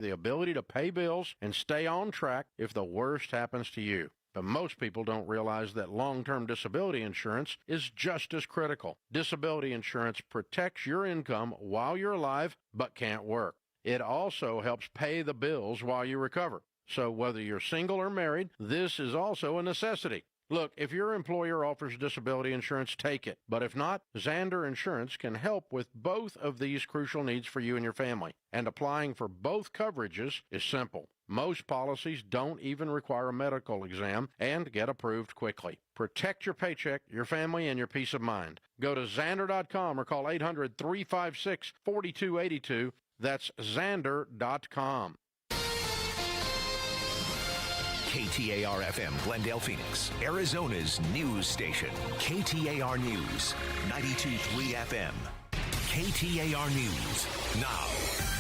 the ability to pay bills and stay on track if the worst happens to you. But most people don't realize that long-term disability insurance is just as critical. Disability insurance protects your income while you're alive but can't work. It also helps pay the bills while you recover. So whether you're single or married, this is also a necessity. Look, if your employer offers disability insurance, take it. But if not, Zander Insurance can help with both of these crucial needs for you and your family. And applying for both coverages is simple. Most policies don't even require a medical exam and get approved quickly. Protect your paycheck, your family, and your peace of mind. Go to Zander.com or call 800-356-4282. That's Zander.com. KTAR-FM, Glendale, Phoenix, Arizona's news station. KTAR News, 92.3 FM. KTAR News, now.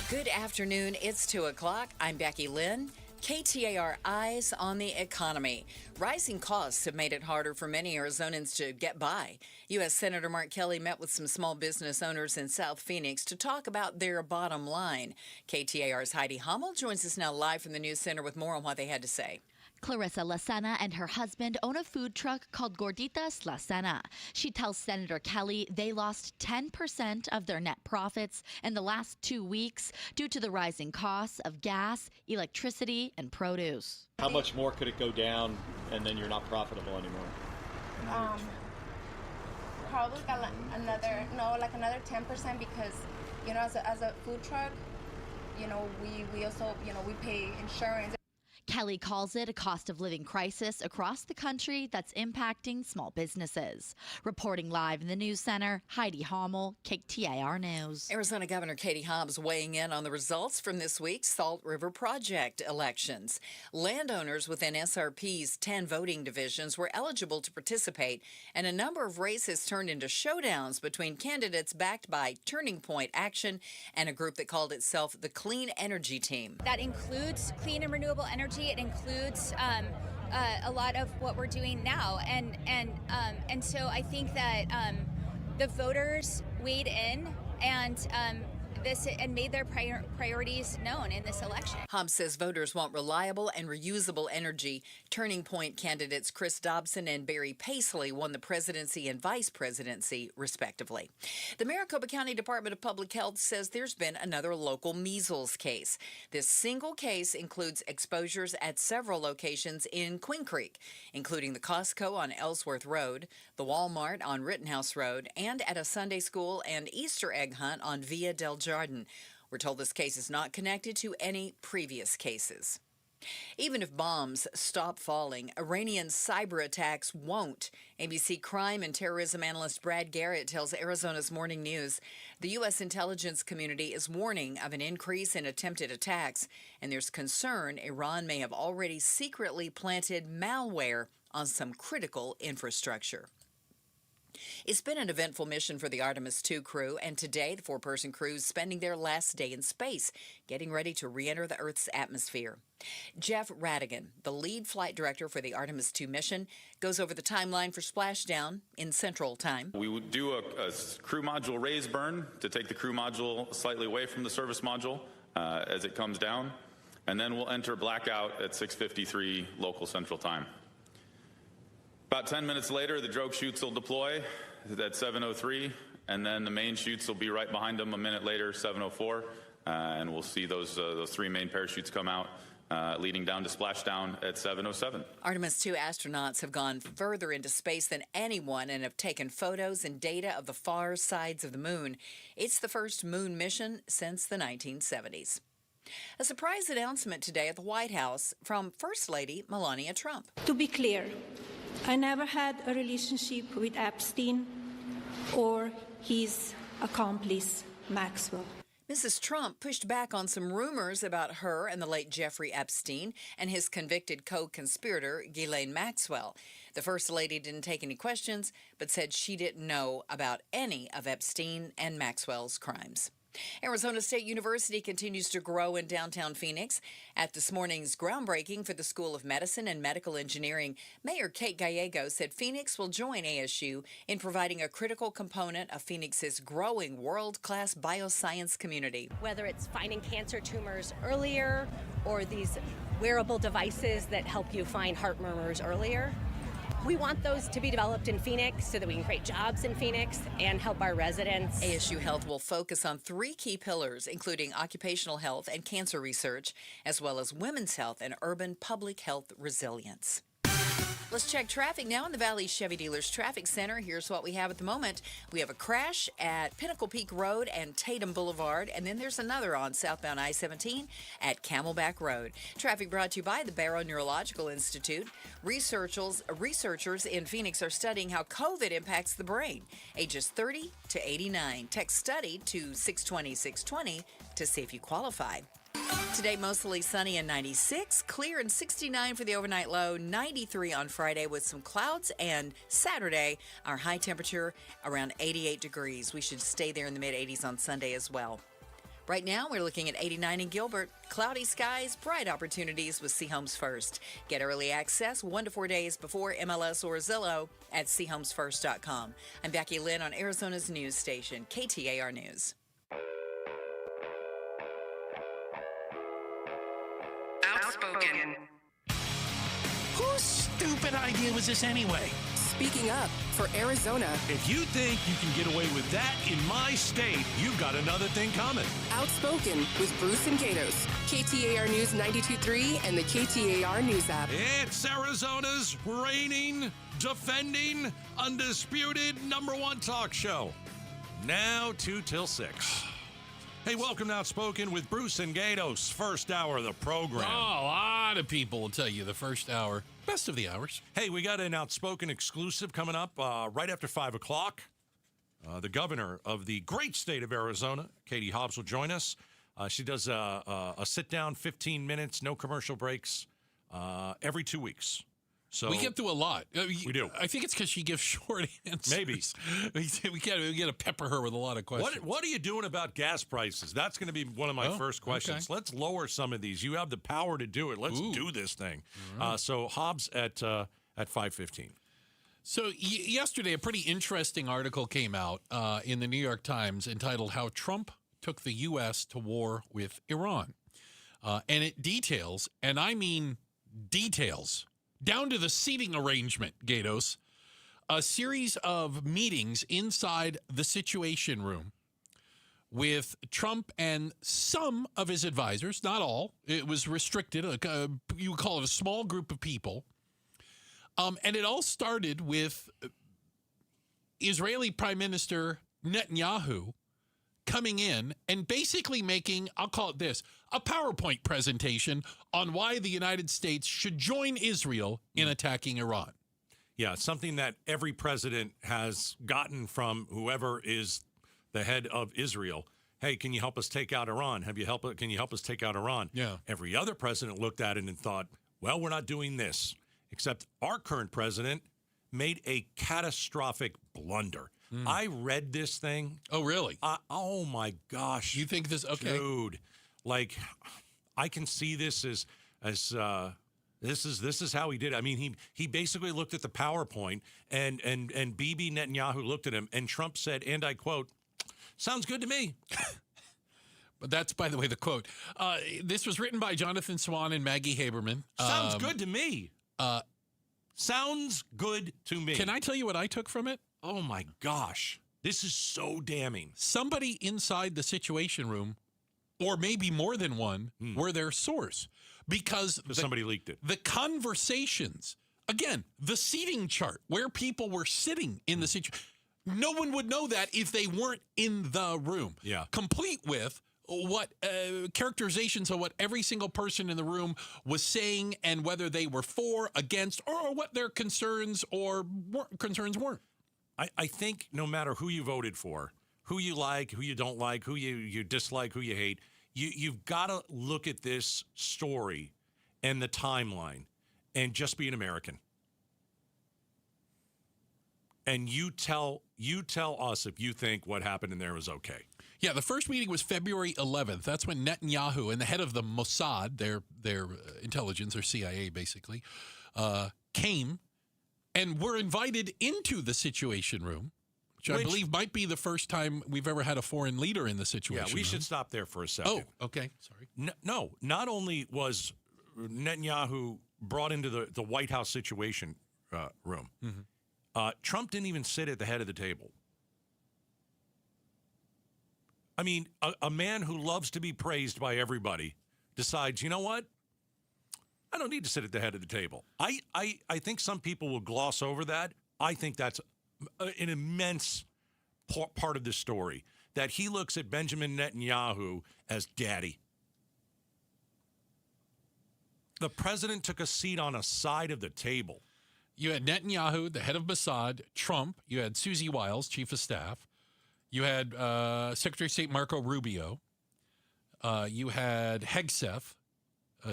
Good afternoon. It's 2 o'clock. I'm Becky Lynn. KTAR Eyes on the Economy. Rising costs have made it harder for many Arizonans to get by. U.S. Senator Mark Kelly met with some small business owners in South Phoenix to talk about their bottom line. KTAR's Heidi Hummel joins us now live from the News Center with more on what they had to say. Clarissa Lasena and her husband own a food truck called Gorditas Lasena. She tells Senator Kelly they lost 10% of their net profits in the last 2 weeks due to the rising costs of gas, electricity, and produce. How much more could it go down and then you're not profitable anymore? Probably another 10% because, as a food truck, we also, we pay insurance. Kelly calls it a cost of living crisis across the country that's impacting small businesses. Reporting live in the News Center, Heidi Hummel, KTAR News. Arizona Governor Katie Hobbs weighing in on the results from this week's Salt River Project elections. Landowners within SRP's 10 voting divisions were eligible to participate, and a number of races turned into showdowns between candidates backed by Turning Point Action and a group that called itself the Clean Energy Team. That includes clean and renewable energy. It includes a lot of what we're doing now, and so I think that the voters weighed in and made their priorities known in this election. Hobbs says voters want reliable and reusable energy. Turning Point candidates Chris Dobson and Barry Paisley won the presidency and vice presidency, respectively. The Maricopa County Department of Public Health says there's been another local measles case. This single case includes exposures at several locations in Queen Creek, including the Costco on Ellsworth Road, the Walmart on Rittenhouse Road, and at a Sunday school and Easter egg hunt on Via del Jardin. We're told this case is not connected to any previous cases. Even if bombs stop falling, Iranian cyber attacks won't. ABC crime and terrorism analyst Brad Garrett tells Arizona's Morning News the U.S. intelligence community is warning of an increase in attempted attacks, and there's concern Iran may have already secretly planted malware on some critical infrastructure. It's been an eventful mission for the Artemis II crew, and today the four-person crew is spending their last day in space, getting ready to re-enter the Earth's atmosphere. Jeff Radigan, the lead flight director for the Artemis II mission, goes over the timeline for splashdown in Central Time. We would do a crew module raise burn to take the crew module slightly away from the service module as it comes down, and then we'll enter blackout at 6:53 local Central Time. About 10 minutes later, the drogue chutes will deploy at 7:03, and then the main chutes will be right behind them a minute later, 7:04, and we'll see those three main parachutes come out, leading down to splashdown at 7:07. Artemis II astronauts have gone further into space than anyone and have taken photos and data of the far sides of the moon. It's the first moon mission since the 1970s. A surprise announcement today at the White House from First Lady Melania Trump. To be clear, I never had a relationship with Epstein or his accomplice, Maxwell. Mrs. Trump pushed back on some rumors about her and the late Jeffrey Epstein and his convicted co-conspirator, Ghislaine Maxwell. The First Lady didn't take any questions, but said she didn't know about any of Epstein and Maxwell's crimes. Arizona State University continues to grow in downtown Phoenix. At this morning's groundbreaking for the School of Medicine and Medical Engineering, Mayor Kate Gallego said Phoenix will join ASU in providing a critical component of Phoenix's growing world-class bioscience community. Whether it's finding cancer tumors earlier or these wearable devices that help you find heart murmurs earlier, we want those to be developed in Phoenix so that we can create jobs in Phoenix and help our residents. ASU Health will focus on 3 key pillars, including occupational health and cancer research, as well as women's health and urban public health resilience. Let's check traffic now in the Valley Chevy Dealers Traffic Center. Here's what we have at the moment. We have a crash at Pinnacle Peak Road and Tatum Boulevard, and then there's another on southbound I-17 at Camelback Road. Traffic brought to you by the Barrow Neurological Institute. Researchers in Phoenix are studying how COVID impacts the brain. Ages 30 to 89. Text STUDY to 620-620 to see if you qualify. Today, mostly sunny and 96, clear and 69 for the overnight low, 93 on Friday with some clouds, and Saturday, our high temperature around 88 degrees. We should stay there in the mid-80s on Sunday as well. Right now, we're looking at 89 in Gilbert. Cloudy skies, bright opportunities with Seahomes First. Get early access 1 to 4 days before MLS or Zillow at SeahomesFirst.com. I'm Becky Lynn on Arizona's news station, KTAR News. Outspoken. Whose stupid idea was this anyway? Speaking up for Arizona. If you think you can get away with that in my state, you've got another thing coming. Outspoken with Bruce and Gatos. KTAR News 92.3 and the KTAR News app. It's Arizona's reigning, defending, undisputed #1 talk show. Now 2 till 6. Hey, welcome to Outspoken with Bruce and Gatos, first hour of the program. Oh, a lot of people will tell you the first hour, best of the hours. Hey, we got an Outspoken exclusive coming up right after 5 o'clock. The governor of the great state of Arizona, Katie Hobbs, will join us. She does a sit-down, 15 minutes, no commercial breaks, every 2 weeks. So we get through a lot. We do. I think it's because she gives short answers. Maybe. we got to pepper her with a lot of questions. What are you doing about gas prices? That's going to be one of my first questions. Okay. Let's lower some of these. You have the power to do it. Let's do this thing. Right. So Hobbs at 5:15. So yesterday, a pretty interesting article came out in the New York Times entitled "How Trump Took the U.S. to War with Iran," and it details, and I mean details, down to the seating arrangement, Gatos, a series of meetings inside the Situation Room with Trump and some of his advisors, not all. It was restricted. You would call it a small group of people. And it all started with Israeli Prime Minister Netanyahu coming in and basically making, I'll call it this, a PowerPoint presentation on why the United States should join Israel in attacking Iran. Yeah, something that every president has gotten from whoever is the head of Israel. Hey, can you help us take out Iran? Can you help us take out Iran? Yeah. Every other president looked at it and thought, well, we're not doing this. Except our current president made a catastrophic blunder. I read this thing. Oh, really? Oh, my gosh. You think this? Okay. Dude, like, I can see this as this is how he did it. I mean, he basically looked at the PowerPoint, and Bibi Netanyahu looked at him, and Trump said, and I quote, "Sounds good to me." But that's, by the way, the quote. This was written by Jonathan Swan and Maggie Haberman. Sounds good to me. Sounds good to me. Can I tell you what I took from it? Oh, my gosh. This is so damning. Somebody inside the Situation Room, or maybe more than one, were their source. Because somebody leaked it. The conversations, again, the seating chart, where people were sitting in the situation, no one would know that if they weren't in the room. Yeah. Complete with what characterizations of what every single person in the room was saying and whether they were for, against, or what their concerns or concerns weren't. I think no matter who you voted for, who you like, who you don't like, who you dislike, who you hate, you've got to look at this story and the timeline and just be an American. And you tell us if you think what happened in there was okay. Yeah, the first meeting was February 11th. That's when Netanyahu and the head of the Mossad, their intelligence, or CIA basically, came and were invited into the Situation Room, which I believe might be the first time we've ever had a foreign leader in the Situation Room. Yeah, we should stop there for a second. Oh, okay. Sorry. No, not only was Netanyahu brought into the White House Situation Room, Trump didn't even sit at the head of the table. I mean, a man who loves to be praised by everybody decides, you know what? I don't need to sit at the head of the table. I think some people will gloss over that. I think that's an immense part of the story, that he looks at Benjamin Netanyahu as daddy. The president took a seat on a side of the table. You had Netanyahu, the head of Mossad, Trump. You had Susie Wiles, chief of staff. You had Secretary of State Marco Rubio. You had Hegseth,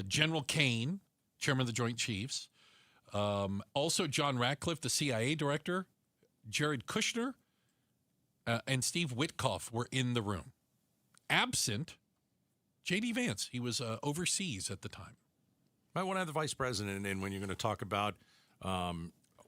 General Kane, chairman of the Joint Chiefs. Also John Ratcliffe, the CIA director. Jared Kushner and Steve Witkoff were in the room. Absent J.D. Vance. He was overseas at the time. Might want to have the vice president in when you're going to talk about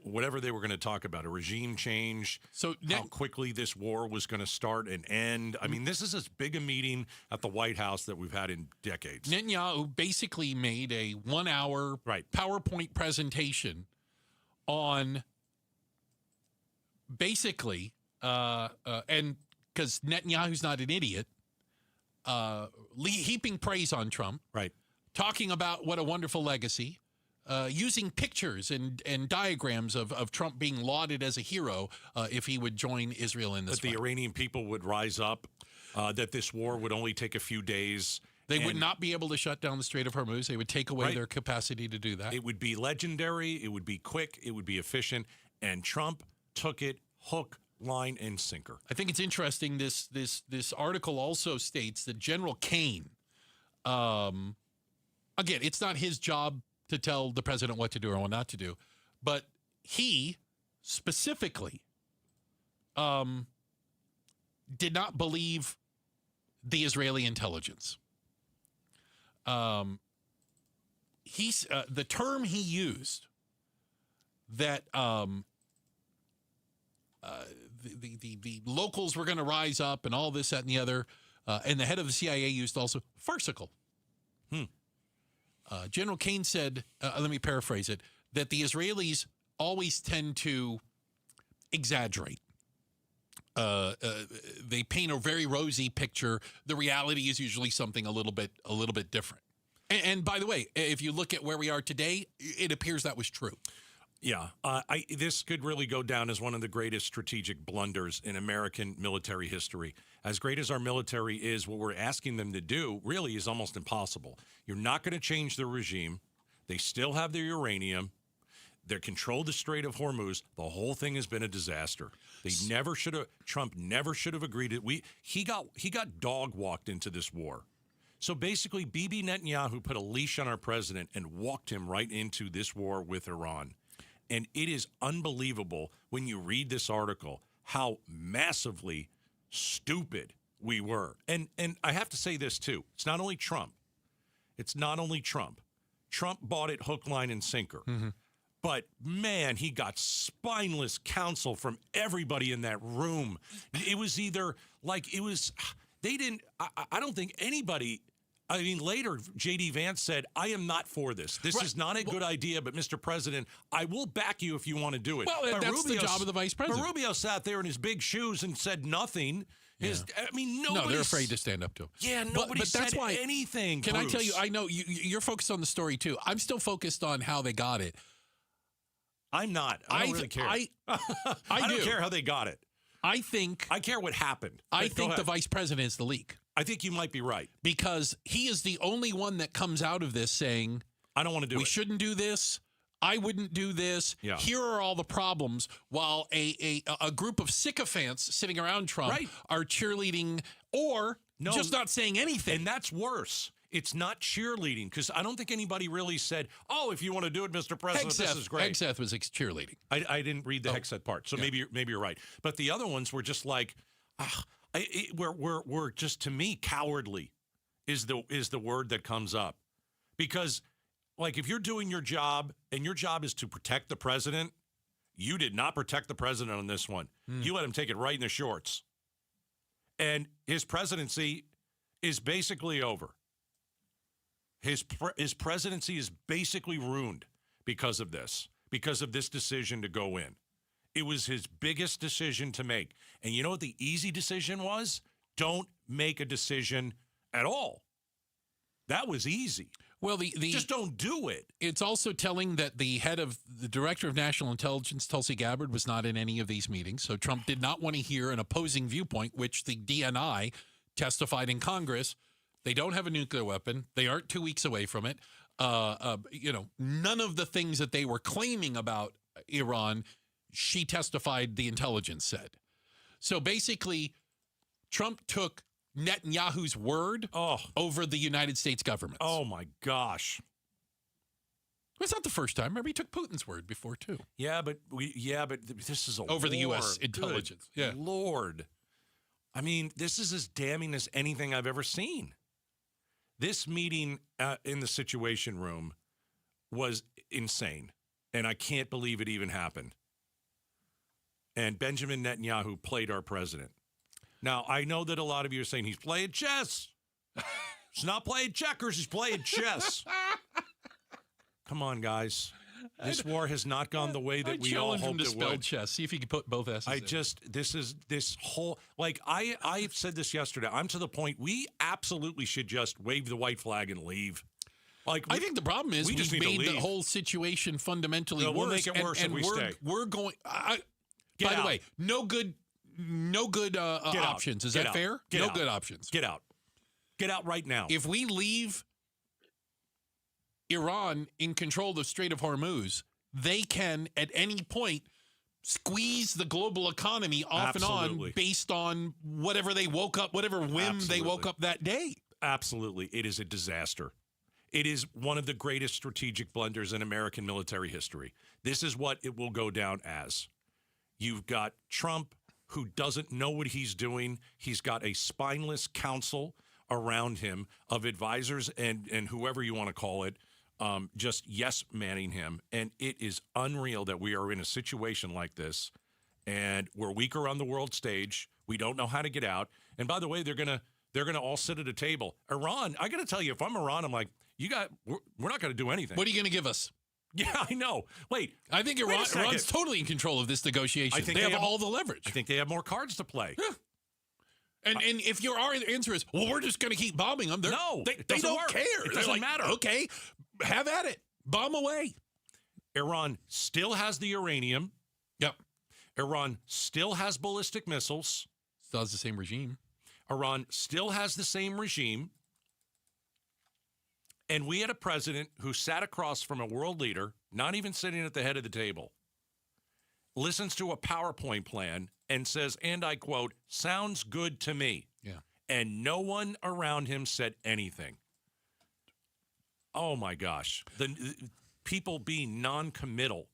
whatever they were going to talk about, a regime change, so how quickly this war was going to start and end. I mean, this is as big a meeting at the White House that we've had in decades. Netanyahu basically made a 1-hour PowerPoint presentation on basically, and because Netanyahu's not an idiot, heaping praise on Trump, talking about what a wonderful legacy, using pictures and diagrams of Trump being lauded as a hero if he would join Israel in this fight. That the Iranian people would rise up, that this war would only take a few days. They would not be able to shut down the Strait of Hormuz. They would take away their capacity to do that. It would be legendary. It would be quick. It would be efficient. And Trump took it hook, line, and sinker. I think it's interesting. This article also states that General Kane, again, it's not his job to tell the president what to do or what not to do, but he specifically did not believe the Israeli intelligence. The term he used that the locals were going to rise up and all this, that, and the other, and the head of the CIA used also farcical. General Kane said, let me paraphrase it, that the Israelis always tend to exaggerate. They paint a very rosy picture. The reality is usually something a little bit different. And by the way, if you look at where we are today, it appears that was true. Yeah, this could really go down as one of the greatest strategic blunders in American military history. As great as our military is, what we're asking them to do really is almost impossible. You're not going to change the regime. They still have their uranium. They control the Strait of Hormuz. The whole thing has been a disaster. Trump never should have agreed to. He got dog walked into this war. So basically, Bibi Netanyahu put a leash on our president and walked him right into this war with Iran. And it is unbelievable when you read this article how massively stupid we were. And I have to say this, too. It's not only Trump. Trump bought it hook, line, and sinker. Mm-hmm. But, man, he got spineless counsel from everybody in that room. It was either like it was – they didn't – I don't think anybody – I mean, later, J.D. Vance said, I am not for this. This is not a good idea, but, Mr. President, I will back you if you want to do it. Well, but that's the job of the vice president. But Rubio sat there in his big shoes and said nothing. Yeah. Nobody... No, they're afraid to stand up to him. Yeah, nobody said anything, Can Bruce. I tell you, I know you're focused on the story, too. I'm still focused on how they got it. I'm not. I don't really care. I don't care how they got it. I care what happened. I think the vice president is the leak. I think you might be right. Because he is the only one that comes out of this saying, I don't want to do it. We shouldn't do this. I wouldn't do this. Yeah. Here are all the problems, while a group of sycophants sitting around Trump are cheerleading or just not saying anything. And that's worse. It's not cheerleading, because I don't think anybody really said, oh, if you want to do it, Mr. President, this is great. Hegseth was cheerleading. I didn't read the Hegseth part, so maybe you're right. But the other ones were just like, we're just, to me, cowardly is the word that comes up. Because, like, if you're doing your job and your job is to protect the president, you did not protect the president on this one. You let him take it right in the shorts. And his presidency is basically over. His presidency is basically ruined because of this decision to go in. It was his biggest decision to make. And you know what the easy decision was? Don't make a decision at all. That was easy. Well, just don't do it. It's also telling that the director of national intelligence, Tulsi Gabbard, was not in any of these meetings. So Trump did not want to hear an opposing viewpoint, which the DNI testified in Congress. They don't have a nuclear weapon. They aren't 2 weeks away from it. None of the things that they were claiming about Iran, she testified the intelligence said. So basically, Trump took Netanyahu's word over the United States government. Oh, my gosh. It's not the first time. Remember, he took Putin's word before, too. Yeah, but this is over the U.S. intelligence. Good Lord. I mean, this is as damning as anything I've ever seen. This meeting in the Situation Room was insane, and I can't believe it even happened. And Benjamin Netanyahu played our president. Now, I know that a lot of you are saying he's playing chess. He's not playing checkers. He's playing chess. Come on, guys. This war has not gone the way that we all hoped it would. I challenge him to spell chess. See if he can put both S's in. This whole, like, I said this yesterday. I'm to the point we absolutely should just wave the white flag and leave. Like, I think the problem is we've made the whole situation fundamentally worse. We'll make it worse if we stay. We're going. By the way, no good options. Is that fair? No good options. Get out. Get out right now. If we leave Iran in control of the Strait of Hormuz, they can at any point squeeze the global economy off and on based on whatever they woke up, whatever whim they woke up that day. Absolutely. It is a disaster. It is one of the greatest strategic blunders in American military history. This is what it will go down as. You've got Trump, who doesn't know what he's doing. He's got a spineless council around him of advisors and whoever you want to call it, just yes-manning him. And it is unreal that we are in a situation like this, and we're weaker on the world stage. We don't know how to get out. And by the way, they're gonna all sit at a table. Iran, I got to tell you, if I'm Iran, I'm like, we're not going to do anything. What are you going to give us? Yeah, I know. Wait, I think Iran's totally in control of this negotiation. I think they have all the leverage. I think they have more cards to play. Yeah. And if your answer is, well, we're just going to keep bombing them, they don't care. It doesn't matter. Okay, have at it. Bomb away. Iran still has the uranium. Yep. Iran still has ballistic missiles. Still has the same regime. Iran still has the same regime. And we had a president who sat across from a world leader, not even sitting at the head of the table, listens to a PowerPoint plan and says, and I quote, sounds good to me. Yeah. And no one around him said anything. Oh, my gosh. The people being non-committal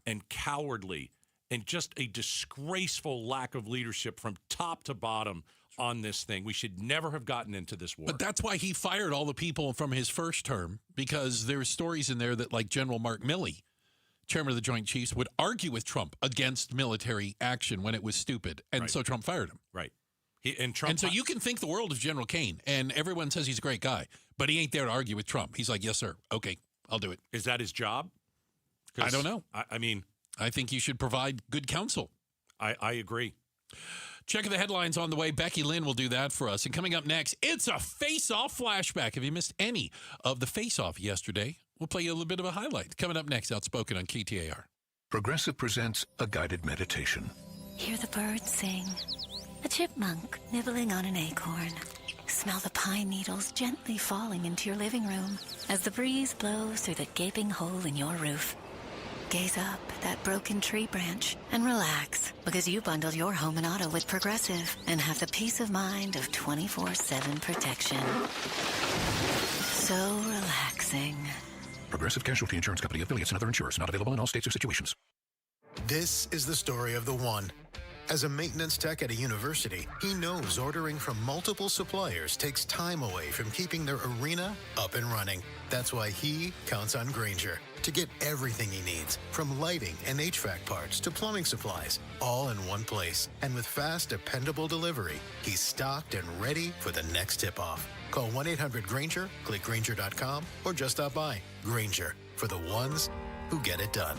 and cowardly and just a disgraceful lack of leadership from top to bottom on this thing. We should never have gotten into this war. But that's why he fired all the people from his first term, because there's stories in there that, like, General Mark Milley, chairman of the Joint Chiefs, would argue with Trump against military action when it was stupid. And so Trump fired him. Right. And so you can think the world of General Kane, and everyone says he's a great guy, but he ain't there to argue with Trump. He's like, yes, sir. Okay, I'll do it. Is that his job? I don't know. I mean, I think you should provide good counsel. I agree. Checking the headlines on the way. Becky Lynn will do that for us. And coming up next, it's a face-off flashback. If you missed any of the face-off yesterday, we'll play you a little bit of a highlight. Coming up next, Outspoken on KTAR. Progressive presents a guided meditation. Hear the birds sing. A chipmunk nibbling on an acorn. Smell the pine needles gently falling into your living room as the breeze blows through the gaping hole in your roof. Gaze up at that broken tree branch and relax, because you bundled your home and auto with Progressive and have the peace of mind of 24/7 protection. So relaxing. Progressive Casualty Insurance Company, affiliates, and other insurers. Not available in all states or situations. This is the story of the one. As a maintenance tech at a university, he knows ordering from multiple suppliers takes time away from keeping their arena up and running. That's why he counts on Grainger to get everything he needs, from lighting and HVAC parts to plumbing supplies, all in one place. And with fast, dependable delivery, he's stocked and ready for the next tip-off. Call 1-800-GRAINGER, click Grainger.com, or just stop by. Grainger, for the ones who get it done.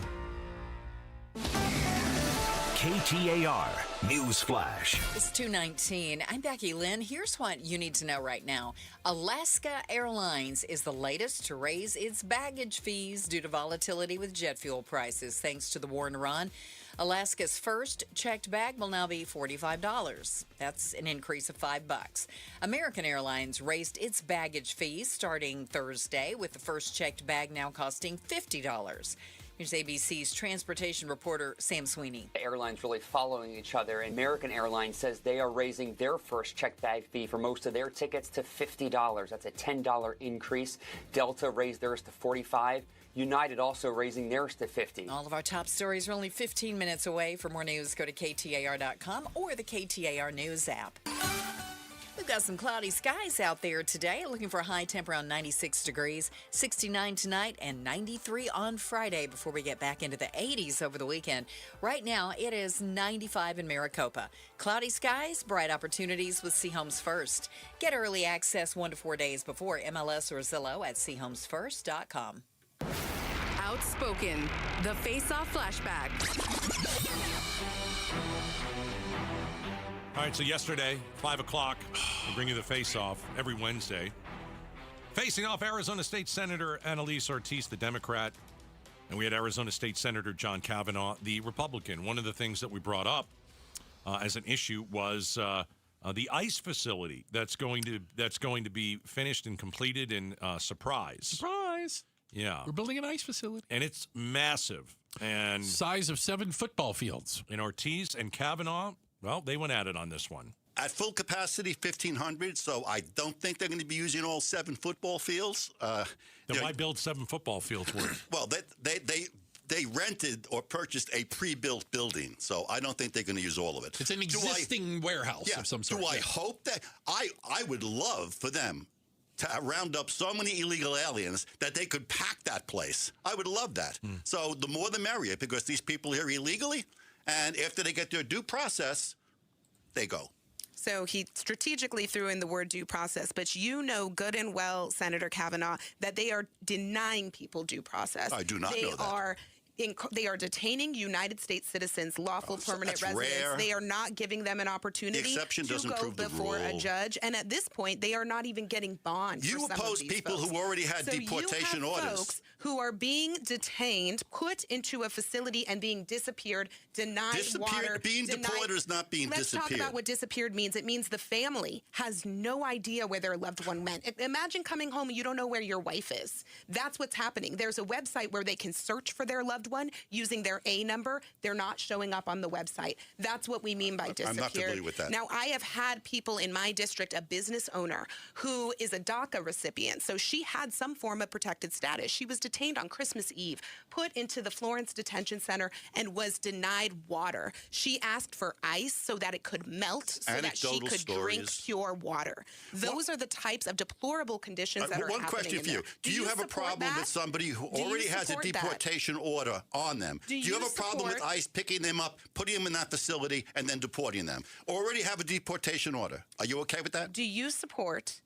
KTAR News Flash. It's 2:19. I'm Becky Lynn. Here's what you need to know right now. Alaska Airlines is the latest to raise its baggage fees due to volatility with jet fuel prices. Thanks to the war in Iran, Alaska's first checked bag will now be $45. That's an increase of $5. American Airlines raised its baggage fees starting Thursday, with the first checked bag now costing $50. Here's ABC's transportation reporter, Sam Sweeney. The airlines really following each other. American Airlines says they are raising their first checked bag fee for most of their tickets to $50. That's a $10 increase. Delta raised theirs to $45. United also raising theirs to $50. All of our top stories are only 15 minutes away. For more news, go to KTAR.com or the KTAR News app. We've got some cloudy skies out there today, looking for a high temp around 96 degrees, 69 tonight, and 93 on Friday before we get back into the 80s over the weekend. Right now, it is 95 in Maricopa. Cloudy skies, bright opportunities with Seahomes First. Get early access 1 to 4 days before MLS or Zillow at SeahomesFirst.com. Outspoken, the face-off flashback. All right, so yesterday, 5 o'clock, we bring you the face-off every Wednesday. Facing off Arizona State Senator Annalise Ortiz, the Democrat, and we had Arizona State Senator John Kavanaugh, the Republican. One of the things that we brought up as an issue was the ICE facility that's going to be finished and completed in Surprise. Surprise! Yeah. We're building an ICE facility. And it's massive. And size of 7 football fields. And Ortiz and Kavanaugh, well, they went at it on this one. At full capacity, 1,500, so I don't think they're going to be using all 7 football fields. Then why build 7 football fields worth? Well, they rented or purchased a pre-built building, so I don't think they're going to use all of it. It's an existing warehouse of some sort. Do I hope that? I would love for them to round up so many illegal aliens that they could pack that place. I would love that. So the more the merrier, because these people are here illegally, and after they get their due process, they go. So he strategically threw in the word due process, but you know good and well, Senator Kavanaugh, that they are denying people due process. I do not know that. They are detaining United States citizens, lawful permanent residents. Rare. They are not giving them an opportunity to go before a judge. And at this point, they are not even getting bond. You oppose people who already had deportation you have orders. Folks who are being detained, put into a facility and being disappeared, denied water. Being deported is not being disappeared. Let's talk about what disappeared means. It means the family has no idea where their loved one went. Imagine coming home and you don't know where your wife is. That's what's happening. There's a website where they can search for their loved one using their A number. They're not showing up on the website. That's what we mean by disappeared. I'm not familiar with that. Now, I have had people in my district, a business owner who is a DACA recipient. So she had some form of protected status. She was detained on Christmas Eve, put into the Florence Detention Center, and was denied water. She asked for ice so that it could melt, so that she could drink pure water. Those are the types of deplorable conditions that are happening. One question for you. Do you have a problem with somebody who already has a deportation order on them? Do you have a problem with ICE picking them up, putting them in that facility, and then deporting them? Already have a deportation order. Are you okay with that? Do you support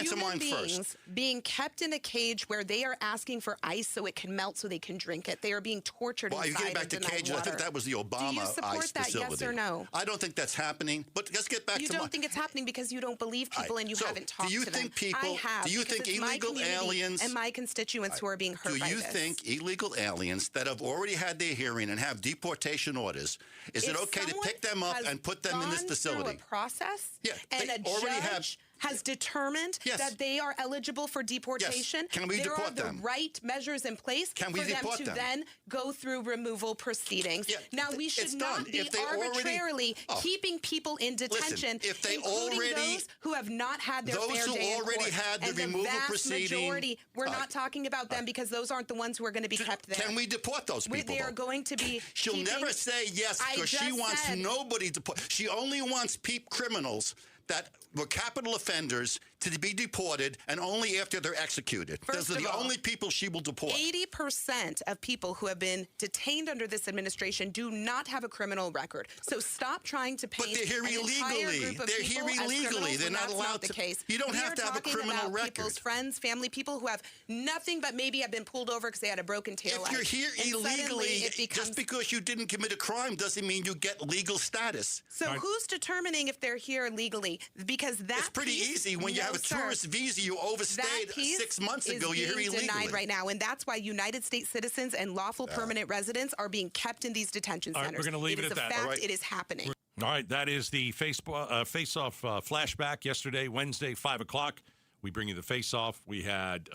answer mine first. Being kept in a cage where they are asking for ice so it can melt so they can drink it? They are being tortured inside. Well, you're getting back to cages. I think that was the Obama Do you support ICE that, facility. yes or no? I don't think that's happening. But let's get back to You don't think it's happening because you don't believe people and you haven't talked to them. Do you think illegal aliens and my constituents who are being hurt by this? Do you think illegal aliens that have already had their hearing and have deportation orders, is it okay to pick them up and put them in this facility? Through a process, yeah, and they a already judge has determined that they are eligible for deportation, can we there deport are the them? right measures in place Can we for them deport to them? then go through removal proceedings. Now, we should it's not done. be If they arbitrarily keeping people in detention, if they including already- those who have not had their those fair who day in already court. had the And removal vast proceeding- majority, we're not talking about them because those aren't the ones who are going to be kept there. Can we deport those people? They are going to be. She'll never say yes because she wants nobody to put. She only wants criminals that were capital offenders to be deported, and only after they're executed. Those are the only people she will deport. 80% of people who have been detained under this administration do not have a criminal record. So stop trying to paint But they're here an entire illegally. group of They're here people as illegally. criminals They're when not that's allowed the to- case. You don't We have are to have a talking criminal about record. People's friends, family, people who have nothing but maybe have been pulled over because they had a broken taillight. If you're here And suddenly illegally, it becomes. just because you didn't commit a crime doesn't mean you get legal status. So who's determining if they're here legally? Because that's pretty easy. When you have a tourist visa, you overstayed 6 months ago. You're here being illegally. denied right now, and that's why United States citizens and lawful permanent residents are being kept in these detention All right, centers. we're going to leave it is at a that. fact. All right. It is happening. All right, that is the face-off flashback yesterday, Wednesday, 5 o'clock. We bring you the face-off. We had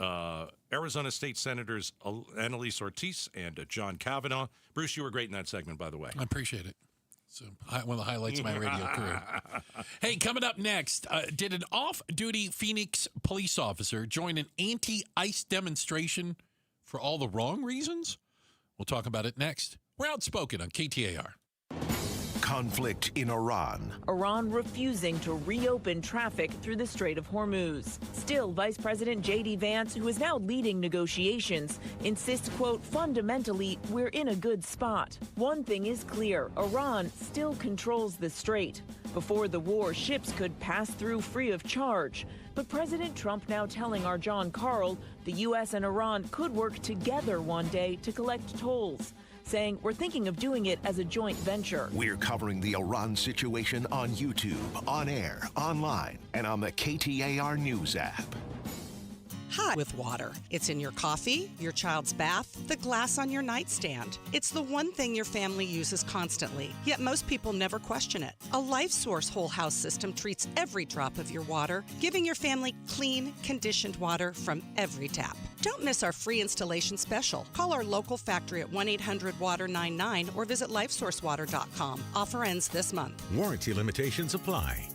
Arizona State Senators Annalise Ortiz and John Kavanaugh. Bruce, you were great in that segment, by the way. I appreciate it. It's one of the highlights of my radio career. Hey, coming up next, did an off-duty Phoenix police officer join an anti-ICE demonstration for all the wrong reasons? We'll talk about it next. We're Outspoken on KTAR. Conflict in Iran. Iran refusing to reopen traffic through the Strait of Hormuz. Still, Vice President J.D. Vance, who is now leading negotiations, insists, quote, fundamentally, we're in a good spot. One thing is clear, Iran still controls the strait. Before the war, ships could pass through free of charge. But President Trump now telling our John Carl the U.S. and Iran could work together one day to collect tolls, saying we're thinking of doing it as a joint venture. We're covering the Iran situation on YouTube, on air, online, and on the KTAR News app. Hi. With water. It's in your coffee, your child's bath, the glass on your nightstand. It's the one thing your family uses constantly, yet most people never question it. A LifeSource whole house system treats every drop of your water, giving your family clean, conditioned water from every tap. Don't miss our free installation special. Call our local factory at 1-800-WATER-99 or visit lifesourcewater.com. Offer ends this month. Warranty limitations apply.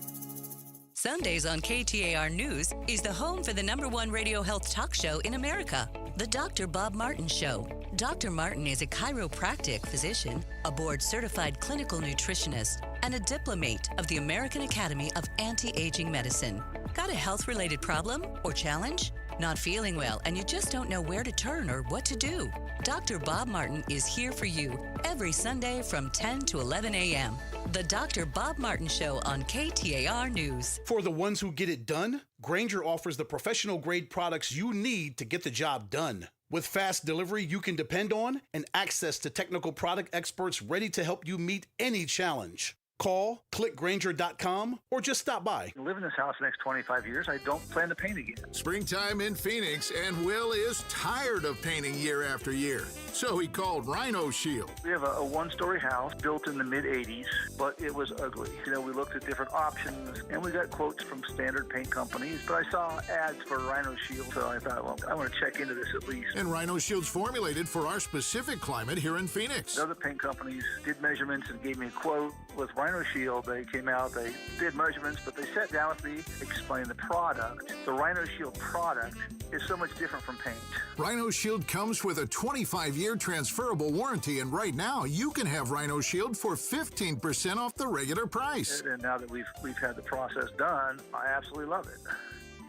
Sundays on KTAR News is the home for the #1 radio health talk show in America, The Dr. Bob Martin Show. Dr. Martin is a chiropractic physician, a board-certified clinical nutritionist, and a diplomate of the American Academy of Anti-Aging Medicine. Got a health-related problem or challenge? Not feeling well and you just don't know where to turn or what to do? Dr. Bob Martin is here for you every Sunday from 10 to 11 a.m. The Dr. Bob Martin Show on KTAR News. For the ones who get it done, Grainger offers the professional-grade products you need to get the job done. With fast delivery you can depend on and access to technical product experts ready to help you meet any challenge. Call, click Grainger.com, or just stop by. I live in this house the next 25 years. I don't plan to paint again. Springtime in Phoenix, and Will is tired of painting year after year. So he called Rhino Shield. We have a one-story house built in the mid-'80s, but it was ugly. You know, we looked at different options, and we got quotes from standard paint companies, but I saw ads for Rhino Shield, so I thought, well, I want to check into this at least. And Rhino Shield's formulated for our specific climate here in Phoenix. Other paint companies did measurements and gave me a quote. With Rhino Shield, they came out, they did measurements, but they sat down with me, explained the product. The Rhino Shield product is so much different from paint. Rhino Shield comes with a 25-year transferable warranty, and right now you can have Rhino Shield for 15% off the regular price. And now that we've had the process done, I absolutely love it.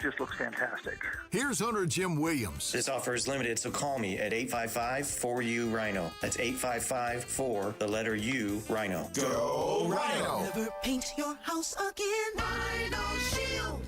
Just looks fantastic. Here's owner Jim Williams. This offer is limited, so call me at 855-4U-RHINO. That's 855-4, the letter U, Rhino. Go Rhino! Never paint your house again. Rhino Shield.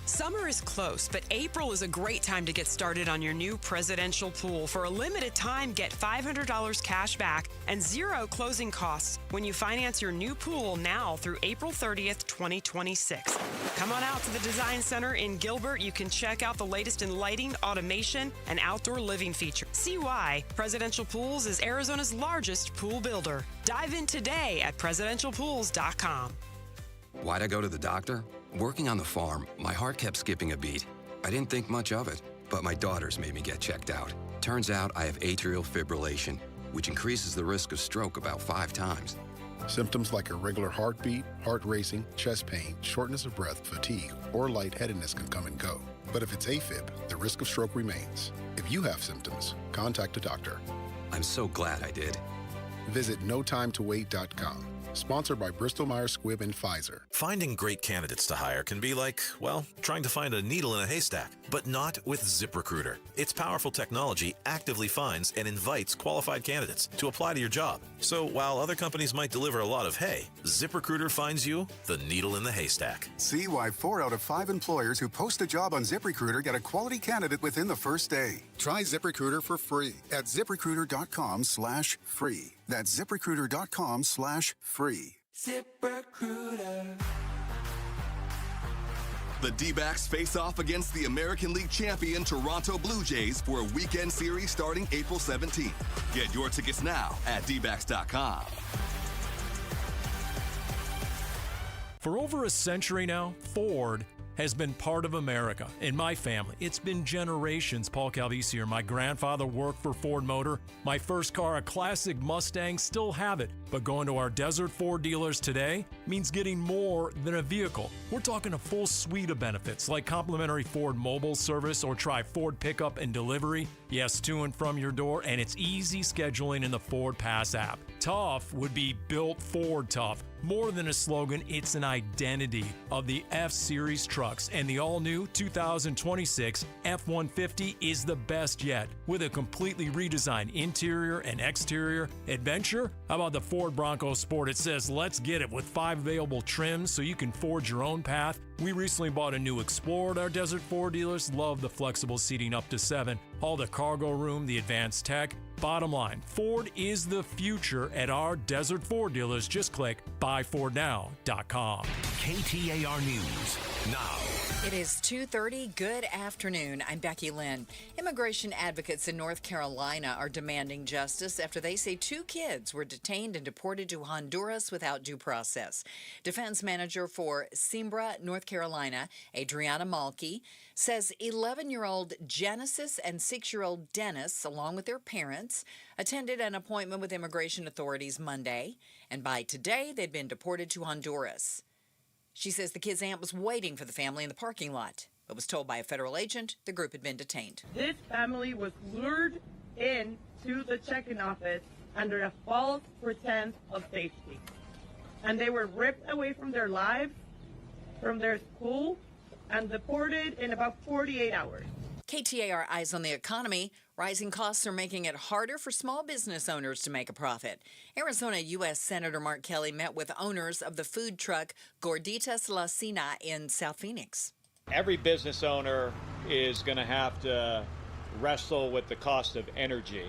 Summer is close, but April is a great time to get started on your new presidential pool. For a limited time, get $500 cash back and zero closing costs when you finance your new pool now through April 30th, 2026. Come on out to the Design Center in Gilbert. You can check out the latest in lighting, automation, and outdoor living features. See why Presidential Pools is Arizona's largest pool builder. Dive in today at presidentialpools.com. Why'd I go to the doctor? Working on the farm, my heart kept skipping a beat. I didn't think much of it, but my daughters made me get checked out. Turns out I have atrial fibrillation, which increases the risk of stroke about 5 times. Symptoms like irregular heartbeat, heart racing, chest pain, shortness of breath, fatigue, or lightheadedness can come and go. But if it's AFib, the risk of stroke remains. If you have symptoms, contact a doctor. I'm so glad I did. Visit notimetowait.com. Sponsored by Bristol-Myers Squibb and Pfizer. Finding great candidates to hire can be like, well, trying to find a needle in a haystack, but not with ZipRecruiter. Its powerful technology actively finds and invites qualified candidates to apply to your job. So while other companies might deliver a lot of hay, ZipRecruiter finds you the needle in the haystack. See why 4 out of 5 employers who post a job on ZipRecruiter get a quality candidate within the first day. Try ZipRecruiter for free at ZipRecruiter.com/free. That's ZipRecruiter.com/free. ZipRecruiter. The D-backs face off against the American League champion Toronto Blue Jays for a weekend series starting April 17th. Get your tickets now at dbacks.com. For over a century now, Ford has been part of America. In my family, it's been generations. Paul Calvisi here. My grandfather worked for Ford Motor. My first car, a classic Mustang, still have it. But going to our Desert Ford dealers today means getting more than a vehicle. We're talking a full suite of benefits like complimentary Ford mobile service or try Ford pickup and delivery. Yes, to and from your door, and it's easy scheduling in the Ford Pass app. Tough would be built Ford tough. More than a slogan, it's an identity of the F-Series trucks, and the all-new 2026 F-150 is the best yet. With a completely redesigned interior and exterior adventure, how about the Ford Bronco Sport? It says, let's get it, with 5 available trims so you can forge your own path. We recently bought a new Explorer at our Desert Ford dealers. Love the flexible seating up to 7. All the cargo room, the advanced tech. Bottom line, Ford is the future at our Desert Ford dealers. Just click buyfordnow.com. KTAR News now. It is 2:30. Good afternoon. I'm Becky Lynn. Immigration advocates in North Carolina are demanding justice after they say 2 kids were detained and deported to Honduras without due process. Defense manager for Sembra, North Carolina, Adriana Malky, says 11-year-old Genesis and 6-year-old Dennis, along with their parents, attended an appointment with immigration authorities Monday, and by today they'd been deported to Honduras. She says the kids' aunt was waiting for the family in the parking lot, but was told by a federal agent the group had been detained. This family was lured in to the check-in office under a false pretense of safety, and they were ripped away from their lives, from their school, and deported in about 48 hours. KTAR Eyes on the Economy. Rising costs are making it harder for small business owners to make a profit. Arizona U.S. Senator Mark Kelly met with owners of the food truck Gorditas La Cena in South Phoenix. Every business owner is going to have to wrestle with the cost of energy,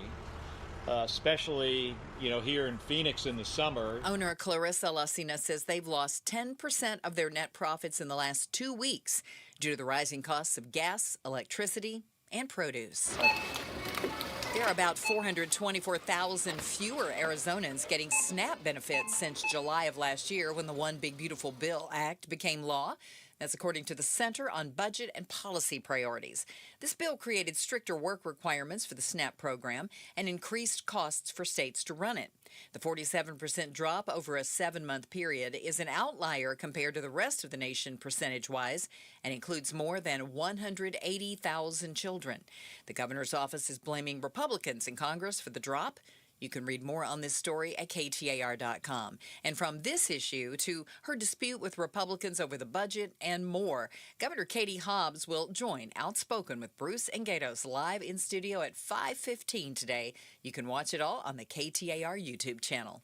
especially, here in Phoenix in the summer. Owner Clarissa La Cena says they've lost 10% of their net profits in the last 2 weeks due to the rising costs of gas, electricity, and produce. There are about 424,000 fewer Arizonans getting SNAP benefits since July of last year when the One Big Beautiful Bill Act became law. That's according to the Center on Budget and Policy Priorities. This bill created stricter work requirements for the SNAP program and increased costs for states to run it. The 47% drop over a 7-month period is an outlier compared to the rest of the nation percentage-wise and includes more than 180,000 children. The governor's office is blaming Republicans in Congress for the drop. You can read more on this story at KTAR.com. And from this issue to her dispute with Republicans over the budget and more, Governor Katie Hobbs will join Outspoken with Bruce and Gatos live in studio at 5:15 today. You can watch it all on the KTAR YouTube channel.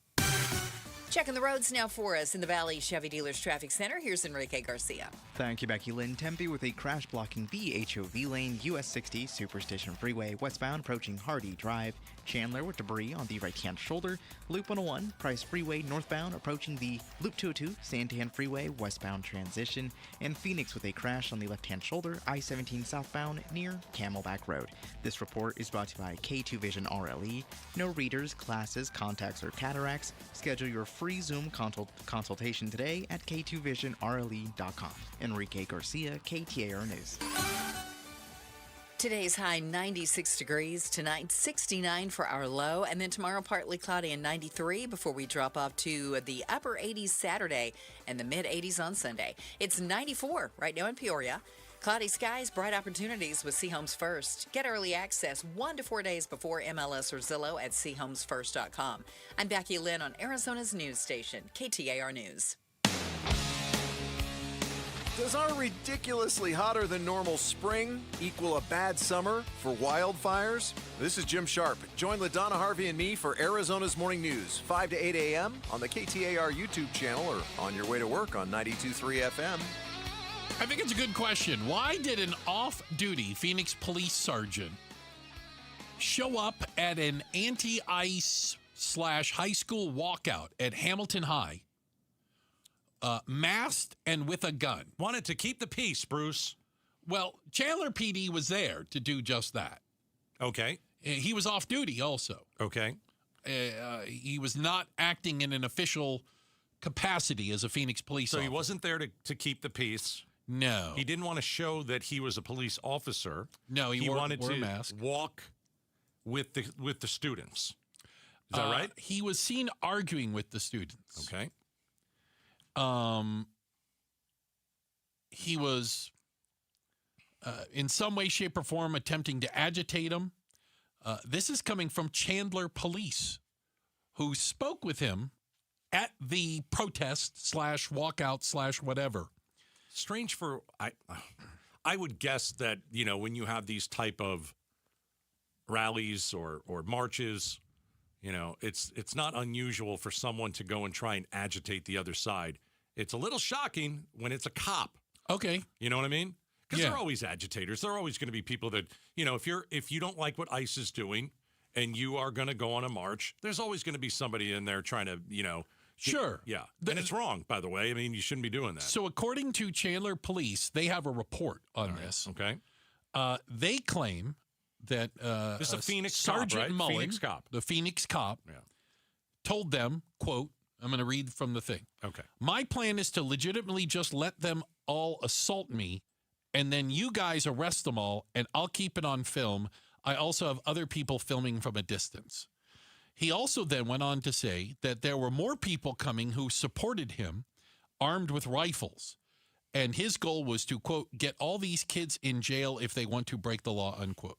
Checking the roads now for us in the Valley Chevy Dealers Traffic Center. Here's Enrique Garcia. Thank you, Becky Lynn. Tempe with a crash blocking the HOV lane, US 60 Superstation Freeway westbound approaching Hardy Drive. Chandler with debris on the right-hand shoulder. Loop 101, Price Freeway northbound approaching the Loop 202 Santan Freeway westbound transition. And Phoenix with a crash on the left-hand shoulder, I-17 southbound near Camelback Road. This report is brought to you by K2 Vision RLE. No readers, glasses, contacts, or cataracts. Schedule your free Zoom consultation today at k2visionrle.com. Enrique Garcia, KTAR News. Today's high 96 degrees, tonight 69 for our low, and then tomorrow partly cloudy and 93 before we drop off to the upper 80s Saturday and the mid 80s on Sunday. It's 94 right now in Peoria. Cloudy skies, bright opportunities with Seahomes First. Get early access 1 to 4 days before MLS or Zillow at seahomesfirst.com. I'm Becky Lynn on Arizona's news station, KTAR News. Does our ridiculously hotter than normal spring equal a bad summer for wildfires? This is Jim Sharp. Join LaDonna Harvey and me for Arizona's Morning News, 5 to 8 a.m. on the KTAR YouTube channel or on your way to work on 92.3 FM. I think it's a good question. Why did an off-duty Phoenix police sergeant show up at an anti-ice / high school walkout at Hamilton High, masked and with a gun? Wanted to keep the peace, Bruce. Well, Chandler PD was there to do just that. Okay. He was off duty also. Okay. He was not acting in an official capacity as a Phoenix police officer. So he wasn't there to keep the peace. No. He didn't want to show that he was a police officer. No, he wanted wore to a mask. Walk with the students. Is that right? He was seen arguing with the students. Okay. He was, in some way, shape, or form, attempting to agitate him. This is coming from Chandler Police, who spoke with him at the protest / walkout / whatever. Strange for I would guess that, you know, when you have these type of rallies or marches, you know, it's not unusual for someone to go and try and agitate the other side. It's a little shocking when it's a cop. Okay. You know what I mean? Because Yeah. they're always agitators. They're always going to be people that, you know, if you don't like what ICE is doing and you are going to go on a march, there's always going to be somebody in there trying to, you know. Sure. Yeah. And it's wrong, by the way. I mean, you shouldn't be doing that. So according to Chandler Police, they have a report on this. Okay. They claim that This is a Phoenix Sergeant cop, right? Mullen, Phoenix cop. the Phoenix cop, told them, quote, I'm going to read from the thing. Okay. My plan is to legitimately just let them all assault me, and then you guys arrest them all, and I'll keep it on film. I also have other people filming from a distance. He also then went on to say that there were more people coming who supported him, armed with rifles. And his goal was to, quote, get all these kids in jail if they want to break the law, unquote.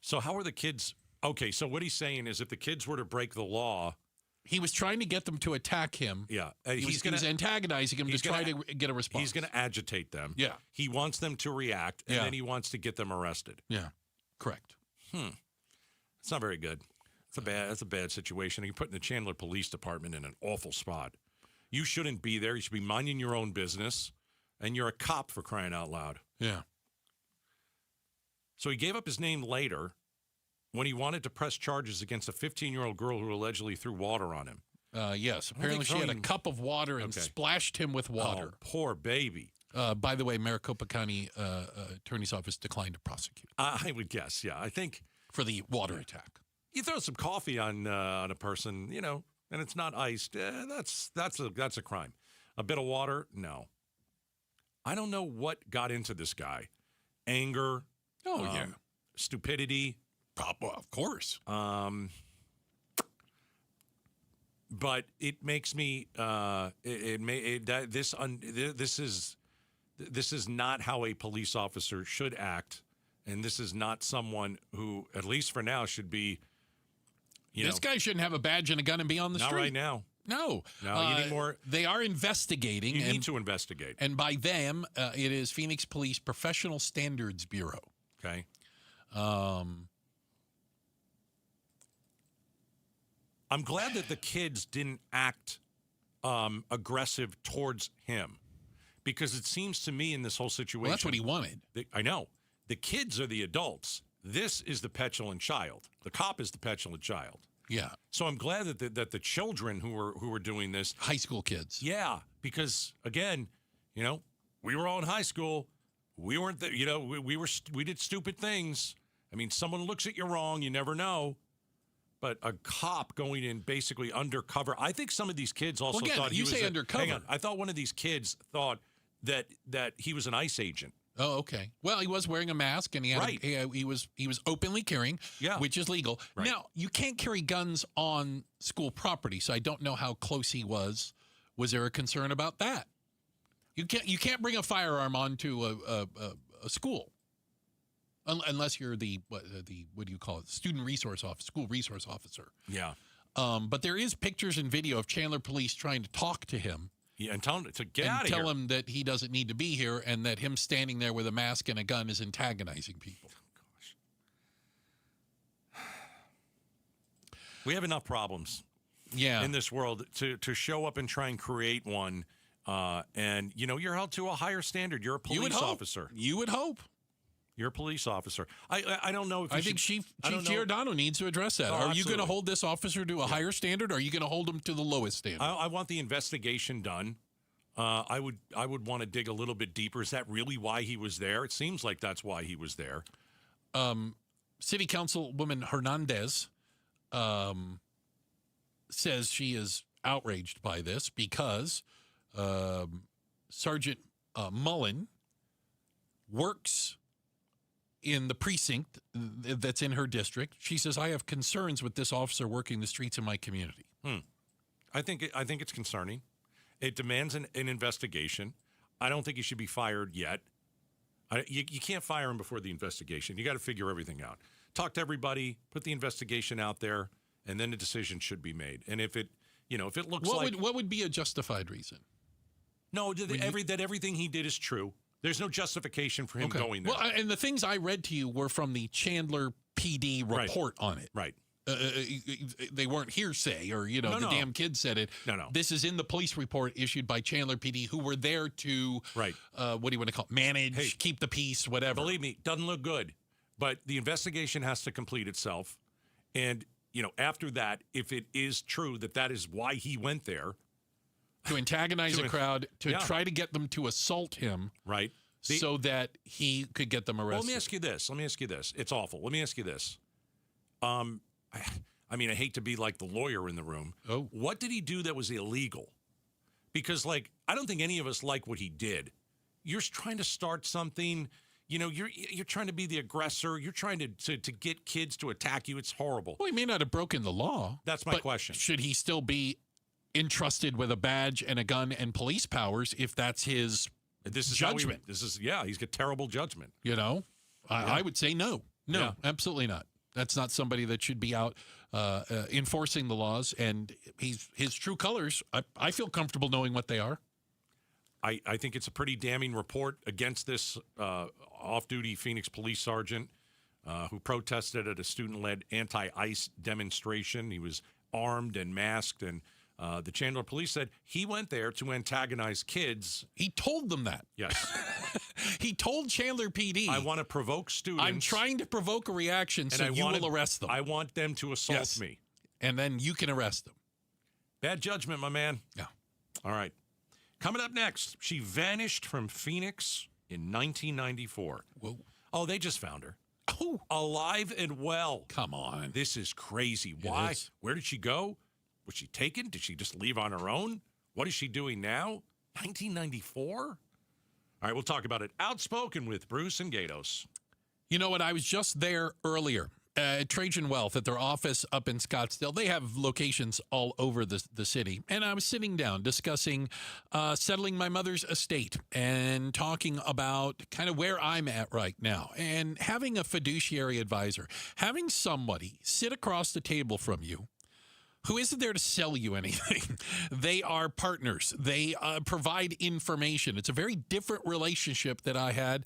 So how are the kids? Okay, so what he's saying is if the kids were to break the law. He was trying to get them to attack him. Yeah. He was antagonizing him to try to get a response. He's going to agitate them. Yeah. He wants them to react, and then he wants to get them arrested. Yeah, correct. It's not very good. That's a bad situation. You're putting the Chandler Police Department in an awful spot. You shouldn't be there. You should be minding your own business, and you're a cop for crying out loud. Yeah. So he gave up his name later when he wanted to press charges against a 15-year-old girl who allegedly threw water on him. Yes. Apparently she had a cup of water and splashed him with water. Oh, poor baby. By the way, Maricopa County Attorney's Office declined to prosecute. I would guess, yeah. I think for the water attack. You throw some coffee on a person, you know, and it's not iced. That's a crime. A bit of water, no. I don't know what got into this guy. Anger. Oh yeah. Stupidity. Of course. But it makes me. This is not how a police officer should act, and this is not someone who, at least for now, should be. This guy shouldn't have a badge and a gun and be on the street. Street. Not right now. No. No, you need more. They are investigating. You need to investigate. And by them, it is Phoenix Police Professional Standards Bureau. Okay. I'm glad that the kids didn't act aggressive towards him, because it seems to me in this whole situation. Well, that's what he wanted. I know. The kids are the adults. This is the petulant child. The cop is the petulant child. Yeah. So I'm glad that the children who were doing this, high school kids. Yeah, because again, you know, we were all in high school. We weren't, you know, we did stupid things. I mean, someone looks at you wrong, you never know. but a cop going in basically undercover. I think some of these kids also thought he was undercover. Hang on, I thought one of these kids thought that he was an ICE agent. Oh, okay. Well, he was wearing a mask, and he was openly carrying, which is legal. Right. Now, you can't carry guns on school property, so I don't know how close he was. Was there a concern about that? You can't bring a firearm onto a school. Unless you're the what do you call it? Student resource officer, school resource officer. Yeah. But there is pictures and video of Chandler police trying to talk to him. Yeah, and tell him to get out of here. Tell him that he doesn't need to be here, and that him standing there with a mask and a gun is antagonizing people. Gosh. We have enough problems. Yeah. In this world to show up and try and create one, and you're held to a higher standard. You're a police officer. You would hope. You're a police officer. I don't know if I think Chief Giordano needs to address that. Are you going to hold this officer to a higher standard, or are you going to hold him to the lowest standard? I want the investigation done. I would want to dig a little bit deeper. Is that really why he was there? It seems like that's why he was there. City Councilwoman Hernandez says she is outraged by this because Sergeant Mullen works in the precinct that's in her district. She says, I have concerns with this officer working the streets in my community. I think it's concerning. It demands an investigation. I don't think he should be fired yet. You can't fire him before the investigation. You got to figure everything out. Talk to everybody, put the investigation out there, and then a decision should be made. And if it looks what would be a justified reason? No, that everything he did is true. There's no justification for him going there. Well, and the things I read to you were from the Chandler PD report on it. Right. They weren't hearsay or, the damn kid said it. No. This is in the police report issued by Chandler PD, who were there to, what do you want to call it? Manage, keep the peace, whatever. Believe me, doesn't look good. But the investigation has to complete itself. And, after that, if it is true that is why he went there. To antagonize a crowd, to try to get them to assault him. Right. So that he could get them arrested. Well, let me ask you this. It's awful. Let me ask you this. I I hate to be like the lawyer in the room. Oh. What did he do that was illegal? Because, I don't think any of us like what he did. You're trying to start something. You're trying to be the aggressor. You're trying to get kids to attack you. It's horrible. Well, he may not have broken the law. That's my question. Should he still be entrusted with a badge and a gun and police powers if that's his judgment? He's got terrible judgment. I would say no. No, absolutely not. That's not somebody that should be out enforcing the laws. And his true colors, I feel comfortable knowing what they are. I think it's a pretty damning report against this off-duty Phoenix police sergeant who protested at a student-led anti-ICE demonstration. He was armed and masked, and the Chandler police said he went there to antagonize kids. He told them that. Yes. He told Chandler PD, I want to provoke students. I'm trying to provoke a reaction, so you will arrest them. I want them to assault me. And then you can arrest them. Bad judgment, my man. Yeah. All right. Coming up next, she vanished from Phoenix in 1994. Whoa. Oh, they just found her. Oh. Alive and well. Come on. This is crazy. Why? Where did she go? Was she taken? Did she just leave on her own? What is she doing now? 1994? All right, we'll talk about it. Outspoken with Bruce and Gatos. You know what? I was just there earlier at Trajan Wealth at their office up in Scottsdale. They have locations all over the city. And I was sitting down discussing settling my mother's estate and talking about kind of where I'm at right now and having a fiduciary advisor, having somebody sit across the table from you who isn't there to sell you anything. They are partners. They provide information. It's a very different relationship that I had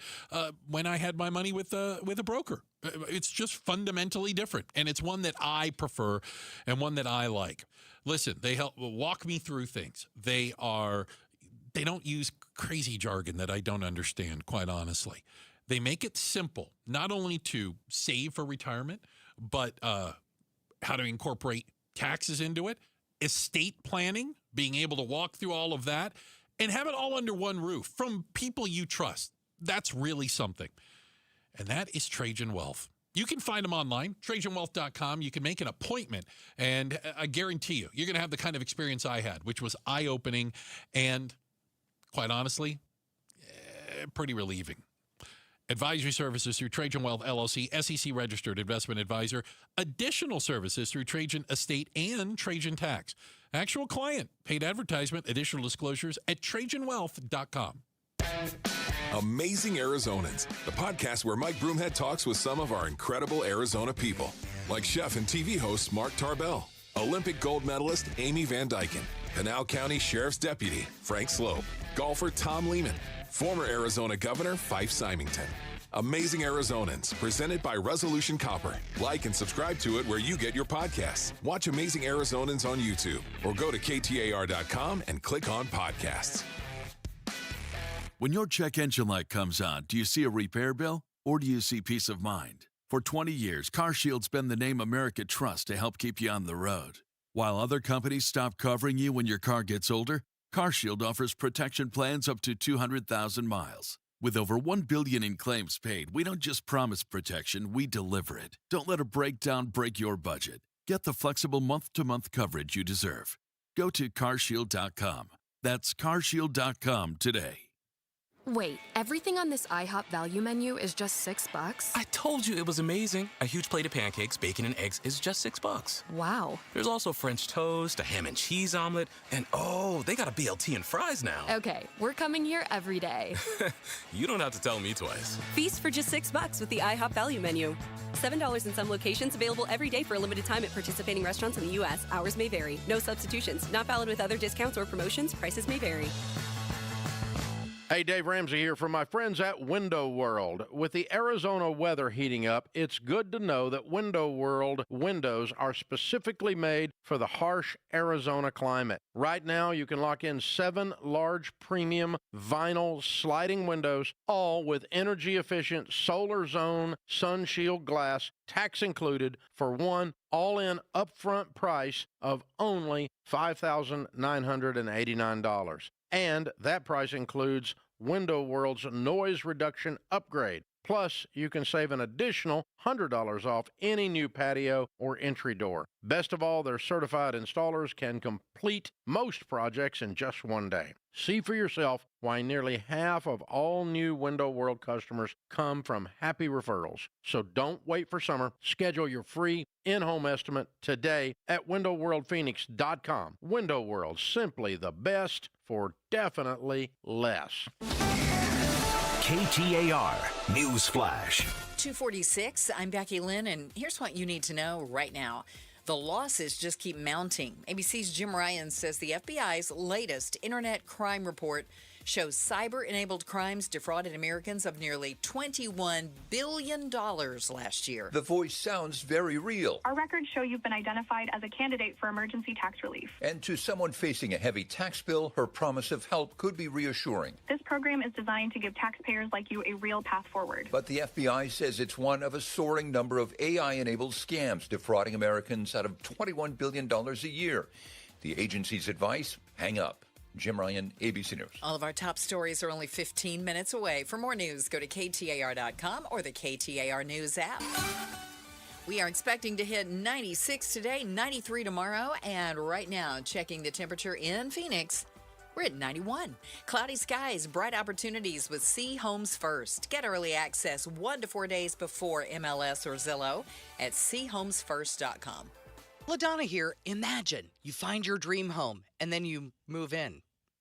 when I had my money with a broker. It's just fundamentally different, and it's one that I prefer and one that I like. Listen, they help walk me through things. They don't use crazy jargon that I don't understand, quite honestly. They make it simple, not only to save for retirement, but how to incorporate taxes into it, estate planning, being able to walk through all of that, and have it all under one roof from people you trust. That's really something. And that is Trajan Wealth. You can find them online, TrajanWealth.com. You can make an appointment, and I guarantee you're going to have the kind of experience I had, which was eye-opening and, quite honestly, pretty relieving. Advisory services through Trajan Wealth, LLC, SEC-registered investment advisor. Additional services through Trajan Estate and Trajan Tax. Actual client, paid advertisement, additional disclosures at TrajanWealth.com. Amazing Arizonans, the podcast where Mike Broomhead talks with some of our incredible Arizona people, like chef and TV host Mark Tarbell, Olympic gold medalist Amy Van Dyken, Pinal County Sheriff's Deputy Frank Slope, golfer Tom Lehman, former Arizona Governor Fife Symington. Amazing Arizonans, presented by Resolution Copper. Like and subscribe to it where you get your podcasts. Watch Amazing Arizonans on YouTube or go to KTAR.com and click on podcasts. When your check engine light comes on, do you see a repair bill or do you see peace of mind? For 20 years, CarShield's been the name America trusts to help keep you on the road. While other companies stop covering you when your car gets older, CarShield offers protection plans up to 200,000 miles. With over $1 billion in claims paid, we don't just promise protection, we deliver it. Don't let a breakdown break your budget. Get the flexible month-to-month coverage you deserve. Go to CarShield.com. That's CarShield.com today. Wait, everything on this IHOP value menu is just $6? I told you it was amazing. A huge plate of pancakes, bacon, and eggs is just $6. Wow. There's also French toast, a ham and cheese omelet, and oh, they got a BLT and fries now. Okay, we're coming here every day. You don't have to tell me twice. Feast for just $6 with the IHOP value menu. $7 in some locations, available every day for a limited time at participating restaurants in the U.S. Hours may vary. No substitutions. Not valid with other discounts or promotions. Prices may vary. Hey, Dave Ramsey here from my friends at Window World. With the Arizona weather heating up, it's good to know that Window World windows are specifically made for the harsh Arizona climate. Right now, you can lock in 7 large premium vinyl sliding windows, all with energy-efficient solar zone sun shield glass, tax included, for one all-in upfront price of only $5,989. And that price includes Window World's noise reduction upgrade. Plus, you can save an additional $100 off any new patio or entry door. Best of all, their certified installers can complete most projects in just one day. See for yourself why nearly half of all new Window World customers come from happy referrals. So don't wait for summer. Schedule your free in-home estimate today at windowworldphoenix.com. Window World, simply the best for definitely less. KTAR News Flash. 2:46. I'm Becky Lynn, and here's what you need to know right now. The losses just keep mounting. ABC's Jim Ryan says the FBI's latest internet crime report shows cyber-enabled crimes defrauded Americans of nearly $21 billion last year. The voice sounds very real. Our records show you've been identified as a candidate for emergency tax relief. And to someone facing a heavy tax bill, her promise of help could be reassuring. This program is designed to give taxpayers like you a real path forward. But the FBI says it's one of a soaring number of AI-enabled scams defrauding Americans out of $21 billion a year. The agency's advice, hang up. Jim Ryan, ABC News. All of our top stories are only 15 minutes away. For more news, go to KTAR.com or the KTAR News app. We are expecting to hit 96 today, 93 tomorrow, and right now, checking the temperature in Phoenix, we're at 91. Cloudy skies, bright opportunities with C Homes First. Get early access 1 to 4 days before MLS or Zillow at chomesfirst.com. LaDonna here. Imagine you find your dream home and then you move in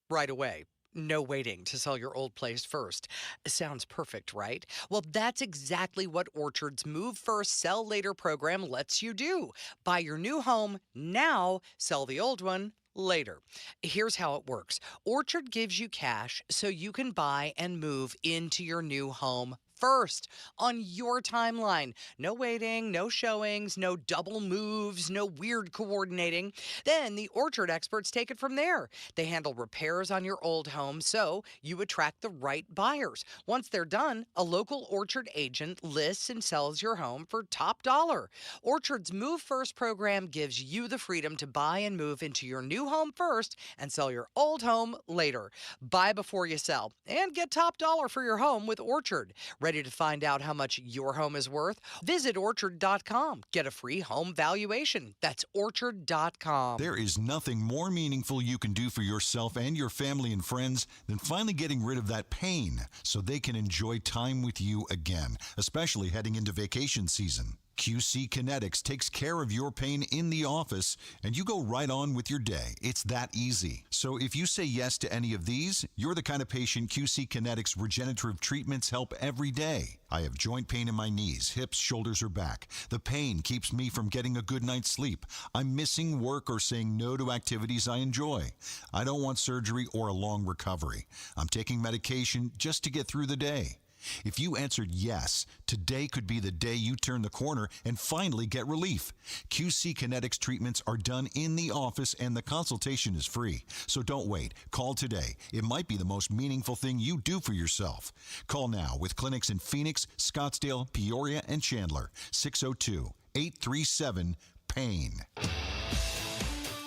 right away. No waiting to sell your old place first. Sounds perfect, right? Well, that's exactly what Orchard's Move First, Sell Later program lets you do. Buy your new home now, sell the old one later. Here's how it works. Orchard gives you cash so you can buy and move into your new home first on your timeline. No waiting, no showings, no double moves, no weird coordinating. Then the Orchard experts take it from there. They handle repairs on your old home so you attract the right buyers. Once they're done, a local Orchard agent lists and sells your home for top dollar. Orchard's Move First program gives you the freedom to buy and move into your new home first and sell your old home later. Buy before you sell and get top dollar for your home with Orchard. Ready to find out how much your home is worth? Visit Orchard.com. Get a free home valuation. That's Orchard.com. There is nothing more meaningful you can do for yourself and your family and friends than finally getting rid of that pain so they can enjoy time with you again, especially heading into vacation season. QC Kinetics takes care of your pain in the office, and you go right on with your day. It's that easy. So if you say yes to any of these, you're the kind of patient QC Kinetics regenerative treatments help every day. I have joint pain in my knees, hips, shoulders, or back. The pain keeps me from getting a good night's sleep. I'm missing work or saying no to activities I enjoy. I don't want surgery or a long recovery. I'm taking medication just to get through the day. If you answered yes, today could be the day you turn the corner and finally get relief. QC Kinetics treatments are done in the office and the consultation is free. So don't wait. Call today. It might be the most meaningful thing you do for yourself. Call now with clinics in Phoenix, Scottsdale, Peoria, and Chandler. 602-837-PAIN.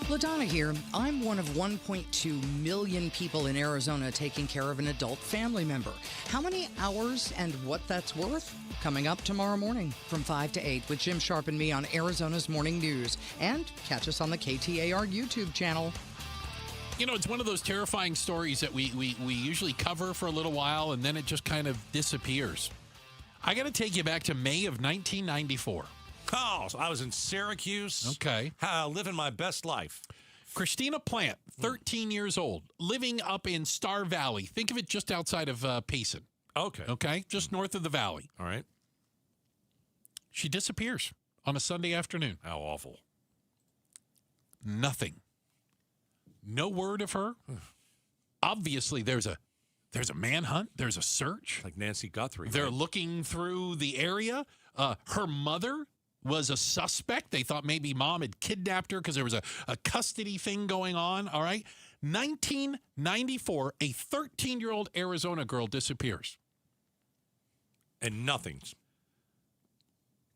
LaDonna here. I'm one of 1.2 million people in Arizona taking care of an adult family member. How many hours and what that's worth? Coming up tomorrow morning from 5 to 8 with Jim Sharp and me on Arizona's Morning News. And catch us on the KTAR YouTube channel. You know, it's one of those terrifying stories that we usually cover for a little while and then it just kind of disappears. I got to take you back to May of 1994. Oh, so I was in Syracuse. Okay. Living my best life. Christina Plant, 13 years old, living up in Star Valley. Think of it just outside of Payson. Okay. Okay, just north of the valley. All right. She disappears on a Sunday afternoon. How awful. Nothing. No word of her. Obviously, there's a manhunt. There's a search. Like Nancy Guthrie. They're looking through the area. Her mother was a suspect. They thought maybe mom had kidnapped her because there was a custody thing going on. All right. 1994, a 13-year-old Arizona girl disappears. And nothing's.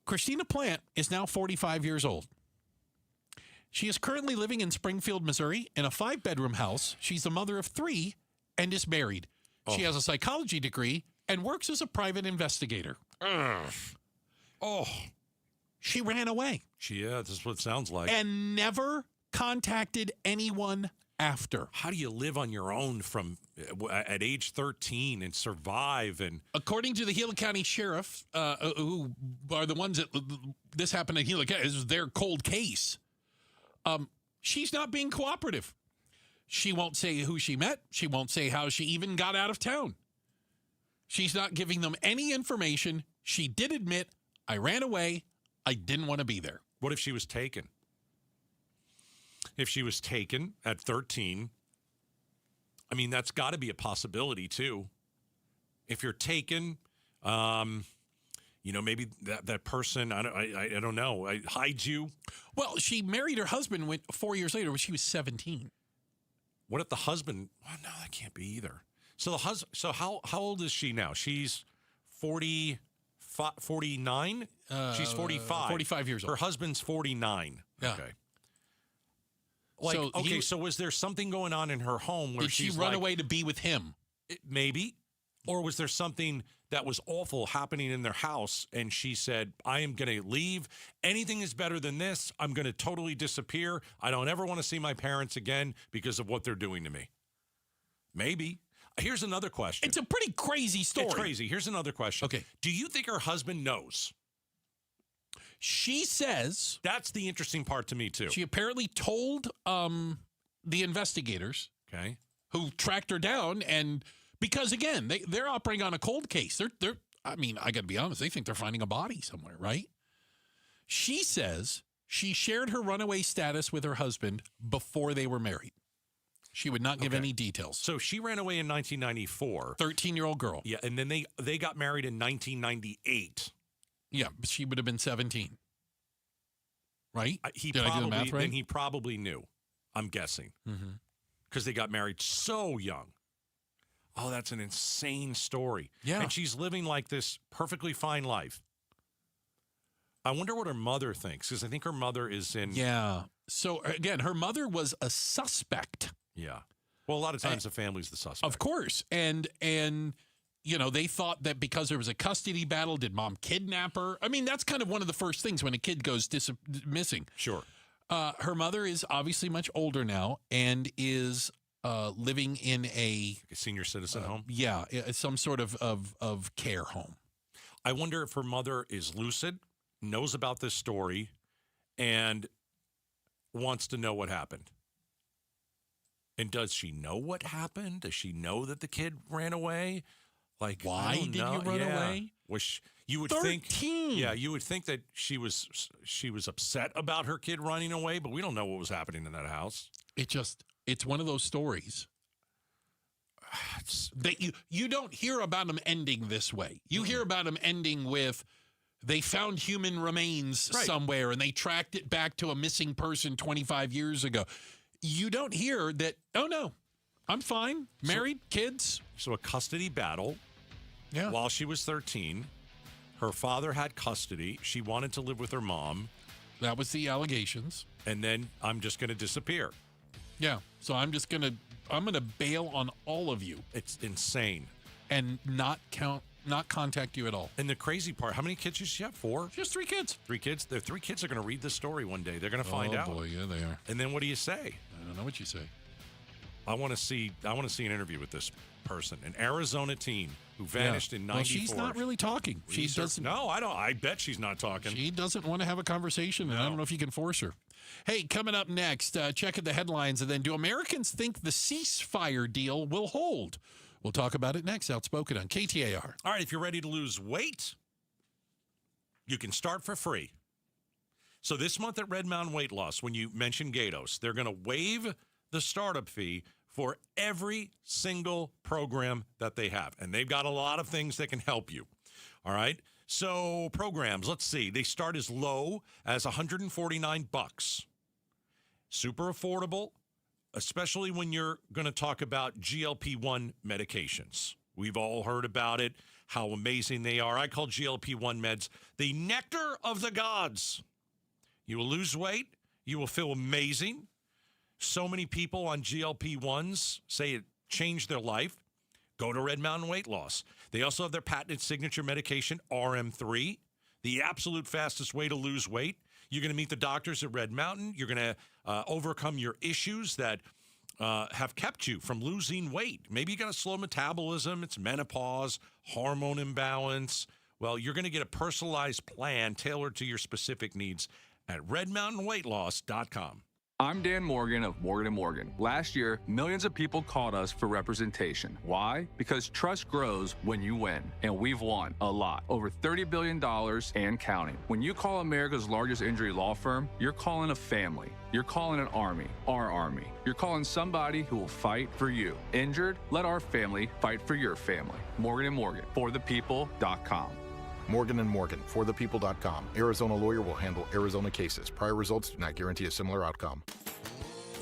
Christina Plant is now 45 years old. She is currently living in Springfield, Missouri, in a 5-bedroom house. She's the mother of 3 and is married. Oh. She has a psychology degree and works as a private investigator. Oh. She ran away. Yeah, this is what it sounds like. And never contacted anyone after. How do you live on your own from at age 13 and survive? And according to the Gila County Sheriff, who are the ones that this happened in Gila County, this is their cold case. She's not being cooperative. She won't say who she met. She won't say how she even got out of town. She's not giving them any information. She did admit, I ran away. I didn't want to be there. What if she was taken? If she was taken at 13, I mean, that's got to be a possibility, too. If you're taken, maybe that person, I don't know, hides you. Well, she married her husband 4 years later when she was 17. What if the husband, no, that can't be either. So how old is she now? She's 49? She's 45. 45 years old. Her husband's 49. Yeah. Okay. So was there something going on in her home where did she run away to be with him? Maybe. Or was there something that was awful happening in their house and she said, I am going to leave. Anything is better than this. I'm going to totally disappear. I don't ever want to see my parents again because of what they're doing to me. Maybe. Here's another question. It's a pretty crazy story. It's crazy. Here's another question. Okay. Do you think her husband knows? She says. That's the interesting part to me, too. She apparently told the investigators who tracked her down. And because, again, they're operating on a cold case. They're I got to be honest, they think they're finding a body somewhere, right? She says she shared her runaway status with her husband before they were married. She would not give any details. So she ran away in 1994. 13-year-old girl. Yeah, and then they got married in 1998. Yeah, but she would have been 17. Right? Did I do the math right? Then he probably knew, I'm guessing. Because they got married so young. Oh, that's an insane story. Yeah. And she's living like this perfectly fine life. I wonder what her mother thinks, because I think her mother is in... Yeah. So, again, her mother was a suspect. Yeah. Well, a lot of times the family's the suspect. Of course. And they thought that because there was a custody battle, did mom kidnap her? I mean, that's kind of one of the first things when a kid goes missing. Sure. Her mother is obviously much older now and is living in a senior citizen home. Yeah, some sort of care home. I wonder if her mother is lucid, knows about this story, and wants to know what happened. And does she know what happened? Does she know that the kid ran away? Like, why did you run away? You would 13. think, yeah, you would think that she was upset about her kid running away, but we don't know what was happening in that house. It's one of those stories that you don't hear about them ending this way. You hear about them ending with they found human remains somewhere and they tracked it back to a missing person 25 years ago. You don't hear that, oh, no, I'm fine, married, kids. So a custody battle while she was 13. Her father had custody. She wanted to live with her mom. That was the allegations. And then I'm just going to disappear. Yeah, so I'm going to bail on all of you. It's insane. And not contact you at all. And the crazy part, how many kids does she have? 4? Just 3 kids. 3 kids? The 3 kids are going to read this story one day. They're going to find out. Oh, boy, yeah, they are. And then what do you say? I don't know what you say. I want to see an interview with this person, an Arizona teen who vanished in 94. Well, she's not really talking. She doesn't. No, I don't. I bet she's not talking. She doesn't want to have a conversation, and I don't know if you can force her. Hey, coming up next, checking the headlines, and then do Americans think the ceasefire deal will hold? We'll talk about it next. Outspoken on KTAR. All right, if you're ready to lose weight, you can start for free. So this month at Red Mountain Weight Loss, when you mention Gatos, they're going to waive the startup fee for every single program that they have. And they've got a lot of things that can help you. All right? So programs, let's see. They start as low as $149. Super affordable, especially when you're going to talk about GLP-1 medications. We've all heard about it, how amazing they are. I call GLP-1 meds the nectar of the gods. You will lose weight. You will feel amazing. So many people on GLP-1s say it changed their life. Go to Red Mountain Weight Loss. They also have their patented signature medication, RM3, the absolute fastest way to lose weight. You're going to meet the doctors at Red Mountain. You're going to overcome your issues that have kept you from losing weight. Maybe you got a slow metabolism. It's menopause, hormone imbalance. Well, you're going to get a personalized plan tailored to your specific needs at redmountainweightloss.com. I'm Dan Morgan of Morgan & Morgan. Last year, millions of people called us for representation. Why? Because trust grows when you win, and we've won a lot. Over $30 billion and counting. When you call America's largest injury law firm, you're calling a family. You're calling an army, our army. You're calling somebody who will fight for you. Injured? Let our family fight for your family. Morgan & Morgan, forthepeople.com. Morgan & Morgan, forthepeople.com. Arizona lawyer will handle Arizona cases. Prior results do not guarantee a similar outcome.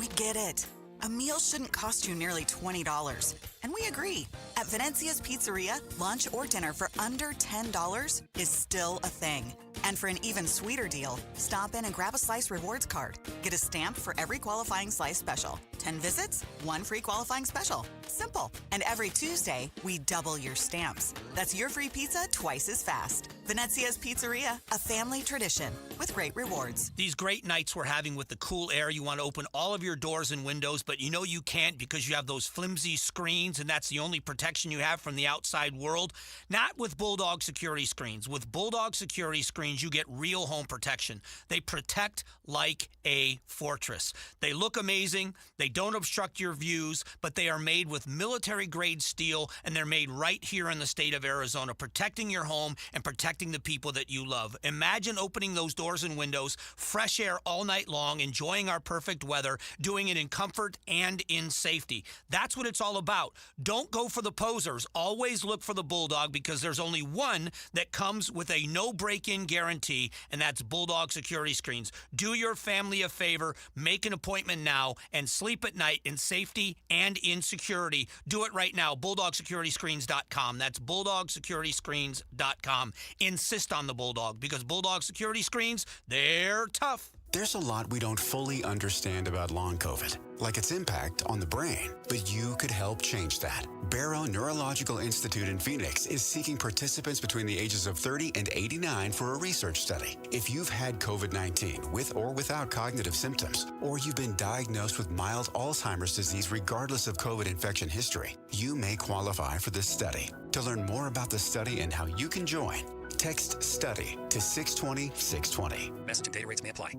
We get it. A meal shouldn't cost you nearly $20. And we agree. At Venezia's Pizzeria, lunch or dinner for under $10 is still a thing. And for an even sweeter deal, stop in and grab a Slice Rewards card. Get a stamp for every qualifying Slice special. 10 visits, 1 free qualifying special. Simple. And every Tuesday, we double your stamps. That's your free pizza twice as fast. Venezia's Pizzeria, a family tradition with great rewards. These great nights we're having with the cool air, you want to open all of your doors and windows, but you know you can't because you have those flimsy screens, and that's the only protection you have from the outside world. Not with Bulldog security screens. With Bulldog security screens, you get real home protection. They protect like a fortress. They look amazing. They don't obstruct your views, but they are made with military-grade steel, and they're made right here in the state of Arizona, protecting your home and protecting the people that you love. Imagine opening those doors and windows, fresh air all night long, enjoying our perfect weather, doing it in comfort and in safety. That's what it's all about. Don't go for the posers. Always look for the Bulldog, because there's only one that comes with a no break-in guarantee, and that's Bulldog security screens. Do your family a favor, make an appointment now, and sleep at night in safety and in security. Do it right now. BulldogSecurityScreens.com. That's BulldogSecurityScreens.com. Insist on the Bulldog, because Bulldog security screens, they're tough. There's a lot we don't fully understand about long COVID, like its impact on the brain. But you could help change that. Barrow Neurological Institute in Phoenix is seeking participants between the ages of 30 and 89 for a research study. If you've had COVID-19 with or without cognitive symptoms, or you've been diagnosed with mild Alzheimer's disease regardless of COVID infection history, you may qualify for this study. To learn more about the study and how you can join, text STUDY to 620-620. Message and data rates may apply.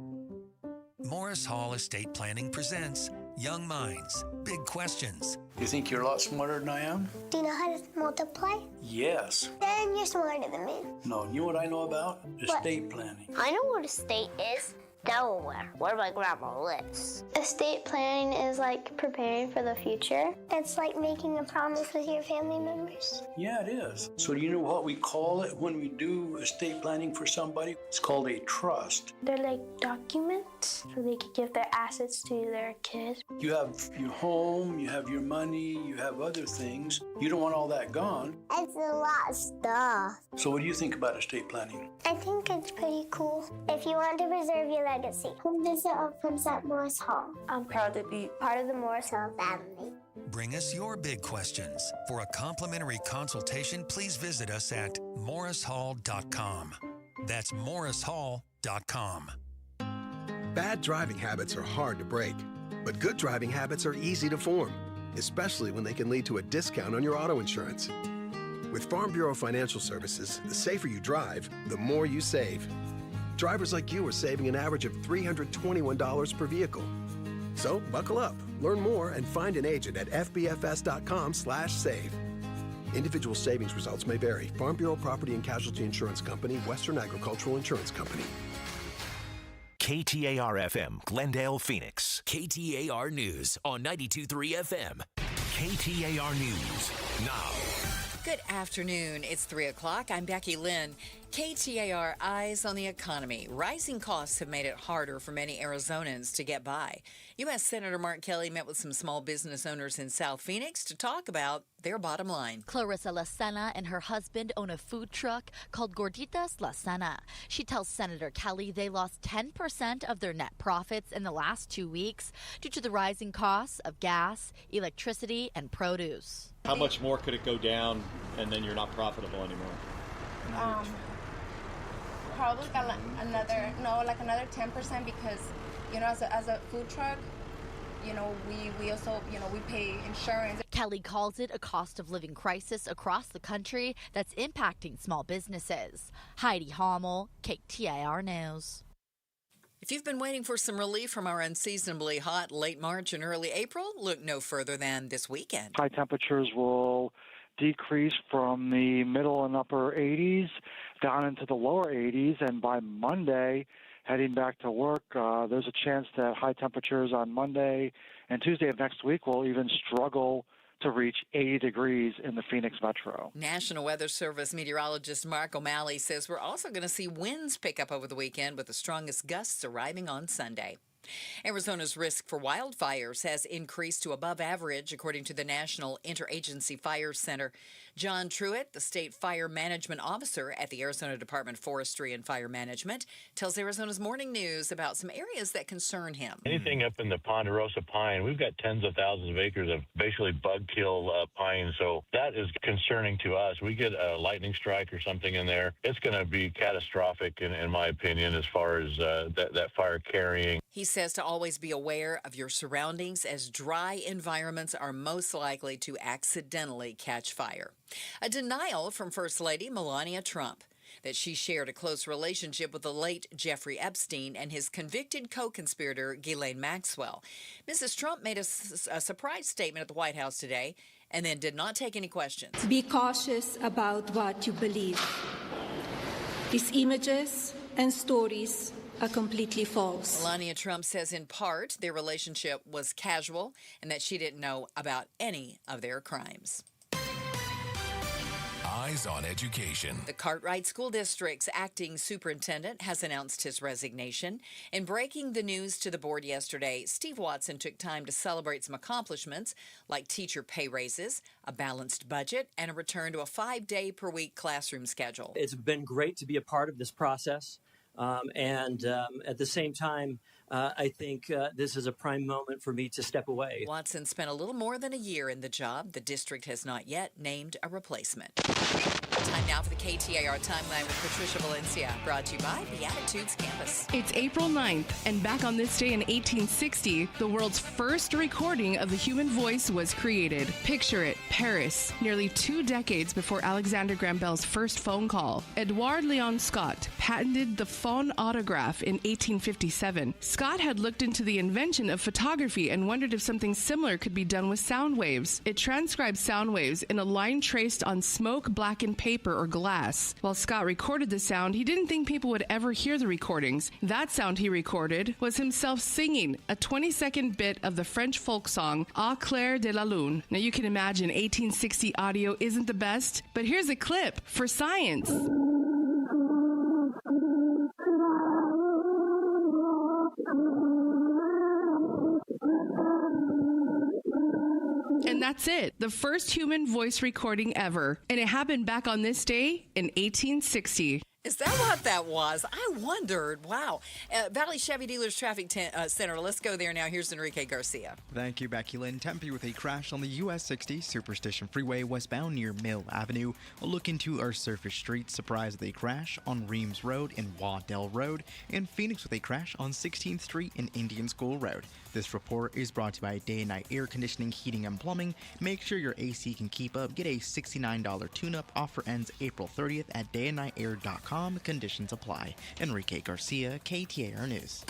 Morris Hall Estate Planning presents Young Minds, Big Questions. You think you're a lot smarter than I am? Do you know how to multiply? Yes. Then you're smarter than me. No, you know what I know about? Estate planning. I know what a state is. Delaware, where my grandma lives. Estate planning is like preparing for the future. It's like making a promise with your family members. Yeah, it is. So do you know what we call it when we do estate planning for somebody? It's called a trust. They're like documents, so they can give their assets to their kids. You have your home, you have your money, you have other things. You don't want all that gone. It's a lot of stuff. So what do you think about estate planning? I think it's pretty cool. If you want to preserve your legacy, come visit our friends at Morris Hall. I'm proud to be part of the Morris Hall family. Bring us your big questions. For a complimentary consultation, please visit us at morrishall.com. That's morrishall.com. Bad driving habits are hard to break, but good driving habits are easy to form, especially when they can lead to a discount on your auto insurance. With Farm Bureau Financial Services, the safer you drive, the more you save. Drivers like you are saving an average of $321 per vehicle. So buckle up, learn more, and find an agent at fbfs.com/save. Individual savings results may vary. Farm Bureau Property and Casualty Insurance Company, Western Agricultural Insurance Company. KTAR-FM, Glendale, Phoenix. KTAR News on 92.3 FM. KTAR News now. Good afternoon. It's 3 o'clock. I'm Becky Lynn. KTAR Eyes on the Economy. Rising costs have made it harder for many Arizonans to get by. U.S. Senator Mark Kelly met with some small business owners in South Phoenix to talk about their bottom line. Clarissa Lasana and her husband own a food truck called Gorditas Lasana. She tells Senator Kelly they lost 10% of their net profits in the last 2 weeks due to the rising costs of gas, electricity, and produce. How much more could it go down and then you're not profitable anymore? Probably another 10% because, as a food truck, we also, we pay insurance. Kelly calls it a cost of living crisis across the country that's impacting small businesses. Heidi Hommel, KTAR News. If you've been waiting for some relief from our unseasonably hot late March and early April, look no further than this weekend. High temperatures will decrease from the middle and upper 80s down into the lower 80s, and by Monday, heading back to work, there's a chance that high temperatures on Monday and Tuesday of next week will even struggle to reach 80 degrees in the Phoenix metro. National Weather Service meteorologist Mark O'Malley says we're also going to see winds pick up over the weekend, with the strongest gusts arriving on Sunday. Arizona's risk for wildfires has increased to above average, according to the National Interagency Fire Center. John Truitt, the state fire management officer at the Arizona Department of Forestry and Fire Management, tells Arizona's Morning News about some areas that concern him. Anything up in the ponderosa pine, we've got tens of thousands of acres of basically bug kill pine, so that is concerning to us. We get a lightning strike or something in there, it's going to be catastrophic, in my opinion, as far as that fire carrying. He says to always be aware of your surroundings, as dry environments are most likely to accidentally catch fire. A denial from First Lady Melania Trump that she shared a close relationship with the late Jeffrey Epstein and his convicted co-conspirator Ghislaine Maxwell. Mrs. Trump made a surprise statement at the White House today and then did not take any questions. Be cautious about what you believe. These images and stories are completely false. Melania Trump says in part their relationship was casual and that she didn't know about any of their crimes. Eyes on Education. The Cartwright School District's acting superintendent has announced his resignation. In breaking the news to the board yesterday, Steve Watson took time to celebrate some accomplishments like teacher pay raises, a balanced budget, and a return to a 5-day-per-week classroom schedule. It's been great to be a part of this process. And at the same time, I think this is a prime moment for me to step away. Watson spent a little more than a year in the job. The district has not yet named a replacement. Time now for the KTAR Timeline with Patricia Valencia, brought to you by the Attitudes Campus. It's April 9th, and back on this day in 1860, the world's first recording of the human voice was created. Picture it, Paris, nearly 2 decades before Alexander Graham Bell's first phone call. Edouard Leon Scott patented the phonautograph in 1857. Scott had looked into the invention of photography and wondered if something similar could be done with sound waves. It transcribed sound waves in a line traced on smoke-blackened paper or glass. While Scott recorded the sound, he didn't think people would ever hear the recordings. That sound he recorded was himself singing a 20-second bit of the French folk song, Au clair de la lune. Now you can imagine 1860 audio isn't the best, but here's a clip for science. And that's it. The first human voice recording ever. And it happened back on this day in 1860. Is that what that was? I wondered. Wow. Valley Chevy Dealers Traffic Center. Let's go there now. Here's Enrique Garcia. Thank you, Becky Lynn. Tempe with a crash on the US 60 Superstition Freeway westbound near Mill Avenue. A look into our surface streets. Surprise with a crash on Reams Road and Waddell Road. And Phoenix with a crash on 16th Street and Indian School Road. This report is brought to you by Day and Night Air Conditioning, Heating, and Plumbing. Make sure your AC can keep up. Get a $69 tune-up. Offer ends April 30th at dayandnightair.com. Conditions apply. Enrique Garcia, KTAR News.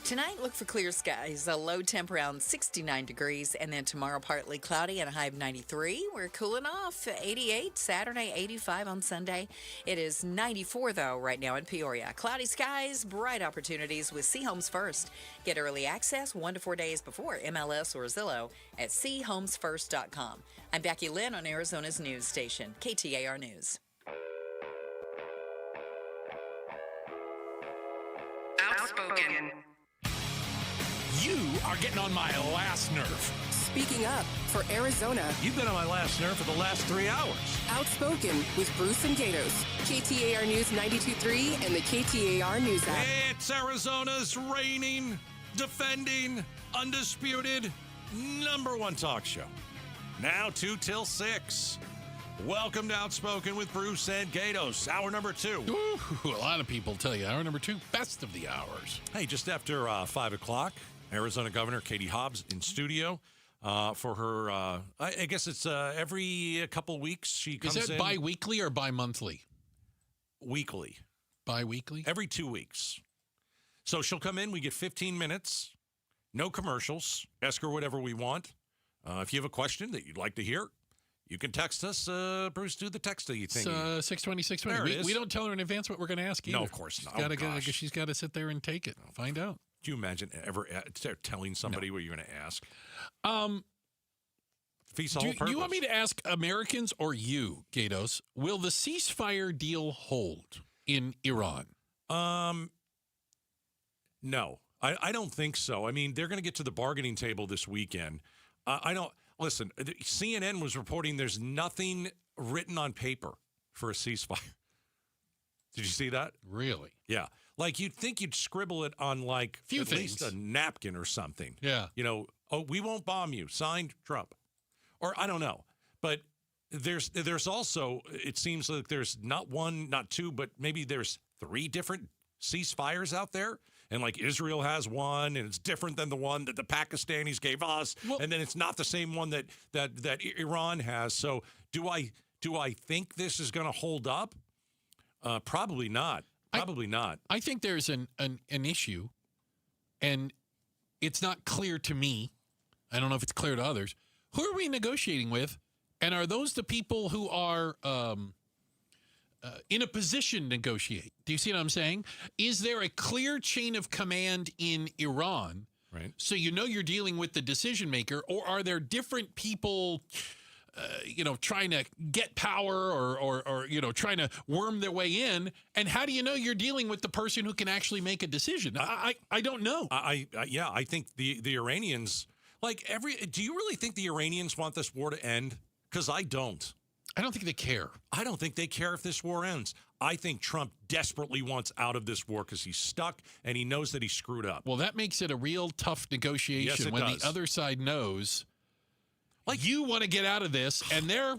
Tonight, look for clear skies. A low temp around 69 degrees, and then tomorrow partly cloudy and a high of 93. We're cooling off. 88 Saturday, 85 on Sunday. It is 94 though right now in Peoria. Cloudy skies, bright opportunities with Homes First. Get early access 1 to 4 days before MLS or Zillow at chomesfirst.com. I'm Becky Lynn on Arizona's news station, KTAR News. Outspoken. You are getting on my last nerve. Speaking up for Arizona. You've been on my last nerve for the last 3 hours. Outspoken with Bruce and Gatos. KTAR News 92.3 and the KTAR News app. It's Arizona's reigning, defending, undisputed, #1 talk show. Now 2 till 6. Welcome to Outspoken with Bruce and Gatos, hour number 2. Ooh, a lot of people tell you hour number 2, best of the hours. Hey, just after 5 o'clock, Arizona Governor Katie Hobbs in studio for her, I guess it's every couple weeks she comes in. Is that bi-weekly or bi-monthly? Weekly. Bi-weekly? Every 2 weeks. So she'll come in, we get 15 minutes, no commercials, ask her whatever we want. If you have a question that you'd like to hear, you can text us, Bruce, do the texting thing. 620. We don't tell her in advance what we're going to ask either. No, of course not. She's got to sit there and take it. Find out. Do you imagine ever telling somebody what you're going to ask? Do you want me to ask Americans or you, Gatos, will the ceasefire deal hold in Iran? No, I don't think so. I mean, they're going to get to the bargaining table this weekend. Listen, CNN was reporting there's nothing written on paper for a ceasefire. Did you see that? Really? Yeah. Like, you'd think you'd scribble it on, like, at least a napkin or something. Yeah. You know, oh, we won't bomb you. Signed, Trump. Or, I don't know. But there's also, it seems like there's not 1, not 2, but maybe there's 3 different ceasefires out there. And like Israel has one, and it's different than the one that the Pakistanis gave us, and then it's not the same one that Iran has. So do I think this is going to hold up? Probably not. Probably not. I think there's an issue, and it's not clear to me. I don't know if it's clear to others. Who are we negotiating with, and are those the people who are in a position to negotiate? Do you see what I'm saying? Is there a clear chain of command in Iran? Right. So you know you're dealing with the decision maker, or are there different people, trying to get power or trying to worm their way in? And how do you know you're dealing with the person who can actually make a decision? I don't know. I think the Iranians, do you really think the Iranians want this war to end? Because I don't. I don't think they care. I don't think they care if this war ends. I think Trump desperately wants out of this war because he's stuck and he knows that he screwed up. Well, that makes it a real tough negotiation Yes, it when does. the other side knows, like, you want to get out of this, and they're,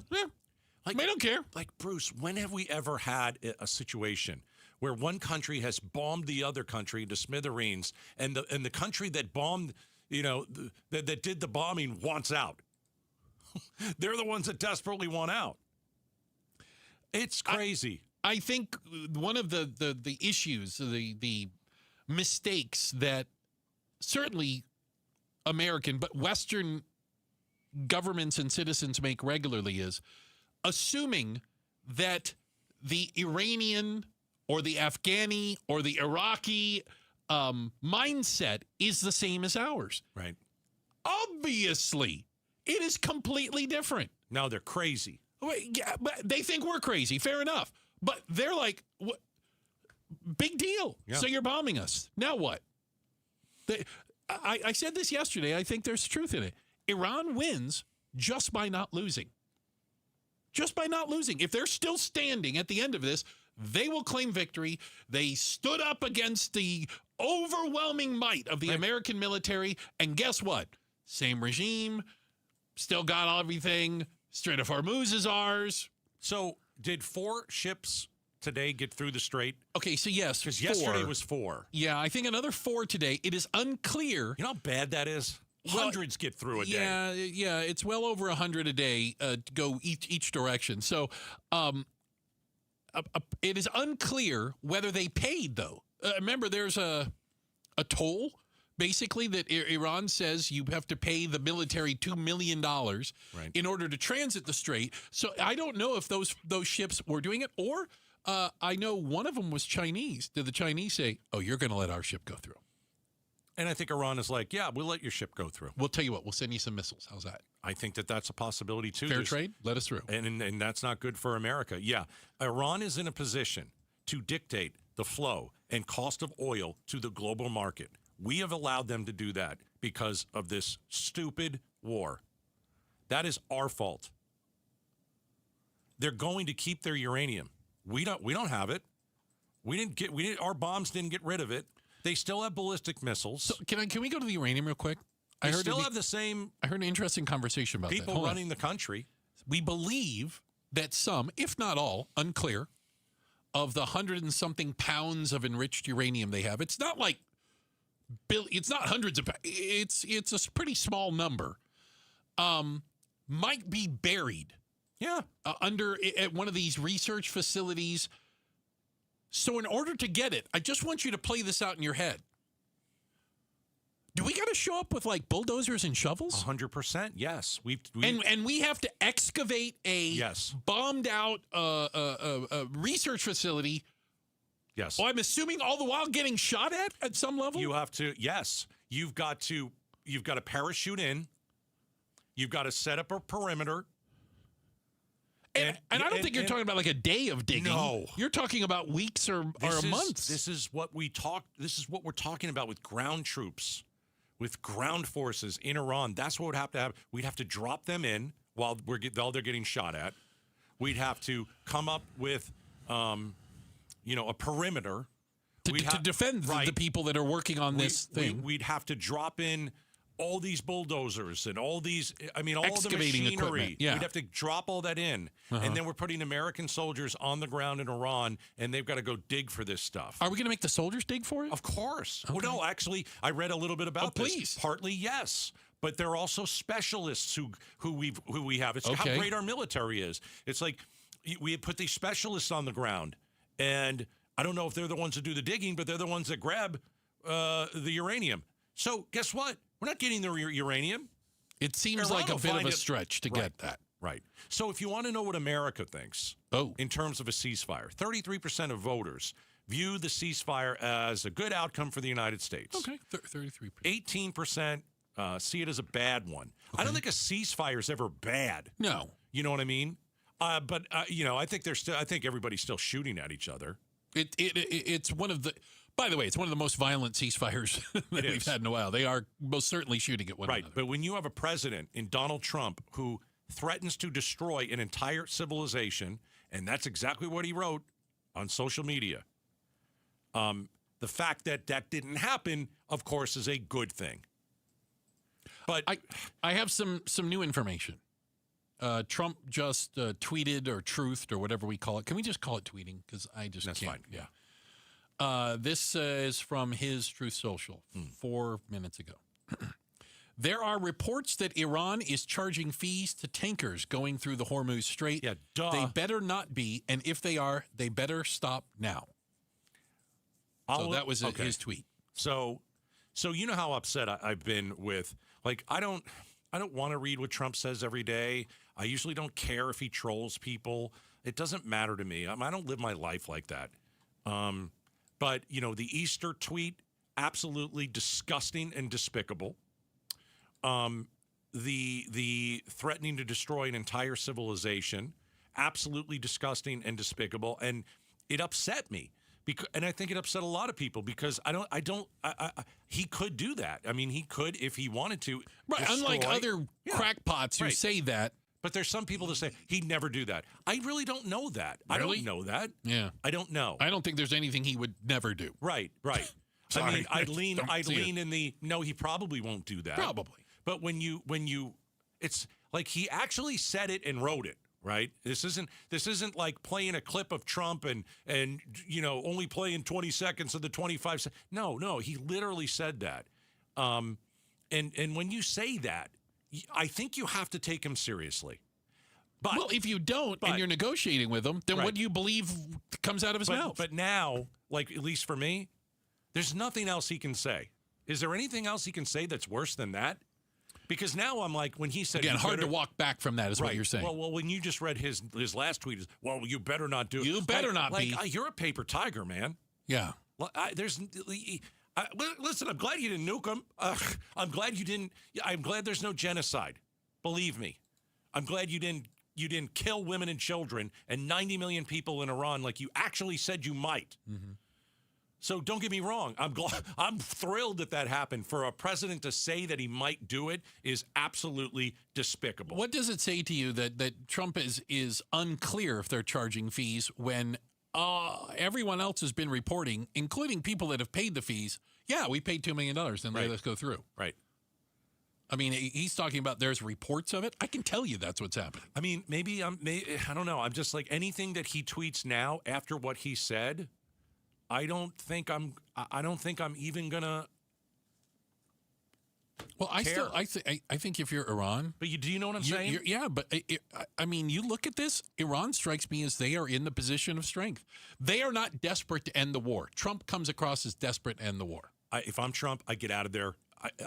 they don't care. Like, Bruce, when have we ever had a situation where one country has bombed the other country to smithereens, and the country that bombed, that did the bombing wants out? They're the ones that desperately want out. It's crazy. I think one of the issues, the mistakes that certainly American, but Western governments and citizens make regularly is assuming that the Iranian or the Afghani or the Iraqi mindset is the same as ours. Right. Obviously, it is completely different. No, they're crazy. Yeah, but they think we're crazy. Fair enough. But they're like, what? Big deal. Yeah. So you're bombing us. Now what? I said this yesterday. I think there's truth in it. Iran wins just by not losing. Just by not losing. If they're still standing at the end of this, they will claim victory. They stood up against the overwhelming might of the American military. And guess what? Same regime. Still got everything. Strait of Hormuz is ours. So did 4 ships today get through the strait? Okay, so yes. Because yesterday was 4. Yeah, I think another 4 today. It is unclear. You know how bad that is? Hundreds get through a day. Yeah, it's well over 100 a day go each direction. So it is unclear whether they paid, though. Remember, there's a toll, basically, that Iran says you have to pay the military $2 million in order to transit the strait. So I don't know if those ships were doing it, or I know one of them was Chinese. Did the Chinese say, oh, you're going to let our ship go through? And I think Iran is like, yeah, we'll let your ship go through. We'll tell you what, we'll send you some missiles. How's that? I think that that's a possibility, too. Fair trade? Let us through. And that's not good for America. Yeah, Iran is in a position to dictate the flow and cost of oil to the global market. We have allowed them to do that because of this stupid war. That is our fault. They're going to keep their uranium. We don't have it. Our bombs didn't get rid of it. They still have ballistic missiles. So can we go to the uranium real quick? They still have the same. I heard an interesting conversation about people that. running the country. We believe that some, if not all, unclear, of the 100 and something pounds of enriched uranium they have. It's not like it's not hundreds of. It's a pretty small number. Might be buried. Yeah, at one of these research facilities. So in order to get it, I just want you to play this out in your head. Do we got to show up with like bulldozers and shovels? 100%, yes. And we have to excavate a bombed out research facility. Yes. Oh, I'm assuming all the while getting shot at some level? You have to, yes. You've got to parachute in. You've got to set up a perimeter. And I don't think you're talking about like a day of digging. No. You're talking about weeks or months. This is what we're talking about with ground troops, with ground forces in Iran. That's what would have to happen. We'd have to drop them in while they're getting shot at. We'd have to come up with a perimeter to defend the people that are working on this thing. We'd have to drop in all these bulldozers and all these, all the machinery. Yeah. We'd have to drop all that in. And then we're putting American soldiers on the ground in Iran, and they've got to go dig for this stuff. Are we going to make the soldiers dig for it? Of course. Okay. Well, no, actually, I read a little bit about this. Partly, yes. But they're also specialists who we have. It's how great our military is. It's like we put these specialists on the ground, and I don't know if they're the ones that do the digging, but they're the ones that grab the uranium. So guess what? We're not getting the uranium. It seems like a bit of a stretch to get that. Right. So if you want to know what America thinks in terms of a ceasefire, 33% of voters view the ceasefire as a good outcome for the United States. Okay, 33%. 18% see it as a bad one. Okay. I don't think a ceasefire is ever bad. No. You know what I mean? But I think everybody's still shooting at each other. It's one of the. By the way, it's one of the most violent ceasefires that we've had in a while. They are most certainly shooting at one another. Right, but when you have a president in Donald Trump who threatens to destroy an entire civilization, and that's exactly what he wrote on social media. The fact that that didn't happen, of course, is a good thing. But I have some new information. Trump just tweeted or truthed or whatever we call it. Can we just call it tweeting? Because I just that's can't. fine. Yeah. This is from his Truth Social 4 minutes ago. There are reports that Iran is charging fees to tankers going through the Hormuz Strait. Yeah, duh. They better not be, and if they are, they better stop now. So that was his tweet. So you know how upset I've been with, like, I don't want to read what Trump says every day. I usually don't care if he trolls people. It doesn't matter to me. I don't live my life like that. But, you know, the Easter tweet, absolutely disgusting and despicable. The threatening to destroy an entire civilization, absolutely disgusting and despicable. And it upset me. And I think it upset a lot of people because he could do that. I mean, he could if he wanted to. Right. Unlike other crackpots who say that. But there's some people that say he'd never do that. I really don't know that. Really? I don't know that. Yeah. I don't know. I don't think there's anything he would never do. Right. I mean, I'd lean in the, no, he probably won't do that. Probably. But when you, it's like he actually said it and wrote it. Right. This isn't like playing a clip of Trump and you know only playing 20 seconds of the 25 seconds. No, he literally said that. And when you say that, I think you have to take him seriously. But well, if you don't and you're negotiating with him, then what do you believe comes out of his mouth? But now, like at least for me, there's nothing else he can say. Is there anything else he can say that's worse than that? Because now I'm like, when he said... Again, hard to walk back from that is what you're saying. Well, when you just read his last tweet, is you better not do it. You better not be. You're a paper tiger, man. Yeah. Listen, I'm glad you didn't nuke him. I'm glad there's no genocide. Believe me. I'm glad you didn't kill women and children and 90 million people in Iran like you actually said you might. Mm-hmm. So don't get me wrong. I'm thrilled that happened. For a president to say that he might do it is absolutely despicable. What does it say to you that Trump is unclear if they're charging fees when everyone else has been reporting, including people that have paid the fees? Yeah, we paid $2 million. Then let us go through. Right. I mean, he's talking about there's reports of it. I can tell you that's what's happening. I mean, I don't know. I'm just like anything that he tweets now after what he said. I don't think I'm even gonna. Well, I think if you're Iran, but do you know what I'm saying? Yeah, but I mean, you look at this. Iran strikes me as they are in the position of strength. They are not desperate to end the war. Trump comes across as desperate to end the war. If I'm Trump, I get out of there.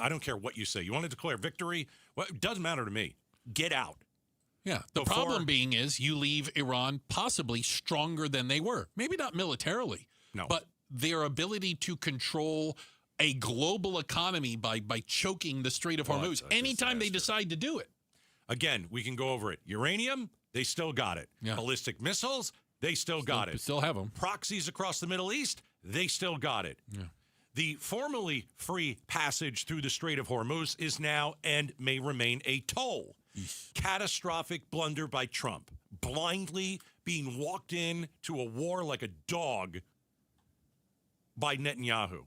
I don't care what you say. You want to declare victory? Well, it doesn't matter to me. Get out. Yeah. The problem being is you leave Iran possibly stronger than they were. Maybe not militarily. No. But their ability to control a global economy by choking the Strait of Hormuz anytime they decide to do it. Again, we can go over it. Uranium, they still got it. Yeah. Ballistic missiles, they still got it. Still have them. Proxies across the Middle East, they still got it. Yeah. The formerly free passage through the Strait of Hormuz is now and may remain a toll. Catastrophic blunder by Trump. Blindly being walked into a war like a dog by Netanyahu.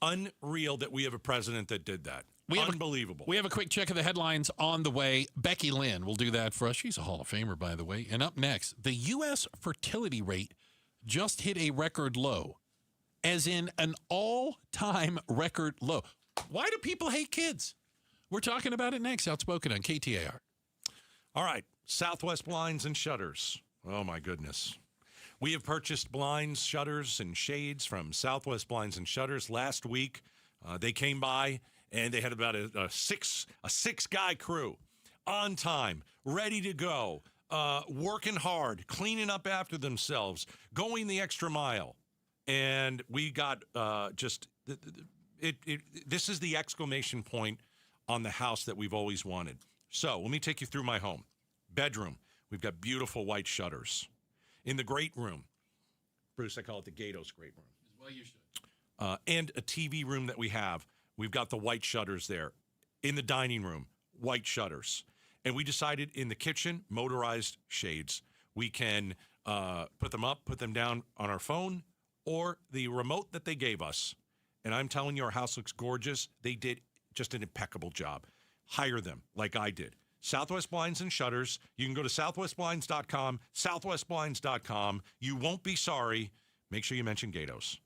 Unreal that we have a president that did that. Unbelievable. We have a quick check of the headlines on the way. Becky Lynn will do that for us. She's a Hall of Famer, by the way. And up next, the U.S. fertility rate just hit a record low, as in an all-time record low. Why do people hate kids? We're talking about it next. Outspoken on KTAR. All right. Southwest Blinds and Shutters. Oh, my goodness. We have purchased blinds, shutters, and shades from Southwest Blinds and Shutters last week. They came by, and they had about a six-guy crew on time, ready to go, working hard, cleaning up after themselves, going the extra mile. And we got this is the exclamation point on the house that we've always wanted. So let me take you through my home. Bedroom, we've got beautiful white shutters. In the great room, Bruce, I call it the Gatos great room. Well, you should. And a TV room that we have, we've got the white shutters there. In the dining room, white shutters. And we decided in the kitchen, motorized shades. We can put them up, put them down on our phone, or the remote that they gave us. And I'm telling you, our house looks gorgeous. They did just an impeccable job. Hire them like I did. Southwest Blinds and Shutters. You can go to southwestblinds.com, southwestblinds.com. You won't be sorry. Make sure you mention Gatos.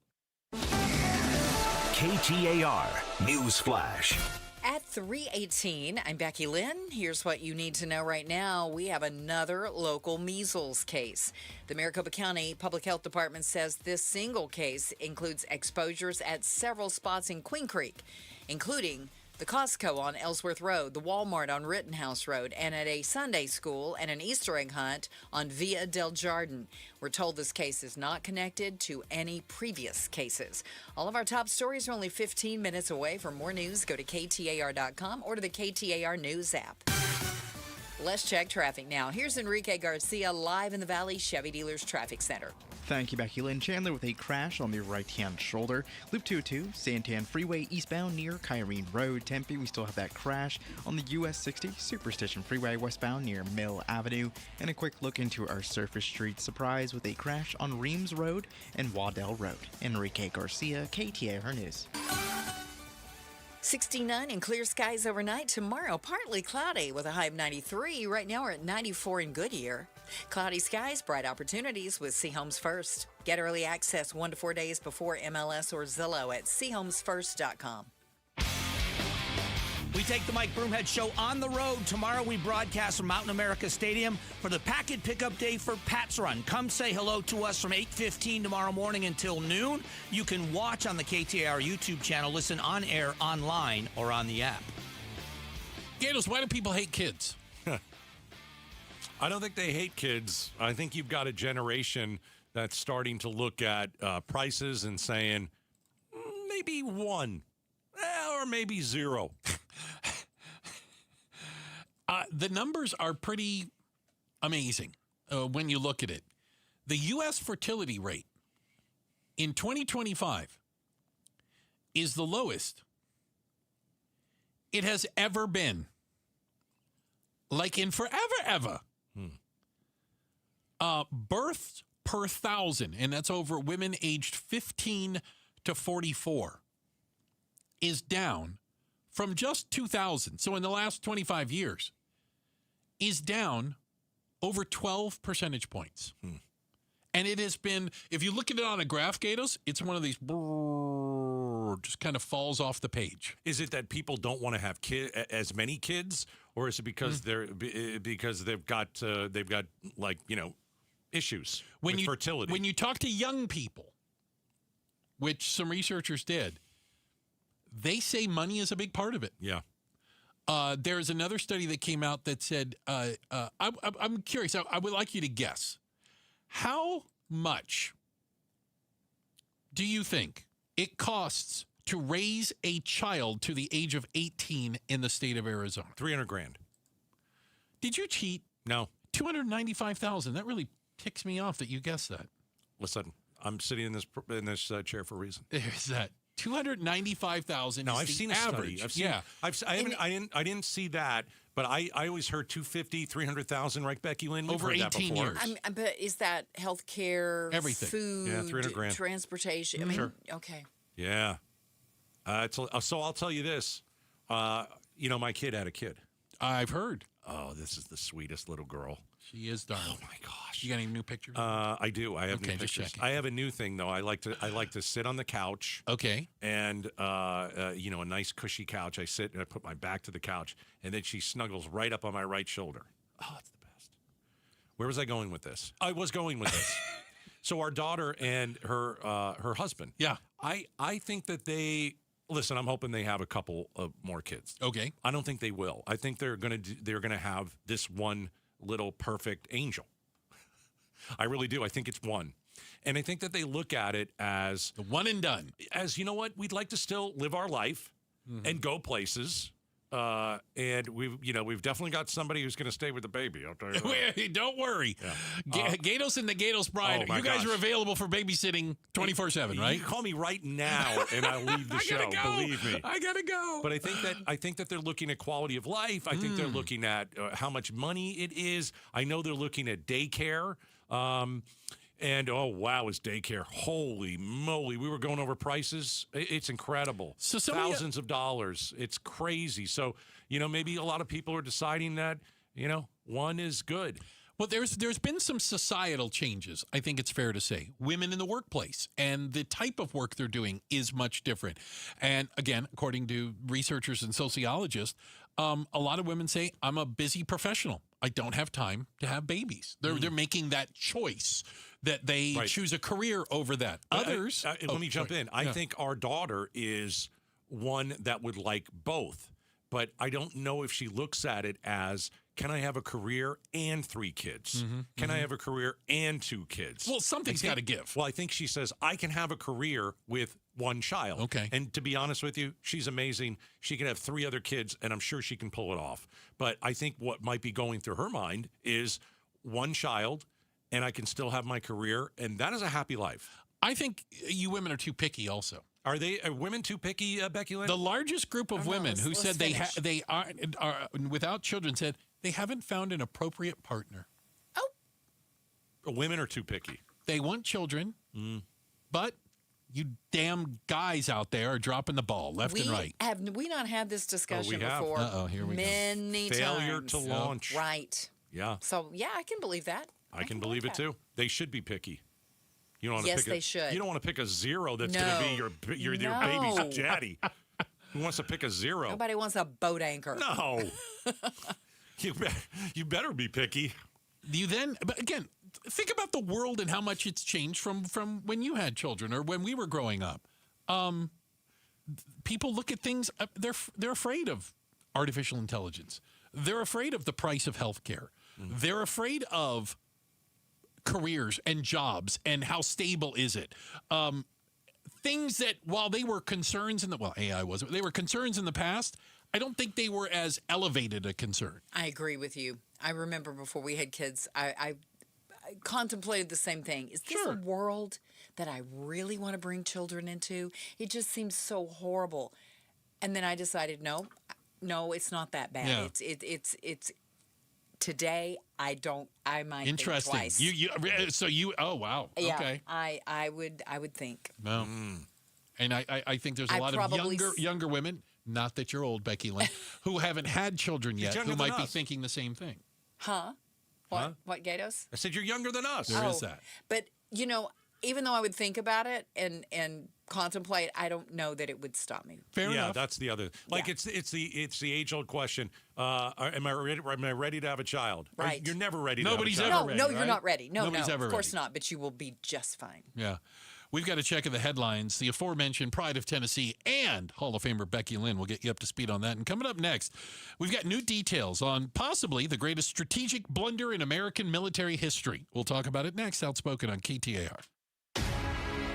KTAR News Flash. At 3:18, I'm Becky Lynn. Here's what you need to know right now. We have another local measles case. The Maricopa County Public Health Department says this single case includes exposures at several spots in Queen Creek, including the Costco on Ellsworth Road, the Walmart on Rittenhouse Road, and at a Sunday school and an Easter egg hunt on Via del Jardin. We're told this case is not connected to any previous cases. All of our top stories are only 15 minutes away. For more news, go to KTAR.com or to the KTAR News app. Let's check traffic now. Here's Enrique Garcia live in the Valley Chevy Dealers Traffic Center. Thank you, Becky Lynn. Chandler with a crash on the right-hand shoulder. Loop 202, Santan Freeway eastbound near Kyrene Road. Tempe, we still have that crash on the US 60 Superstition Freeway westbound near Mill Avenue. And a quick look into our surface street surprise with a crash on Reams Road and Waddell Road. Enrique Garcia, KTAR News. 69 and clear skies overnight. Tomorrow, partly cloudy with a high of 93. Right now, we're at 94 in Goodyear. Cloudy skies, bright opportunities with Seahomes First. Get early access 1 to 4 days before MLS or Zillow at SeahomesFirst.com. We take the Mike Broomhead Show on the road. Tomorrow we broadcast from Mountain America Stadium for the Packet Pickup Day for Pat's Run. Come say hello to us from 8:15 tomorrow morning until noon. You can watch on the KTAR YouTube channel, listen on air, online, or on the app. Gatos, why do people hate kids? I don't think they hate kids. I think you've got a generation that's starting to look at prices and saying, maybe one, or maybe zero. The numbers are pretty amazing when you look at it. The U.S. fertility rate in 2025 is the lowest it has ever been. Like in forever, ever. Births per 1,000, and that's over women aged 15 to 44, is down from just 2,000. So in the last 25 years, is down over 12 percentage points. And it has been, if you look at it on a graph, Gatos, it's one of these just kind of falls off the page. Is it that people don't want to have as many kids, or is it because they've got like, you know, issues with fertility? When you talk to young people, which some researchers did, they say money is a big part of it. Yeah. There's another study that came out that said, I'm curious, I would like you to guess. How much do you think it costs to raise a child to the age of 18 in the state of Arizona? $300,000. Did you cheat? No. $295,000. That really ticks me off that you guessed that. Listen, I'm sitting in this chair for a reason. There's that. $295,000. No, is I've the seen a average. study. I didn't see that, but I always heard $250,000, $300,000, right, Becky Lynn? We've Over 18 years. But is that health care, everything, food, yeah, $300,000, transportation? I mean, sure. Okay. Yeah. So I'll tell you this. You know, my kid had a kid. I've heard. Oh, this is the sweetest little girl. She is darling. Oh my gosh! You got any new pictures? I do. I have new just pictures. checking. I have a new thing though. I like to sit on the couch. Okay. And you know, a nice cushy couch. I sit and I put my back to the couch, and then she snuggles right up on my right shoulder. Oh, it's the best. Where was I going with this? I was going with this. So our daughter and her husband. Yeah. I think that they. Listen, I'm hoping they have a couple of more kids. Okay. I don't think they will. I think they're gonna have this one little perfect angel. I really do. I think it's one. And I think that they look at it as the one and done. As, you know what, we'd like to still live our life and go places, And we've definitely got somebody who's going to stay with the baby. I'll tell you that. Don't worry. Yeah. Gatos and the Gatos Bride. Oh, you guys gosh. are available for babysitting 24/7, right? You call me right now, and I'll leave the show. Gotta go. Believe me, I gotta go. But I think that they're looking at quality of life. I think they're looking at how much money it is. I know they're looking at daycare. And oh wow, is daycare? Holy moly, we were going over prices. It's incredible. So thousands of dollars. It's crazy. So maybe a lot of people are deciding that one is good. Well, there's been some societal changes, I think it's fair to say. Women in the workplace and the type of work they're doing is much different. And again, according to researchers and sociologists, a lot of women say, I'm a busy professional. I don't have time to have babies. They're making that choice that they choose a career over that. Others... let me jump in. I think our daughter is one that would like both. But I don't know if she looks at it as, can I have a career and 3 kids? Can I have a career and 2 kids? Well, something's got to give. Well, I think she says, I can have a career with 1 child. Okay. And to be honest with you, she's amazing. She can have 3 other kids, and I'm sure she can pull it off. But I think what might be going through her mind is 1 child, and I can still have my career, and that is a happy life. I think you women are too picky also. Are women too picky, Becky Lynn? The largest group of women who said they are without children said they haven't found an appropriate partner. Oh. Women are too picky. They want children, but you damn guys out there are dropping the ball left and right. Have we not had this discussion before? Here we Many go. Failure times. to launch. Right. Yeah. So, I can believe that. I can believe it too. They should be picky. You don't want Yes, to pick they should. You don't want to pick a 0 that's going to be your baby's daddy. Who wants to pick a 0? Nobody wants a boat anchor. No. You better be picky. But again, think about the world and how much it's changed from when you had children or when we were growing up. People look at things, they're afraid of artificial intelligence. They're afraid of the price of healthcare. They're afraid of careers and jobs and how stable is it. Things that while they were concerns AI wasn't, they were concerns in the past. I don't think they were as elevated a concern. I agree with you. I remember before we had kids, I contemplated the same thing. Is this a world that I really want to bring children into? It just seems so horrible. And then I decided, no, it's not that bad. Yeah. It's today, I might Interesting. think twice. Oh, wow. Yeah, okay. I would think. No. And I think there's a lot of younger women, not that you're old, Becky Lynn, who haven't had children yet, who might be thinking the same thing. Huh? What, Gatos? I said you're younger than us. There is that. But, even though I would think about it and contemplate, I don't know that it would stop me. Fair enough. That's the other. It's the age old question. Am I ready to have a child? Right. You're never ready. Nobody's to have a ever child. ready. No, right? you're not ready. No, Nobody's ever of course ready. not. But you will be just fine. Yeah. We've got to check in the headlines. The aforementioned Pride of Tennessee and Hall of Famer Becky Lynn will get you up to speed on that. And coming up next, we've got new details on possibly the greatest strategic blunder in American military history. We'll talk about it next. Outspoken on KTAR.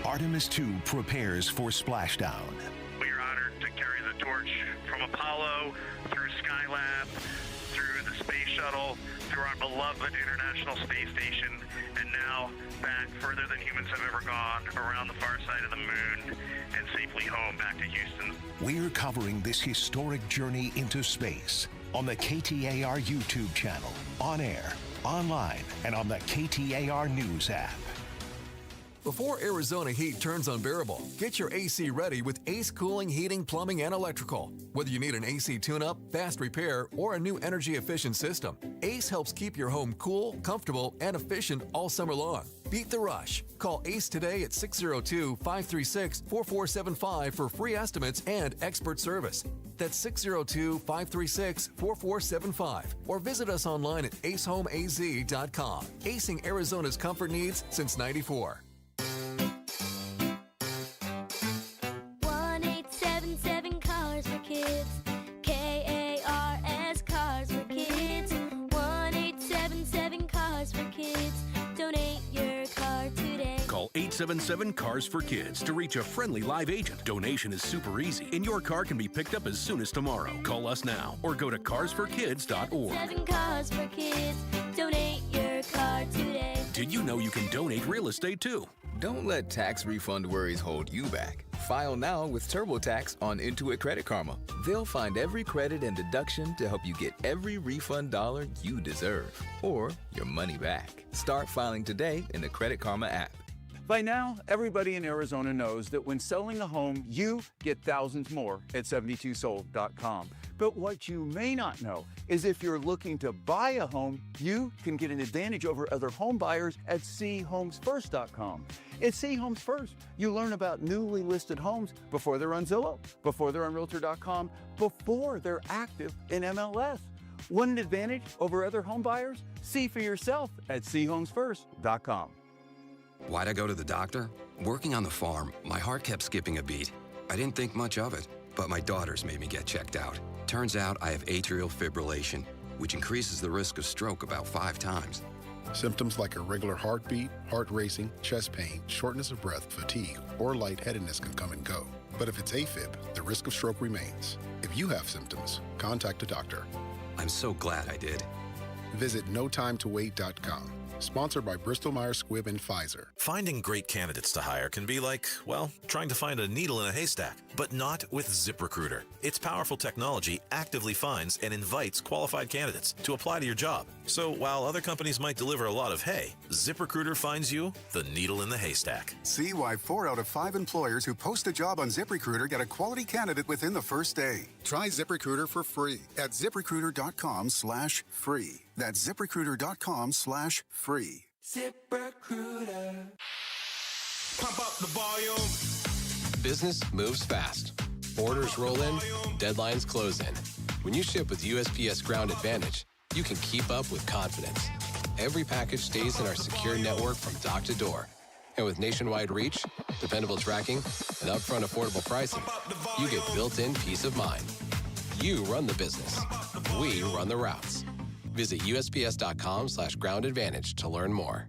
Artemis II prepares for splashdown. We are honored to carry the torch from Apollo through Skylab, through the space shuttle, through our beloved International Space Station, and now back further than humans have ever gone, around the far side of the moon, and safely home back to Houston. We're covering this historic journey into space on the KTAR YouTube channel, on air, online, and on the KTAR News app. Before Arizona heat turns unbearable, get your AC ready with Ace Cooling, Heating, Plumbing, and Electrical. Whether you need an AC tune-up, fast repair, or a new energy-efficient system, Ace helps keep your home cool, comfortable, and efficient all summer long. Beat the rush. Call Ace today at 602-536-4475 for free estimates and expert service. That's 602-536-4475. Or visit us online at acehomeaz.com. Acing Arizona's comfort needs since '94. 1877 Cars for Kids. KARS Cars for Kids. 1877 Cars for Kids. Donate your car today. Call 1-877-CARS-FOR-KIDS to reach a friendly live agent. Donation is super easy, and your car can be picked up as soon as tomorrow. Call us now or go to carsforkids.org. 7 Cars for Kids. Donate your car today. Did you know you can donate real estate too? Don't let tax refund worries hold you back. File now with TurboTax on Intuit Credit Karma. They'll find every credit and deduction to help you get every refund dollar you deserve or your money back. Start filing today in the Credit Karma app. By now, everybody in Arizona knows that when selling a home, you get thousands more at 72sold.com. But what you may not know is if you're looking to buy a home, you can get an advantage over other home buyers at CHomesFirst.com. At C Homes First, you learn about newly listed homes before they're on Zillow, before they're on Realtor.com, before they're active in MLS. Want an advantage over other home buyers? See for yourself at CHomesFirst.com. Why'd I go to the doctor? Working on the farm, my heart kept skipping a beat. I didn't think much of it, but my daughters made me get checked out. Turns out I have atrial fibrillation, which increases the risk of stroke about 5 times. Symptoms like irregular heartbeat, heart racing, chest pain, shortness of breath, fatigue, or lightheadedness can come and go. But if it's AFib, the risk of stroke remains. If you have symptoms, contact a doctor. I'm so glad I did. Visit notimetowait.com. Sponsored by Bristol-Myers Squibb and Pfizer. Finding great candidates to hire can be like, well, trying to find a needle in a haystack, but not with ZipRecruiter. Its powerful technology actively finds and invites qualified candidates to apply to your job. So while other companies might deliver a lot of hay, ZipRecruiter finds you the needle in the haystack. See why 4 out of 5 employers who post a job on ZipRecruiter get a quality candidate within the first day. Try ZipRecruiter for free at ZipRecruiter.com/free. That's ZipRecruiter.com/free. ZipRecruiter. Pump up the volume. Business moves fast. Orders roll in, deadlines close in. When you ship with USPS Ground Advantage, you can keep up with confidence. Every package stays in our secure network from dock to door. And with nationwide reach, dependable tracking, and upfront affordable pricing, you get built-in peace of mind. You run the business. We run the routes. Visit USPS.com/Ground Advantage to learn more.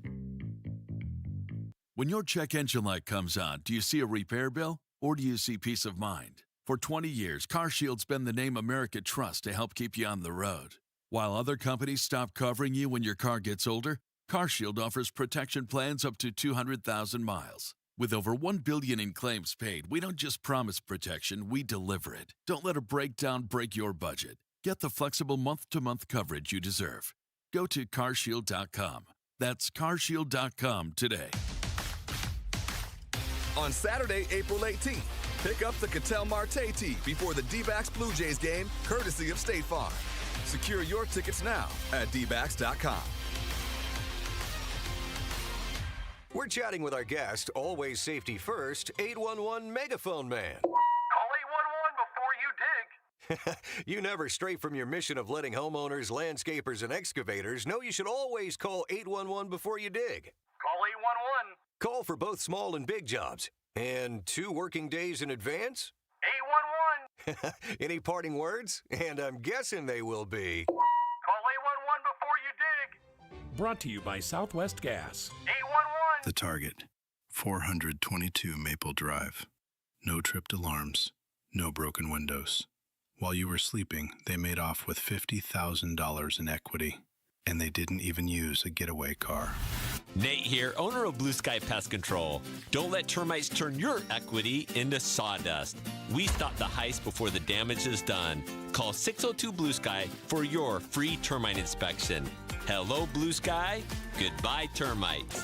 When your check engine light comes on, do you see a repair bill or do you see peace of mind? For 20 years, CarShield's been the name America trusts to help keep you on the road. While other companies stop covering you when your car gets older, CarShield offers protection plans up to 200,000 miles. With over $1 billion in claims paid, we don't just promise protection, we deliver it. Don't let a breakdown break your budget. Get the flexible month-to-month coverage you deserve. Go to carshield.com. That's carshield.com today. On Saturday, April 18th, pick up the Cattell Marte tee before the D-backs Blue Jays game, courtesy of State Farm. Secure your tickets now at dbacks.com. We're chatting with our guest, always safety first, 811 Megaphone Man. Call 811 before you dig. You never stray from your mission of letting homeowners, landscapers, and excavators know you should always call 811 before you dig. Call 811. Call for both small and big jobs. And 2 working days in advance? 811. Any parting words? And I'm guessing they will be. Call 811 before you dig. Brought to you by Southwest Gas. 811. The Target, 422 Maple Drive. No tripped alarms, no broken windows. While you were sleeping, they made off with $50,000 in equity, and they didn't even use a getaway car. Nate here, owner of Blue Sky Pest Control. Don't let termites turn your equity into sawdust. We stop the heist before the damage is done. Call 602 Blue Sky for your free termite inspection. Hello, Blue Sky. Goodbye, termites.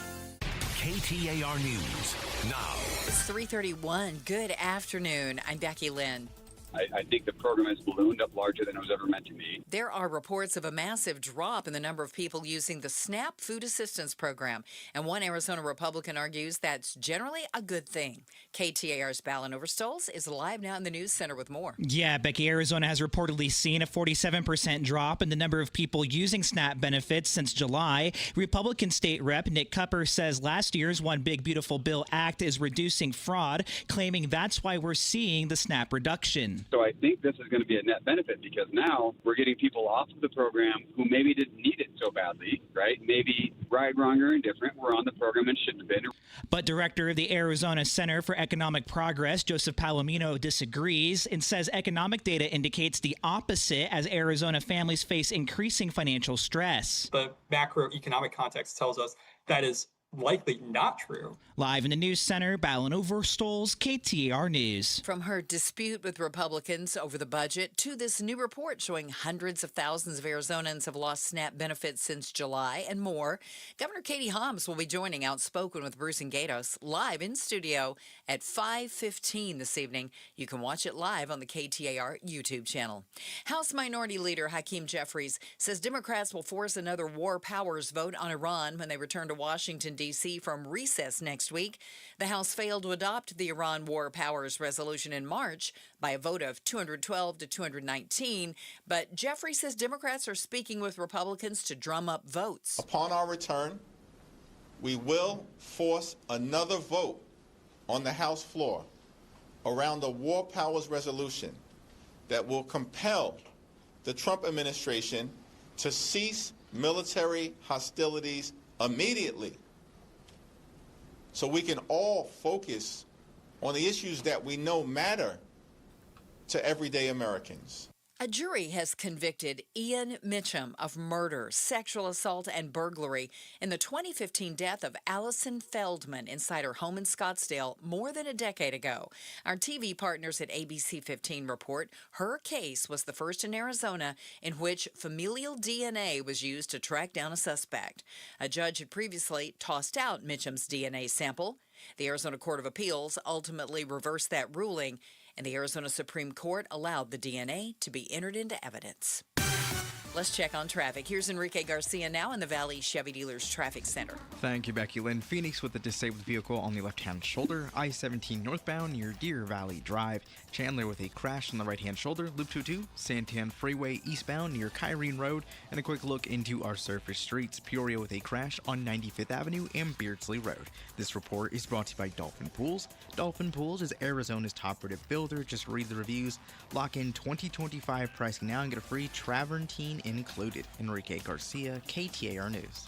KTAR News now. It's 3:31. Good afternoon. I'm Becky Lynn. I think the program has ballooned up larger than it was ever meant to be. There are reports of a massive drop in the number of people using the SNAP food assistance program, and one Arizona Republican argues that's generally a good thing. KTAR's Ballin Overstoles is live now in the news center with more. Yeah, Becky, Arizona has reportedly seen a 47% drop in the number of people using SNAP benefits since July. Republican State Rep Nick Cupper says last year's One Big Beautiful Bill Act is reducing fraud, claiming that's why we're seeing the SNAP reduction. plan. So I think this is going to be a net benefit because now we're getting people off of the program who maybe didn't need it so badly, right? Maybe right, wrong, or indifferent were on the program and shouldn't have been. But director of the Arizona Center for Economic Progress, Joseph Palomino, disagrees and says economic data indicates the opposite as Arizona families face increasing financial stress. The macroeconomic context tells us that is likely not true. Live in the news center, Ballin Overstoles, KTAR News. From her dispute with Republicans over the budget to this new report showing hundreds of thousands of Arizonans have lost SNAP benefits since July and more, Governor Katie Hobbs will be joining Outspoken with Bruce and Gatos live in studio at 5:15 this evening. You can watch it live on the KTAR YouTube channel. House Minority Leader Hakeem Jeffries says Democrats will force another war powers vote on Iran when they return to Washington, D.C. from recess next week. The House failed to adopt the Iran War Powers Resolution in March by a vote of 212 to 219, but Jeffrey says Democrats are speaking with Republicans to drum up votes. Upon our return, we will force another vote on the House floor around the War Powers Resolution that will compel the Trump administration to cease military hostilities immediately, so we can all focus on the issues that we know matter to everyday Americans. A jury has convicted Ian Mitchum of murder, sexual assault, and burglary in the 2015 death of Allison Feldman inside her home in Scottsdale more than a decade ago. Our TV partners at ABC 15 report her case was the first in Arizona in which familial DNA was used to track down a suspect. A judge had previously tossed out Mitchum's DNA sample. The Arizona Court of Appeals ultimately reversed that ruling, and the Arizona Supreme Court allowed the DNA to be entered into evidence. Let's check on traffic. Here's Enrique Garcia now in the Valley Chevy Dealers Traffic Center. Thank you, Becky Lynn. Phoenix with a disabled vehicle on the left-hand shoulder. I-17 northbound near Deer Valley Drive. Chandler with a crash on the right-hand shoulder. Loop 22, Santan Freeway eastbound near Kyrene Road. And a quick look into our surface streets. Peoria with a crash on 95th Avenue and Beardsley Road. This report is brought to you by Dolphin Pools. Dolphin Pools is Arizona's top-rated builder. Just read the reviews. Lock in 2025 pricing now and get a free Travertine included. Enrique Garcia, KTAR News.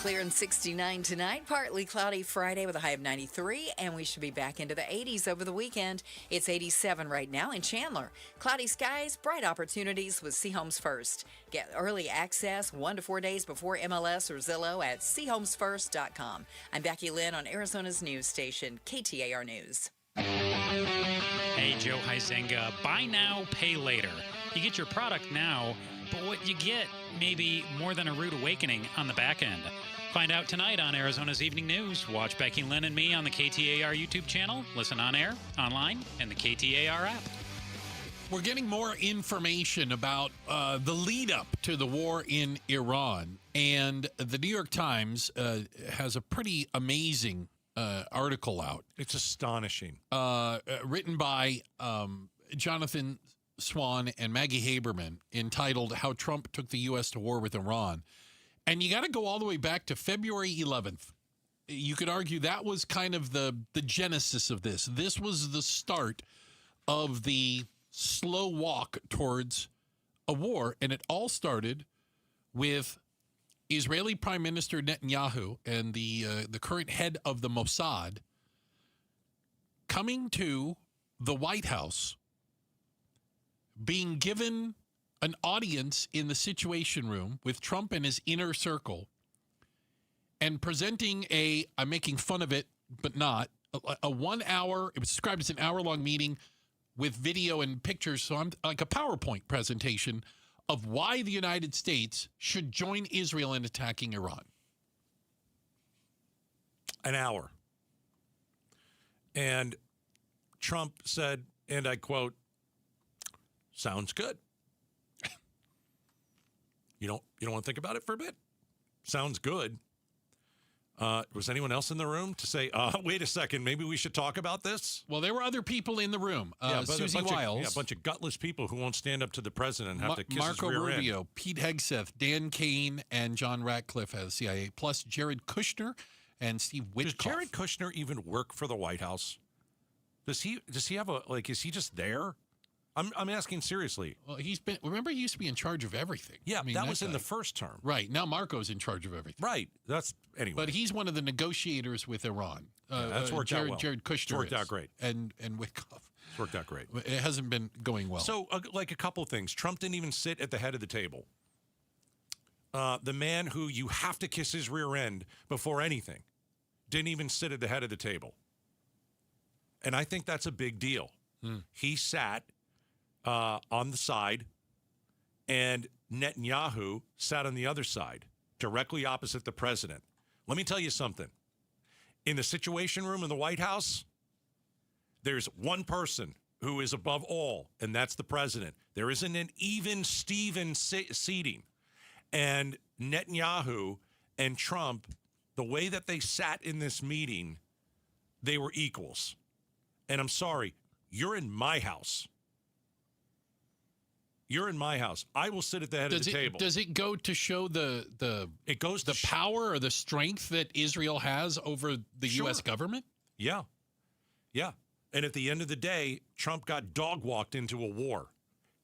Clear and 69 tonight, partly cloudy Friday with a high of 93, and we should be back into the 80s over the weekend. It's 87 right now in Chandler. Cloudy skies, bright opportunities with C Homes First. Get early access 1 to 4 days before MLS or Zillow at chomesfirst.com. I'm Becky Lynn on Arizona's news station, KTAR News. Hey, Joe Huizenga, buy now, pay later. You get your product now, but what you get may be more than a rude awakening on the back end. Find out tonight on Arizona's Evening News. Watch Becky Lynn and me on the KTAR YouTube channel. Listen on air, online, and the KTAR app. We're getting more information about the lead up to the war in Iran. And the New York Times has a pretty amazing article out. It's astonishing. Written by Jonathan Swan and Maggie Haberman, entitled How Trump Took the U.S. to War with Iran. And you got to go all the way back to February 11th. You could argue that was kind of the genesis of this. This was the start of the slow walk towards a war. And it all started with Israeli Prime Minister Netanyahu and the current head of the Mossad coming to the White House, being given an audience in the Situation Room with Trump and his inner circle, and presenting I'm making fun of it, but not, a 1 hour, it was described as an hour-long meeting with video and pictures, so I'm like a PowerPoint presentation of why the United States should join Israel in attacking Iran. An hour. And Trump said, and I quote, "Sounds good." You don't want to think about it for a bit? Sounds good. Was anyone else in the room to say, wait a second, maybe we should talk about this? Well, there were other people in the room. Susie a Wiles. bunch of gutless people who won't stand up to the president and have to kiss Marco his rear Rubio, end. Pete Hegseth, Dan Kane, and John Ratcliffe at the CIA, plus Jared Kushner and Steve Witkoff. Does Jared Kushner even work for the White House? Does he have is he just there? I'm asking seriously. Well, remember he used to be in charge of everything. Yeah, I mean, that was in guy. the first term. Right. Now Marco's in charge of everything. Right. Anyway. But he's one of the negotiators with Iran. That's worked out well. Jared Kushner. It's worked out great. And Witkoff. It's worked out great. It hasn't been going well. So, like a couple things. Trump didn't even sit at the head of the table. The man who you have to kiss his rear end before anything didn't even sit at the head of the table. And I think that's a big deal. He sat on the side, and Netanyahu sat on the other side, directly opposite the president. Let me tell you something. In the Situation Room in the White House, there's one person who is above all, and that's the president. There isn't an even Steven seating. And Netanyahu and Trump, the way that they sat in this meeting, they were equals. And I'm sorry, you're in my house. You're in my house. I will sit at the head of the table. Does it go to show the power or the strength that Israel has over the U.S. government? Yeah. Yeah. And at the end of the day, Trump got dog walked into a war.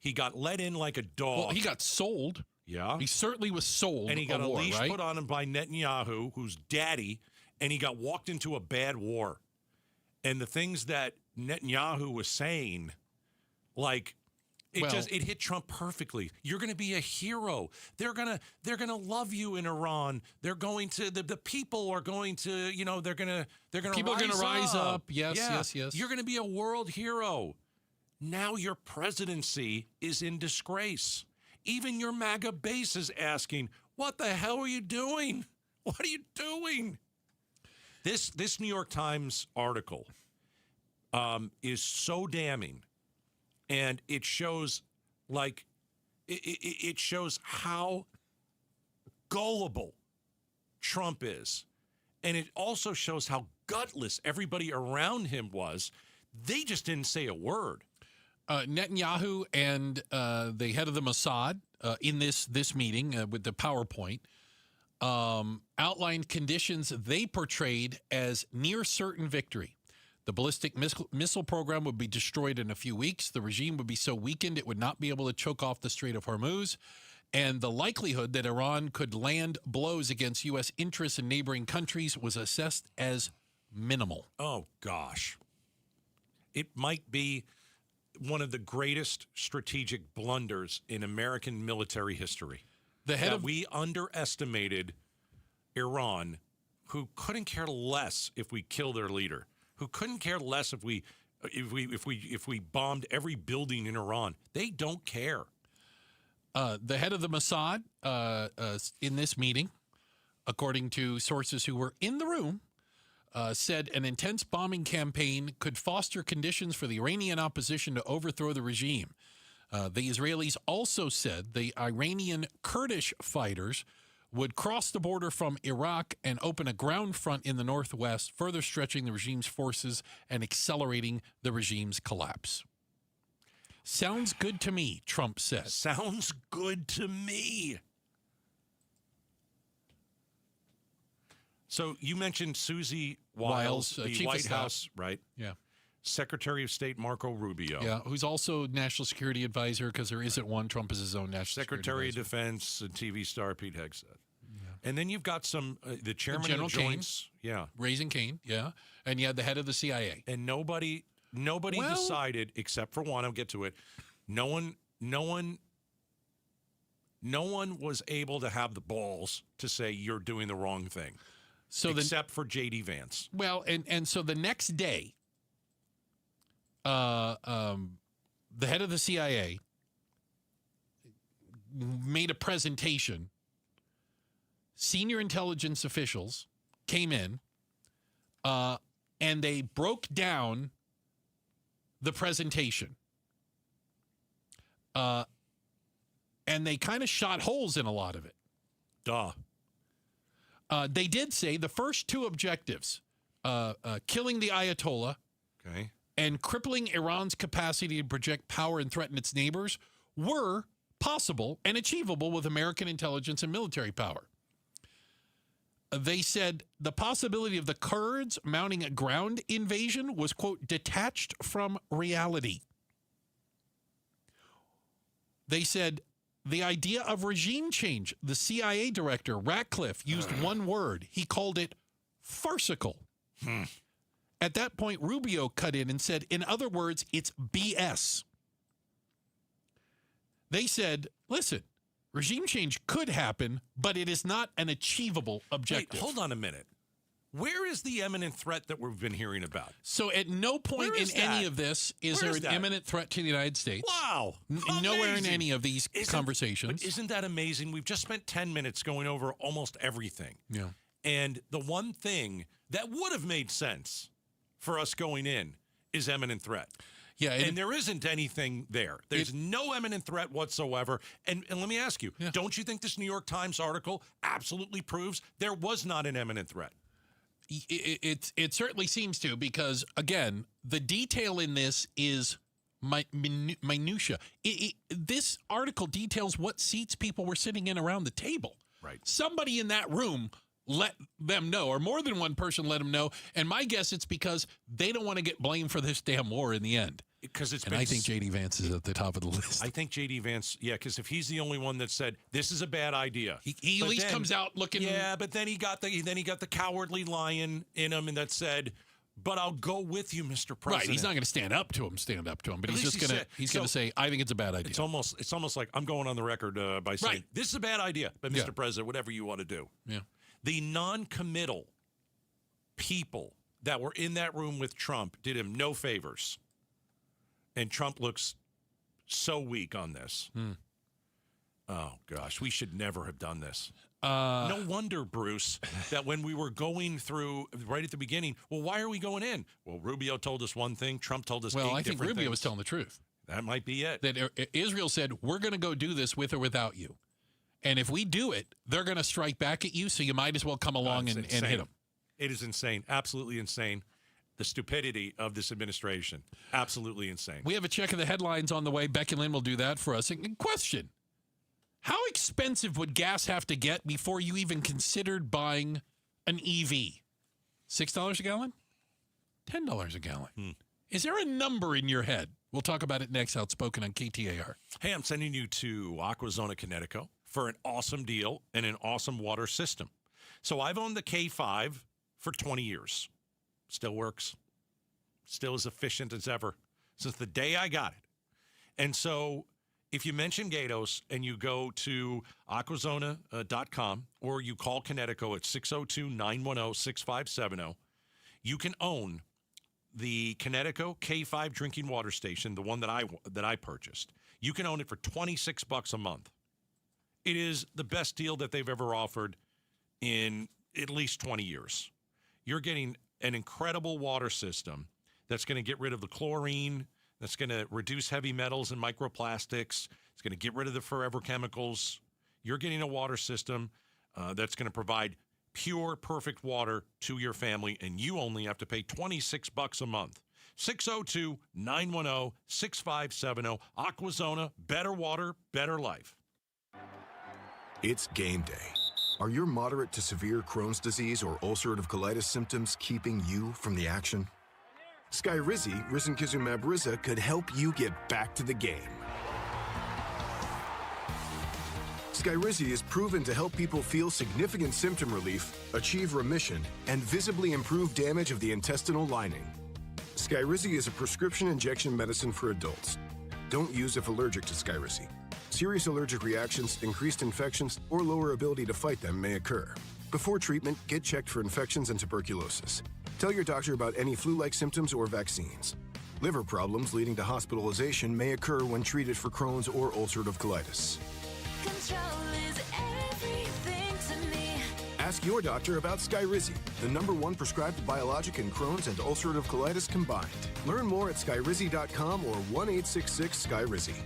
He got let in like a dog. Well, he got sold. Yeah. He certainly was sold. And he got a war, leash right? put on him by Netanyahu, who's daddy, and he got walked into a bad war. And the things that Netanyahu was saying, like, it hit Trump perfectly. You're going to be a hero. They're gonna love you in Iran. They're going to the people are going to, they're gonna people are going to rise up. Yes, yeah. yes. You're going to be a world hero. Now your presidency is in disgrace. Even your MAGA base is asking, "What the hell are you doing? What are you doing?" This New York Times article is so damning, and it shows it shows how gullible Trump is, and it also shows how gutless everybody around him was. They just didn't say a word. Netanyahu and the head of the Mossad in this meeting with the PowerPoint outlined conditions they portrayed as near certain victory. The ballistic missile program would be destroyed in a few weeks. The regime would be so weakened it would not be able to choke off the Strait of Hormuz. And the likelihood that Iran could land blows against U.S. interests in neighboring countries was assessed as minimal. Oh, gosh. It might be one of the greatest strategic blunders in American military history. We underestimated Iran, who couldn't care less if we kill their leader, who couldn't care less if we bombed every building in Iran. They don't care. The head of the Mossad in this meeting, according to sources who were in the room, said an intense bombing campaign could foster conditions for the Iranian opposition to overthrow the regime. The Israelis also said the Iranian Kurdish fighters would cross the border from Iraq and open a ground front in the northwest, further stretching the regime's forces and accelerating the regime's collapse. Sounds good to me, Trump said. Sounds good to me. So you mentioned Susie Wiles, the Chief White of Staff. House, right? Yeah. Secretary of State Marco Rubio. Yeah, who's also National Security Advisor because there isn't one. Trump is his own National Secretary Security of Defense and TV star Pete Hegseth. Yeah. And then you've got some, the chairman General of the Joints. Yeah. Raising Cain, yeah. And you had the head of the CIA. And nobody decided, except for one, I'll get to it, no one was able to have the balls to say you're doing the wrong thing. Except for J.D. Vance. Well, and so the next day, the head of the CIA made a presentation. Senior intelligence officials came in, and they broke down the presentation. And they kind of shot holes in a lot of it. Duh. They did say the first two objectives, killing the Ayatollah and crippling Iran's capacity to project power and threaten its neighbors, were possible and achievable with American intelligence and military power. They said the possibility of the Kurds mounting a ground invasion was, quote, detached from reality. They said the idea of regime change, the CIA director, Ratcliffe, used one word. He called it farcical. At that point, Rubio cut in and said, in other words, it's BS. They said, listen, regime change could happen, but it is not an achievable objective. Wait, hold on a minute. Where is the imminent threat that we've been hearing about? So at no point in any of this is there an imminent threat to the United States. Wow. Nowhere in any of these conversations. But isn't that amazing? We've just spent 10 minutes going over almost everything. Yeah. And the one thing that would have made sense for us going in is imminent threat. Yeah, and there isn't anything there. There's no imminent threat whatsoever. And let me ask you, don't you think this New York Times article absolutely proves there was not an imminent threat? It certainly seems to, because, again, the detail in this is minutia. This article details what seats people were sitting in around the table. Right. Somebody in that room let them know, or more than one person let them know. And my guess it's because they don't want to get blamed for this damn war in the end. And I think J.D. Vance is at the top of the list. I think J.D. Vance, because if he's the only one that said this is a bad idea, he at least comes out looking. Yeah, but then he got the cowardly lion in him, and that said, "But I'll go with you, Mr. President." Right, he's not going to stand up to him, but he's just going to say, "I think it's a bad idea." It's almost like I'm going on the record by saying this is a bad idea, but Mr. President, whatever you want to do. Yeah. The non-committal people that were in that room with Trump did him no favors. And Trump looks so weak on this. Oh, gosh, we should never have done this. No wonder, Bruce, that when we were going through right at the beginning, well, why are we going in? Well, Rubio told us one thing. Trump told us I think Rubio was telling the truth. That might be it. That Israel said, we're going to go do this with or without you. And if we do it, they're going to strike back at you, so you might as well come along and hit them. It is insane. Absolutely insane. The stupidity of this administration. Absolutely insane. We have a check of the headlines on the way. Becky Lynn will do that for us. Question. How expensive would gas have to get before you even considered buying an EV? $6 a gallon? $10 a gallon? Is there a number in your head? We'll talk about it next. Outspoken on KTAR. Hey, I'm sending you to Aquazona, Connecticut for an awesome deal and an awesome water system. So I've owned the K5 for 20 years. Still works. Still as efficient as ever since the day I got it. And so if you mention Gatos and you go to aquazona.com or you call Connecticut at 602-910-6570, you can own the Connecticut K5 drinking water station, the one that I purchased. You can own it for $26 a month. It is the best deal that they've ever offered in at least 20 years. You're getting an incredible water system that's going to get rid of the chlorine, that's going to reduce heavy metals and microplastics. It's going to get rid of the forever chemicals. You're getting a water system that's going to provide pure, perfect water to your family, and you only have to pay $26 a month. 602-910-6570. Aquazona, better water, better life. It's game day. Are your moderate to severe Crohn's disease or ulcerative colitis symptoms keeping you from the action? Skyrizi, risankizumab Riza, could help you get back to the game. Skyrizi is proven to help people feel significant symptom relief, achieve remission, and visibly improve damage of the intestinal lining. Skyrizi is a prescription injection medicine for adults. Don't use if allergic to Skyrizi. Serious allergic reactions, increased infections, or lower ability to fight them may occur. Before treatment, get checked for infections and tuberculosis. Tell your doctor about any flu-like symptoms or vaccines. Liver problems leading to hospitalization may occur when treated for Crohn's or ulcerative colitis. Control is everything to me. Ask your doctor about Skyrizi, the #1 prescribed biologic in Crohn's and ulcerative colitis combined. Learn more at skyrizi.com or 1-866-SKYRIZI.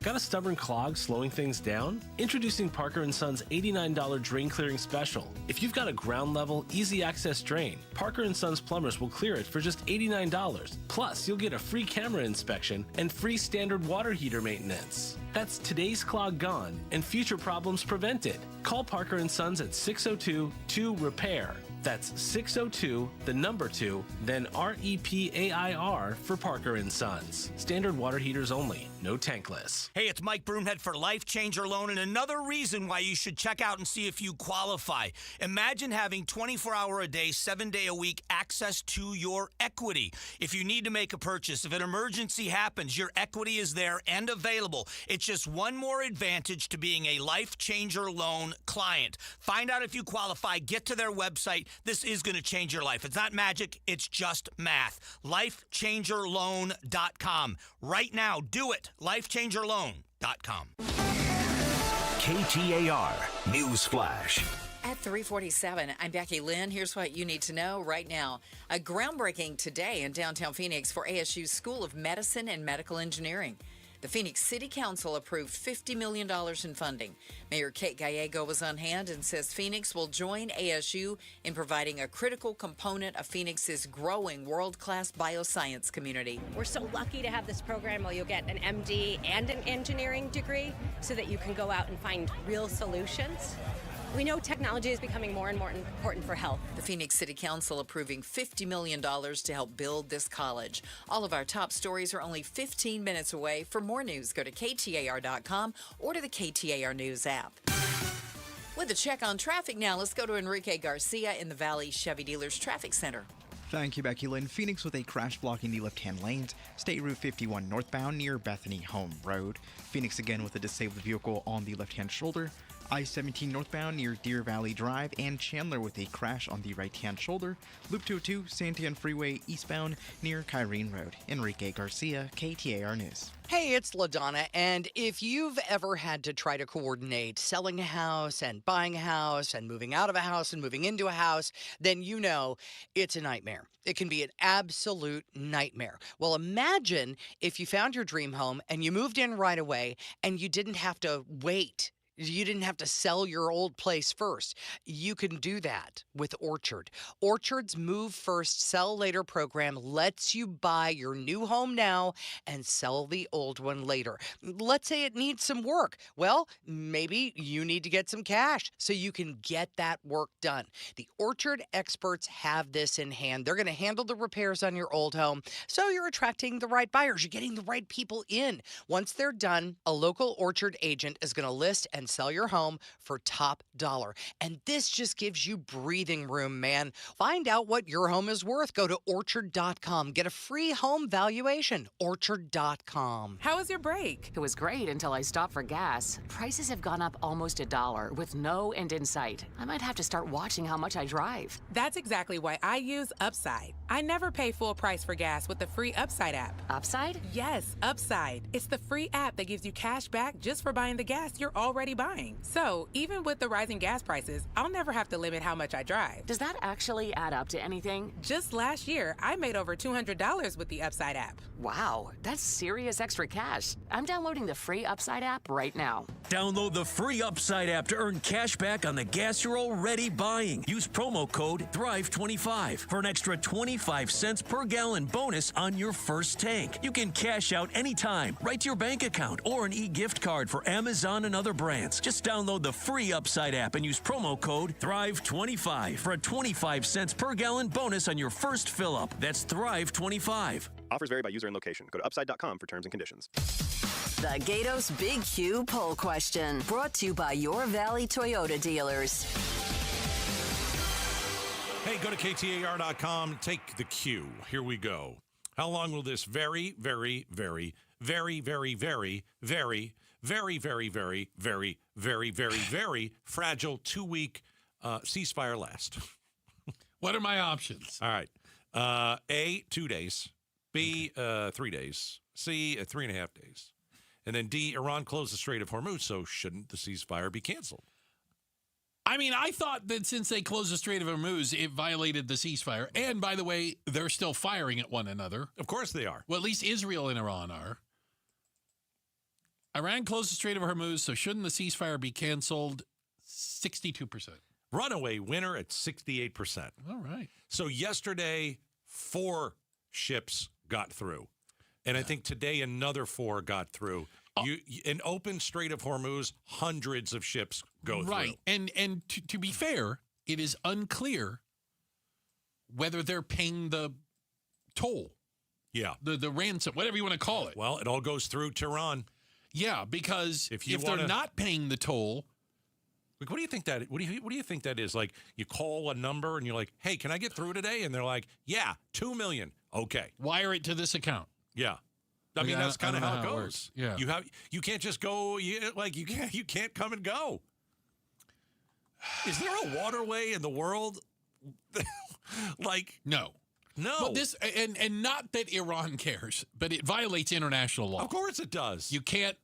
Got a stubborn clog slowing things down? Introducing Parker & Son's $89 drain clearing special. If you've got a ground level, easy access drain, Parker & Son's plumbers will clear it for just $89. Plus, you'll get a free camera inspection and free standard water heater maintenance. That's today's clog gone and future problems prevented. Call Parker & Sons at 602-2-REPAIR. That's 602, the number 2, then REPAIR for Parker & Sons. Standard water heaters only, no tankless. Hey, it's Mike Broomhead for Life Changer Loan, and another reason why you should check out and see if you qualify. Imagine having 24-hour-a-day, 7-day-a-week access to your equity. If you need to make a purchase, if an emergency happens, your equity is there and available. It's just one more advantage to being a Life Changer Loan client. Find out if you qualify. Get to their website. This is going to change your life. It's not magic. It's just math. LifeChangerLoan.com. Right now, do it. LifeChangerLoan.com. KTAR News Flash. At 3:47, I'm Becky Lynn. Here's what you need to know right now. A groundbreaking today in downtown Phoenix for ASU's School of Medicine and Medical Engineering. The Phoenix City Council approved $50 million in funding. Mayor Kate Gallego was on hand and says Phoenix will join ASU in providing a critical component of Phoenix's growing world-class bioscience community. We're so lucky to have this program where you'll get an MD and an engineering degree so that you can go out and find real solutions. We know technology is becoming more and more important for health. The Phoenix City Council approving $50 million to help build this college. All of our top stories are only 15 minutes away. For more news, go to KTAR.com or to the KTAR News app. With a check on traffic now, let's go to Enrique Garcia in the Valley Chevy Dealers Traffic Center. Thank you, Becky Lynn. Phoenix with a crash blocking the left-hand lanes. State Route 51 northbound near Bethany Home Road. Phoenix again with a disabled vehicle on the left-hand shoulder. I-17 northbound near Deer Valley Drive, and Chandler with a crash on the right-hand shoulder. Loop 202, Santiago Freeway eastbound near Kyrene Road. Enrique Garcia, KTAR News. Hey, it's LaDonna, and if you've ever had to try to coordinate selling a house and buying a house and moving out of a house and moving into a house, then you know it's a nightmare. It can be an absolute nightmare. Well, imagine if you found your dream home and you moved in right away and you didn't have to wait. You didn't have to sell your old place first. You can do that with Orchard. Orchard's Move First, Sell Later program lets you buy your new home now and sell the old one later. Let's say it needs some work. Well, maybe you need to get some cash so you can get that work done. The Orchard experts have this in hand. They're going to handle the repairs on your old home, so you're attracting the right buyers. You're getting the right people in. Once they're done, a local Orchard agent is going to list and sell your home for top dollar. And this just gives you breathing room, man. Find out what your home is worth. Go to Orchard.com. Get a free home valuation. Orchard.com. How was your break? It was great until I stopped for gas. Prices have gone up almost $1 with no end in sight. I might have to start watching how much I drive. That's exactly why I use Upside. I never pay full price for gas with the free Upside app. Upside? Yes, Upside. It's the free app that gives you cash back just for buying the gas you're already buying. So even with the rising gas prices, I'll never have to limit how much I drive. Does that actually add up to anything? Just last year, I made over $200 with the Upside app. Wow, that's serious extra cash. I'm downloading the free Upside app right now. Download the free Upside app to earn cash back on the gas you're already buying. Use promo code THRIVE25 for an extra 25 cents per gallon bonus on your first tank. You can cash out anytime, right to your bank account, or an e-gift card for Amazon and other brands. Just download the free Upside app and use promo code THRIVE25 for a 25 cents per gallon bonus on your first fill-up. That's THRIVE25. Offers vary by user and location. Go to upside.com for terms and conditions. The Gatos Big Q poll question, brought to you by your Valley Toyota dealers. Hey, go to KTAR.com. Take the cue. Here we go. How long will this very, very, very, very, very, very, very, very, very, very, very, very, very, very fragile 2-week ceasefire last? What are my options? All right. A, 2 days. B, 3 days. C, 3.5 days. And then D, Iran closed the Strait of Hormuz, so shouldn't the ceasefire be canceled? I mean, I thought that since they closed the Strait of Hormuz, it violated the ceasefire. And by the way, they're still firing at one another. Of course they are. Well, at least Israel and Iran are. Iran closed the Strait of Hormuz, so shouldn't the ceasefire be canceled? 62%. Runaway winner at 68%. All right. So yesterday, 4 ships got through. And I think today another 4 got through. An open Strait of Hormuz, hundreds of ships go through. Right. And to be fair, it is unclear whether they're paying the toll. Yeah. The ransom, whatever you want to call it. Well, it all goes through Tehran. Yeah, because if wanna- they're not paying the toll, like, what do you think that? What do you think that is? Like, you call a number and you're like, "Hey, can I get through today?" And they're like, "Yeah, $2 million." Okay, wire it to this account. Yeah, I mean that's kind of how it goes. Works. Yeah, you can't just go. You can't come and go. Is there a waterway in the world? Like, no. Well, this and not that Iran cares, but it violates international law. Of course it does. You can't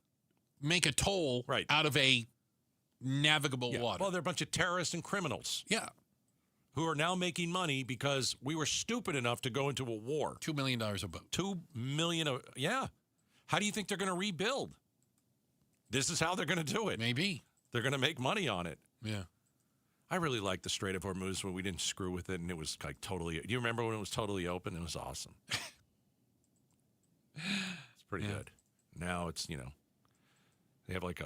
make a toll out of a navigable water. Well, they're a bunch of terrorists and criminals. Yeah. Who are now making money because we were stupid enough to go into a war. $2 million a boat. $2 million. Yeah. How do you think they're going to rebuild? This is how they're going to do it. Maybe. They're going to make money on it. Yeah. I really like the Strait of Hormuz when we didn't screw with it and it was like totally. Do you remember when it was totally open? It was awesome. It's pretty good. Now it's, they have like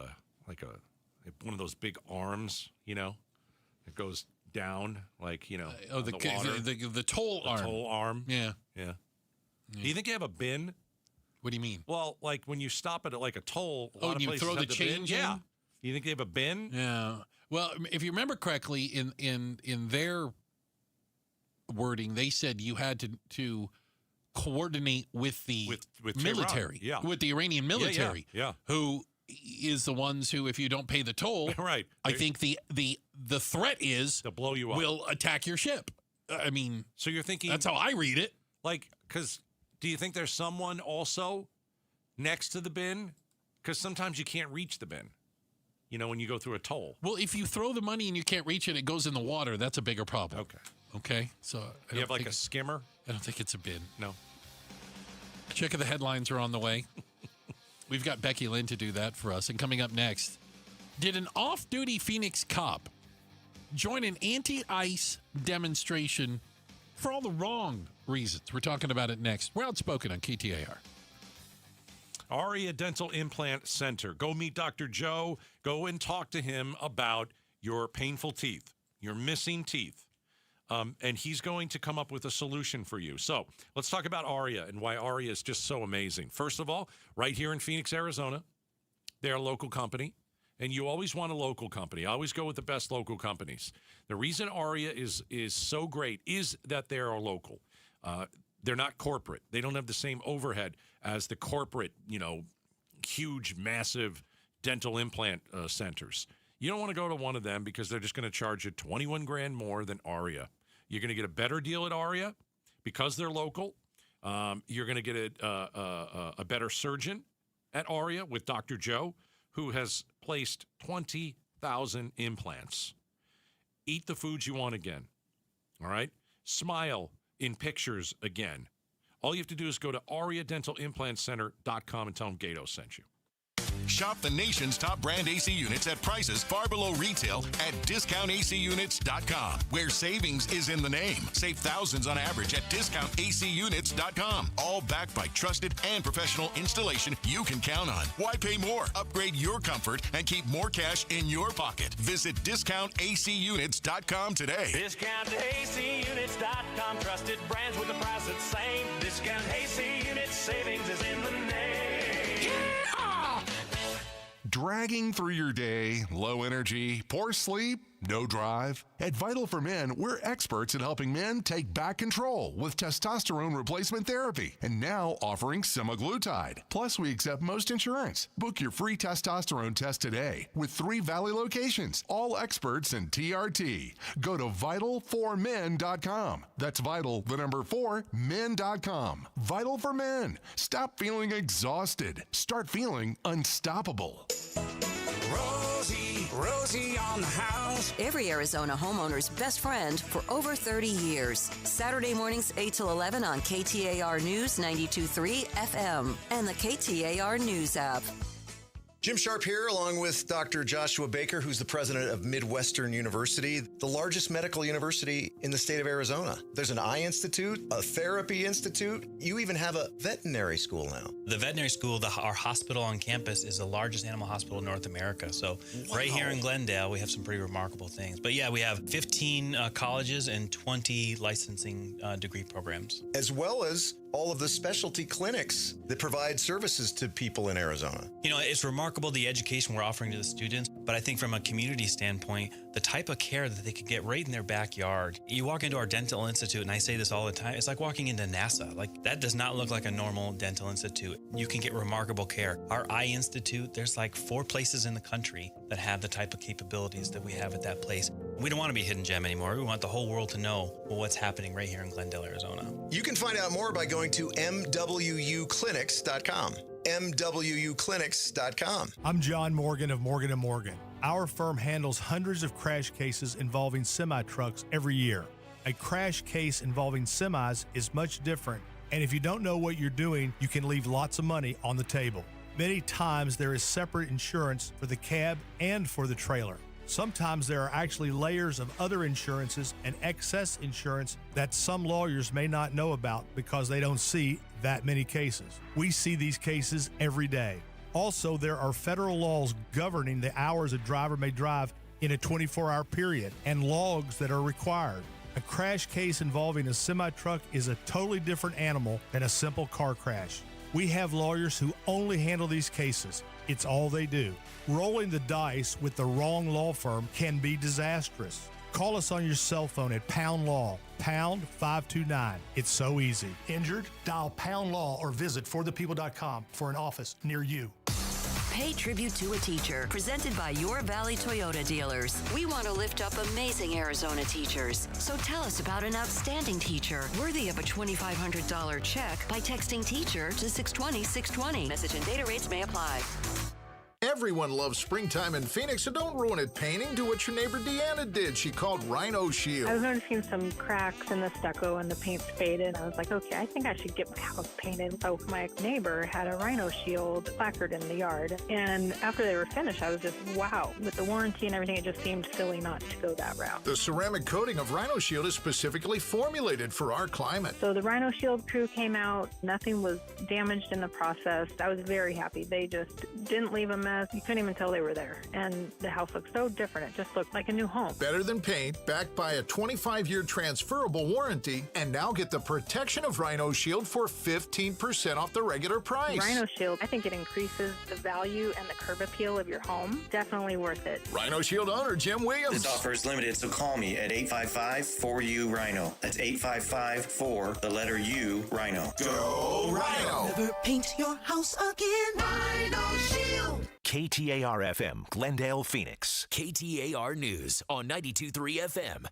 one of those big arms, it goes down like, the water. The toll arm. The toll arm. Yeah. Yeah. Do you think they have a bin? What do you mean? Well, like when you stop at like a toll, a lot and of you places throw the have change bin. in? Yeah. You think they have a bin? Yeah. Well, if you remember correctly, in their wording, they said you had to coordinate with the with military, Tehran. Yeah. with the Iranian military, Yeah. who is the ones who, if you don't pay the toll, right? I think the threat is to blow you up, will attack your ship. I mean, so you're thinking that's how I read it. Like, because do you think there's someone also next to the bin? Because sometimes you can't reach the bin. When you go through a toll. Well, if you throw the money and you can't reach it, it goes in the water. That's a bigger problem. Okay. So you have like a skimmer? I don't think it's a bin. No. Check of the headlines are on the way. We've got Becky Lynn to do that for us. And coming up next, did an off-duty Phoenix cop join an anti-ICE demonstration for all the wrong reasons? We're talking about it next. We're Outspoken on KTAR. Aria Dental Implant Center. Go meet Dr. Joe. Go and talk to him about your painful teeth, your missing teeth. And he's going to come up with a solution for you. So let's talk about Aria and why Aria is just so amazing. First of all, right here in Phoenix, Arizona, they're a local company. And you always want a local company. I always go with the best local companies. The reason Aria is so great is that they're local. They're not corporate. They don't have the same overhead as the corporate, huge, massive dental implant centers. You don't want to go to one of them because they're just going to charge you $21,000 more than Aria. You're going to get a better deal at Aria because they're local. You're going to get a better surgeon at Aria with Dr. Joe, who has placed 20,000 implants. Eat the foods you want again. All right? Smile in pictures again. All you have to do is go to ariadentalimplantcenter.com and tell them Gato sent you. Shop the nation's top brand AC units at prices far below retail at discountacunits.com, where savings is in the name. Save thousands on average at discountacunits.com. All backed by trusted and professional installation you can count on. Why pay more? Upgrade your comfort and keep more cash in your pocket. Visit discountacunits.com today. Discountacunits.com. Trusted brands with the price that's same. Discount AC Units. Savings is in the name. Dragging through your day, low energy, poor sleep, no drive? At Vital for Men, we're experts at helping men take back control with testosterone replacement therapy and now offering semaglutide. Plus, we accept most insurance. Book your free testosterone test today with 3 Valley locations, all experts in TRT. Go to vital4men.com. That's vital, the number 4, men.com. Vital for Men. Stop feeling exhausted. Start feeling unstoppable. Rosie on the house. Every Arizona homeowner's best friend for over 30 years. Saturday mornings 8 till 11 on KTAR News 92.3 FM and the KTAR News app. Jim Sharp here, along with Dr. Joshua Baker, who's the president of Midwestern University. the largest medical university in the state of Arizona. There's an eye institute, a therapy institute. You even have a veterinary school now. The veterinary school, our hospital on campus, is the largest animal hospital in North America. So right here in Glendale, we have some pretty remarkable things. But yeah, we have 15 colleges and 20 licensing degree programs. As well as all of the specialty clinics that provide services to people in Arizona. You know, it's remarkable the education we're offering to the students, but I think from a community standpoint, the type of care that they could get right in their backyard. You walk into our dental institute, and I say this all the time, it's like walking into NASA. Like, that does not look like a normal dental institute. You can get remarkable care. Our eye institute, there's like 4 places in the country that have the type of capabilities that we have at that place. We don't want to be a hidden gem anymore. We want the whole world to know what's happening right here in Glendale, Arizona. You can find out more by going to MWUclinics.com. MWUclinics.com. I'm John Morgan of Morgan & Morgan. Our firm handles hundreds of crash cases involving semi-trucks every year. A crash case involving semis is much different, and if you don't know what you're doing, you can leave lots of money on the table. Many times there is separate insurance for the cab and for the trailer. Sometimes there are actually layers of other insurances and excess insurance that some lawyers may not know about because they don't see that many cases. We see these cases every day. Also, there are federal laws governing the hours a driver may drive in a 24-hour period and logs that are required. A crash case involving a semi-truck is a totally different animal than a simple car crash. We have lawyers who only handle these cases. It's all they do. Rolling the dice with the wrong law firm can be disastrous. Call us on your cell phone at Pound Law, pound 529. It's so easy. Injured? Dial Pound Law or visit forthepeople.com for an office near you. Pay tribute to a teacher, presented by Your Valley Toyota dealers. We want to lift up amazing Arizona teachers. So tell us about an outstanding teacher worthy of a $2,500 check by texting teacher to 620-620. Message and data rates may apply. Everyone loves springtime in Phoenix, so don't ruin it painting. Do what your neighbor Deanna did. She called Rhino Shield. I was noticing some cracks in the stucco and the paint's faded. I was like, okay, I think I should get my house painted. So my neighbor had a Rhino Shield placard in the yard. And after they were finished, I was just, wow. With the warranty and everything, it just seemed silly not to go that route. The ceramic coating of Rhino Shield is specifically formulated for our climate. So the Rhino Shield crew came out. Nothing was damaged in the process. I was very happy. They just didn't leave a mess. You couldn't even tell they were there. And the house looked so different. It just looked like a new home. Better than paint, backed by a 25-year transferable warranty, and now get the protection of Rhino Shield for 15% off the regular price. Rhino Shield, I think it increases the value and the curb appeal of your home. Definitely worth it. Rhino Shield owner Jim Williams. This offer is limited, so call me at 855-4U-RHINO. That's 855-4, the letter U, Rhino. Go Rhino! Never paint your house again. Rhino Shield. KTAR-FM, Glendale, Phoenix. KTAR News on 92.3 FM.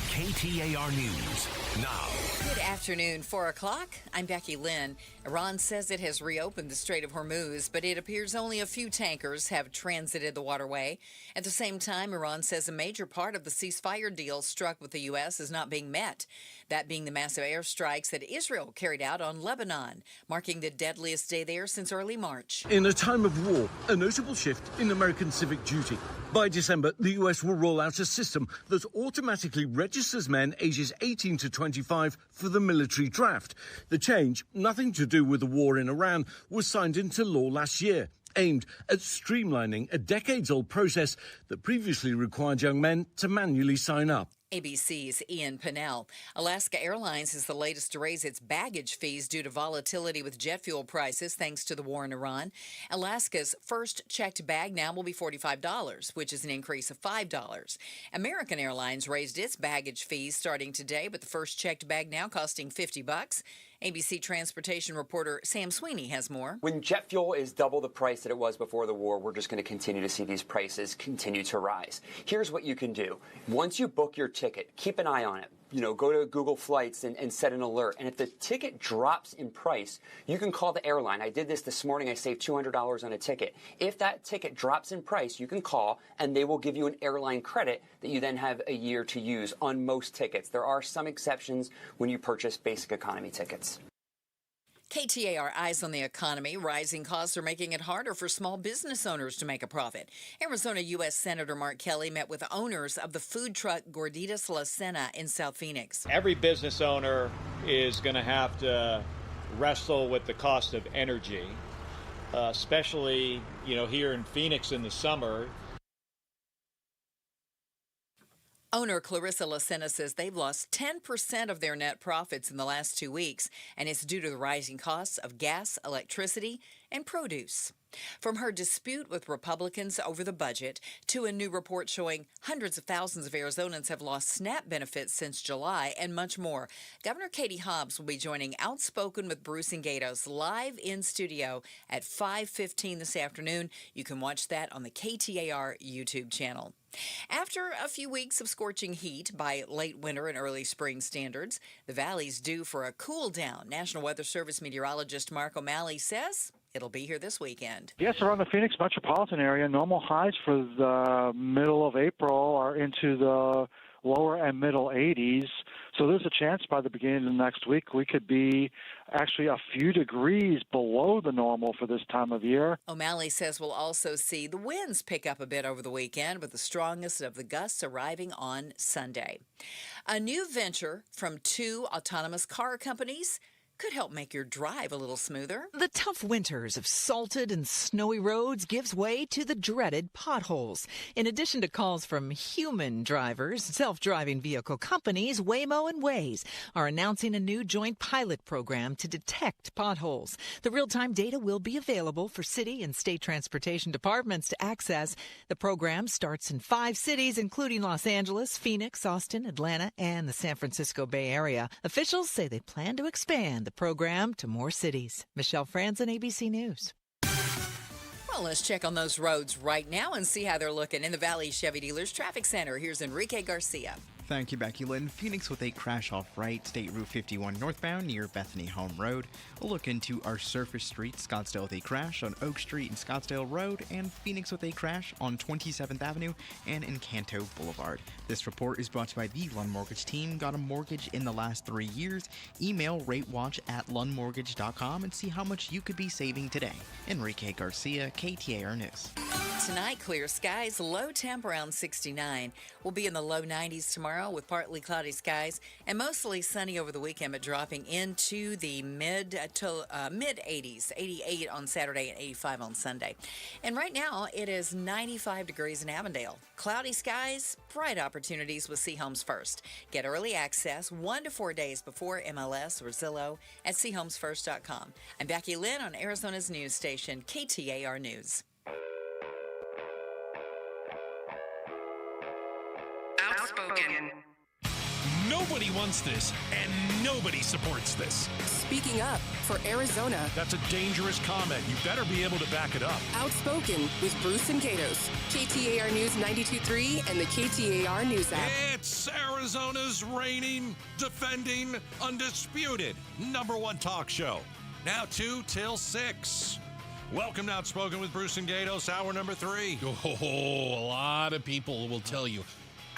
KTAR News now. Good afternoon, 4 o'clock. I'm Becky Lynn. Iran says it has reopened the Strait of Hormuz, but it appears only a few tankers have transited the waterway. At the same time, Iran says a major part of the ceasefire deal struck with the U.S. is not being met, that being the massive airstrikes that Israel carried out on Lebanon, marking the deadliest day there since early March. In a time of war, a notable shift in American civic duty. By December, the U.S. will roll out a system that automatically registers men ages 18 to 25 for the military draft. The change, nothing to do with the war in Iran, was signed into law last year, aimed at streamlining a decades-old process that previously required young men to manually sign up. ABC's Ian Pinnell. Alaska Airlines is the latest to raise its baggage fees due to volatility with jet fuel prices thanks to the war in Iran. Alaska's first checked bag now will be $45, which is an increase of $5. American Airlines raised its baggage fees starting today, but the first checked bag now costing $50. ABC transportation reporter Sam Sweeney has more. When jet fuel is double the price that it was before the war, we're just going to continue to see these prices continue to rise. Here's what you can do. Once you book your ticket, keep an eye on it. Go to Google Flights and set an alert. And if the ticket drops in price, you can call the airline. I did this morning. I saved $200 on a ticket. If that ticket drops in price, you can call, and they will give you an airline credit that you then have a year to use on most tickets. There are some exceptions when you purchase basic economy tickets. KTAR Eyes on the Economy. Rising costs are making it harder for small business owners to make a profit. Arizona U.S. Senator Mark Kelly met with owners of the food truck Gorditas La Cena in South Phoenix. Every business owner is going to have to wrestle with the cost of energy, especially, here in Phoenix in the summer. Owner Clarissa La Cena says they've lost 10% of their net profits in the last 2 weeks, and it's due to the rising costs of gas, electricity, and produce. From her dispute with Republicans over the budget to a new report showing hundreds of thousands of Arizonans have lost SNAP benefits since July and much more, Governor Katie Hobbs will be joining Outspoken with Bruce and Gatos live in studio at 5:15 this afternoon. You can watch that on the KTAR YouTube channel. After a few weeks of scorching heat by late winter and early spring standards, the valley's due for a cool down. National Weather Service meteorologist Mark O'Malley says it'll be here this weekend. Yes, around the Phoenix metropolitan area, normal highs for the middle of April are into the lower and middle 80s. So there's a chance by the beginning of next week we could be actually a few degrees below the normal for this time of year. O'Malley says we'll also see the winds pick up a bit over the weekend, with the strongest of the gusts arriving on Sunday. A new venture from 2 autonomous car companies could help make your drive a little smoother. The tough winters of salted and snowy roads gives way to the dreaded potholes. In addition to calls from human drivers, self-driving vehicle companies Waymo and Waze are announcing a new joint pilot program to detect potholes. The real-time data will be available for city and state transportation departments to access. The program starts in 5 cities, including Los Angeles, Phoenix, Austin, Atlanta, and the San Francisco Bay Area. Officials say they plan to expand the program to more cities. Michelle Franzen, ABC News. Well, let's check on those roads right now and see how they're looking. In the Valley Chevy Dealers Traffic Center, here's Enrique Garcia. Thank you, Becky Lynn. Phoenix with a crash off right, State Route 51 northbound near Bethany Home Road. A look into our surface streets, Scottsdale with a crash on Oak Street and Scottsdale Road, and Phoenix with a crash on 27th Avenue and Encanto Boulevard. This report is brought to you by the Lund Mortgage team. Got a mortgage in the last 3 years? Email ratewatch@lundmortgage.com and see how much you could be saving today. Enrique Garcia, KTAR News. Tonight, clear skies, low temp around 69. We'll be in the low 90s tomorrow with partly cloudy skies and mostly sunny over the weekend, but dropping into the mid 80s, 88 on Saturday and 85 on Sunday. And right now, it is 95 degrees in Avondale. Cloudy skies, bright opportunities with Seahomes First. Get early access 1 to 4 days before MLS or Zillow at SeahomesFirst.com. I'm Becky Lynn on Arizona's news station, KTAR News. Outspoken. Nobody wants this, and nobody supports this. Speaking up for Arizona. That's a dangerous comment. You better be able to back it up. Outspoken with Bruce and Gatos. KTAR News 92.3 and the KTAR News app. It's Arizona's reigning, defending, undisputed #1 talk show. Now 2 till 6. Welcome to Outspoken with Bruce and Gatos, hour number 3. Oh, a lot of people will tell you.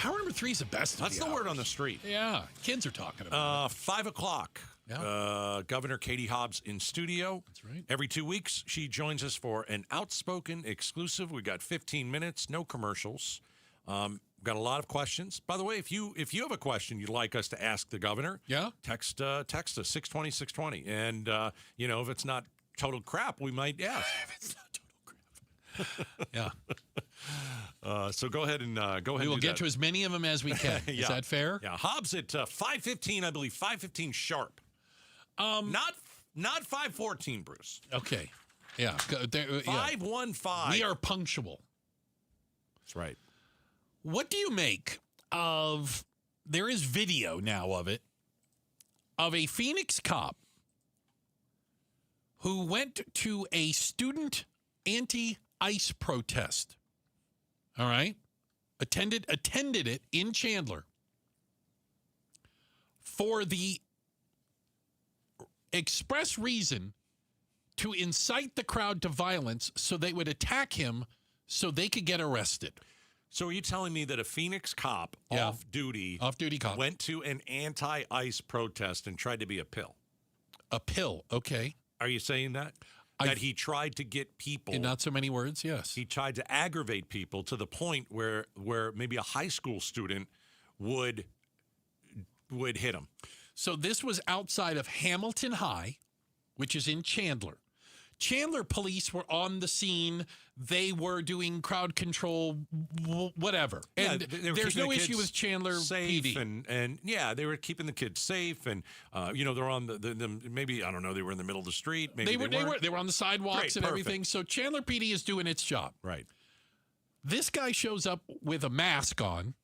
Hour number 3 is the best. That's the word on the street. Yeah, kids are talking about it. 5 o'clock. Yeah. Governor Katie Hobbs in studio. That's right. Every 2 weeks, she joins us for an Outspoken exclusive. We got 15 minutes, no commercials. Got a lot of questions. By the way, if you have a question you'd like us to ask the governor, text us 620-620. And if it's not total crap, we might ask. If it's not total crap. Yeah. So go ahead and We will get to as many of them as we can. Is that fair? Yeah. Hobbs at 5:15, I believe, 5:15 sharp. Not 5:14, Bruce. Okay. Yeah. 5:15. We are punctual. That's right. What do you make of? There is video now of it, of a Phoenix cop who went to a student anti-ICE protest. All right? Attended it in Chandler for the express reason to incite the crowd to violence so they would attack him so they could get arrested. So are you telling me that a Phoenix cop, off-duty cop, went to an anti-ICE protest and tried to be a pill? A pill, okay. Are you saying that? That he tried to get people. In not so many words, yes. He tried to aggravate people to the point where maybe a high school student would hit him. So this was outside of Hamilton High, which is in Chandler. Chandler police were on the scene. They were doing crowd control, whatever. And there's no issue with Chandler safe PD. And they were keeping the kids safe. And, they're on the maybe, I don't know, they were in the middle of the street. Maybe they were on the sidewalks and everything. So Chandler PD is doing its job. Right. This guy shows up with a mask on.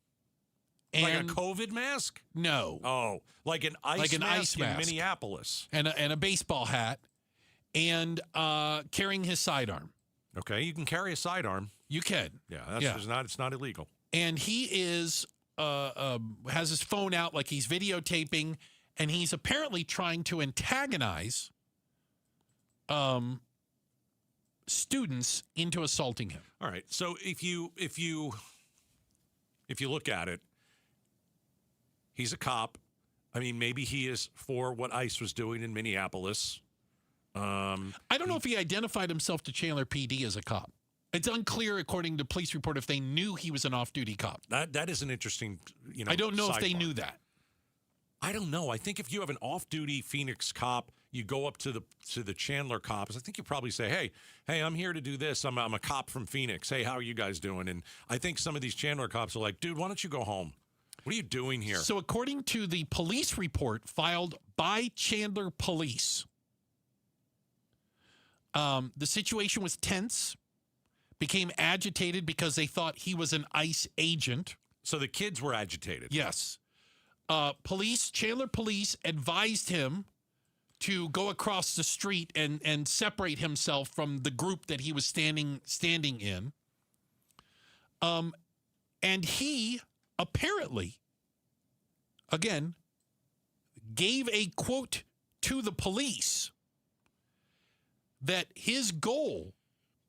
Like a COVID mask? No. Oh, like an ice mask in Minneapolis. And a baseball hat. And carrying his sidearm. Okay, you can carry a sidearm. You can. Yeah, it's not illegal. And he is has his phone out like he's videotaping, and he's apparently trying to antagonize students into assaulting him. All right. So if you look at it, he's a cop. I mean, maybe he is for what ICE was doing in Minneapolis. I don't know if he identified himself to Chandler PD as a cop. It's unclear, according to police report, if they knew he was an off-duty cop. That is an interesting, I don't know if they knew that. I don't know. I think if you have an off-duty Phoenix cop, you go up to the Chandler cops. I think you probably say, "Hey, I'm here to do this. I'm a cop from Phoenix. Hey, how are you guys doing?" And I think some of these Chandler cops are like, "Dude, why don't you go home? What are you doing here?" So, according to the police report filed by Chandler Police. The situation was tense, became agitated because they thought he was an ICE agent. So the kids were agitated. Yes. Chandler Police advised him to go across the street and separate himself from the group that he was standing in. And he apparently, again, gave a quote to the police that his goal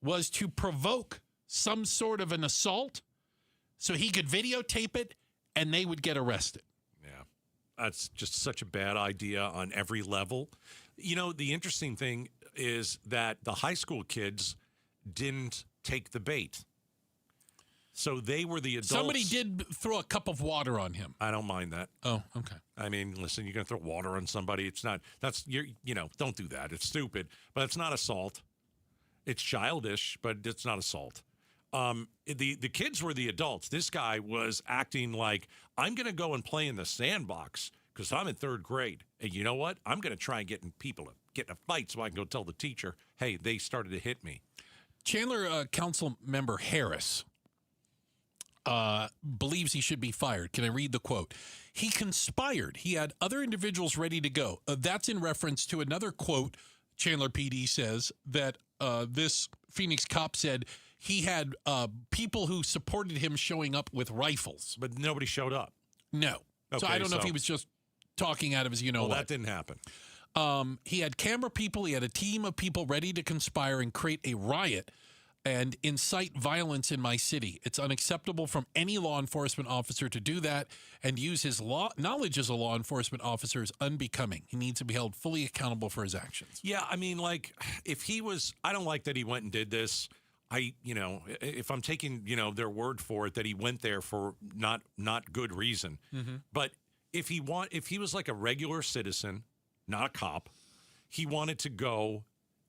was to provoke some sort of an assault so he could videotape it and they would get arrested. Yeah, that's just such a bad idea on every level. The interesting thing is that the high school kids didn't take the bait. So they were the adults. Somebody did throw a cup of water on him. I don't mind that. Oh, okay. I mean, listen, you're going to throw water on somebody. It's not, don't do that. It's stupid, but it's not assault. It's childish, but it's not assault. The kids were the adults. This guy was acting like, I'm going to go and play in the sandbox because I'm in third grade. And you know what? I'm going to try and get in a fight so I can go tell the teacher, hey, they started to hit me. Chandler Council member Harris believes he should be fired. Can I read the quote? He conspired. He had other individuals ready to go. That's in reference to another quote Chandler PD says that this Phoenix cop said he had people who supported him showing up with rifles. But nobody showed up. No. Okay, so I don't know if he was just talking out of his what. That didn't happen. He had camera people. He had a team of people ready to conspire and create a riot and incite violence in my city. It's unacceptable from any law enforcement officer to do that, and use his knowledge as a law enforcement officer is unbecoming. He needs to be held fully accountable for his actions. Yeah, I mean, like, if he was, I don't like that he went and did this. If I'm taking, their word for it, that he went there for not good reason. Mm-hmm. But if he was like a regular citizen, not a cop, he wanted to go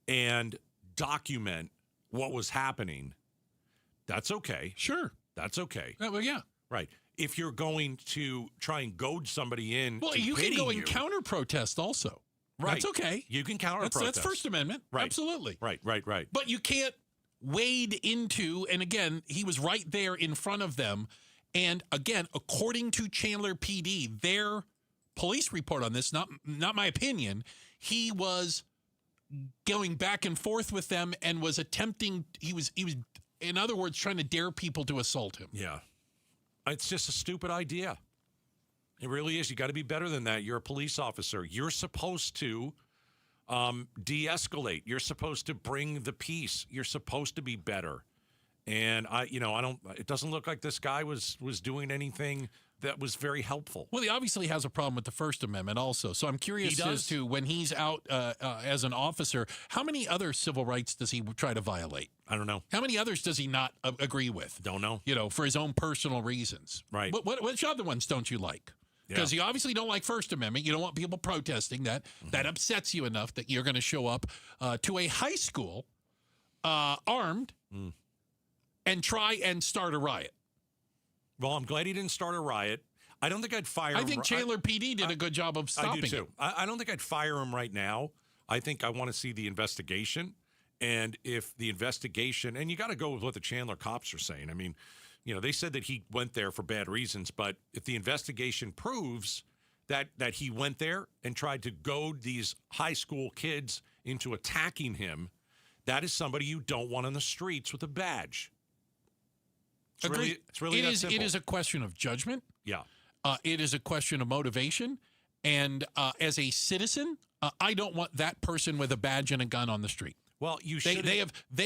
and document what was happening, that's okay. Sure. That's okay. Well, yeah. Right. If you're going to try and goad somebody in, well, you can go and counter protest also. Right. That's okay. You can counter protest. That's First Amendment. Right. Absolutely. Right. But you can't wade into, and again, he was right there in front of them. And again, according to Chandler PD, their police report on this, not my opinion, he was going back and forth with them and was attempting, he was in other words trying to dare people to assault him. Yeah. It's just a stupid idea. It really is. You got to be better than that. You're a police officer. You're supposed to de-escalate. You're supposed to bring the peace. You're supposed to be better. And it doesn't look like this guy was doing anything that was very helpful. Well, he obviously has a problem with the First Amendment also. So I'm curious as to when he's out as an officer, how many other civil rights does he try to violate? I don't know. How many others does he not agree with? Don't know. For his own personal reasons. Right. Which other ones don't you like? Because you obviously don't like First Amendment. You don't want people protesting that. Mm-hmm. That upsets you enough that you're going to show up to a high school armed and try and start a riot. Well, I'm glad he didn't start a riot. I don't think I'd fire him. I think Chandler PD did a good job of stopping I do too. I don't think I'd fire him right now. I think I want to see the investigation. And if the investigation, and you got to go with what the Chandler cops are saying. I mean, they said that he went there for bad reasons. But if the investigation proves that he went there and tried to goad these high school kids into attacking him, that is somebody you don't want on the streets with a badge. It's really that simple. It is a question of judgment. Yeah. It is a question of motivation. And as a citizen, I don't want that person with a badge and a gun on the street. Well, you should. They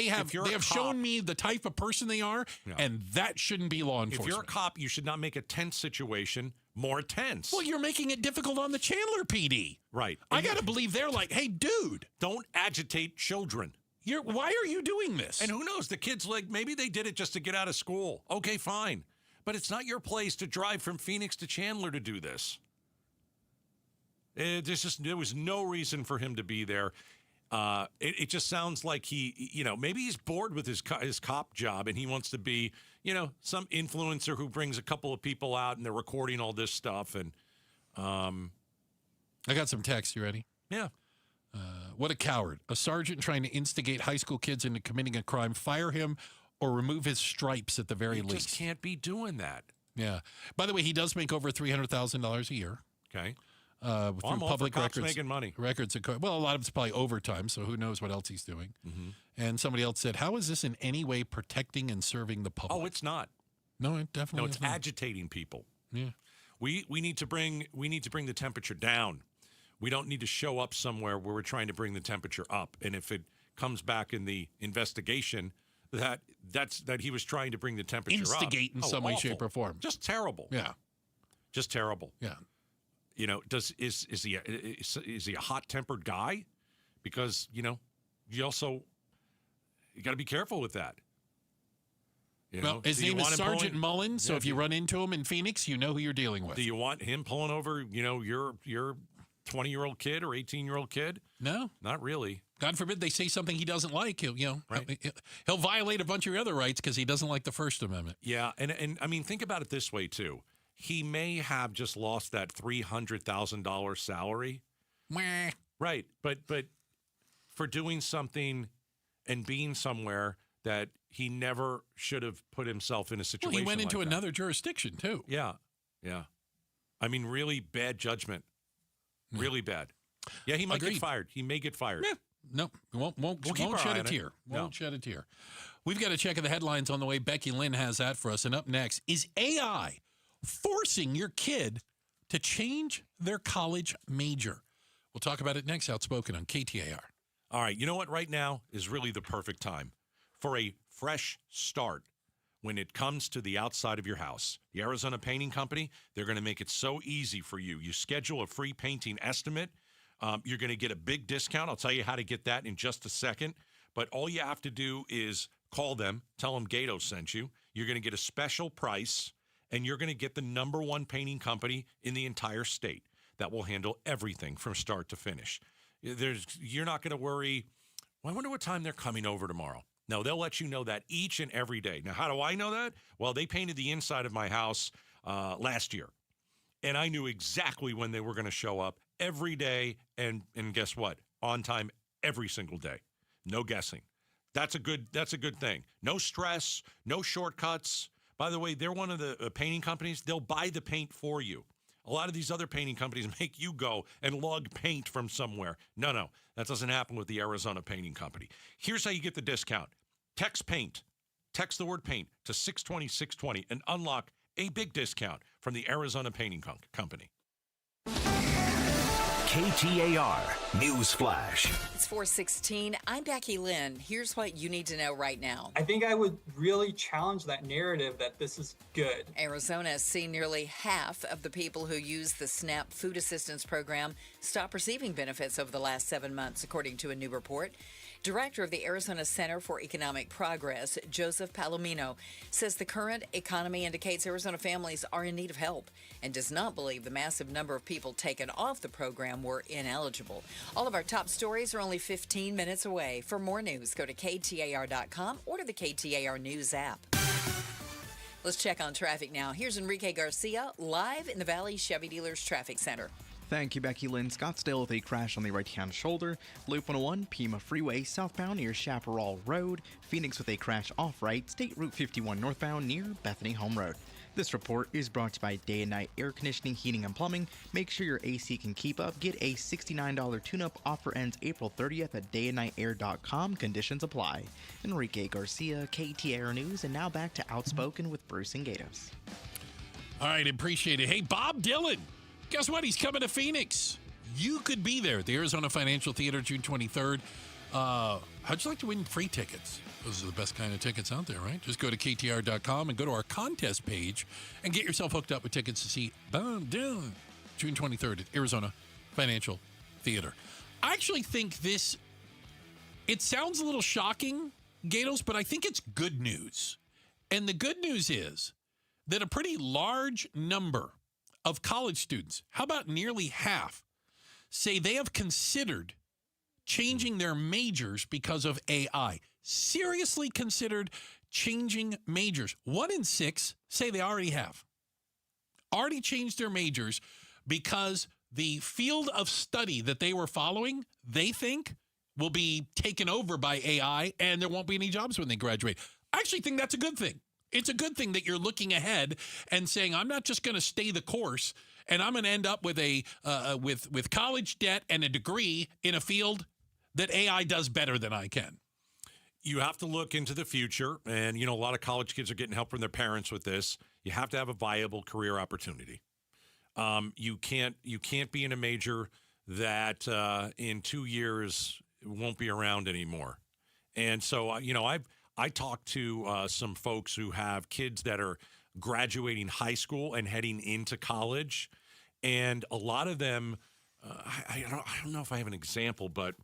have shown me the type of person they are, and that shouldn't be law enforcement. If you're a cop, you should not make a tense situation more tense. Well, you're making it difficult on the Chandler PD. Right. I got to believe they're like, hey, dude. Don't agitate children. Why are you doing this? And who knows? The kids, maybe they did it just to get out of school. Okay, fine. But it's not your place to drive from Phoenix to Chandler to do this. There was no reason for him to be there. It just sounds like maybe he's bored with his cop job and he wants to be, some influencer who brings a couple of people out and they're recording all this stuff. And I got some text. You ready? Yeah. What a coward. A sergeant trying to instigate high school kids into committing a crime. Fire him or remove his stripes at the very least. You just can't be doing that. Yeah. By the way, he does make over $300,000 a year. Okay. Through public records. Making money. Records. Well, a lot of it's probably overtime, so who knows what else he's doing. Mm-hmm. And somebody else said, how is this in any way protecting and serving the public? Oh, it's not. No, it definitely is. No, it's agitating people. Yeah. We need to bring the temperature down. We don't need to show up somewhere where we're trying to bring the temperature up. And if it comes back in the investigation that he was trying to bring the temperature Instigate up. in some way, shape, or form. Just terrible. Yeah. Just terrible. Yeah. Is he a hot-tempered guy? Because, you got to be careful with that. His name is Sergeant Mullen, so if you run into him in Phoenix, you know who you're dealing with. Do you want him pulling over, your 20-year-old kid or 18-year-old kid? No. Not really. God forbid they say something he doesn't like. He'll violate a bunch of your other rights because he doesn't like the First Amendment. Yeah, and I mean, think about it this way, too. He may have just lost that $300,000 salary. Meh. Right, but for doing something and being somewhere that he never should have put himself in a situation Well, he went into like another jurisdiction, too. Yeah. I mean, really bad judgment. Really bad. Yeah, he might get fired. He may get fired. Yeah. No, won't shed a tear. Won't shed a tear. We've got to check the headlines on the way. Becky Lynn has that for us. And up next, is AI forcing your kid to change their college major? We'll talk about it next. Outspoken on KTAR. All right. You know what? Right now is really the perfect time for a fresh start when it comes to the outside of your house. The Arizona Painting Company, they're going to make it so easy for you. You schedule a free painting estimate. You're going to get a big discount. I'll tell you how to get that in just a second. But all you have to do is call them, tell them Gato sent you. You're going to get a special price, and you're going to get the #1 painting company in the entire state that will handle everything from start to finish. You're not going to worry, well, I wonder what time they're coming over tomorrow. No, they'll let you know that each and every day. Now, how do I know that? Well, they painted the inside of my house last year, and I knew exactly when they were going to show up every day, and guess what? On time every single day. No guessing. That's a good thing. No stress, no shortcuts. By the way, they're one of the painting companies. They'll buy the paint for you. A lot of these other painting companies make you go and lug paint from somewhere. No, that doesn't happen with the Arizona Painting Company. Here's how you get the discount. Text PAINT. Text the word paint to 620-620 and unlock a big discount from the Arizona Painting Company. KTAR, News Flash. It's 4:16. I'm Becky Lynn. Here's what you need to know right now. I think I would really challenge that narrative that this is good. Arizona has seen nearly half of the people who use the SNAP food assistance program stop receiving benefits over the last 7 months, according to a new report. Director of the Arizona Center for Economic Progress, Joseph Palomino, says the current economy indicates Arizona families are in need of help and does not believe the massive number of people taken off the program were ineligible. All of our top stories are only 15 minutes away. For more news, go to KTAR.com or to the KTAR News app. Let's check on traffic now. Here's Enrique Garcia live in the Valley Chevy Dealers Traffic Center. Thank you, Becky Lynn. Scottsdale with a crash on the right-hand shoulder. Loop 101, Pima Freeway southbound near Chaparral Road. Phoenix with a crash off-right. State Route 51 northbound near Bethany Home Road. This report is brought to you by Day and Night Air Conditioning, Heating, and Plumbing. Make sure your AC can keep up. Get a $69 tune-up. Offer ends April 30th at dayandnightair.com. Conditions apply. Enrique Garcia, KTAR News, and now back to Outspoken with Bruce and Gatos. All right, appreciate it. Hey, Bob Dylan. Guess what? He's coming to Phoenix. You could be there at the Arizona Financial Theater June 23rd. How'd you like to win free tickets? Those are the best kind of tickets out there, right? Just go to KTAR.com and go to our contest page and get yourself hooked up with tickets to see Bob Dylan June 23rd at Arizona Financial Theater. I actually think it sounds a little shocking, Gatos, but I think it's good news. And the good news is that a pretty large number of college students, how about nearly half, say they have considered changing their majors because of AI. Seriously considered changing majors. 1 in 6 say they already have. Already changed their majors because the field of study that they were following, they think, will be taken over by AI and there won't be any jobs when they graduate. I actually think that's a good thing. It's a good thing that you're looking ahead and saying, I'm not just going to stay the course and I'm going to end up with with college debt and a degree in a field that AI does better than I can. You have to look into the future, and a lot of college kids are getting help from their parents with this. You have to have a viable career opportunity. You can't be in a major that in 2 years won't be around anymore. And so I talked to some folks who have kids that are graduating high school and heading into college, and a lot of them, I don't know if I have an example, but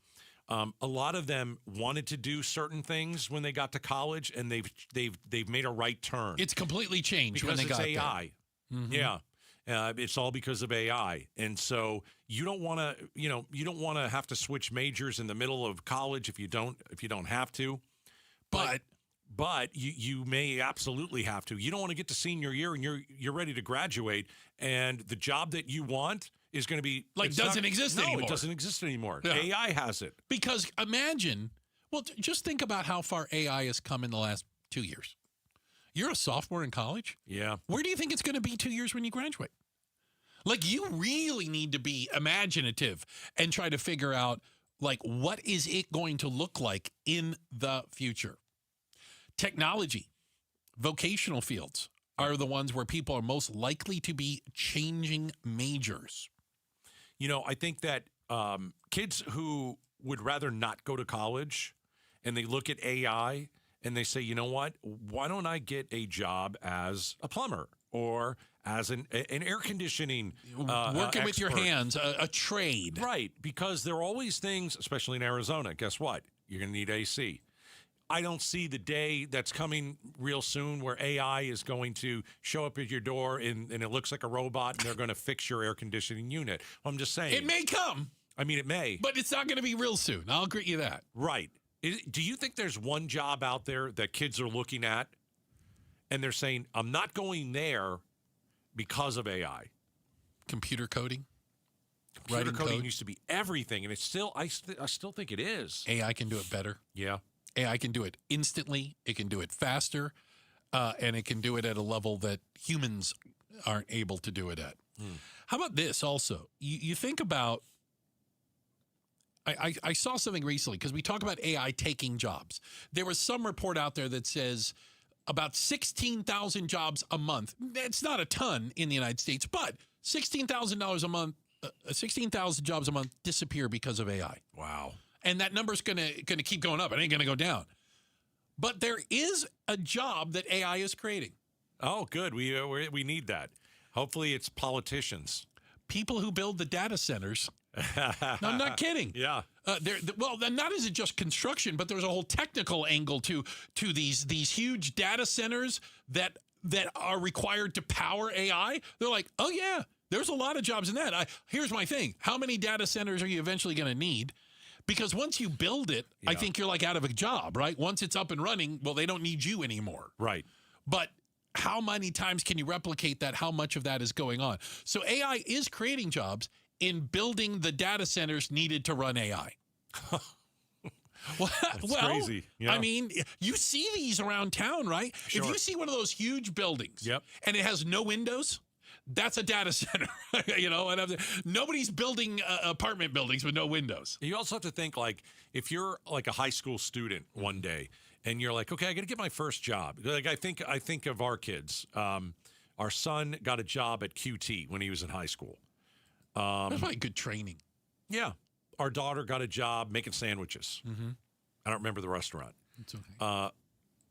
a lot of them wanted to do certain things when they got to college, and they've made a right turn. It's completely changed because when they got it's AI. Mm-hmm. Yeah. It's all because of AI. And so you don't want to have to switch majors in the middle of college if you don't have to. But you may absolutely have to. You don't want to get to senior year and you're ready to graduate, and the job that you want is going to be doesn't exist anymore. No, it doesn't exist anymore. Yeah. AI has it. Because imagine, just think about how far AI has come in the last 2 years. You're a sophomore in college? Yeah. Where do you think it's going to be 2 years when you graduate? You really need to be imaginative and try to figure out, what is it going to look like in the future? Technology, vocational fields are the ones where people are most likely to be changing majors. I think that kids who would rather not go to college and they look at AI and they say, you know what, why don't I get a job as a plumber or as an air conditioning working with your expert. hands, a trade. Right, because there are always things, especially in Arizona, guess what? You're going to need AC. I don't see the day that's coming real soon where AI is going to show up at your door and it looks like a robot and they're going to fix your air conditioning unit. I'm just saying. It may come. I mean, it may. But it's not going to be real soon. I'll agree with you that. Right. Do you think there's one job out there that kids are looking at and they're saying, I'm not going there because of AI? Computer coding? Computer coding used to be everything, and it's still, I still think it is. AI can do it better. Yeah. AI can do it instantly. It can do it faster. And it can do it at a level that humans aren't able to do it at. How about this also? You think about, I saw something recently because we talk about AI taking jobs. There was some report out there that says about 16,000 jobs a month. It's not a ton in the United States, but $16,000 a month 16,000 jobs a month disappear because of AI. Wow. And that number's going to keep going up. It ain't going to go down. But there is a job that AI is creating. Oh, good. We need that. Hopefully it's politicians. People who build the data centers. No, I'm not kidding. Yeah. Well, then not is it just construction, but there's a whole technical angle to these huge data centers that are required to power AI. They're like, oh, yeah, there's a lot of jobs in that. Here's my thing. How many data centers are you eventually going to need? Because once you build it, I think you're like out of a job, right? Once it's up and running, well, they don't need you anymore. Right. But how many times can you replicate that? How much of that is going on? So AI is creating jobs in building the data centers needed to run AI. That's crazy. Yeah. I mean, you see these around town, right? Sure. If you see one of those huge buildings and it has no windows, that's a data center, and nobody's building apartment buildings with no windows. You also have to think, like, if you're like a high school student one day and you're like, okay, I got to get my first job. Like, I think of our kids. Our son got a job at QT when he was in high school. That's probably good training. Yeah. Our daughter got a job making sandwiches. Mm-hmm. I don't remember the restaurant. It's okay.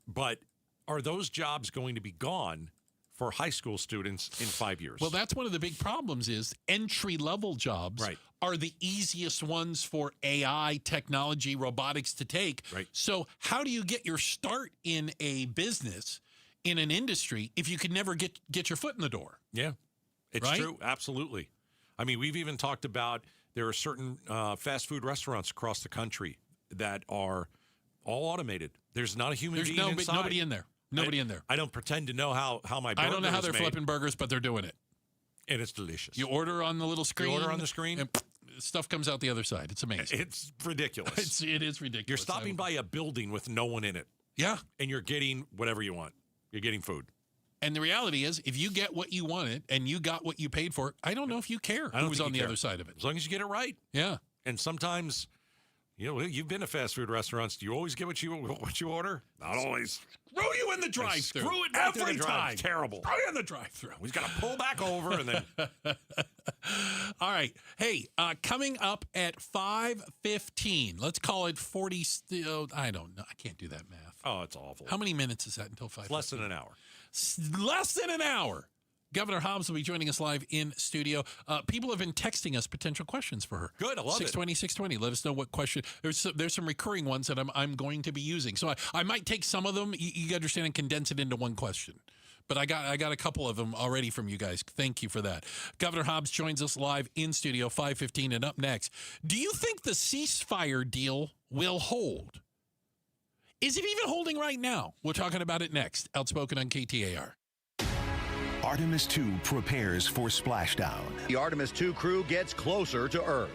But are those jobs going to be gone for high school students in 5 years? Well, that's one of the big problems is entry-level jobs are the easiest ones for AI, technology, robotics to take. Right. So how do you get your start in a business, in an industry, if you could never get your foot in the door? Yeah, it's right? true. Absolutely. I mean, we've even talked about there are certain fast food restaurants across the country that are all automated. There's not a human being inside. Nobody in there. Nobody in there. I don't pretend to know how my burger I don't know how is they're made. Flipping burgers, but they're doing it. And it's delicious. You order on the little screen. You order on the screen. And stuff comes out the other side. It's amazing. It's ridiculous. It is ridiculous. You're stopping by a building with no one in it. Yeah. And you're getting whatever you want. You're getting food. And the reality is, if you get what you wanted and you got what you paid for, I don't know if you care who's on the other side of it. As long as you get it right. Yeah. And sometimes, you've been to fast food restaurants. Do you always get what you order? Not always. Throw you in the drive-thru. Screw it back every to the time. Terrible. Throw you in the drive-thru. We've got to pull back over and then. All right. Hey, coming up at 5:15. Let's call it 40. I don't know. I can't do that math. Oh, it's awful. How many minutes is that until 5:15? Less than an hour. Less than an hour. Governor Hobbs will be joining us live in studio. People have been texting us potential questions for her. Good, I love 620. Let us know what question. There's some recurring ones that I'm going to be using. So I might take some of them, you understand, and condense it into one question. But I got a couple of them already from you guys. Thank you for that. Governor Hobbs joins us live in studio, 5:15, and up next. Do you think the ceasefire deal will hold? Is it even holding right now? We're talking about it next. Outspoken on KTAR. Artemis 2 prepares for splashdown. The Artemis 2 crew gets closer to Earth,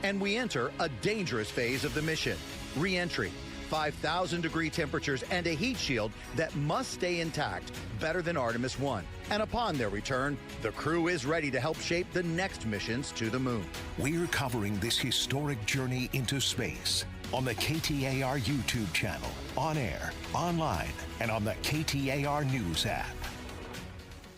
and we enter a dangerous phase of the mission. Re-entry, 5,000-degree temperatures, and a heat shield that must stay intact, better than Artemis 1. And upon their return, the crew is ready to help shape the next missions to the moon. We're covering this historic journey into space on the KTAR YouTube channel, on air, online, and on the KTAR News app.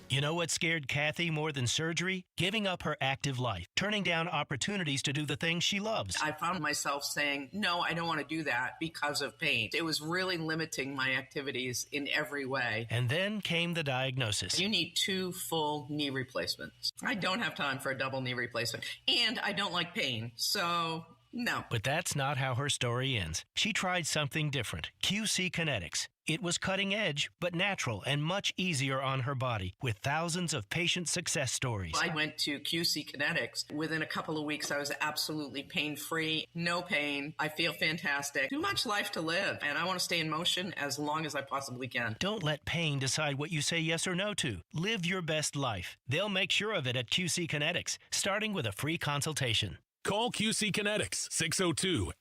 You know what scared Kathy more than surgery? Giving up her active life, turning down opportunities to do the things she loves. I found myself saying, no, I don't want to do that because of pain. It was really limiting my activities in every way. And then came the diagnosis. You need 2 full knee replacements. I don't have time for a double knee replacement, and I don't like pain, so no. But that's not how her story ends. She tried something different, QC Kinetics. It was cutting edge, but natural and much easier on her body, with thousands of patient success stories. I went to QC Kinetics. Within a couple of weeks, I was absolutely pain-free, no pain. I feel fantastic. Too much life to live, and I want to stay in motion as long as I possibly can. Don't let pain decide what you say yes or no to. Live your best life. They'll make sure of it at QC Kinetics, starting with a free consultation. Call QC Kinetics,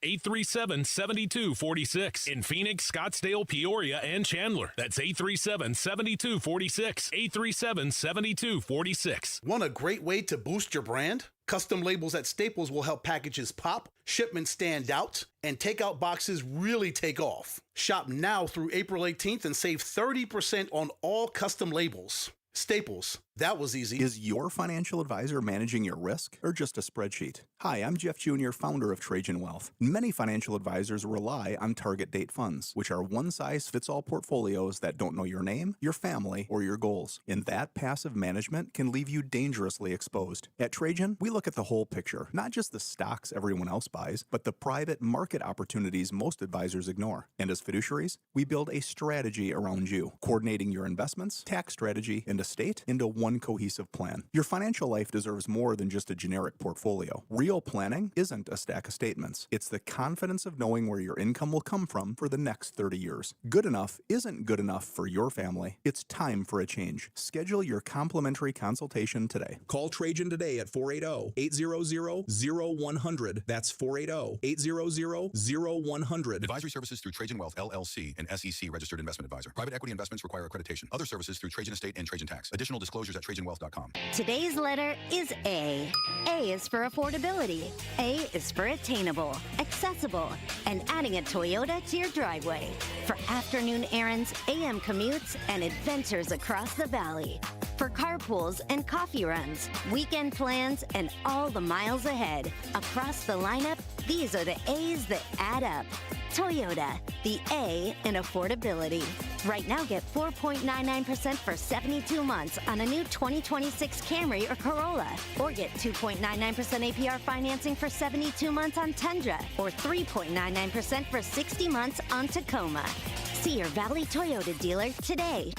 602-837-7246. In Phoenix, Scottsdale, Peoria, and Chandler. That's 837-7246. 837-7246. Want a great way to boost your brand? Custom labels at Staples will help packages pop, shipments stand out, and takeout boxes really take off. Shop now through April 18th and save 30% on all custom labels. Staples. That was easy. Is your financial advisor managing your risk or just a spreadsheet? Hi, I'm Jeff Jr., founder of Trajan Wealth. Many financial advisors rely on target date funds, which are one-size-fits-all portfolios that don't know your name, your family, or your goals. And that passive management can leave you dangerously exposed. At Trajan, we look at the whole picture, not just the stocks everyone else buys, but the private market opportunities most advisors ignore. And as fiduciaries, we build a strategy around you, coordinating your investments, tax strategy, and estate into one cohesive plan. Your financial life deserves more than just a generic portfolio. Real planning isn't a stack of statements. It's the confidence of knowing where your income will come from for the next 30 years. Good enough isn't good enough for your family. It's time for a change. Schedule your complimentary consultation today. Call Trajan today at 480-800-0100. That's 480-800-0100. Advisory services through Trajan Wealth, LLC, an SEC registered investment advisor. Private equity investments require accreditation. Other services through Trajan Estate and Trajan Tax. Additional disclosures at TrajanWealth.com. Today's letter is A. A is for affordability. A is for attainable, accessible, and adding a Toyota to your driveway. For afternoon errands, AM commutes, and adventures across the valley. For carpools and coffee runs, weekend plans, and all the miles ahead. Across the lineup, these are the A's that add up. Toyota, the A in affordability. Right now, get 4.99% for 72 months on a new 2026 Camry or Corolla. Or get 2.99% APR financing for 72 months on Tundra. Or 3.99% for 60 months on Tacoma. See your Valley Toyota dealer today.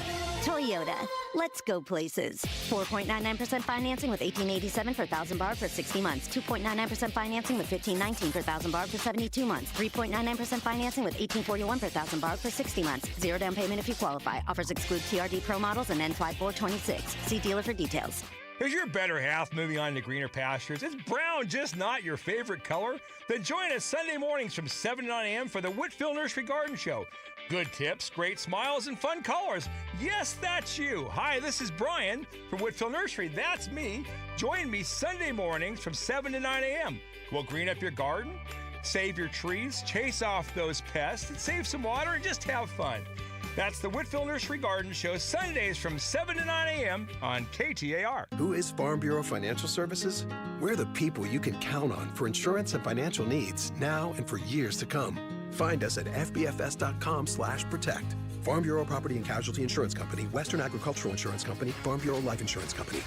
Toyota, let's go places. 4.99% financing with $1,887 for 1,000 bar for 60 months. 2.99% financing with $1,519 for 1,000 bar for 72 months. 3.99% financing with $1,841 for 1,000 bar for 60 months. Zero down payment if you qualify. Offers exclude TRD Pro models and N5426. See dealer for details. Is your better half moving on to greener pastures? Is brown just not your favorite color? Then join us Sunday mornings from 7 to 9 a.m. for the Whitfield Nursery Garden Show. Good tips, great smiles, and fun colors. Yes, that's you. Hi, this is Brian from Whitfield Nursery. That's me. Join me Sunday mornings from 7 to 9 a.m. We'll green up your garden, save your trees, chase off those pests, and save some water and just have fun. That's the Whitfield Nursery Garden Show, Sundays from 7 to 9 a.m. on KTAR. Who is Farm Bureau Financial Services? We're the people you can count on for insurance and financial needs now and for years to come. Find us at fbfs.com/protect. Farm Bureau Property and Casualty Insurance Company, Western Agricultural Insurance Company, Farm Bureau Life Insurance Company.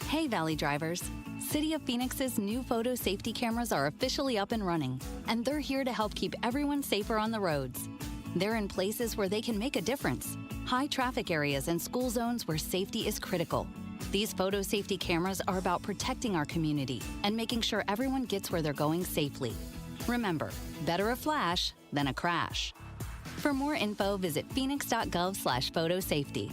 Hey, Valley drivers. City of Phoenix's new photo safety cameras are officially up and running, and they're here to help keep everyone safer on the roads. They're in places where they can make a difference. High traffic areas and school zones where safety is critical. These photo safety cameras are about protecting our community and making sure everyone gets where they're going safely. Remember, better a flash than a crash. For more info, visit phoenix.gov/photosafety.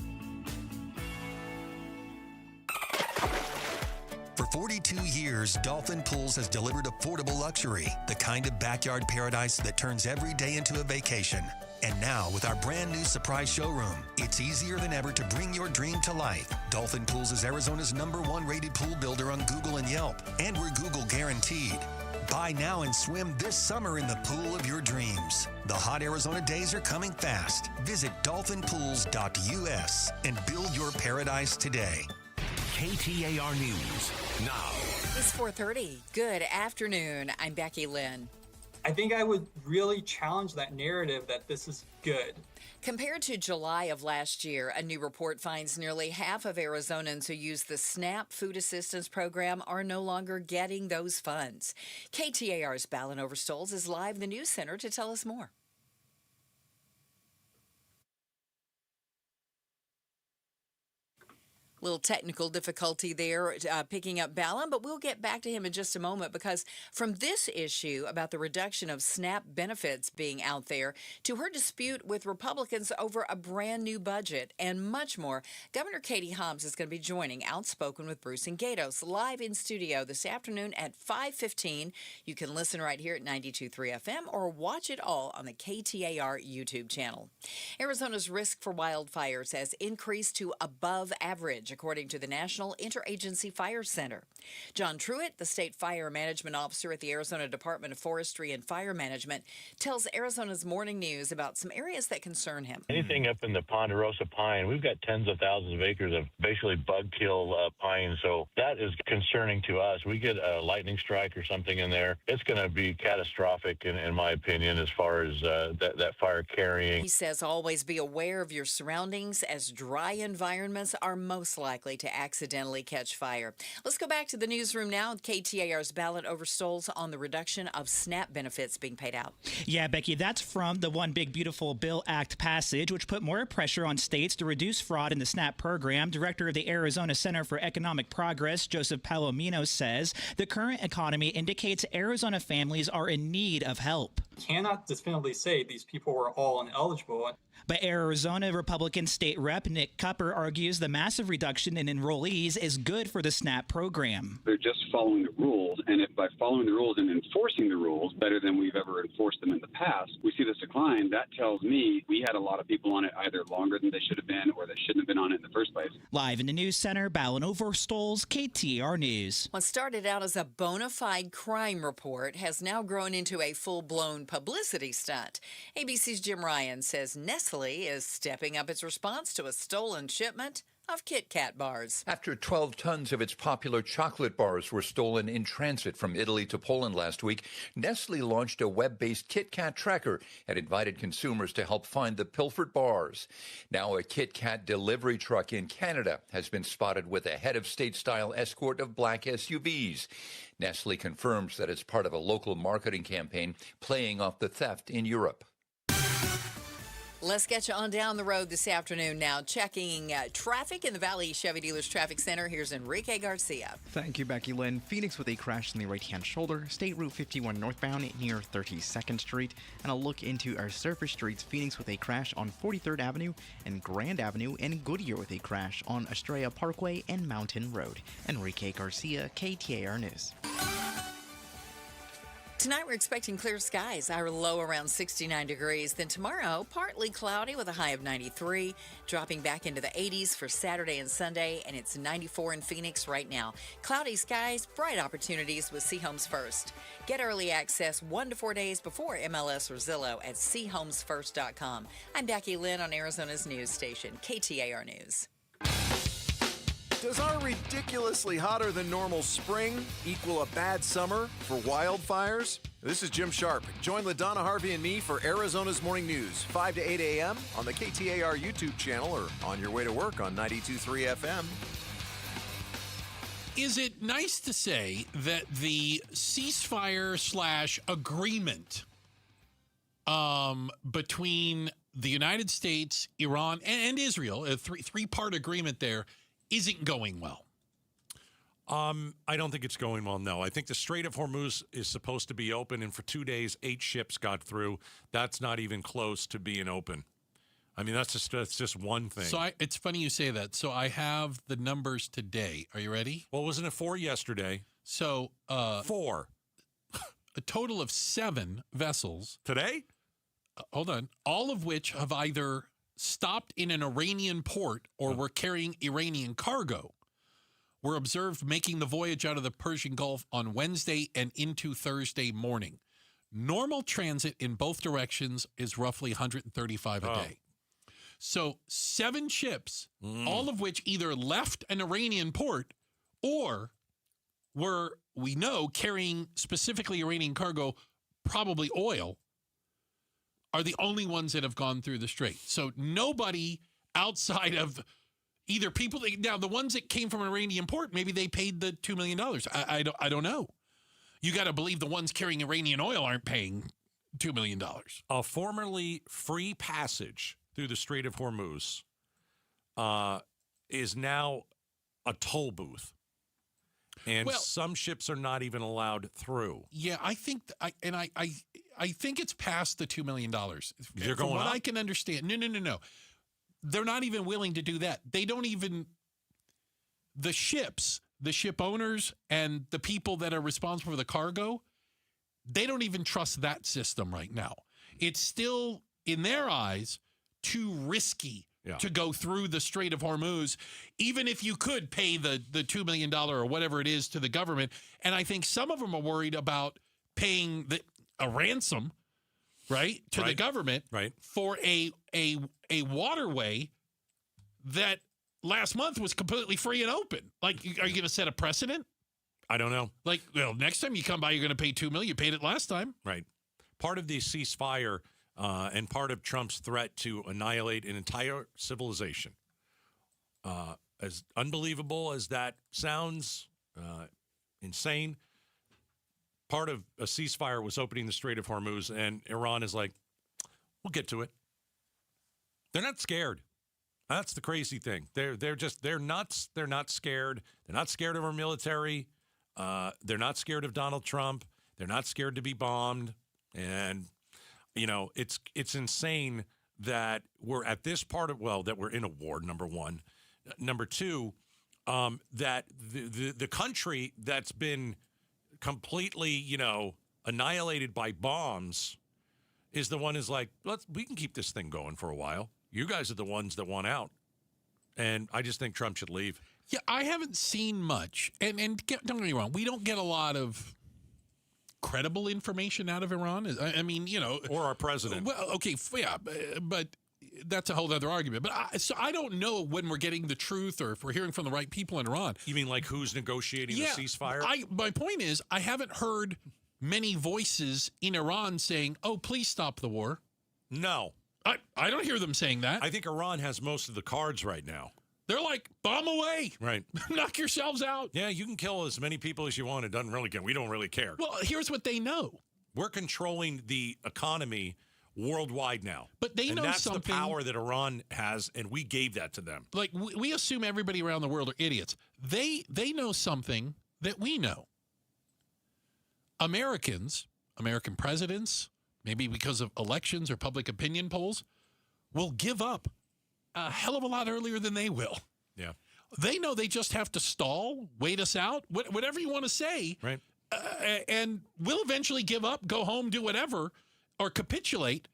For 42 years, Dolphin Pools has delivered affordable luxury, the kind of backyard paradise that turns every day into a vacation. And now, with our brand new surprise showroom, it's easier than ever to bring your dream to life. Dolphin Pools is Arizona's #1 rated pool builder on Google and Yelp, and we're Google guaranteed. Buy now and swim this summer in the pool of your dreams. The hot Arizona days are coming fast. Visit dolphinpools.us and build your paradise today. KTAR News now. It's 4:30. Good afternoon. I'm Becky Lynn. I think I would really challenge that narrative that this is good. Compared to July of last year, a new report finds nearly half of Arizonans who use the SNAP food assistance program are no longer getting those funds. KTAR's Ballin Overstolz is live in the News Center to tell us more. Little technical difficulty there picking up Ballin, but we'll get back to him in just a moment because from this issue about the reduction of SNAP benefits being out there to her dispute with Republicans over a brand new budget and much more, Governor Katie Hobbs is going to be joining Outspoken with Bruce and Gatos live in studio this afternoon at 5:15. You can listen right here at 92.3 FM or watch it all on the KTAR YouTube channel. Arizona's risk for wildfires has increased to above average. damage, according to the National Interagency Fire Center. John Truitt, the state fire management officer at the Arizona Department of Forestry and Fire Management, tells Arizona's Morning News about some areas that concern him. Anything up in the ponderosa pine, we've got tens of thousands of acres of basically bug kill pine, so that is concerning to us. We get a lightning strike or something in there, it's going to be catastrophic, in my opinion, as far as that fire carrying. He says always be aware of your surroundings, as dry environments are most likely to accidentally catch fire. Let's go back to the newsroom now. KTAR's Ballot Overstoles on the reduction of SNAP benefits being paid out. Yeah, Becky, that's from the One Big Beautiful Bill Act passage, which put more pressure on states to reduce fraud in the SNAP program. Director of the Arizona Center for Economic Progress, Joseph Palomino, says the current economy indicates Arizona families are in need of help. Cannot definitively say these people were all ineligible. But Arizona Republican State Rep Nick Cupper argues the massive reduction in enrollees is good for the SNAP program. They're just following the rules, and if by following the rules and enforcing the rules better than we've ever enforced them in the past, we see this decline, that tells me we had a lot of people on it either longer than they should have been or they shouldn't have been on it in the first place. Live in the news center, Ballin Overstoles, KTAR News. What started out as a bona fide crime report has now grown into a full-blown publicity stunt. ABC's Jim Ryan says Nestle is stepping up its response to a stolen shipment of Kit Kat bars. After 12 tons of its popular chocolate bars were stolen in transit from Italy to Poland last week, Nestle launched a web-based Kit Kat tracker and invited consumers to help find the pilfered bars. Now a Kit Kat delivery truck in Canada has been spotted with a head-of-state-style escort of black SUVs. Nestle confirms that it's part of a local marketing campaign playing off the theft in Europe. Let's get you on down the road this afternoon now. Checking traffic in the Valley Chevy Dealers Traffic Center. Here's Enrique Garcia. Thank you, Becky Lynn. Phoenix with a crash on the right-hand shoulder. State Route 51 northbound near 32nd Street. And a look into our surface streets. Phoenix with a crash on 43rd Avenue and Grand Avenue. And Goodyear with a crash on Estrella Parkway and Mountain Road. Enrique Garcia, KTAR News. Tonight we're expecting clear skies, our low around 69 degrees. Then tomorrow, partly cloudy with a high of 93, dropping back into the 80s for Saturday and Sunday, and it's 94 in Phoenix right now. Cloudy skies, bright opportunities with Seahomes First. Get early access 1 to 4 days before MLS or Zillow at SeaHomesFirst.com. I'm Becky Lynn on Arizona's news station, KTAR News. Does our ridiculously hotter than normal spring equal a bad summer for wildfires? This is Jim Sharp. Join LaDonna Harvey and me for Arizona's Morning News, 5 to 8 a.m. on the KTAR YouTube channel or on your way to work on 92.3 FM. Is it nice to say that the ceasefire/agreement between the United States, Iran, and Israel, a three-part agreement there, isn't going well? I don't think it's going well, no. I think the Strait of Hormuz is supposed to be open, and for 2 days, 8 ships got through. That's not even close to being open. I mean, that's just one thing. So it's funny you say that. So I have the numbers today. Are you ready? Well, wasn't it 4 yesterday? So 4. A total of 7 vessels. Today? Hold on. All of which have either stopped in an Iranian port or were carrying Iranian cargo, were observed making the voyage out of the Persian Gulf on Wednesday and into Thursday morning. Normal transit in both directions is roughly 135 a day. So 7 ships, all of which either left an Iranian port or were, we know, carrying specifically Iranian cargo, probably oil, are the only ones that have gone through the strait. So nobody outside of either people. Now, the ones that came from an Iranian port, maybe they paid the $2 million. I don't know. You got to believe the ones carrying Iranian oil aren't paying $2 million. A formerly free passage through the Strait of Hormuz is now a toll booth. And some ships are not even allowed through. Yeah, I think, I think it's past the $2 million. You're going From what up? I can understand. No. They're not even willing to do that. They don't even, the ships, the ship owners and the people that are responsible for the cargo, they don't even trust that system right now. It's still, in their eyes, too risky to go through the Strait of Hormuz, even if you could pay the $2 million or whatever it is to the government. And I think some of them are worried about paying a ransom, right, to the government for a waterway that last month was completely free and open. Like, are you going to set a precedent? I don't know. Like, well, next time you come by, you're going to pay $2 million. You paid it last time. Right. Part of the ceasefire and part of Trump's threat to annihilate an entire civilization, as unbelievable as that sounds, insane, part of a ceasefire was opening the Strait of Hormuz, and Iran is like, we'll get to it. They're not scared. That's the crazy thing. They're nuts. They're not scared. They're not scared of our military. They're not scared of Donald Trump. They're not scared to be bombed. And, you know, it's insane that we're at this part of, that we're in a war, number one. Number two, that the country that's been completely, annihilated by bombs is the one who's like, we can keep this thing going for a while. You guys are the ones that want out. And I just think Trump should leave. Yeah, I haven't seen much. And don't get me wrong, we don't get a lot of credible information out of Iran. I mean, or our president. Well, okay, yeah, but that's a whole other argument. But so I don't know when we're getting the truth or if we're hearing from the right people in Iran. You mean like who's negotiating the ceasefire? My point is, I haven't heard many voices in Iran saying, "Oh, please stop the war." No. I don't hear them saying that. I think Iran has most of the cards right now. They're like, bomb away. Right. Knock yourselves out. Yeah, you can kill as many people as you want. It doesn't really care. We don't really care. Well, here's what they know. We're controlling the economy worldwide now. But they know that's something. The power that Iran has, and we gave that to them. Like, we assume everybody around the world are idiots. They know something that we know. Americans, American presidents, maybe because of elections or public opinion polls, will give up a hell of a lot earlier than they will. Yeah. They know they just have to stall, wait us out, whatever you want to say. Right. And we'll eventually give up, go home, do whatever, or capitulate.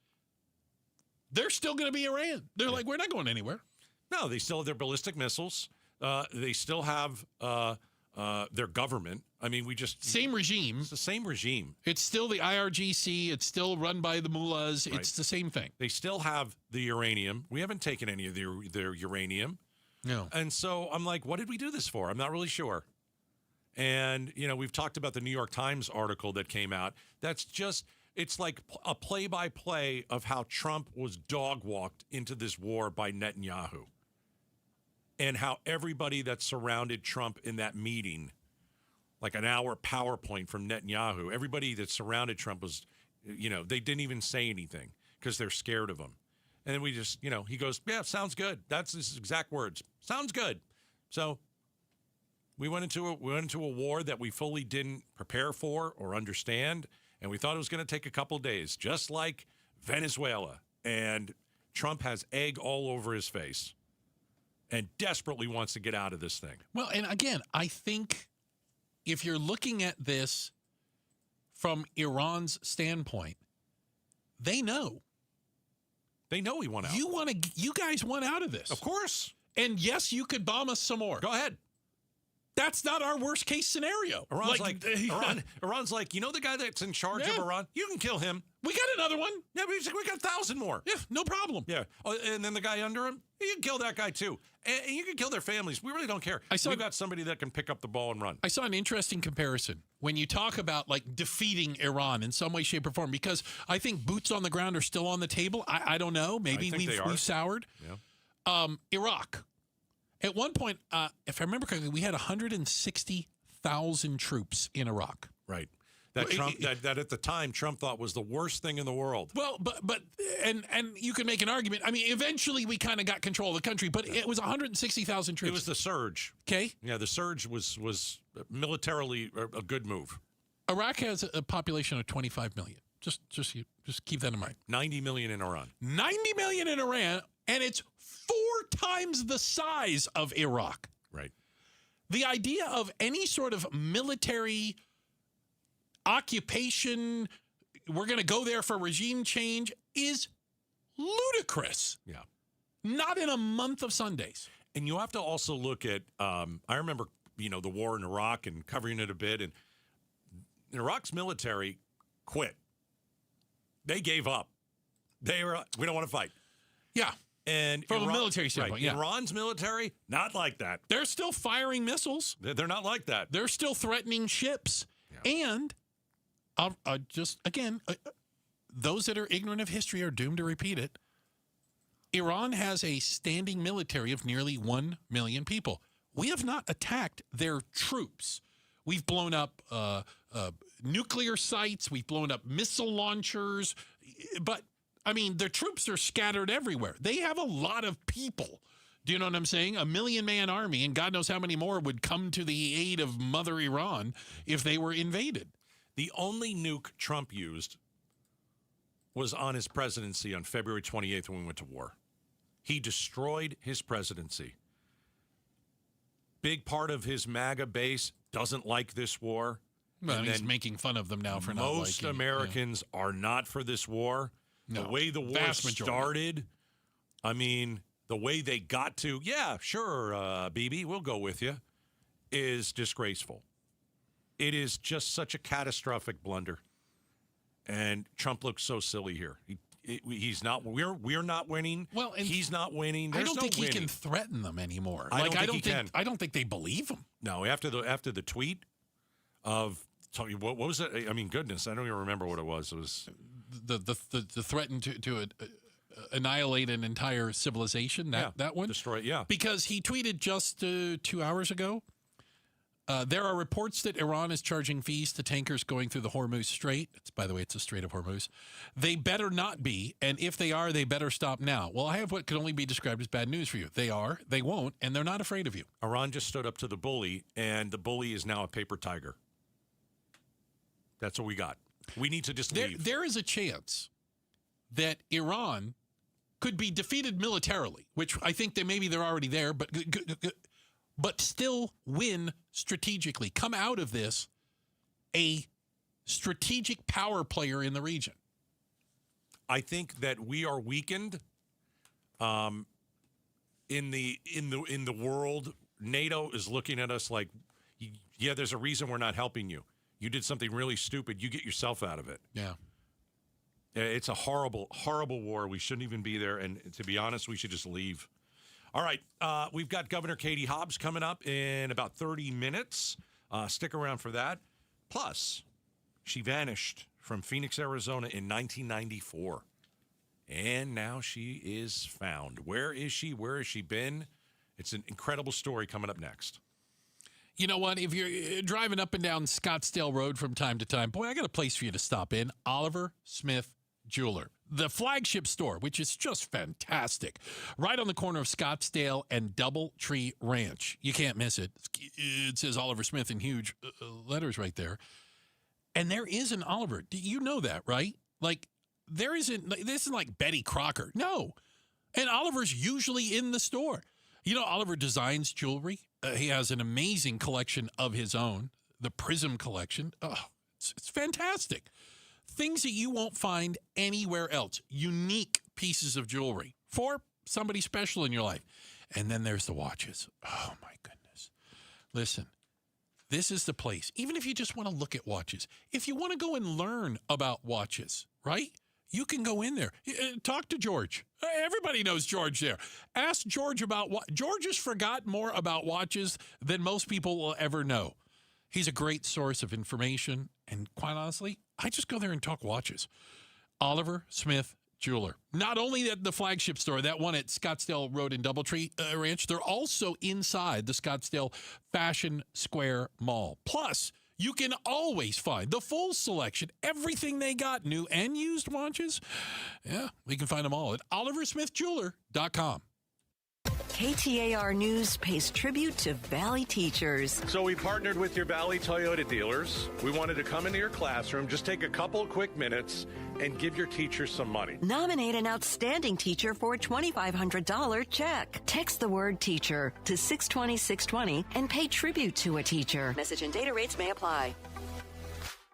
They're still going to be Iran. They're like, we're not going anywhere. No, they still have their ballistic missiles. They still have their government. I mean, same regime. It's the same regime. It's still the IRGC. It's still run by the mullahs. Right. It's the same thing. They still have the uranium. We haven't taken any of their uranium. No. And so I'm like, what did we do this for? I'm not really sure. And, we've talked about the New York Times article that came out. It's like a play-by-play of how Trump was dog-walked into this war by Netanyahu. And how everybody that surrounded Trump in that meeting, like an hour PowerPoint from Netanyahu, everybody that surrounded Trump was, they didn't even say anything because they're scared of him. And then we just, he goes, yeah, sounds good. That's his exact words. Sounds good. So we went into a war that we fully didn't prepare for or understand. And we thought it was going to take a couple days, just like Venezuela. And Trump has egg all over his face and desperately wants to get out of this thing. Well, and again, I think if you're looking at this from Iran's standpoint, they know. They know we want out. You guys want out of this. Of course. And yes, you could bomb us some more. Go ahead. That's not our worst case scenario. Iran's like the guy that's in charge of Iran? You can kill him. We got another one. Yeah, we got 1,000 more. Yeah, no problem. Yeah. Oh, and then the guy under him, you can kill that guy too. And you can kill their families. We really don't care. We've got somebody that can pick up the ball and run. I saw an interesting comparison when you talk about like defeating Iran in some way, shape, or form, because I think boots on the ground are still on the table. I don't know. Maybe we've soured. Yeah. Iraq. At one point, if I remember correctly, we had 160,000 troops in Iraq. Right. That at the time Trump thought was the worst thing in the world. Well, but you can make an argument. I mean, eventually we kind of got control of the country, but it was 160,000 troops. It was the surge. Okay. Yeah, the surge was militarily a good move. Iraq has a population of 25 million. Just keep that in mind. 90 million in Iran. 90 million in Iran, and it's 4 times the size of Iraq. Right. The idea of any sort of military occupation, we're going to go there for regime change, is ludicrous. Yeah. Not in a month of Sundays. And you have to also look at, I remember, the war in Iraq and covering it a bit. And Iraq's military quit. They gave up. We don't want to fight. Yeah. And from a military standpoint, right, Iran's military, not like that. They're still firing missiles. They're not like that. They're still threatening ships. Yeah. And those that are ignorant of history are doomed to repeat it. Iran has a standing military of nearly 1 million people. We have not attacked their troops. We've blown up nuclear sites. We've blown up missile launchers. But, their troops are scattered everywhere. They have a lot of people. Do you know what I'm saying? 1 million-man army, and God knows how many more would come to the aid of Mother Iran if they were invaded. The only nuke Trump used was on his presidency on February 28th when we went to war. He destroyed his presidency. Big part of his MAGA base doesn't like this war. Well, he's making fun of them now for not liking it. Most Americans are not for this war. No, the way the war started, the way they got to, yeah, sure, Bibi, we'll go with you, is disgraceful. It is just such a catastrophic blunder. And Trump looks so silly here. He's not. We're not winning. Well, and he's not winning. I don't think he can threaten them anymore. I don't think they believe him. No, after the tweet of what was it? Goodness, I don't even remember what it was. It was the threaten to annihilate an entire civilization. That one, destroy it. Yeah, because he tweeted just 2 hours ago. There are reports that Iran is charging fees to tankers going through the Hormuz Strait. By the way, it's the Strait of Hormuz. They better not be, and if they are, they better stop now. Well, I have what can only be described as bad news for you. They are, they won't, and they're not afraid of you. Iran just stood up to the bully, and the bully is now a paper tiger. That's what we got. We need to just leave. There is a chance that Iran could be defeated militarily, which I think that maybe they're already there, but still win strategically. Come out of this a strategic power player in the region. I think that we are weakened in the world. NATO is looking at us like, yeah, there's a reason we're not helping you. You did something really stupid. You get yourself out of it. Yeah. It's a horrible, horrible war. We shouldn't even be there. And to be honest, we should just leave. All right, we've got Governor Katie Hobbs coming up in about 30 minutes. Stick around for that. Plus, she vanished from Phoenix, Arizona in 1994. And now she is found. Where is she? Where has she been? It's an incredible story coming up next. You know what? If you're driving up and down Scottsdale Road from time to time, boy, I got a place for you to stop in. Oliver Smith Jeweler. The flagship store, which is just fantastic, right on the corner of Scottsdale and Doubletree Ranch. You can't miss it. It says Oliver Smith in huge letters right there. And there is an Oliver. Do you know that, right? Like, this isn't like Betty Crocker. No. And Oliver's usually in the store. You know, Oliver designs jewelry. He has an amazing collection of his own, the Prism collection. Oh, it's fantastic. Things that you won't find anywhere else. Unique pieces of jewelry for somebody special in your life. And then there's the watches. Oh, my goodness. Listen, this is the place. Even if you just want to look at watches. If you want to go and learn about watches, right? You can go in there. Talk to George. Everybody knows George there. Ask George about what. George has forgot more about watches than most people will ever know. He's a great source of information. And quite honestly, I just go there and talk watches. Oliver Smith Jeweler. Not only at the flagship store, that one at Scottsdale Road in Doubletree Ranch, they're also inside the Scottsdale Fashion Square Mall. Plus, you can always find the full selection, everything they got, new and used watches. Yeah, we can find them all at oliversmithjeweler.com. KTAR News pays tribute to Valley teachers. So we partnered with your Valley Toyota dealers. We wanted to come into your classroom, just take a couple quick minutes, and give your teachers some money. Nominate an outstanding teacher for a $2,500 check. Text the word teacher to 620-620 and pay tribute to a teacher. Message and data rates may apply.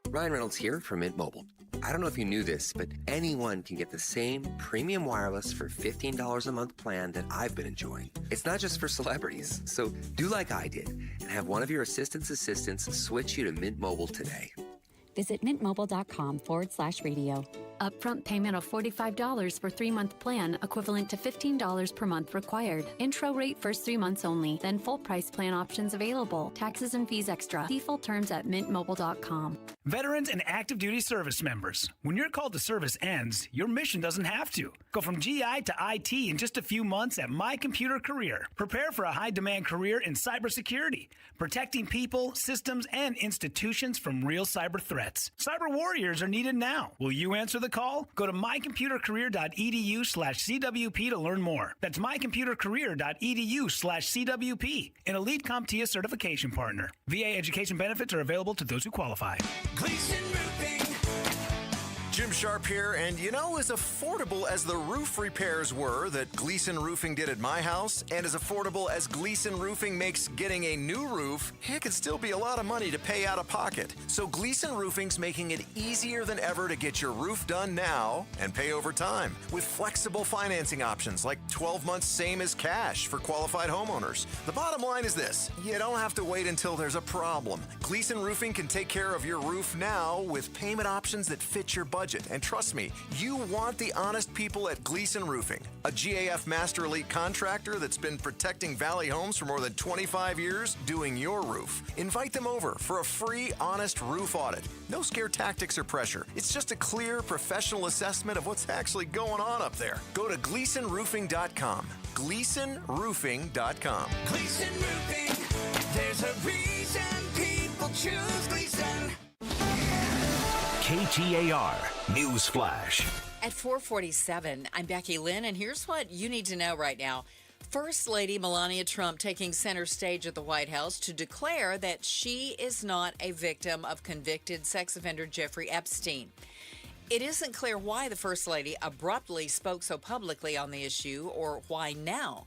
Ryan Reynolds here from Mint Mobile. I don't know if you knew this, but anyone can get the same premium wireless for $15 a month plan that I've been enjoying. It's not just for celebrities, so do like I did and have one of your assistants switch you to Mint Mobile today. Visit mintmobile.com/radio. Upfront payment of $45 for 3-month plan, equivalent to $15 per month required. Intro rate first 3 months only, then full price plan options available. Taxes and fees extra. See full terms at mintmobile.com. Veterans and active duty service members, when your call to service ends, your mission doesn't have to. Go from GI to IT in just a few months at My Computer Career. Prepare for a high-demand career in cybersecurity, protecting people, systems, and institutions from real cyber threats. Cyber warriors are needed now. Will you answer the call? Go to mycomputercareer.edu/CWP to learn more. That's mycomputercareer.edu/CWP, an elite CompTIA certification partner. VA education benefits are available to those who qualify. Gleason Roofing. Jim Sharp here, and as affordable as the roof repairs were that Gleason Roofing did at my house, and as affordable as Gleason Roofing makes getting a new roof, it can still be a lot of money to pay out of pocket. So Gleason Roofing's making it easier than ever to get your roof done now and pay over time with flexible financing options like 12 months same as cash for qualified homeowners. The bottom line is this: you don't have to wait until there's a problem. Gleason Roofing can take care of your roof now with payment options that fit your budget. And trust me, you want the honest people at Gleason Roofing, a GAF Master Elite contractor that's been protecting Valley Homes for more than 25 years, doing your roof. Invite them over for a free, honest roof audit. No scare tactics or pressure. It's just a clear, professional assessment of what's actually going on up there. Go to GleasonRoofing.com. GleasonRoofing.com. Gleason Roofing, there's a reason people choose Gleason. KTAR News Flash. At 4:47, I'm Becky Lynn, and here's what you need to know right now. First Lady Melania Trump taking center stage at the White House to declare that she is not a victim of convicted sex offender Jeffrey Epstein. It isn't clear why the First Lady abruptly spoke so publicly on the issue, or why now.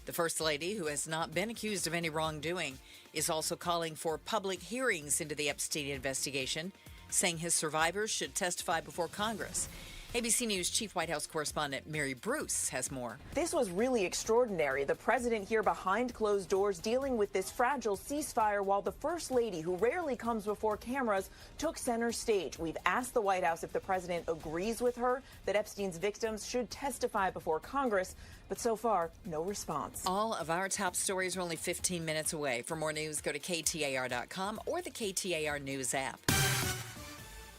The First Lady, who has not been accused of any wrongdoing, is also calling for public hearings into the Epstein investigation, saying his survivors should testify before Congress. ABC News Chief White House Correspondent Mary Bruce has more. This was really extraordinary. The president here behind closed doors dealing with this fragile ceasefire while the First Lady, who rarely comes before cameras, took center stage. We've asked the White House if the president agrees with her that Epstein's victims should testify before Congress, but so far, no response. All of our top stories are only 15 minutes away. For more news, go to KTAR.com or the KTAR News app.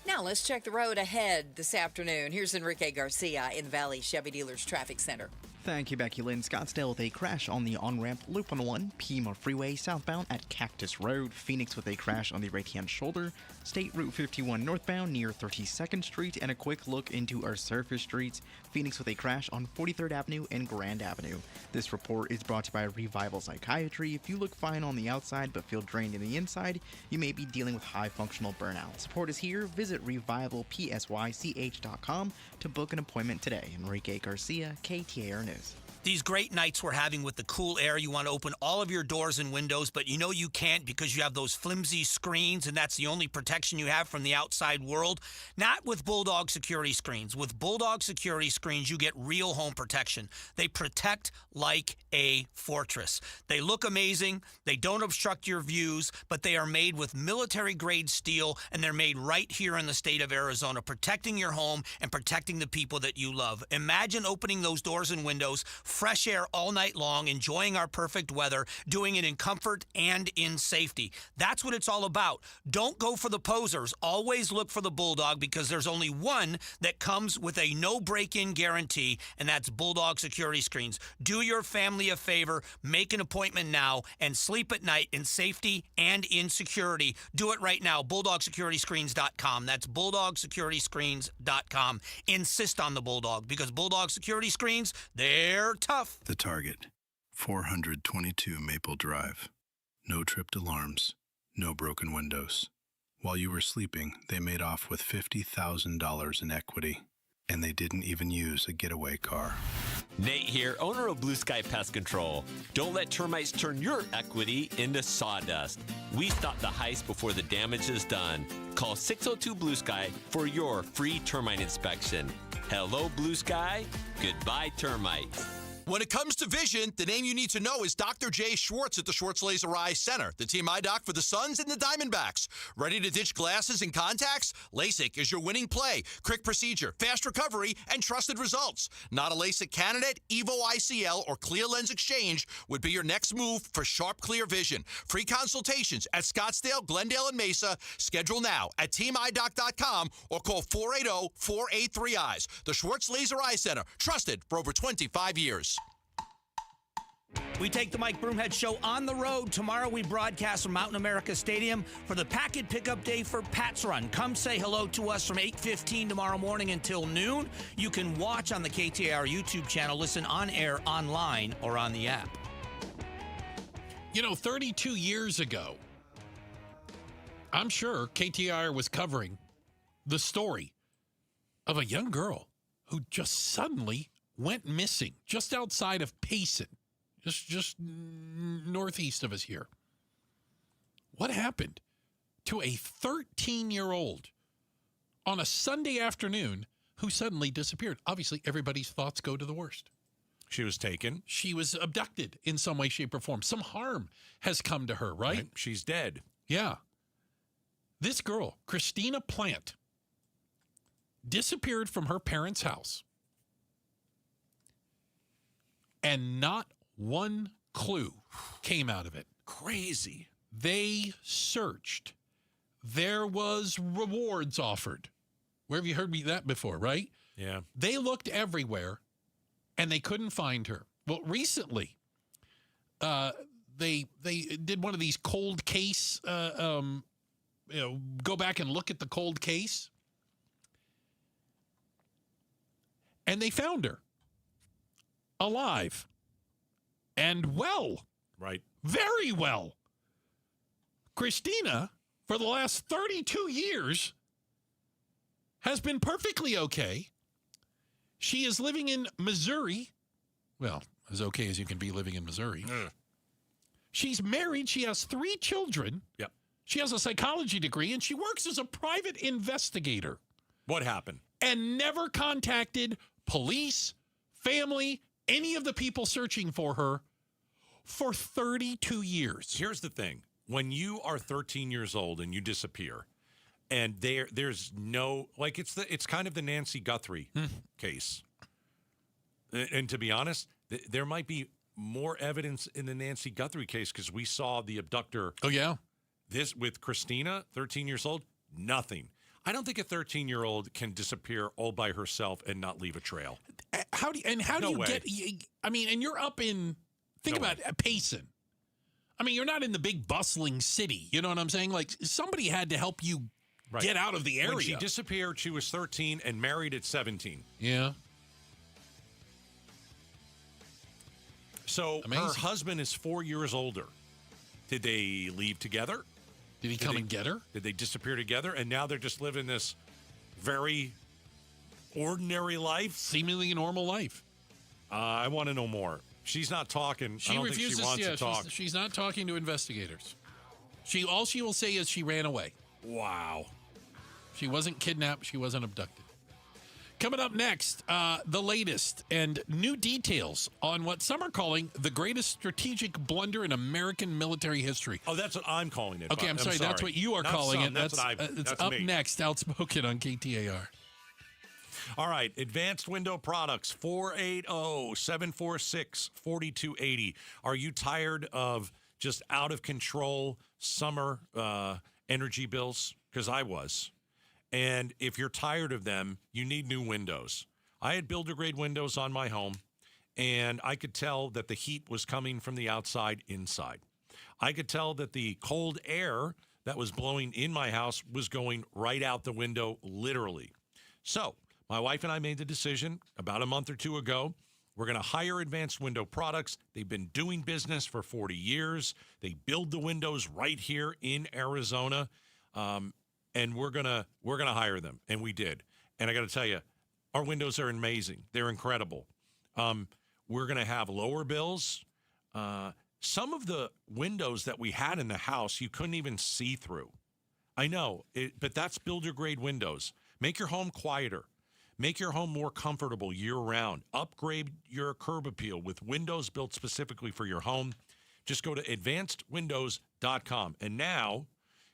Now let's check the road ahead this afternoon. Here's Enrique Garcia in the Valley Chevy Dealers Traffic Center. Thank you, Becky Lynn. Scottsdale with a crash on the on-ramp Loop 101, Pima Freeway southbound at Cactus Road. Phoenix with a crash on the right-hand shoulder. State Route 51 northbound near 32nd Street. And a quick look into our surface streets. Phoenix with a crash on 43rd Avenue and Grand Avenue. This report is brought to you by Revival Psychiatry. If you look fine on the outside but feel drained in the inside, you may be dealing with high functional burnout. Support is here. Visit revivalpsych.com to book an appointment today. Enrique Garcia, KTAR News. These great nights we're having with the cool air, you want to open all of your doors and windows, but you know you can't because you have those flimsy screens, and that's the only protection you have from the outside world. Not with Bulldog Security Screens. With Bulldog Security Screens, you get real home protection. They protect like a fortress. They look amazing. They don't obstruct your views, but they are made with military-grade steel, and they're made right here in the state of Arizona, protecting your home and protecting the people that you love. Imagine opening those doors and windows, fresh air all night long, enjoying our perfect weather, doing it in comfort and in safety. That's what it's all about. Don't go for the posers. Always look for the Bulldog, because there's only one that comes with a no break-in guarantee, and that's Bulldog Security Screens. Do your family a favor, make an appointment now, and sleep at night in safety and in security. Do it right now. BulldogSecurityScreens.com. That's BulldogSecurityScreens.com. Insist on the Bulldog, because Bulldog Security Screens, they're tough. The target, 422 Maple Drive. No tripped alarms, no broken windows. While you were sleeping, they made off with $50,000 in equity. And they didn't even use a getaway car. Nate here, owner of Blue Sky Pest Control. Don't let termites turn your equity into sawdust. We stop the heist before the damage is done. Call 602 Blue Sky for your free termite inspection. Hello, Blue Sky. Goodbye, termites. When it comes to vision, the name you need to know is Dr. Jay Schwartz at the Schwartz Laser Eye Center, the team eye doc for the Suns and the Diamondbacks. Ready to ditch glasses and contacts? LASIK is your winning play. Quick procedure, fast recovery, and trusted results. Not a LASIK candidate? Evo ICL or Clear Lens Exchange would be your next move for sharp, clear vision. Free consultations at Scottsdale, Glendale, and Mesa. Schedule now at teamidoc.com or call 480-483-EYES. The Schwartz Laser Eye Center, trusted for over 25 years. We take the Mike Broomhead Show on the road. Tomorrow we broadcast from Mountain America Stadium for the Packet Pickup Day for Pat's Run. Come say hello to us from 8:15 tomorrow morning until noon. You can watch on the KTAR YouTube channel, listen on air, online, or on the app. 32 years ago, I'm sure KTAR was covering the story of a young girl who just suddenly went missing just outside of Payson. Just northeast of us here. What happened to a 13-year-old on a Sunday afternoon who suddenly disappeared? Obviously, everybody's thoughts go to the worst. She was taken. She was abducted in some way, shape, or form. Some harm has come to her, right? She's dead. Yeah. This girl, Christina Plant, disappeared from her parents' house. And not one clue came out of it. Crazy. They searched. There was rewards offered. Where have you heard me that before, right? Yeah. They looked everywhere, and they couldn't find her. Well, recently, they did one of these cold case, go back and look at the cold case, and they found her alive. And well. Right. Very well. Christina, for the last 32 years, has been perfectly okay. She is living in Missouri. Well, as okay as you can be living in Missouri. She's married. She has 3 children. Yep. She has a psychology degree, and she works as a private investigator. What happened? And never contacted police, family, any of the people searching for her for 32 years. Here's the thing. When you are 13 years old and you disappear, and there's no, like, it's kind of the Nancy Guthrie case. And to be honest, there might be more evidence in the Nancy Guthrie case because we saw the abductor. Oh, yeah? This with Christina, 13 years old, nothing. I don't think a 13-year-old can disappear all by herself and not leave a trail. How do you get? I mean, and you're up in. Think about Payson. I mean, you're not in the big bustling city. You know what I'm saying? Like somebody had to help you get out of the area. When she disappeared, she was 13 and married at 17. Yeah. So her husband is 4 years older. Did they leave together? Did he come and get her? Did they disappear together? And now they're just living this very ordinary life? Seemingly normal life. I want to know more. She's not talking. She I don't refuses, think she wants to talk. She's not talking to investigators. All she will say is she ran away. Wow. She wasn't kidnapped. She wasn't abducted. Coming up next, the latest and new details on what some are calling the greatest strategic blunder in American military history. Oh, that's what I'm calling it. Okay, I'm sorry. That's what you are calling it. That's up me. Next, Outspoken on KTAR. All right, Advanced Window Products, 480-746-4280. Are you tired of just out of control summer energy bills? Because I was. And if you're tired of them, you need new windows. I had builder-grade windows on my home, and I could tell that the heat was coming from the outside inside. I could tell that the cold air that was blowing in my house was going right out the window, literally. So my wife and I made the decision about a month or two ago. We're going to hire Advanced Window Products. They've been doing business for 40 years. They build the windows right here in Arizona. And we're gonna hire them, and we did. And I got to tell you, Our windows are amazing. They're incredible. We're going to have lower bills. Some of the windows that we had in the house, you couldn't even see through. I know, but that's builder-grade windows. Make your home quieter. Make your home more comfortable year-round. Upgrade your curb appeal with windows built specifically for your home. Just go to advancedwindows.com. And now,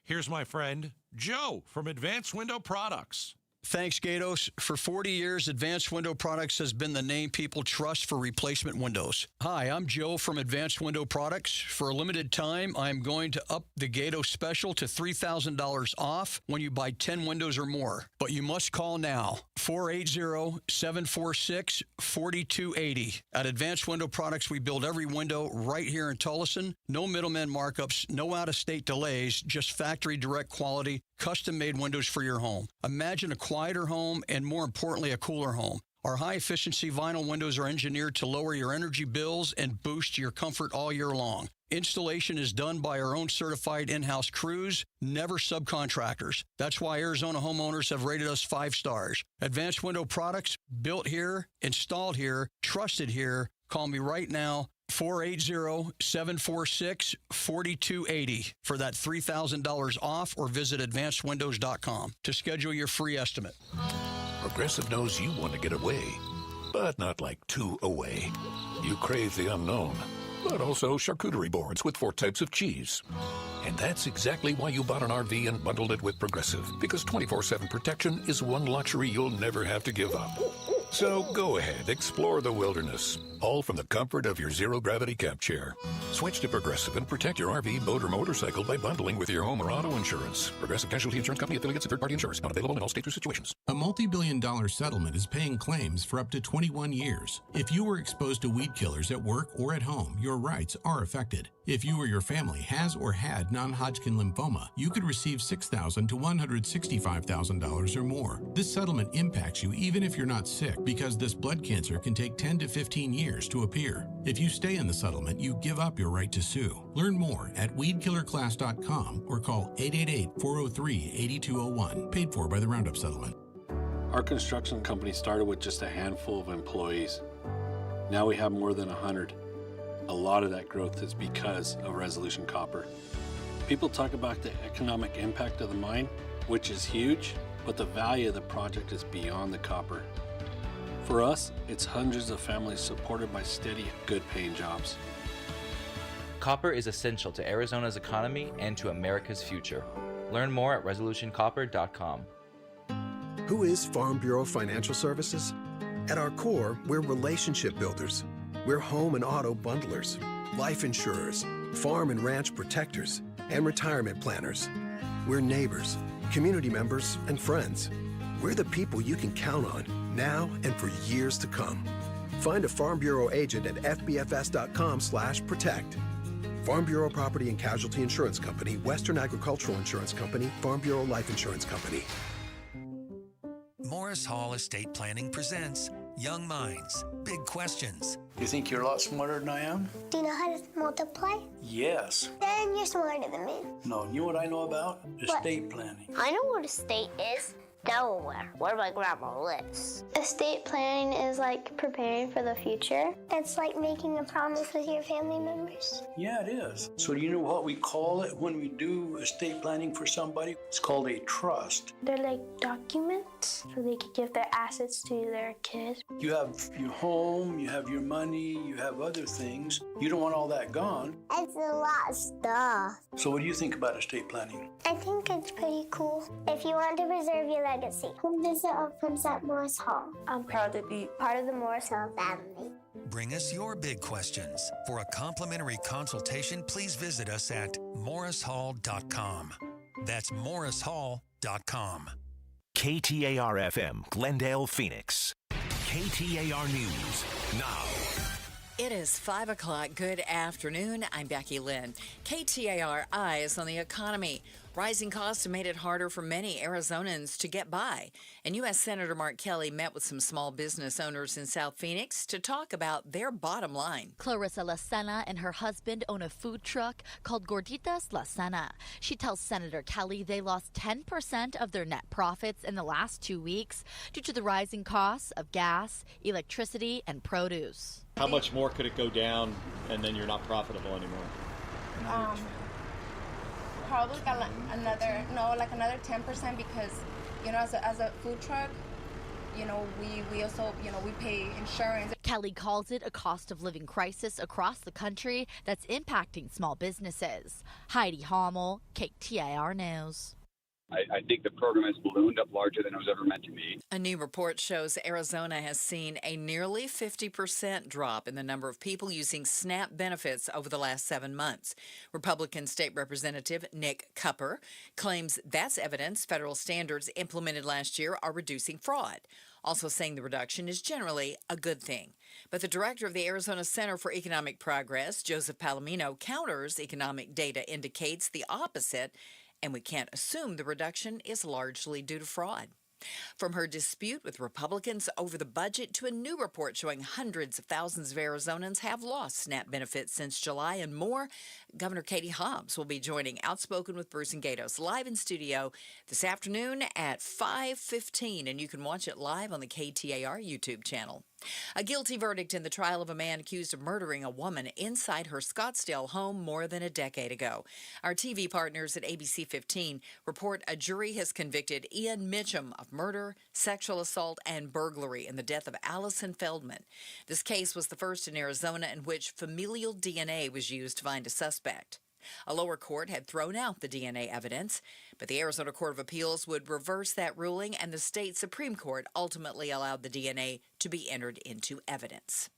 here's my friend Joe from Advanced Window Products. Thanks, Gatos. For 40 years, Advanced Window Products has been the name people trust for replacement windows. Hi, I'm Joe from Advanced Window Products. For a limited time, I'm going to up the Gatos special to $3,000 off when you buy 10 windows or more. But you must call now, 480-746-4280. At Advanced Window Products, we build every window right here in Tullison. No middleman markups, no out-of-state delays, just factory direct quality, custom-made windows for your home. Imagine a quieter home and, more importantly, a cooler home. Our high-efficiency vinyl windows are engineered to lower your energy bills and boost your comfort all year long. Installation is done by our own certified in-house crews, never subcontractors. That's why Arizona homeowners have rated us 5 stars. Advanced Window Products, built here, installed here, trusted here. Call me right now, 480-746-4280 for that $3,000 off, or visit advancedwindows.com to schedule your free estimate. Progressive knows you want to get away, but not like too away. You crave the unknown, but also charcuterie boards with 4 types of cheese. And that's exactly why you bought an RV and bundled it with Progressive, because 24/7 protection is one luxury you'll never have to give up. So go ahead, explore the wilderness, all from the comfort of your zero-gravity camp chair. Switch to Progressive and protect your RV, boat, or motorcycle by bundling with your home or auto insurance. Progressive Casualty Insurance Company, affiliates, and third-party insurers. Not available in all states or situations. A multi-billion-dollar settlement is paying claims for up to 21 years. If you were exposed to weed killers at work or at home, your rights are affected. If you or your family has or had non-Hodgkin lymphoma, you could receive $6,000 to $165,000 or more. This settlement impacts you even if you're not sick, because this blood cancer can take 10 to 15 years to appear. If you stay in the settlement, you give up your right to sue. Learn more at weedkillerclass.com or call 888-403-8201. Paid for by the Roundup Settlement. Our construction company started with just a handful of employees. Now we have more than 100. A lot of that growth is because of Resolution Copper. People talk about the economic impact of the mine, which is huge, but the value of the project is beyond the copper. For us, it's hundreds of families supported by steady, good-paying jobs. Copper is essential to Arizona's economy and to America's future. Learn more at resolutioncopper.com. Who is Farm Bureau Financial Services? At our core, we're relationship builders. We're home and auto bundlers, life insurers, farm and ranch protectors, and retirement planners. We're neighbors, community members, and friends. We're the people you can count on now and for years to come. Find a Farm Bureau agent at fbfs.com/protect. Farm Bureau Property and Casualty Insurance Company, Western Agricultural Insurance Company, Farm Bureau Life Insurance Company. Morris Hall Estate Planning presents Young Minds, Big Questions. You think you're a lot smarter than I am? Do you know how to multiply? Yes. Then you're smarter than me. No, you know what I know about? Estate planning. I know what estate is. Delaware, where my grandma lives. Estate planning is like preparing for the future. It's like making a promise with your family members. Yeah, it is. So do you know what we call it when we do estate planning for somebody? It's called a trust. They're like documents, so they can give their assets to their kids. You have your home, you have your money, you have other things. You don't want all that gone. It's a lot of stuff. So what do you think about estate planning? I think it's pretty cool. If you want to preserve your legacy, come visit our friends at Morris Hall. I'm proud to be part of the Morris Hall family. Bring us your big questions. For a complimentary consultation, please visit us at morrishall.com. That's morrishall.com. KTAR-FM, Glendale, Phoenix. KTAR News now. It is 5 o'clock. Good afternoon. I'm Becky Lynn. KTAR Eyes on the Economy. Rising costs have made it harder for many Arizonans to get by. And U.S. Senator Mark Kelly met with some small business owners in South Phoenix to talk about their bottom line. Clarissa La Cena and her husband own a food truck called Gorditas La Cena. She tells Senator Kelly they lost 10% of their net profits in the last 2 weeks due to the rising costs of gas, electricity, and produce. How much more could it go down and then you're not profitable anymore? Probably got another 10% because, as a food truck, we also, we pay insurance. Kelly calls it a cost of living crisis across the country that's impacting small businesses. Heidi Hommel, KTAR News. I think the program has ballooned up larger than it was ever meant to be. A new report shows Arizona has seen a nearly 50% drop in the number of people using SNAP benefits over the last 7 months. Republican State Representative Nick Cupper claims that's evidence federal standards implemented last year are reducing fraud, also saying the reduction is generally a good thing. But the director of the Arizona Center for Economic Progress, Joseph Palomino, counters economic data indicates the opposite, and we can't assume the reduction is largely due to fraud. From her dispute with Republicans over the budget to a new report showing hundreds of thousands of Arizonans have lost SNAP benefits since July and more, Governor Katie Hobbs will be joining Outspoken with Bruce and Gatos live in studio this afternoon at 5:15, and you can watch it live on the KTAR YouTube channel. A guilty verdict in the trial of a man accused of murdering a woman inside her Scottsdale home more than a decade ago. Our TV partners at ABC 15 report a jury has convicted Ian Mitchum of murder, sexual assault, and burglary in the death of Allison Feldman. This case was the first in Arizona in which familial DNA was used to find a suspect. A lower court had thrown out the DNA evidence, but the Arizona Court of Appeals would reverse that ruling, and the state Supreme Court ultimately allowed the DNA to be entered into evidence.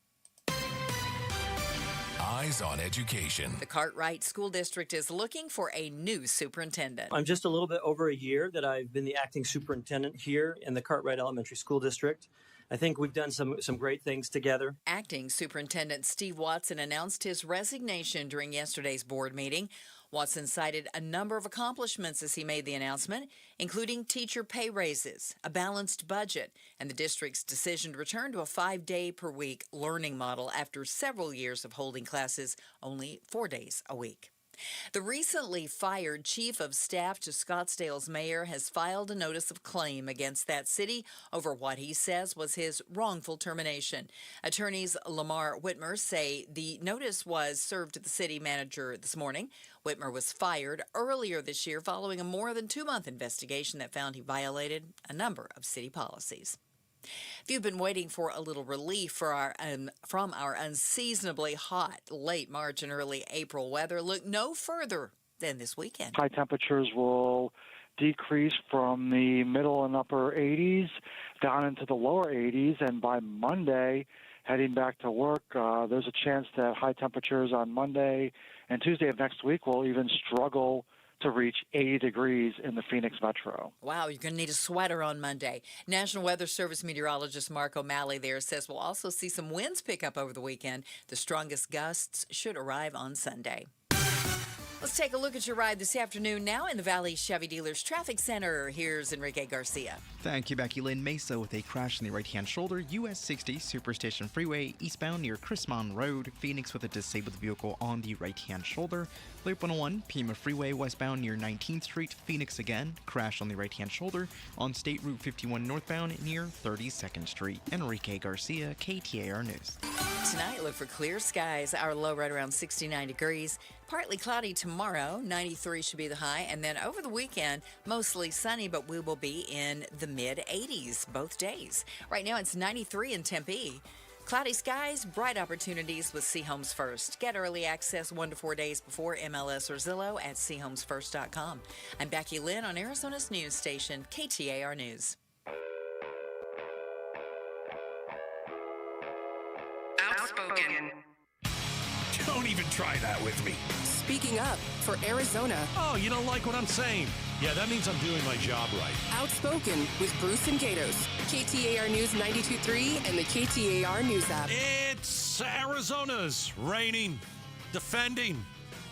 Eyes on Education. The Cartwright School District is looking for a new superintendent. I'm just a little bit over a year that I've been the acting superintendent here in the Cartwright Elementary School District. I think we've done some great things together. Acting Superintendent Steve Watson announced his resignation during yesterday's board meeting. Watson cited a number of accomplishments as he made the announcement, including teacher pay raises, a balanced budget, and the district's decision to return to a 5-day-per-week learning model after several years of holding classes only 4 days a week. The recently fired chief of staff to Scottsdale's mayor has filed a notice of claim against that city over what he says was his wrongful termination. Attorneys Lamar Whitmer say the notice was served to the city manager this morning. Whitmer was fired earlier this year following a more than 2-month investigation that found he violated a number of city policies. If you've been waiting for a little relief from our unseasonably hot late March and early April weather, look no further than this weekend. High temperatures will decrease from the middle and upper 80s down into the lower 80s, and by Monday, heading back to work, there's a chance that high temperatures on Monday and Tuesday of next week will even struggle to reach 80 degrees in the Phoenix metro. Wow, you're going to need a sweater on Monday. National Weather Service meteorologist Mark O'Malley there says we'll also see some winds pick up over the weekend. The strongest gusts should arrive on Sunday. Let's take a look at your ride this afternoon now in the Valley Chevy Dealers Traffic Center. Here's Enrique Garcia. Thank you, Becky Lynn. Mesa with a crash in the right-hand shoulder. US 60 Superstation Freeway eastbound near Chrismon Road. Phoenix with a disabled vehicle on the right-hand shoulder. Loop 101 Pima Freeway westbound near 19th Street. Phoenix again. Crash on the right-hand shoulder on State Route 51 northbound near 32nd Street. Enrique Garcia, KTAR News. Tonight, look for clear skies. Our low right around 69 degrees. Partly cloudy tomorrow. 93 should be the high. And then over the weekend, mostly sunny, but we will be in the mid-80s both days. Right now, it's 93 in Tempe. Cloudy skies, bright opportunities with Seahomes First. Get early access 1 to 4 days before MLS or Zillow at SeahomesFirst.com. I'm Becky Lynn on Arizona's news station, KTAR News. Outspoken. Don't even try that with me. Speaking up for Arizona. Oh, you don't like what I'm saying? Yeah, that means I'm doing my job right. Outspoken with Bruce and Gatos. KTAR News 92.3 and the KTAR News app. It's It's Arizona's reigning, defending,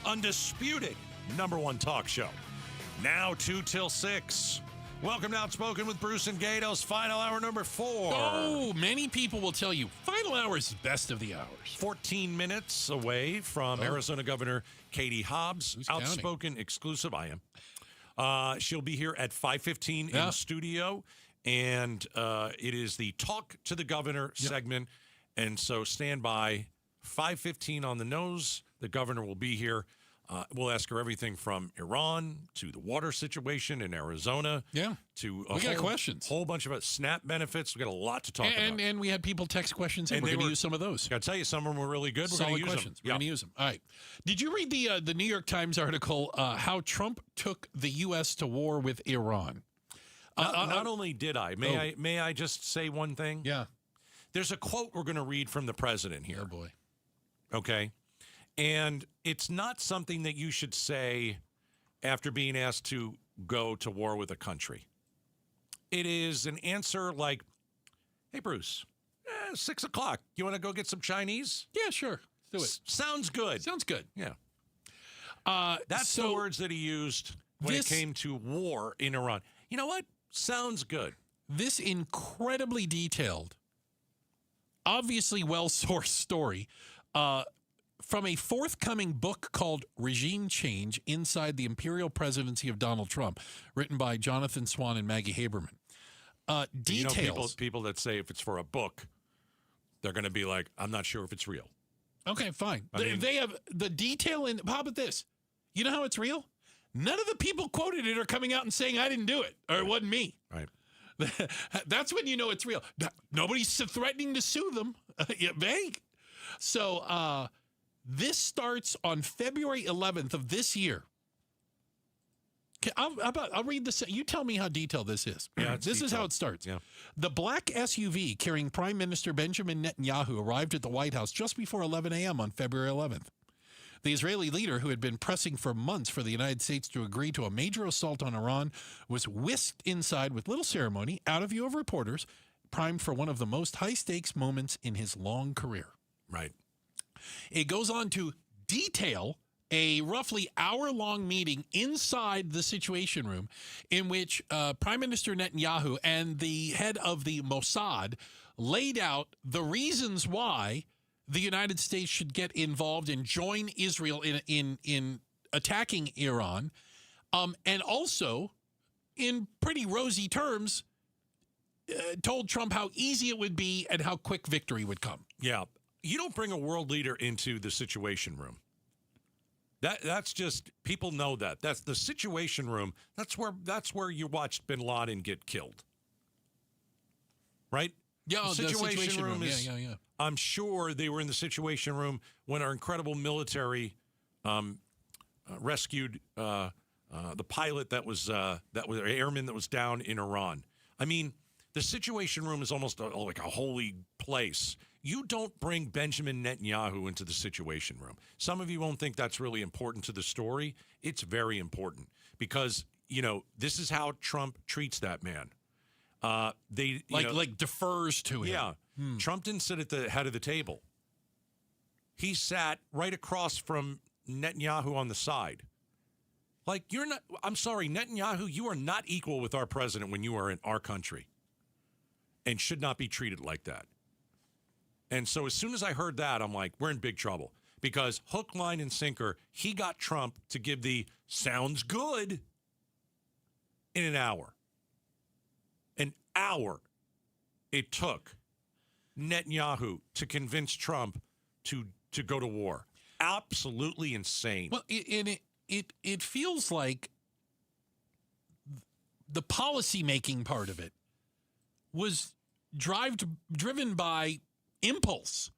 undisputed #1 talk show. Now 2 till 6. Welcome to Outspoken with Bruce and Gatos. Final hour number 4. Oh, many people will tell you final hour is best of the hours. 14 minutes away from Arizona Governor Katie Hobbs. Who's Outspoken counting? exclusive. I am. She'll be here at 5:15 in studio. And it is the Talk to the Governor segment. And so stand by. 5:15 on the nose. The governor will be here. We'll ask her everything from Iran to the water situation in Arizona. Yeah. To we got questions. Whole bunch of SNAP benefits. We got a lot to talk about. And we had people text questions, and we're going to use some of those. I tell you, some of them were really good. We're going to use questions. them. We're going to use them. All right. Did you read the New York Times article, how Trump took the U.S. to war with Iran? Not only did I, may I just say one thing? Yeah. There's a quote we're going to read from the president here. Oh, boy. Okay. And it's not something that you should say after being asked to go to war with a country. It is an answer like, hey, Bruce, 6 o'clock. You want to go get some Chinese? Yeah, sure. Let's do it. Sounds good. Sounds good. Yeah. That's the words that he used when it came to war in Iran. You know what? Sounds good. This incredibly detailed, obviously well-sourced story from a forthcoming book called Regime Change Inside the Imperial Presidency of Donald Trump, written by Jonathan Swan and Maggie Haberman. Details. You know, people that say if it's for a book, they're going to be like, I'm not sure if it's real. Okay, fine. They have the detail in. How about this? You know how it's real? None of the people quoted it are coming out and saying I didn't do it or it wasn't me. Right. That's when you know it's real. Nobody's threatening to sue them. Vague. So this starts on February 11th of this year. I'll read this. You tell me how detailed this is. Yeah, this is how it starts. Yeah. The black SUV carrying Prime Minister Benjamin Netanyahu arrived at the White House just before 11 a.m. on February 11th. The Israeli leader, who had been pressing for months for the United States to agree to a major assault on Iran, was whisked inside with little ceremony, out of view of reporters, primed for one of the most high-stakes moments in his long career. Right. It goes on to detail a roughly hour-long meeting inside the Situation Room in which Prime Minister Netanyahu and the head of the Mossad laid out the reasons why the United States should get involved and join Israel in attacking Iran, and also, in pretty rosy terms, told Trump how easy it would be and how quick victory would come. Yeah. You don't bring a world leader into the Situation Room. That's just, people know that. That's the Situation Room. That's where you watched bin Laden get killed. Right? Yeah, the Situation Room is, yeah. I'm sure they were in the Situation Room when our incredible military rescued the pilot that was an airman that was down in Iran. I mean, the Situation Room is almost like a holy place. You don't bring Benjamin Netanyahu into the Situation Room. Some of you won't think that's really important to the story. It's very important because, this is how Trump treats that man. Defers to him. Yeah. Trump didn't sit at the head of the table. He sat right across from Netanyahu on the side. I'm sorry, Netanyahu, you are not equal with our president when you are in our country and should not be treated like that. And so as soon as I heard that, I'm like, we're in big trouble because hook, line, and sinker, he got Trump to give the sounds good in an hour. An hour it took Netanyahu to convince Trump to go to war. Absolutely insane. Well, it feels like the policy-making part of it was driven by impulse,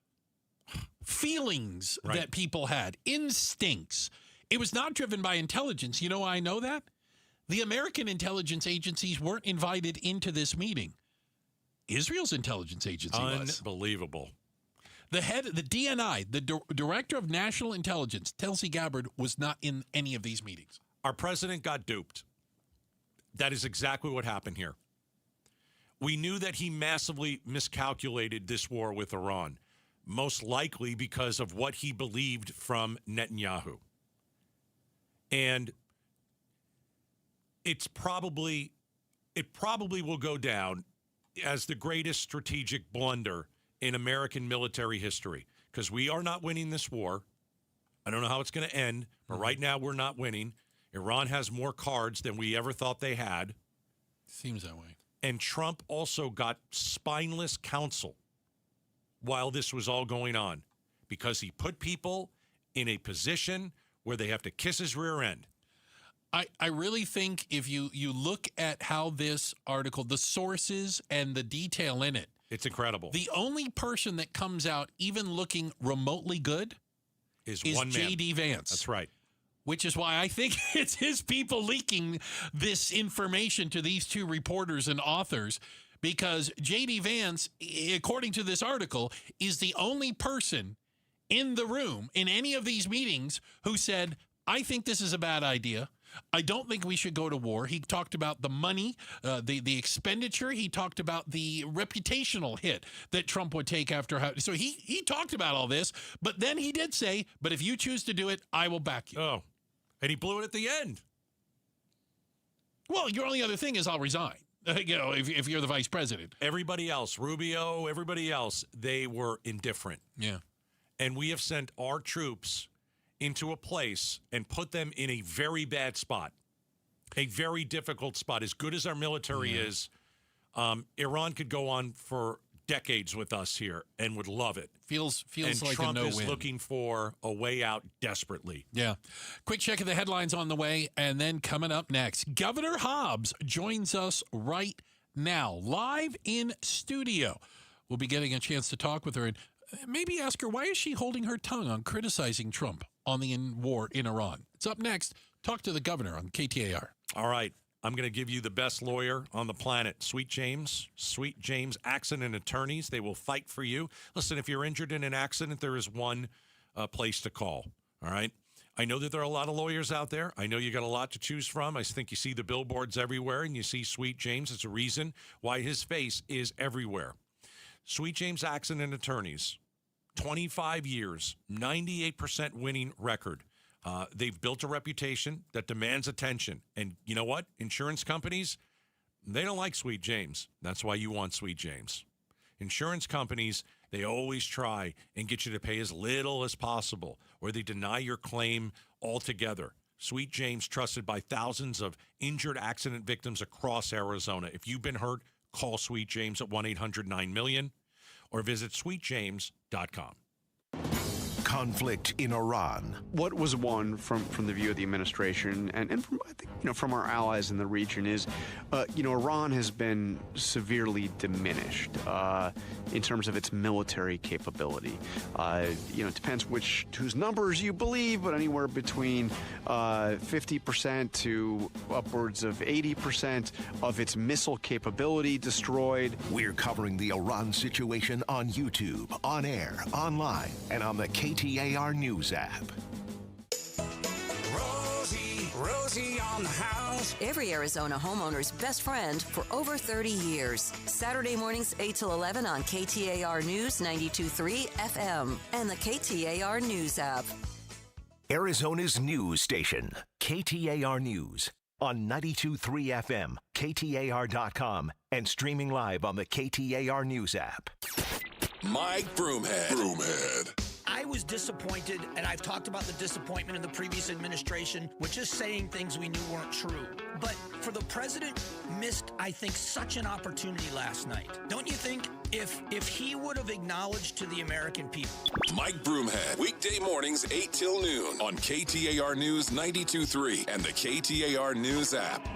feelings that people had, instincts. It was not driven by intelligence. You know why I know that? The American intelligence agencies weren't invited into this meeting. Israel's intelligence agency was. Unbelievable. The head, the DNI, the Director of National Intelligence, Tulsi Gabbard, was not in any of these meetings. Our president got duped. That is exactly what happened here. We knew that he massively miscalculated this war with Iran. most likely because of what he believed from Netanyahu. And it probably will go down as the greatest strategic blunder in American military history, because we are not winning this war. I don't know how it's going to end, but right now we're not winning. Iran has more cards than we ever thought they had. Seems that way. And Trump also got spineless counsel while this was all going on, because he put people in a position where they have to kiss his rear end. I really think if you look at how this article, the sources and the detail in it, it's incredible. The only person that comes out even looking remotely good is one man. J.D. Vance. That's right. Which is why I think it's his people leaking this information to these two reporters and authors, because J.D. Vance, according to this article, is the only person in the room in any of these meetings who said, I think this is a bad idea. I don't think we should go to war. He talked about the money, the expenditure. He talked about the reputational hit that Trump would take after. So he talked about all this, but then he did say, but if you choose to do it, I will back you. Oh, and he blew it at the end. Well, your only other thing is I'll resign. If you're the vice president. Everybody else, Rubio, everybody else, they were indifferent. Yeah. And we have sent our troops into a place and put them in a very bad spot, a very difficult spot. As good as our military is, Iran could go on for decades with us here and would love it. Feels and like Trump a no-win. is looking for a way out desperately. Yeah. Quick check of the headlines on the way, and then coming up next, Governor Hobbs joins us right now, live in studio. We'll be getting a chance to talk with her and maybe ask her, why is she holding her tongue on criticizing Trump on the war in Iran? It's up next. Talk to the governor on KTAR. All right. I'm going to give you the best lawyer on the planet, Sweet James. Sweet James Accident Attorneys. They will fight for you. Listen, if you're injured in an accident, there is one place to call. All right. I know that there are a lot of lawyers out there. I know you got a lot to choose from. I think you see the billboards everywhere, and you see Sweet James. It's a reason why his face is everywhere. Sweet James Accident Attorneys, 25 years, 98% winning record. They've built a reputation that demands attention. And you know what? Insurance companies, they don't like Sweet James. That's why you want Sweet James. Insurance companies, they always try and get you to pay as little as possible, or they deny your claim altogether. Sweet James, trusted by thousands of injured accident victims across Arizona. If you've been hurt, call Sweet James at 1-800-9-MILLION or visit sweetjames.com. Conflict in Iran. What was won from the view of the administration and from, I think, from our allies in the region is, Iran has been severely diminished in terms of its military capability. It depends whose numbers you believe, but anywhere between 50% to upwards of 80% of its missile capability destroyed. We're covering the Iran situation on YouTube, on air, online, and on the KTAR News app. Rosie on the house. Every Arizona homeowner's best friend for over 30 years. Saturday mornings 8 till 11 on KTAR News 92.3 FM and the KTAR News app. Arizona's news station, KTAR News, on 92.3 FM, KTAR.com, and streaming live on the KTAR News app. Mike Broomhead. I was disappointed, and I've talked about the disappointment in the previous administration with just saying things we knew weren't true. But the president missed, I think, such an opportunity last night. Don't you think? If he would have acknowledged to the American people. Mike Broomhead, weekday mornings 8 till noon on KTAR News 92.3 and the KTAR News app.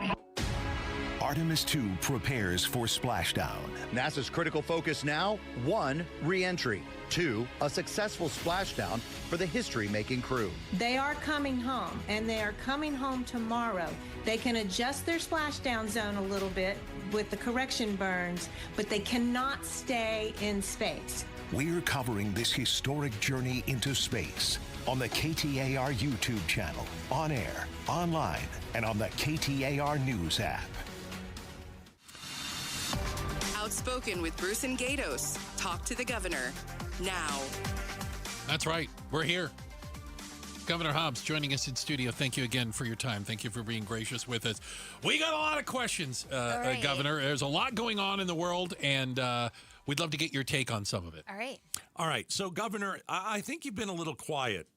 Artemis 2 prepares for splashdown. NASA's critical focus now, 1, re-entry. 2, a successful splashdown for the history-making crew. They are coming home, and they are coming home tomorrow. They can adjust their splashdown zone a little bit with the correction burns, but they cannot stay in space. We're covering this historic journey into space on the KTAR YouTube channel, on air, online, and on the KTAR News app. Outspoken with Bruce and Gatos. Talk to the governor. now. That's right. We're here. Governor Hobbs joining us in studio. Thank you again for your time. Thank you for being gracious with us. We got a lot of questions, right. Governor. There's a lot going on in the world, and we'd love to get your take on some of it. All right. All right. So, Governor, I think you've been a little quiet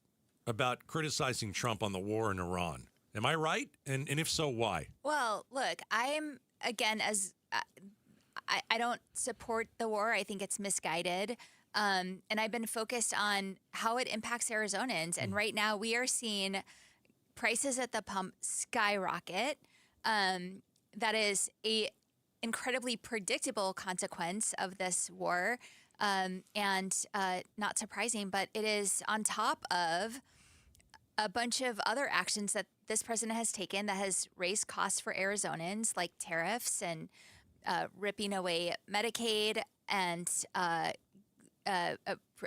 about criticizing Trump on the war in Iran. Am I right? And if so, why? Well, look, I'm, again, as I don't support the war. I think it's misguided. And I've been focused on how it impacts Arizonans. And right now we are seeing prices at the pump skyrocket. That is a incredibly predictable consequence of this war. And not surprising, but it is on top of a bunch of other actions that this president has taken that has raised costs for Arizonans, like tariffs and ripping away Medicaid and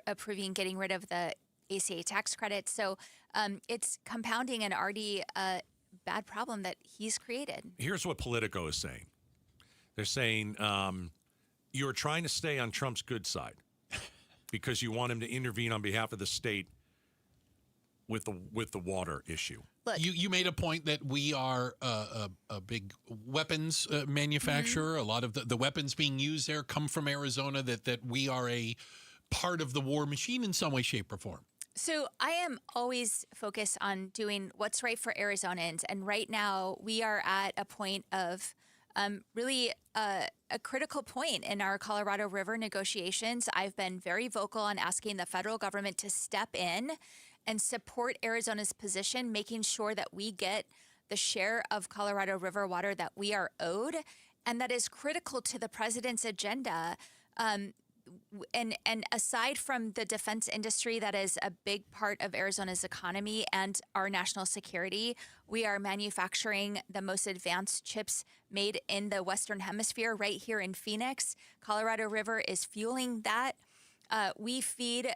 approving getting rid of the ACA tax credit. So it's compounding an already bad problem that he's created. Here's what Politico is saying. They're saying you're trying to stay on Trump's good side because you want him to intervene on behalf of the state with the water issue. Look, you made a point that we are a big weapons manufacturer. A lot of the weapons being used there come from Arizona, that we are a part of the war machine in some way, shape, or form. So I am always focused on doing what's right for Arizonans. And right now we are at a point of really a critical point in our Colorado River negotiations. I've been very vocal on asking the federal government to step in and support Arizona's position, making sure that we get the share of Colorado River water that we are owed. And that is critical to the president's agenda. And aside from the defense industry, that is a big part of Arizona's economy and our national security, we are manufacturing the most advanced chips made in the Western Hemisphere right here in Phoenix. Colorado River is fueling that. We feed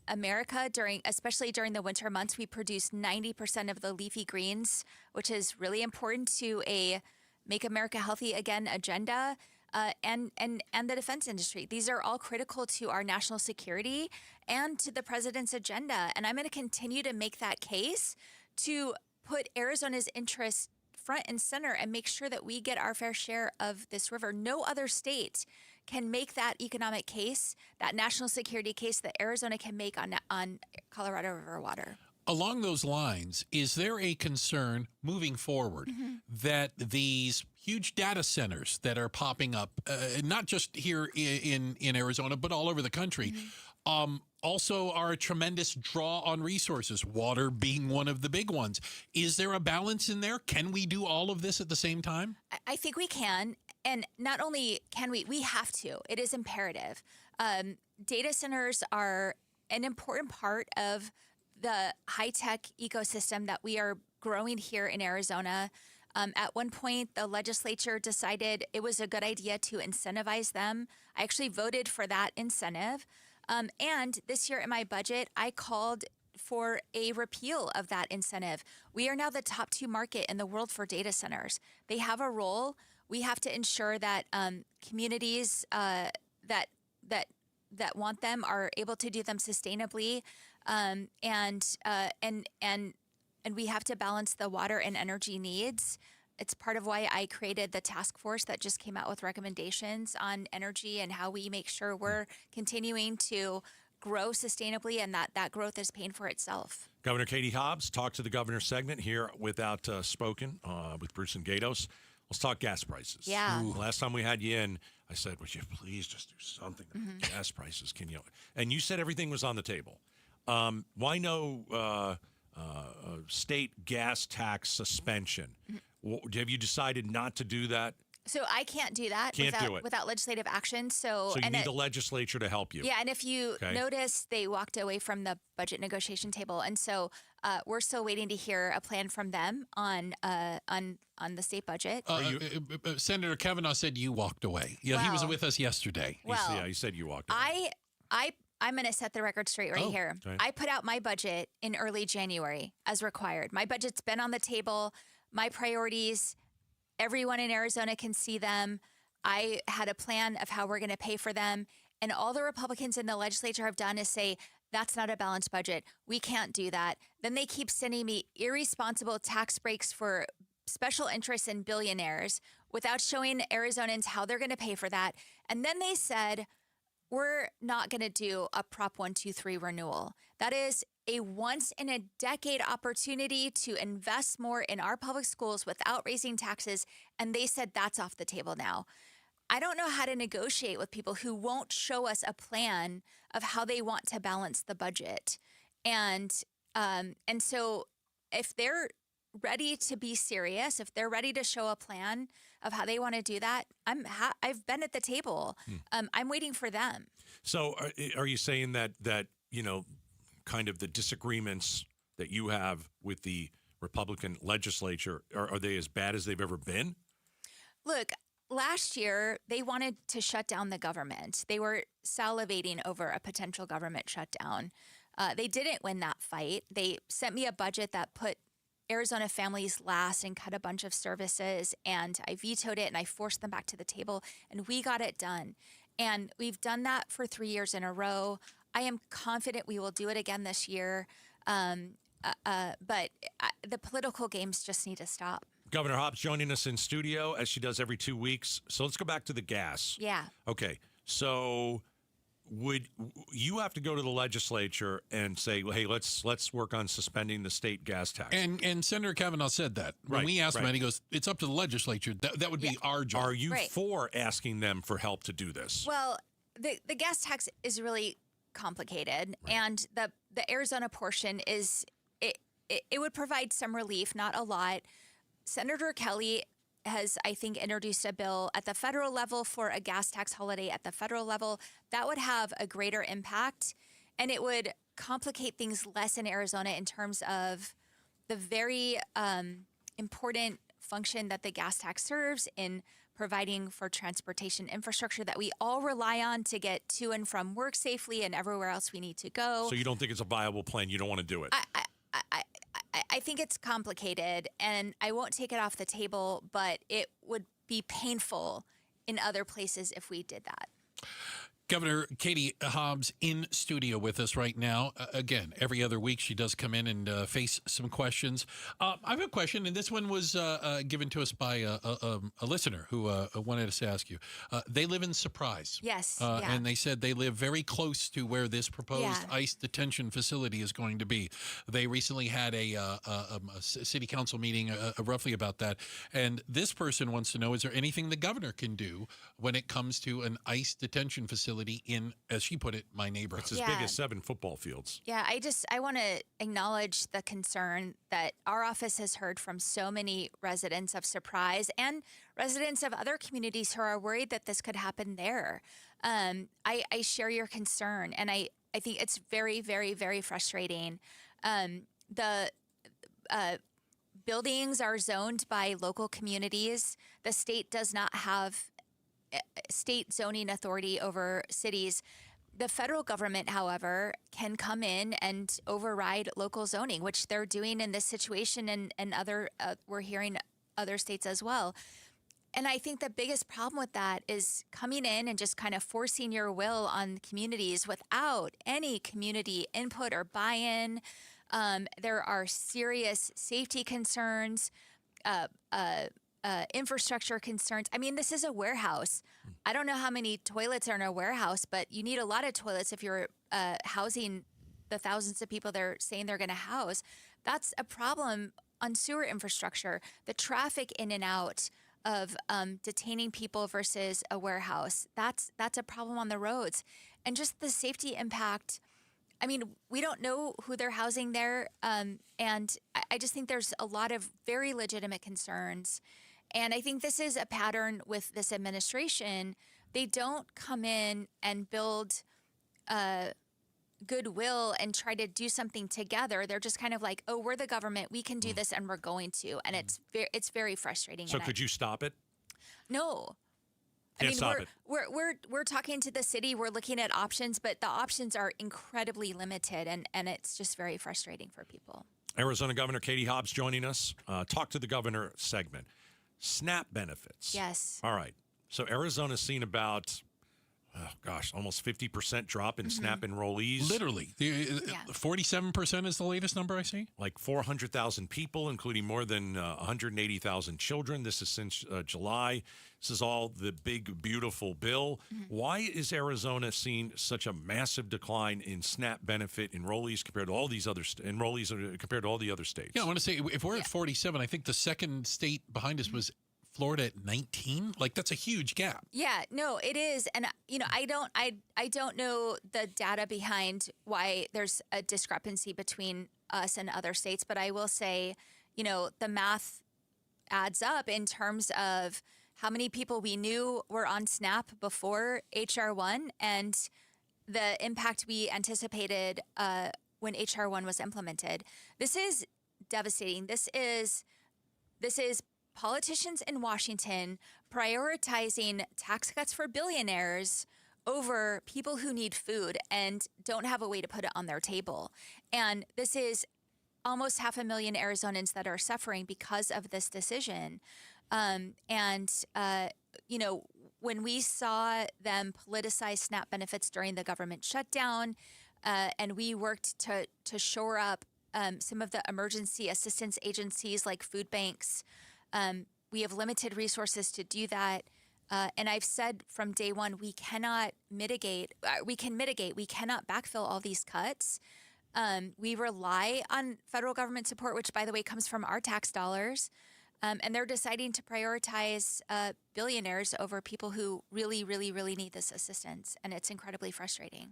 America especially during the winter months. We produce 90% of the leafy greens, which is really important to a Make America Healthy Again agenda. And the defense industry. These are all critical to our national security and to the president's agenda. And I'm going to continue to make that case to put Arizona's interests front and center and make sure that we get our fair share of this river. No other state can make that economic case, that national security case that Arizona can make on Colorado River water. Along those lines, is there a concern moving forward that these huge data centers that are popping up, not just here in Arizona, but all over the country, also are a tremendous draw on resources, water being one of the big ones? Is there a balance in there? Can we do all of this at the same time? I think we can. And not only can we have to. It is imperative. Data centers are an important part of the high-tech ecosystem that we are growing here in Arizona. At one point, the legislature decided it was a good idea to incentivize them. I actually voted for that incentive. And this year in my budget, I called for a repeal of that incentive. We are now the top 2 market in the world for data centers. They have a role. We have to ensure that communities that want them are able to do them sustainably. And we have to balance the water and energy needs. It's part of why I created the task force that just came out with recommendations on energy and how we make sure we're continuing to grow sustainably and that growth is paying for itself. Governor Katie Hobbs, Talk to the Governor segment here without Spoken with Bruce and Gatos. Let's talk gas prices. Yeah. Last time we had you in, I said, would you please just do something about gas prices? Can you? And you said everything was on the table. Why no state gas tax suspension? Have you decided not to do that? So I can't do that without legislative action. So you need the legislature to help you. Yeah, and if you notice, they walked away from the budget negotiation table, and so we're still waiting to hear a plan from them on the state budget. Senator Kavanaugh said you walked away. Yeah, he was with us yesterday. Well, he said you walked away. I'm going to set the record straight here. Okay. I put out my budget in early January as required. My budget's been on the table. My priorities, everyone in Arizona can see them. I had a plan of how we're going to pay for them. And all the Republicans in the legislature have done is say, that's not a balanced budget. We can't do that. Then they keep sending me irresponsible tax breaks for special interests and billionaires without showing Arizonans how they're going to pay for that. And then they said, we're not going to do a Prop 123 renewal. That is a once-in-a-decade opportunity to invest more in our public schools without raising taxes. And they said that's off the table now. I don't know how to negotiate with people who won't show us a plan of how they want to balance the budget. And so if they're ready to be serious, if they're ready to show a plan of how they want to do that, I've been at the table. I'm waiting for them. So are you saying that kind of the disagreements that you have with the Republican legislature, are they as bad as they've ever been? Look, last year, they wanted to shut down the government. They were salivating over a potential government shutdown. They didn't win that fight. They sent me a budget that put Arizona families last and cut a bunch of services, and I vetoed it and I forced them back to the table, and we got it done. And we've done that for 3 years in a row. I am confident we will do it again this year, but the political games just need to stop. Governor Hobbs joining us in studio, as she does every 2 weeks. So let's go back to the gas. Yeah. Okay. So would you have to go to the legislature and say, well, hey, let's work on suspending the state gas tax? And Senator Kavanaugh said that. When we asked him, and he goes, it's up to the legislature. That would be our job. Are you for asking them for help to do this? Well, the gas tax is really complicated, and the Arizona portion is it would provide some relief, not a lot. Senator Kelly has, I think, introduced a bill at the federal level for a gas tax holiday at the federal level. That would have a greater impact, and it would complicate things less in Arizona in terms of the very important function that the gas tax serves in providing for transportation infrastructure that we all rely on to get to and from work safely and everywhere else we need to go. So you don't think it's a viable plan? You don't want to do it? I think it's complicated, and I won't take it off the table, but it would be painful in other places if we did that. Governor Katie Hobbs in studio with us right now. Again, every other week she does come in and face some questions. I have a question, and this one was given to us by a listener who wanted us to ask you. They live in Surprise. Yes. And they said they live very close to where this proposed ICE detention facility is going to be. They recently had a city council meeting roughly about that. And this person wants to know, is there anything the governor can do when it comes to an ICE detention facility in, as she put it, my neighborhood? It's as big as 7 football fields. Yeah, I want to acknowledge the concern that our office has heard from so many residents of Surprise and residents of other communities who are worried that this could happen there. I share your concern, and I think it's very, very, very frustrating. The buildings are zoned by local communities. The state does not have state zoning authority over cities. The federal government, however, can come in and override local zoning, which they're doing in this situation, and other we're hearing other states as well. And I think the biggest problem with that is coming in and just kind of forcing your will on communities without any community input or buy-in. There are serious safety concerns, infrastructure concerns. I mean, this is a warehouse. I don't know how many toilets are in a warehouse, but you need a lot of toilets if you're housing the thousands of people they're saying they're going to house. That's a problem on sewer infrastructure. The traffic in and out of detaining people versus a warehouse, that's a problem on the roads. And just the safety impact. I mean, we don't know who they're housing there, and I just think there's a lot of very legitimate concerns. And I think this is a pattern with this administration. They don't come in and build goodwill and try to do something together. They're just kind of like, oh, we're the government. We can do this, and we're going to. And it's very frustrating. So could you stop it? No. Can't stop it. We're talking to the city. We're looking at options, but the options are incredibly limited, and it's just very frustrating for people. Arizona Governor Katie Hobbs joining us. Talk to the governor segment. SNAP benefits. Yes. All right. So Arizona's seen about almost 50% drop in SNAP enrollees. Literally. 47% is the latest number I see. Like 400,000 people, including more than 180,000 children. This is since July. This is all the big, beautiful bill. Why is Arizona seeing such a massive decline in SNAP benefit enrollees compared to all these other compared to all the other states? Yeah, I want to say if we're at 47, I think the second state behind us was Florida at 19. Like, that's a huge gap. Yeah, no, it is. And, I don't know the data behind why there's a discrepancy between us and other states, but I will say, the math adds up in terms of how many people we knew were on SNAP before HR1 and the impact we anticipated when HR1 was implemented. This is devastating. This is politicians in Washington prioritizing tax cuts for billionaires over people who need food and don't have a way to put it on their table. And this is almost 500,000 Arizonans that are suffering because of this decision. When we saw them politicize SNAP benefits during the government shutdown, and we worked to shore up some of the emergency assistance agencies like food banks, we have limited resources to do that. And I've said from day one, we cannot mitigate. We can mitigate. We cannot backfill all these cuts. We rely on federal government support, which, by the way, comes from our tax dollars. And they're deciding to prioritize billionaires over people who really, really, really need this assistance. And it's incredibly frustrating.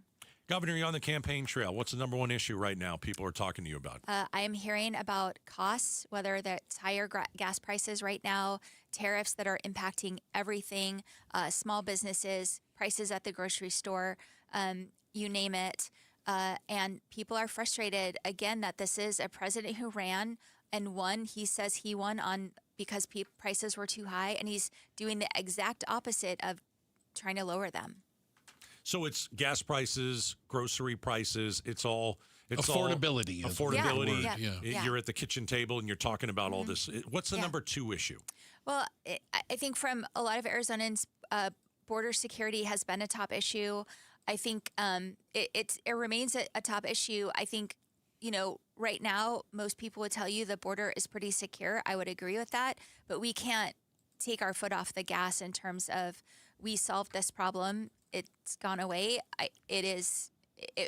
Governor, you're on the campaign trail. What's the number one issue right now people are talking to you about? I am hearing about costs, whether that's higher gas prices right now, tariffs that are impacting everything, small businesses, prices at the grocery store, you name it. And people are frustrated, again, that this is a president who ran and won. He says he won because prices were too high, and he's doing the exact opposite of trying to lower them. So it's gas prices, grocery prices. It's affordability. Affordability. Yeah. You're at the kitchen table and you're talking about all this. What's the number two issue? Well, I think from a lot of Arizonans, border security has been a top issue. I think it remains a top issue. I think, right now, most people would tell you the border is pretty secure. I would agree with that. But we can't take our foot off the gas in terms of we solved this problem. It's gone away.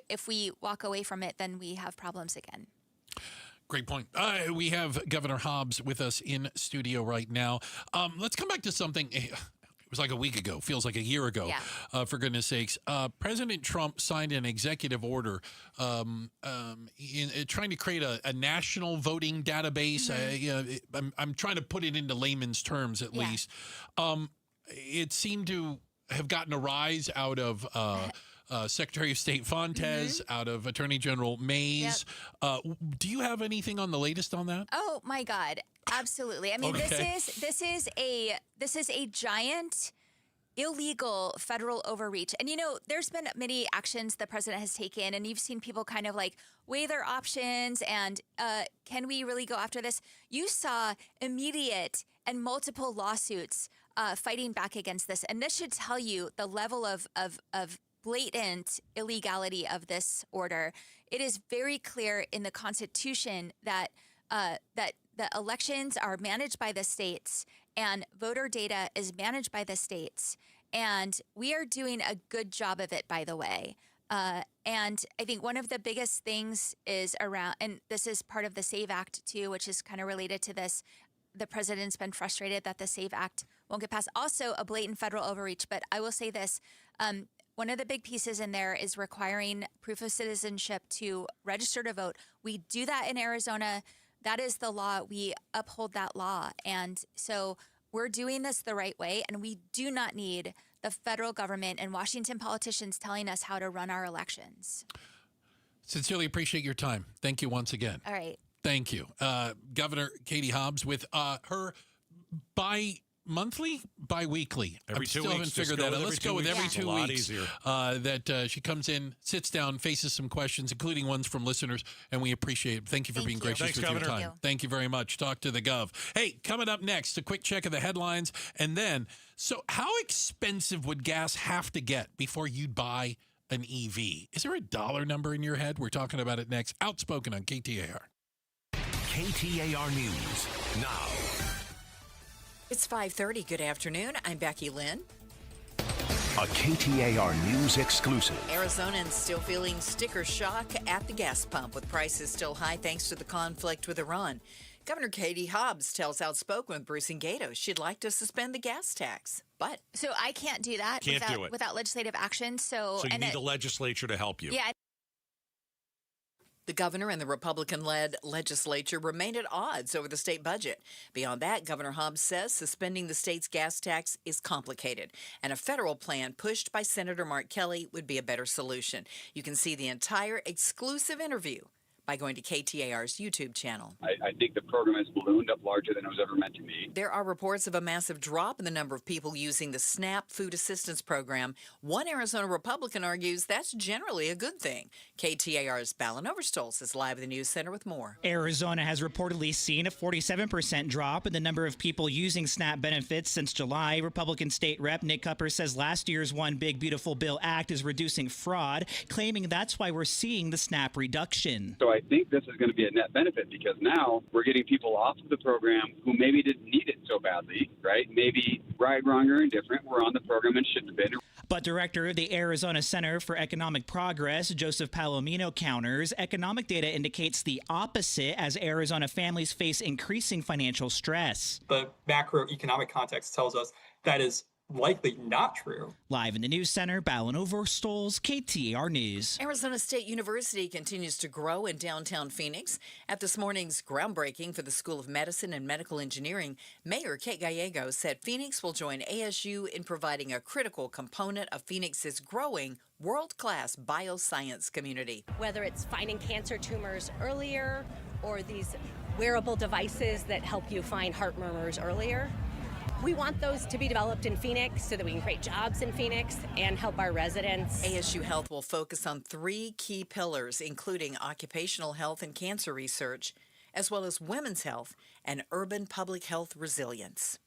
If we walk away from it, then we have problems again. Great point. We have Governor Hobbs with us in studio right now. Let's come back to something. It was like a week ago, feels like a year ago, for goodness sakes. President Trump signed an executive order in trying to create a national voting database. I'm trying to put it into layman's terms, at least. It seemed to have gotten a rise out of Secretary of State Fontes, out of Attorney General Mays. Do you have anything on the latest on that? Oh my God, absolutely. I mean, this is a giant illegal federal overreach. And there's been many actions the president has taken, and you've seen people kind of like weigh their options and can we really go after this? You saw immediate and multiple lawsuits fighting back against this. And this should tell you the level of blatant illegality of this order. It is very clear in the Constitution that the elections are managed by the states and voter data is managed by the states. And we are doing a good job of it, by the way. And I think one of the biggest things is around, and this is part of the SAVE Act too, which is kind of related to this. The president's been frustrated that the SAVE Act won't get passed. Also a blatant federal overreach. But I will say this, one of the big pieces in there is requiring proof of citizenship to register to vote. We do that in Arizona. That is the law. We uphold that law. And so we're doing this the right way. And we do not need the federal government and Washington politicians telling us how to run our elections. Sincerely appreciate your time. Thank you once again. All right. Thank you. Governor Katie Hobbs with her, by monthly, bi-weekly? Every 2 weeks. Haven't figured that out. Let's go with every 2 Lot weeks. easier. That she comes in, sits down, faces some questions, including ones from listeners, and we appreciate it. Thank you for being gracious Thanks, with Governor. your time. Thank you very much. Talk to the Gov. Hey, coming up next, a quick check of the headlines, and then, so how expensive would gas have to get before you'd buy an EV? Is there a dollar number in your head? We're talking about it next. Outspoken on KTAR. KTAR News now. It's 5:30. Good afternoon. I'm Becky Lynn. A KTAR News exclusive. Arizonans still feeling sticker shock at the gas pump with prices still high thanks to the conflict with Iran. Governor Katie Hobbs tells Outspoken with Bruce and Gato she'd like to suspend the gas tax, but So I can't do that without legislative action. So you need the legislature to help you. Yeah. the governor and the Republican-led legislature remain at odds over the state budget. Beyond that, Governor Hobbs says suspending the state's gas tax is complicated, and a federal plan pushed by Senator Mark Kelly would be a better solution. You can see the entire exclusive interview by going to KTAR's YouTube channel. I think the program has ballooned up larger than it was ever meant to be. There are reports of a massive drop in the number of people using the SNAP food assistance program. One Arizona Republican argues that's generally a good thing. KTAR's Ballon Overstolz is live at the News Center with more. Arizona has reportedly seen a 47% drop in the number of people using SNAP benefits since July. Republican State Rep Nick Cupper says last year's One Big Beautiful Bill Act is reducing fraud, claiming that's why we're seeing the SNAP reduction. So I think this is going to be a net benefit because now we're getting people off of the program who maybe didn't need it so badly, right? Maybe right, wrong, or indifferent were on the program and shouldn't have been. But director of the Arizona Center for Economic Progress, Joseph Palomino, counters economic data indicates the opposite as Arizona families face increasing financial stress. The macroeconomic context tells us that is likely not true. Live in the News Center, Ballon Overstolz, KTAR News. Arizona State University continues to grow in downtown Phoenix. At this morning's groundbreaking for the School of Medicine and Medical Engineering, Mayor Kate Gallego said Phoenix will join ASU in providing a critical component of Phoenix's growing world-class bioscience community. Whether it's finding cancer tumors earlier or these wearable devices that help you find heart murmurs earlier, we want those to be developed in Phoenix so that we can create jobs in Phoenix and help our residents. ASU Health will focus on 3 key pillars, including occupational health and cancer research, as well as women's health and urban public health resilience.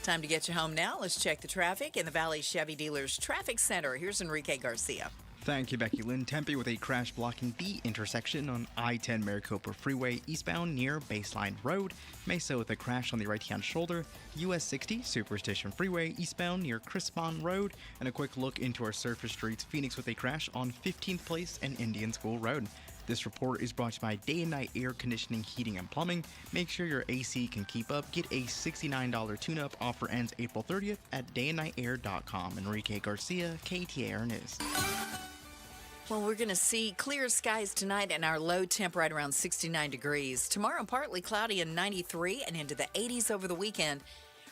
Time to get you home now. Let's check the traffic in the Valley Chevy Dealers Traffic Center. Here's Enrique Garcia. Thank you, Becky Lynn. Tempe with a crash blocking the intersection on I-10 Maricopa Freeway eastbound near Baseline Road. Mesa with a crash on the right-hand shoulder. US 60 Superstition Freeway eastbound near Crispon Road. And a quick look into our surface streets. Phoenix with a crash on 15th Place and Indian School Road. This report is brought to you by Day and Night Air Conditioning, Heating, and Plumbing. Make sure your AC can keep up. Get a $69 tune-up. Offer ends April 30th at dayandnightair.com. Enrique Garcia, KTAR News. Well, we're going to see clear skies tonight and our low temp right around 69 degrees. Tomorrow, partly cloudy and 93 and into the 80s over the weekend.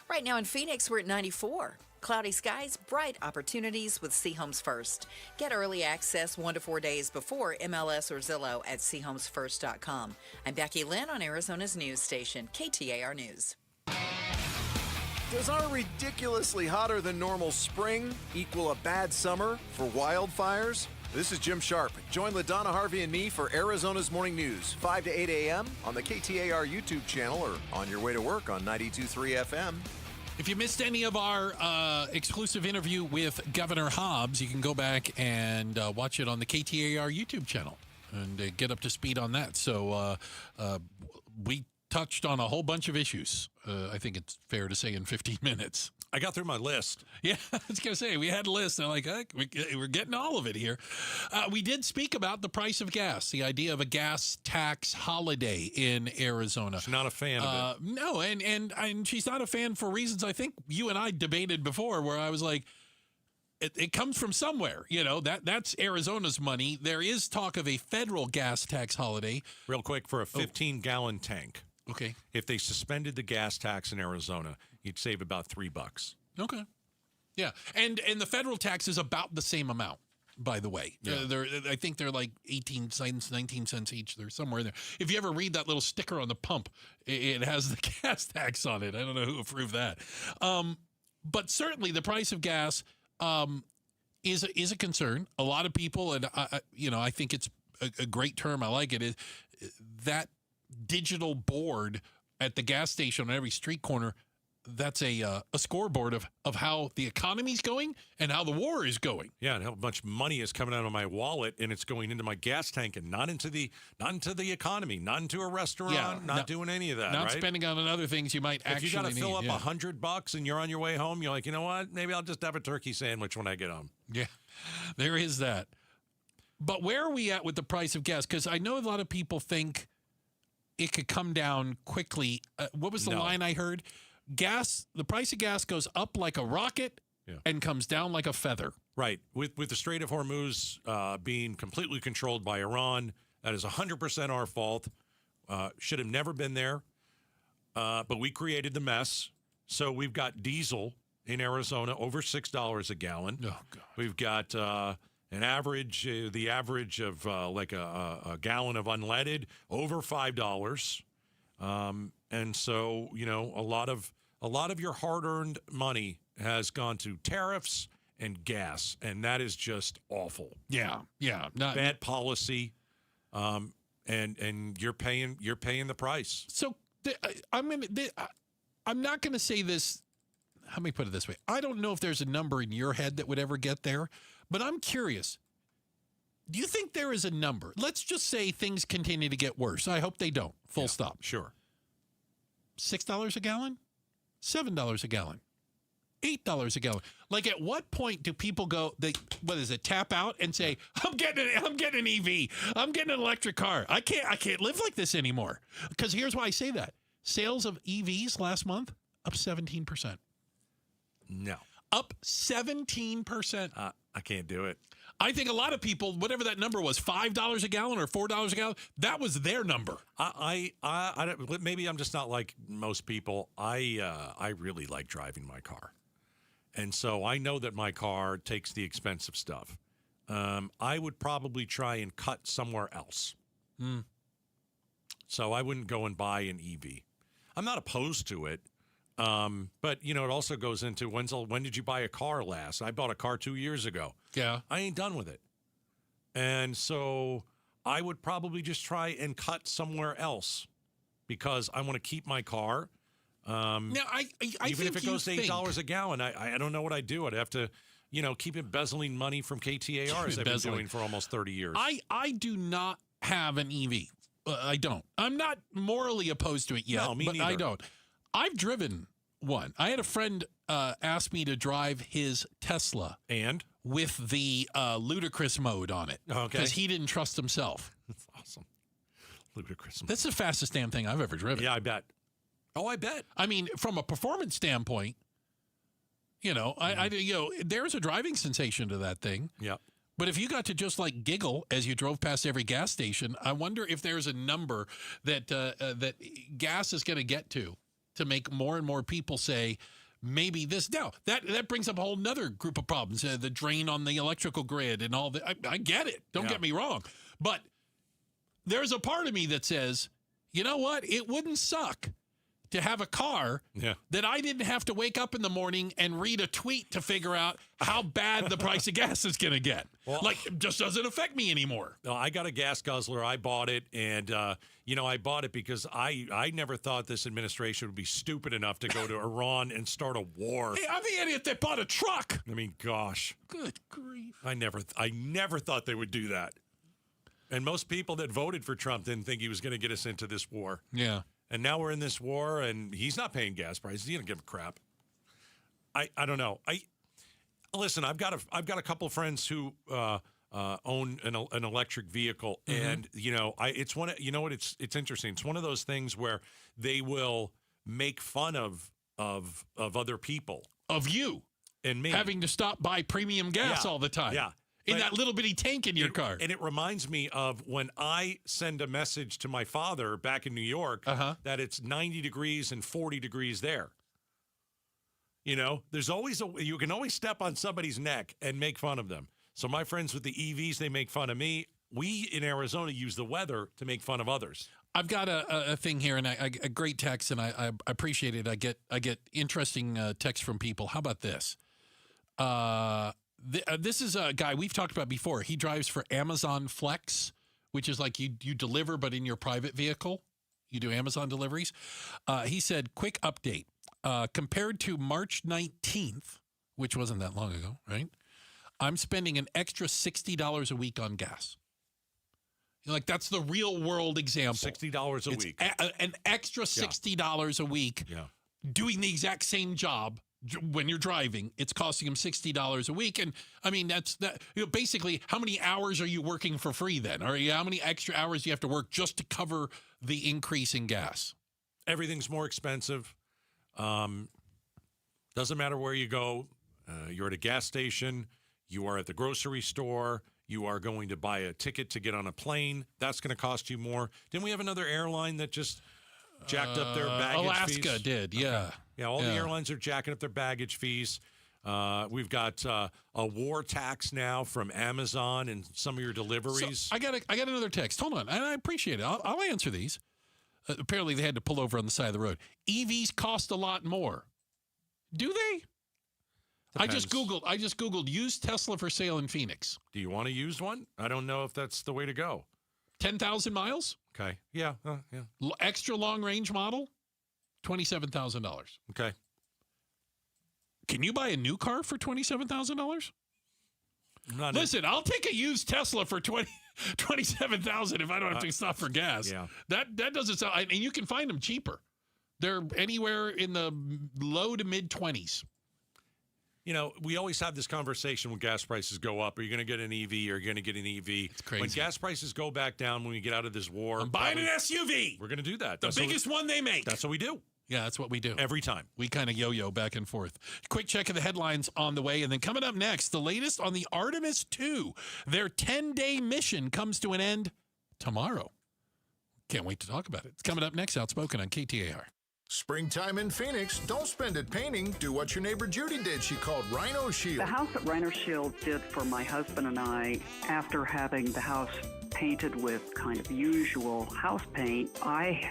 Right now in Phoenix, we're at 94. Cloudy skies, bright opportunities with C Homes First. Get early access 1 to 4 days before MLS or Zillow at chomesfirst.com. I'm Becky Lynn on Arizona's news station, KTAR News. Does our ridiculously hotter than normal spring equal a bad summer for wildfires? This is Jim Sharp. Join LaDonna Harvey and me for Arizona's Morning News, 5 to 8 a.m. on the KTAR YouTube channel or on your way to work on 92.3 FM. If you missed any of our exclusive interview with Governor Hobbs, you can go back and watch it on the KTAR YouTube channel and get up to speed on that. So we touched on a whole bunch of issues, I think it's fair to say, in 15 minutes. I got through my list. Yeah, I was going to say, we had a list. And I'm like, we're getting all of it here. We did speak about the price of gas, the idea of a gas tax holiday in Arizona. She's not a fan of it. No, and she's not a fan for reasons I think you and I debated before, where I was like, it comes from somewhere. You know, that's Arizona's money. There is talk of a federal gas tax holiday. Real quick, for a 15-gallon tank. Okay. If they suspended the gas tax in Arizona, you'd save about $3. Okay. Yeah. And the federal tax is about the same amount. by the way. Yeah. I think they're like 18 cents, 19 cents each. They're somewhere in there. If you ever read that little sticker on the pump, it has the gas tax on it. I don't know who approved that. But certainly the price of gas is a concern. A lot of people, and I think it's a great term. I like it. Is that digital board at the gas station on every street corner? That's a scoreboard of how the economy's going and how the war is going. Yeah, and how much money is coming out of my wallet and it's going into my gas tank and not into the economy, not into a restaurant, not doing any of that. Not right? spending on other things you might actually need. If you got to fill up $100 and you're on your way home, you're like, you know what? Maybe I'll just have a turkey sandwich when I get home. Yeah, there is that. But where are we at with the price of gas? Because I know a lot of people think it could come down quickly. What was the line I heard? The price of gas goes up like a rocket and comes down like a feather. Right. With the Strait of Hormuz being completely controlled by Iran, that is 100% our fault. Should have never been there. But we created the mess. So we've got diesel in Arizona over $6 a gallon. Oh, God. We've got the average of like a gallon of unleaded over $5. And so, a lot of your hard-earned money has gone to tariffs and gas, and that is just awful. Yeah. Bad policy, and you're paying the price. So I'm not going to say this. Let me put it this way. I don't know if there's a number in your head that would ever get there, but I'm curious. Do you think there is a number? Let's just say things continue to get worse. I hope they don't. Full stop. Sure. $6 a gallon? $7 a gallon? $8 a gallon? Like, at what point do people go, tap out and say, I'm getting an EV. I'm getting an electric car. I can't live like this anymore. Because here's why I say that. Sales of EVs last month, up 17%. No. Up 17%. I can't do it. I think a lot of people, whatever that number was, $5 a gallon or $4 a gallon, that was their number. I don't, maybe I'm just not like most people. I really like driving my car, and so I know that my car takes the expensive stuff. I would probably try and cut somewhere else. So I wouldn't go and buy an EV. I'm not opposed to it. But it also goes into when did you buy a car last? I bought a car 2 years ago. Yeah. I ain't done with it. And so I would probably just try and cut somewhere else because I want to keep my car. Now, I even if it goes to $8 a gallon, I don't know what I'd do. I'd have to, keep embezzling money from KTAR as I've been doing for almost 30 years. I do not have an EV. I don't. I'm not morally opposed to it yet. No, me but neither. I don't. I've driven one. I had a friend ask me to drive his Tesla. And? With the ludicrous mode on it. Okay. Because he didn't trust himself. That's awesome. Ludicrous mode. That's the fastest damn thing I've ever driven. Yeah, I bet. Oh, I bet. I mean, from a performance standpoint, there's a driving sensation to that thing. Yeah. But if you got to just like giggle as you drove past every gas station, I wonder if there's a number that that gas is going to get to make more and more people say, maybe this. Now, that brings up a whole nother group of problems, the drain on the electrical grid and all that. I get it. Don't get me wrong. But there's a part of me that says, you know what? It wouldn't suck to have a car that I didn't have to wake up in the morning and read a tweet to figure out how bad the price of gas is going to get. Well, it just doesn't affect me anymore. No, I got a gas guzzler. I bought it, and, I bought it because I never thought this administration would be stupid enough to go to Iran and start a war. Hey, I'm the idiot that bought a truck. I mean, gosh. Good grief. I never thought they would do that. And most people that voted for Trump didn't think he was going to get us into this war. Yeah. And now we're in this war, and he's not paying gas prices. He doesn't give a crap. I don't know. Listen. I've got a couple of friends who own an electric vehicle, and it's one. It's interesting. It's one of those things where they will make fun of other people, of you and me having to stop by premium gas all the time. Yeah. In that little bitty tank in your car. And it reminds me of when I send a message to my father back in New York that it's 90 degrees and 40 degrees there. There's always you can always step on somebody's neck and make fun of them. So my friends with the EVs, they make fun of me. We in Arizona use the weather to make fun of others. I've got a thing here, and a great text, and I appreciate it. I get interesting texts from people. How about this? This is a guy we've talked about before. He drives for Amazon Flex, which is like you deliver, but in your private vehicle. You do Amazon deliveries. He said, quick update. Compared to March 19th, which wasn't that long ago, right? I'm spending an extra $60 a week on gas. Like, that's the real world example. $60 a week. An extra $60 a week doing the exact same job when you're driving. It's costing him $60 a week. And, I mean, that's that. Basically, how many hours are you working for free then? How many extra hours do you have to work just to cover the increase in gas? Everything's more expensive. Doesn't matter where you go. You're at a gas station. You are at the grocery store. You are going to buy a ticket to get on a plane. That's going to cost you more. Didn't we have another airline that just jacked up their baggage fees? Alaska did, yeah. Okay. Yeah, all the airlines are jacking up their baggage fees. We've got a war tax now from Amazon and some of your deliveries. So I got another text. Hold on. And I appreciate it. I'll answer these. Apparently, they had to pull over on the side of the road. EVs cost a lot more. Do they? Depends. I just Googled used Tesla for sale in Phoenix. Do you want to use one? I don't know if that's the way to go. 10,000 miles? Okay. Yeah. Extra long range model? $27,000. Okay. Can you buy a new car for $27,000? Listen, I'll take a used Tesla for $27,000 if I don't have to stop for gas. Yeah. That doesn't sound. And you can find them cheaper. They're anywhere in the low to mid 20s. You know, we always have this conversation when gas prices go up. Are you going to get an EV or are you going to get an EV? It's crazy. When gas prices go back down, when we get out of this war. I'm buying an SUV. We're going to do that. The biggest one they make. That's what we do. Yeah, that's what we do. Every time. We kind of yo-yo back and forth. Quick check of the headlines on the way. And then coming up next, the latest on the Artemis II. Their 10-day mission comes to an end tomorrow. Can't wait to talk about it. It's coming up next, Outspoken on KTAR. Springtime in Phoenix. Don't spend it painting. Do what your neighbor Judy did. She called Rhino Shield. The house that Rhino Shield did for my husband and I, after having the house painted with kind of usual house paint, I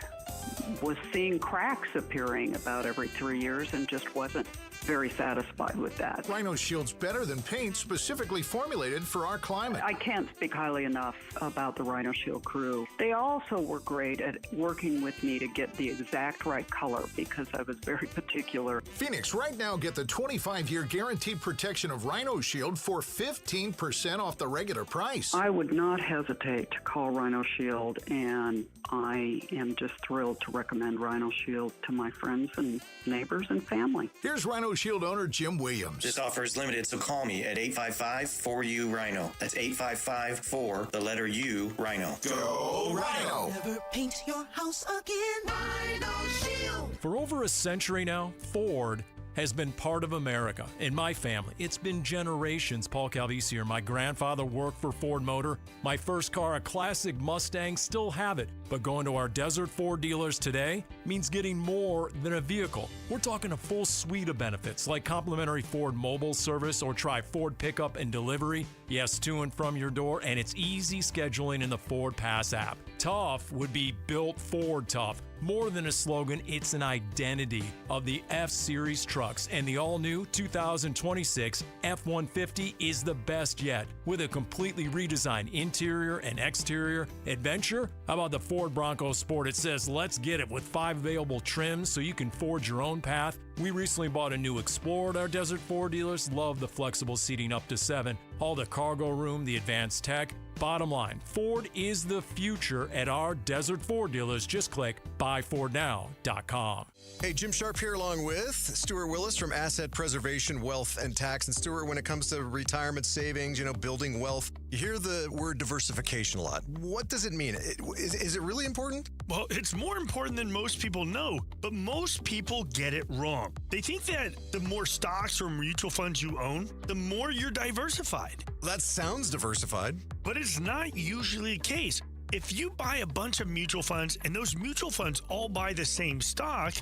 was seeing cracks appearing about every 3 years and just wasn't very satisfied with that. Rhino Shield's better than paint, specifically formulated for our climate. I can't speak highly enough about the Rhino Shield crew. They also were great at working with me to get the exact right color because I was very particular. Phoenix, right now get the 25-year guaranteed protection of Rhino Shield for 15% off the regular price. I would not hesitate to call Rhino Shield, and I am just thrilled to recommend Rhino Shield to my friends and neighbors and family. Here's Rhino Shield owner Jim Williams. This offer is limited, so call me at 855-4U-RHINO. That's 855-4, the letter U, Rhino. Go Rhino! Never paint your house again. Rhino Shield. For over a century now, Ford has been part of America. In my family, it's been generations. Paul Calvisi here. My grandfather worked for Ford Motor. My first car, a classic Mustang, still have it. But going to our Desert Ford dealers today means getting more than a vehicle. We're talking a full suite of benefits like complimentary Ford mobile service or try Ford pickup and delivery. Yes, to and from your door, and it's easy scheduling in the Ford Pass app. Tough would be built Ford tough. More than a slogan, it's an identity of the F-Series trucks, and the all-new 2026 F-150 is the best yet. With a completely redesigned interior and exterior adventure, how about the Ford Bronco Sport? It says, let's get it, with 5 available trims so you can forge your own path. We recently bought a new Explorer at our Desert Ford dealers. Love the flexible seating up to 7. All the cargo room, the advanced tech. Bottom line, Ford is the future at our Desert Ford dealers. Just click buyfordnow.com. Hey, Jim Sharp here along with Stuart Willis from Asset Preservation, Wealth and Tax. And Stuart, when it comes to retirement savings, building wealth, you hear the word diversification a lot. What does it mean? Is it really important? Well, it's more important than most people know, but most people get it wrong. They think that the more stocks or mutual funds you own, the more you're diversified. That sounds diversified. But it's not usually the case. if you buy a bunch of mutual funds and those mutual funds all buy the same stock,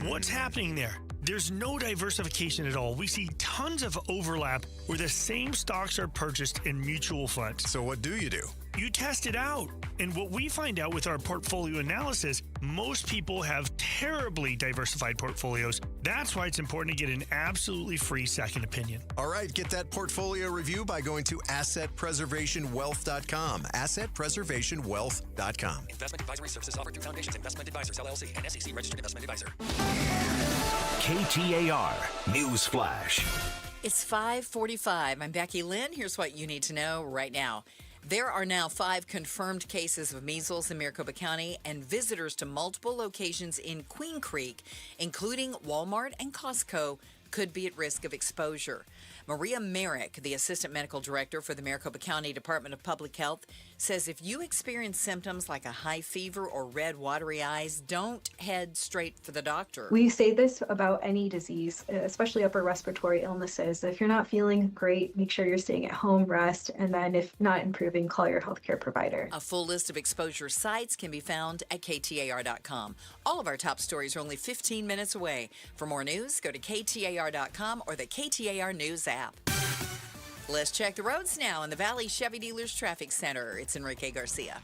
what's happening there? There's no diversification at all. We see tons of overlap where the same stocks are purchased in mutual funds. So what do? You test it out. And what we find out with our portfolio analysis, most people have terribly diversified portfolios. That's why it's important to get an absolutely free second opinion. All right, get that portfolio review by going to assetpreservationwealth.com. Assetpreservationwealth.com. Investment advisory services offered through Foundations Investment Advisors, LLC, and SEC Registered Investment Advisor. KTAR News Flash. It's 5:45. I'm Becky Lynn. Here's what you need to know right now. There are now 5 confirmed cases of measles in Maricopa County, and visitors to multiple locations in Queen Creek, including Walmart and Costco, could be at risk of exposure. Maria Merrick, the Assistant Medical Director for the Maricopa County Department of Public Health, says if you experience symptoms like a high fever or red watery eyes, don't head straight for the doctor. We say this about any disease, especially upper respiratory illnesses. If you're not feeling great, make sure you're staying at home, rest, and then if not improving, call your healthcare provider. A full list of exposure sites can be found at KTAR.com. All of our top stories are only 15 minutes away. For more news, go to KTAR.com or the KTAR News app. Let's check the roads now in the Valley Chevy Dealers Traffic Center. It's Enrique Garcia.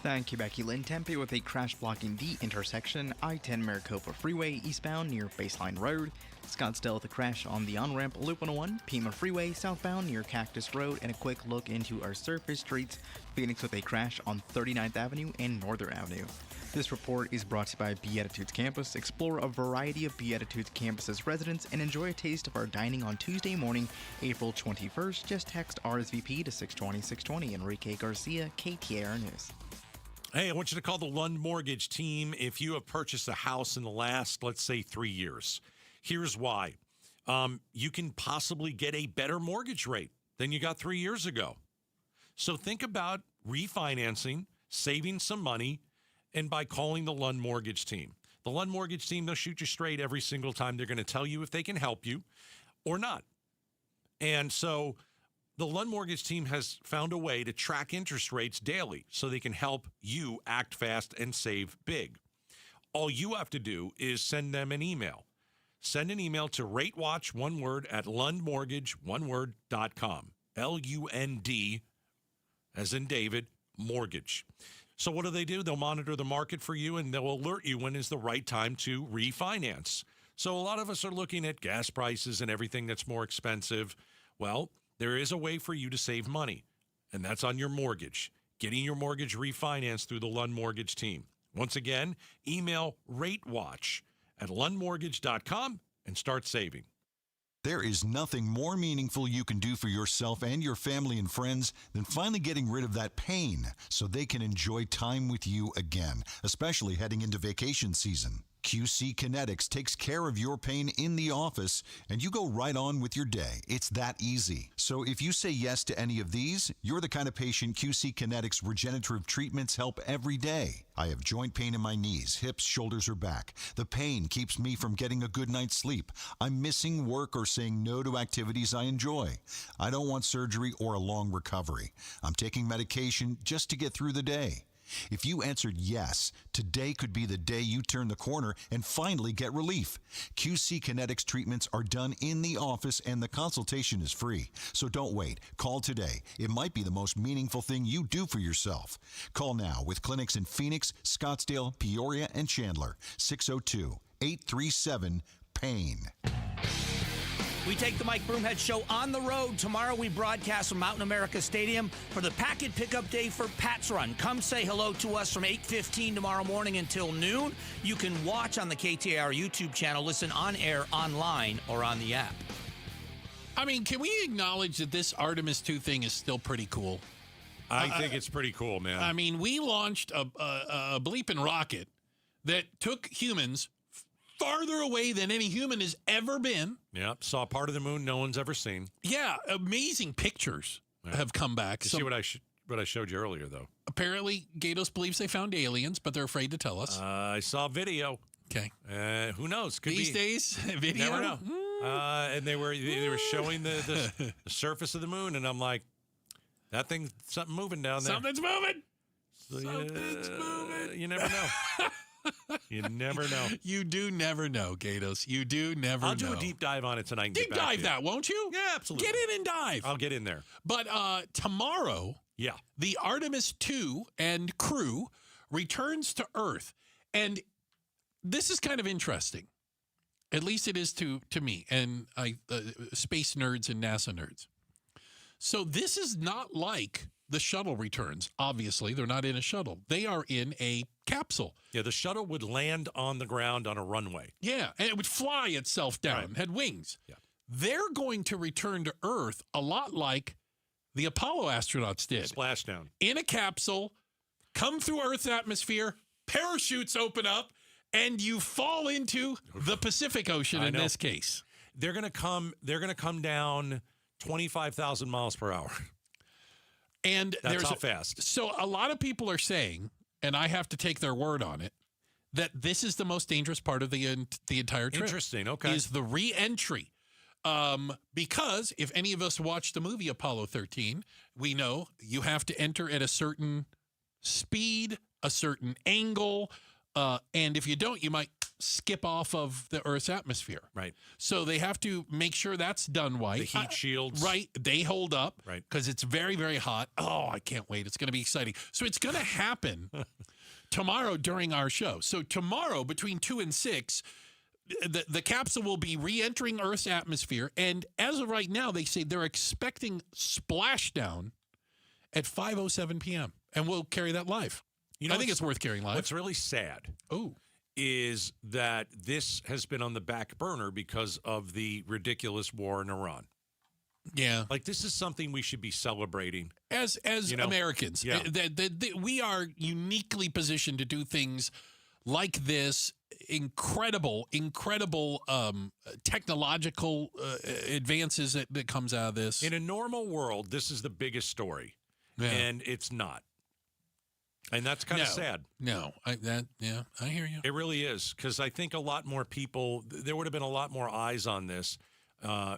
Thank you, Becky Lynn. Tempe with a crash blocking the intersection, I-10 Maricopa Freeway eastbound near Baseline Road. Scottsdale with a crash on the on-ramp Loop 101, Pima Freeway southbound near Cactus Road, and a quick look into our surface streets. Phoenix with a crash on 39th Avenue and Northern Avenue. This report is brought to you by Beatitudes Campus. Explore a variety of Beatitudes Campus's residents and enjoy a taste of our dining on Tuesday morning, April 21st. Just text RSVP to 620-620. Enrique Garcia, KTAR News. Hey, I want you to call the Lund Mortgage team if you have purchased a house in the last, let's say, 3 years. Here's why. You can possibly get a better mortgage rate than you got 3 years ago. So think about refinancing, saving some money, and by calling the Lund Mortgage team. The Lund Mortgage team, they'll shoot you straight every single time. They're going to tell you if they can help you or not. And so the Lund Mortgage team has found a way to track interest rates daily so they can help you act fast and save big. All you have to do is send them an email. Send an email to RateWatch, one word, at lundmortgage.com. L-U-N-D, as in David, mortgage. So what do? They'll monitor the market for you, and they'll alert you when is the right time to refinance. So a lot of us are looking at gas prices and everything that's more expensive. Well, there is a way for you to save money, and that's on your mortgage. Getting your mortgage refinanced through the Lund Mortgage team. Once again, email RateWatch at lundmortgage.com and start saving. There is nothing more meaningful you can do for yourself and your family and friends than finally getting rid of that pain so they can enjoy time with you again, especially heading into vacation season. QC Kinetics takes care of your pain in the office, and you go right on with your day. It's that easy. So if you say yes to any of these, you're the kind of patient QC Kinetics regenerative treatments help every day. I have joint pain in my knees, hips, shoulders, or back. The pain keeps me from getting a good night's sleep. I'm missing work or saying no to activities I enjoy. I don't want surgery or a long recovery. I'm taking medication just to get through the day. If you answered yes, today could be the day you turn the corner and finally get relief. QC Kinetics treatments are done in the office and the consultation is free. So don't wait. Call today. It might be the most meaningful thing you do for yourself. Call now with clinics in Phoenix, Scottsdale, Peoria, and Chandler. 602-837-PAIN. We take the Mike Broomhead Show on the road. Tomorrow we broadcast from Mountain America Stadium for the Packet Pickup Day for Pat's Run. Come say hello to us from 8:15 tomorrow morning until noon. You can watch on the KTAR YouTube channel, listen on air, online, or on the app. I mean, can we acknowledge that this Artemis 2 thing is still pretty cool? I think it's pretty cool, man. I mean, we launched a bleeping rocket that took humans farther away than any human has ever been. Yep, saw part of the moon no one's ever seen. Yeah, amazing pictures have come back. You see what I showed you earlier, though. Apparently, Gatos believes they found aliens, but they're afraid to tell us. I saw video. Okay. Who knows? Could These be. days, video? Never know. And they were showing the surface of the moon, and I'm like, that thing, something moving down there. Something's moving. So, you never know. You never know. You do never know, Gatos. You do never know. I'll do a deep dive on it tonight. Deep dive that, won't you? Yeah, absolutely. Get in and dive. I'll get in there. But tomorrow, the Artemis 2 and crew returns to Earth. And this is kind of interesting. At least it is to me and space nerds and NASA nerds. So this is not like the shuttle returns. Obviously, they're not in a shuttle. They are in a capsule. Yeah, the shuttle would land on the ground on a runway. Yeah, and it would fly itself down, had wings. Yeah. They're going to return to Earth a lot like the Apollo astronauts did. Splashdown. In a capsule, come through Earth's atmosphere, parachutes open up, and you fall into the Pacific Ocean in this case. They're going to come down 25,000 miles per hour. And that's how fast. So a lot of people are saying, and I have to take their word on it, that this is the most dangerous part of the entire trip. Interesting. Okay. Is the re-entry. Because if any of us watched the movie Apollo 13, we know you have to enter at a certain speed, a certain angle, and if you don't, you might skip off of the Earth's atmosphere. Right. So they have to make sure that's done right. The heat shields. Right. They hold up. Right. Because it's very, very hot. Oh, I can't wait. It's going to be exciting. So it's going to happen tomorrow during our show. So tomorrow between 2 and 6, the capsule will be re-entering Earth's atmosphere. And as of right now, they say they're expecting splashdown at 5:07 p.m. And we'll carry that live. I think it's worth carrying live. What's really sad is that this has been on the back burner because of the ridiculous war in Iran. Yeah. Like, this is something we should be celebrating. As Americans. Yeah. We are uniquely positioned to do things like this. Incredible technological advances that comes out of this. In a normal world, this is the biggest story. Yeah. And it's not. And that's kind of sad. No, I hear you. It really is, because I think a lot more people, there would have been a lot more eyes on this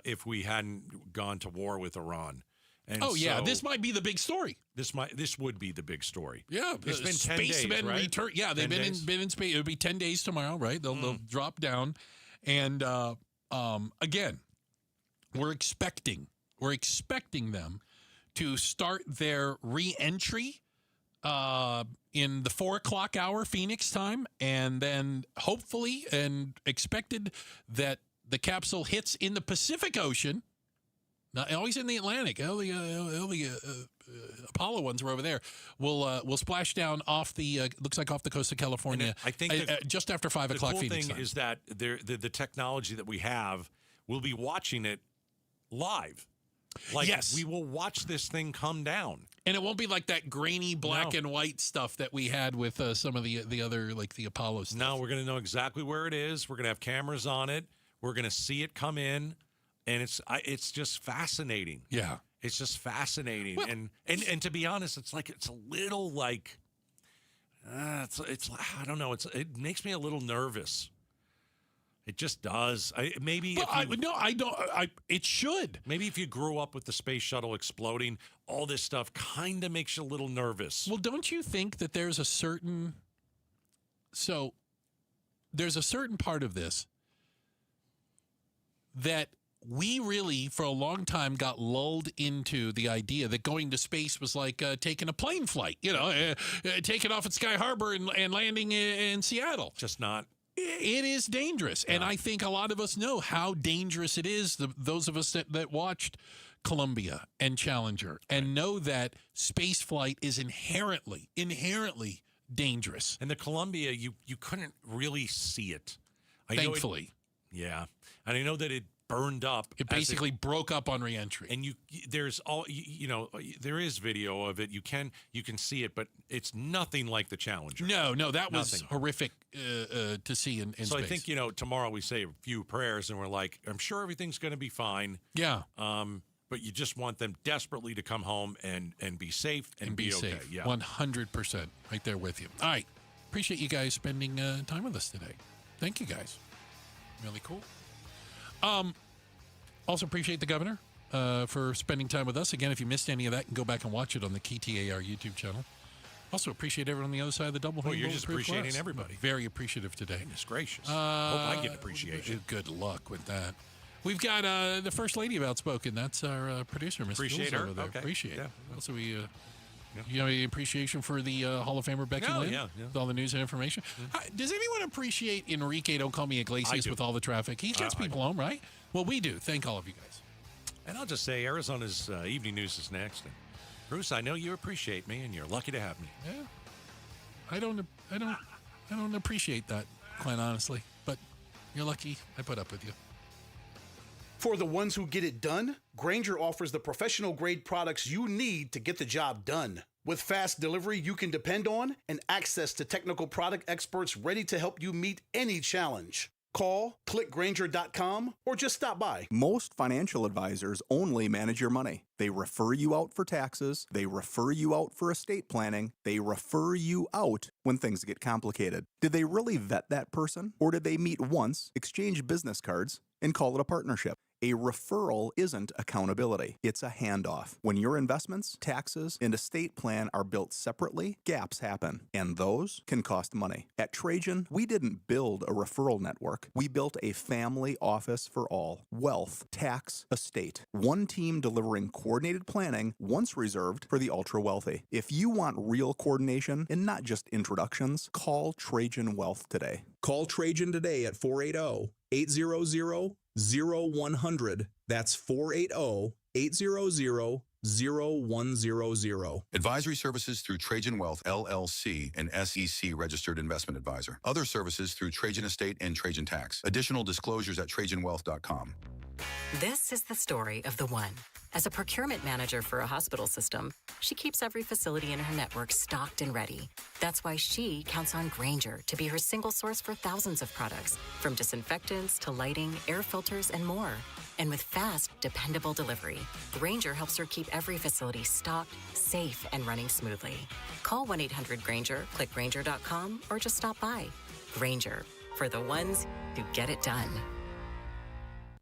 if we hadn't gone to war with Iran. And this might be the big story. This would be the big story. Yeah, it's been 10 spacemen days, right? return. Yeah, they've been in space. It'll be 10 days tomorrow, right? They'll drop down, and again, we're expecting them to start their re-entry in the 4:00 hour Phoenix time, and then hopefully and expected that the capsule hits in the Pacific Ocean. Not always in the Atlantic. The Apollo ones are over there. We'll splash down off the looks like off the coast of California. I think just after 5 o'clock. The cool Phoenix thing time. is that the technology that we have, we'll be watching it live. Like, yes, we will watch this thing come down, and it won't be like that grainy black and white stuff that we had with some of the other, like the Apollo stuff. No, we're going to know exactly where it is. We're going to have cameras on it. We're going to see it come in, and it's just fascinating. Yeah, it's just fascinating. Well, and to be honest, it's a little like it's I don't know. It makes me a little nervous. It just does. It should. Maybe if you grew up with the space shuttle exploding, all this stuff kind of makes you a little nervous. Well, don't you think that there's a certain part of this that we really, for a long time, got lulled into the idea that going to space was like taking a plane flight, taking off at Sky Harbor and landing in Seattle. Just not. It is dangerous. Yeah. And I think a lot of us know how dangerous it is, those of us that watched Columbia and Challenger, and know that space flight is inherently dangerous. And the Columbia, you couldn't really see it. Thankfully. Yeah. And I know that it burned up. It basically broke up on reentry. And there is video of it. You can see it, but it's nothing like the Challenger. No, that was horrific to see in so space. I think, tomorrow we say a few prayers and we're like, I'm sure everything's going to be fine. Yeah. But you just want them desperately to come home and be safe and be okay. Safe. Yeah. 100%. Right there with you. All right. Appreciate you guys spending time with us today. Thank you guys. Really cool. Also appreciate the governor for spending time with us. Again, if you missed any of that, you can go back and watch it on the KTAR YouTube channel. Also appreciate everyone on the other side of the double. Well, you're just bulletproof appreciating glass. everybody. Very appreciative today. Goodness gracious. Hope I get appreciation. Good luck with that. We've got the First Lady of Outspoken. That's our producer, Miss Appreciate Jules her? over there. Okay. Appreciate it. Yeah. Also, we... You have any appreciation for the Hall of Famer Becky Lynn? Yeah. With all the news and information? Does anyone appreciate Enrique Don't Call Me Iglesias with all the traffic? He gets people home, right? Well, we do. Thank all of you guys. And I'll just say Arizona's evening news is next. And Bruce, I know you appreciate me, and you're lucky to have me. Yeah. I don't appreciate that, quite honestly. But you're lucky I put up with you. For the ones who get it done, Grainger offers the professional-grade products you need to get the job done. With fast delivery you can depend on and access to technical product experts ready to help you meet any challenge. Call, click Grainger.com, or just stop by. Most financial advisors only manage your money. They refer you out for taxes. They refer you out for estate planning. They refer you out when things get complicated. Did they really vet that person? Or did they meet once, exchange business cards, and call it a partnership? A referral isn't accountability. It's a handoff. When your investments, taxes, and estate plan are built separately, gaps happen, and those can cost money. At Trajan, we didn't build a referral network. We built a family office for all. Wealth, tax, estate. One team delivering coordinated planning, once reserved for the ultra-wealthy. If you want real coordination and not just introductions, call Trajan Wealth today. Call Trajan today at 480-800-0100. That's 480-800-0100. Advisory services through Trajan Wealth, LLC, an SEC registered investment advisor. Other services through Trajan Estate and Trajan Tax. Additional disclosures at TrajanWealth.com. This is the story of the one. As a procurement manager for a hospital system, she keeps every facility in her network stocked and ready. That's why she counts on Grainger to be her single source for thousands of products, from disinfectants to lighting, air filters, and more. And with fast, dependable delivery, Grainger helps her keep every facility stocked, safe, and running smoothly. Call 1-800-GRAINGER, click Grainger.com, or just stop by. Grainger, for the ones who get it done.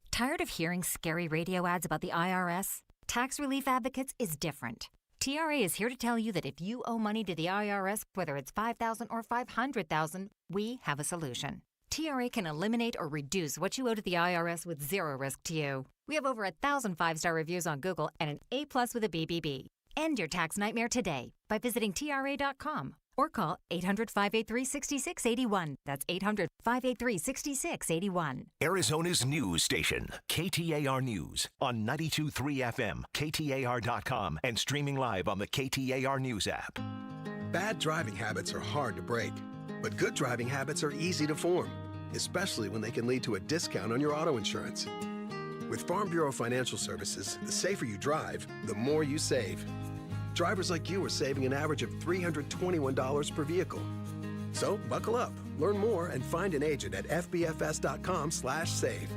Tired of hearing scary radio ads about the IRS? Tax Relief Advocates is different. TRA is here to tell you that if you owe money to the IRS, whether it's $5,000 or $500,000, we have a solution. TRA can eliminate or reduce what you owe to the IRS with zero risk to you. We have over 1,000 5-star reviews on Google and an A+ with a BBB. End your tax nightmare today by visiting TRA.com or call 800-583-6681. That's 800-583-6681. Arizona's news station, KTAR News, on 92.3 FM, KTAR.com, and streaming live on the KTAR News app. Bad driving habits are hard to break, but good driving habits are easy to form, especially when they can lead to a discount on your auto insurance. With Farm Bureau Financial Services, the safer you drive, the more you save. Drivers like you are saving an average of $321 per vehicle. So buckle up, learn more, and find an agent at fbfs.com/save.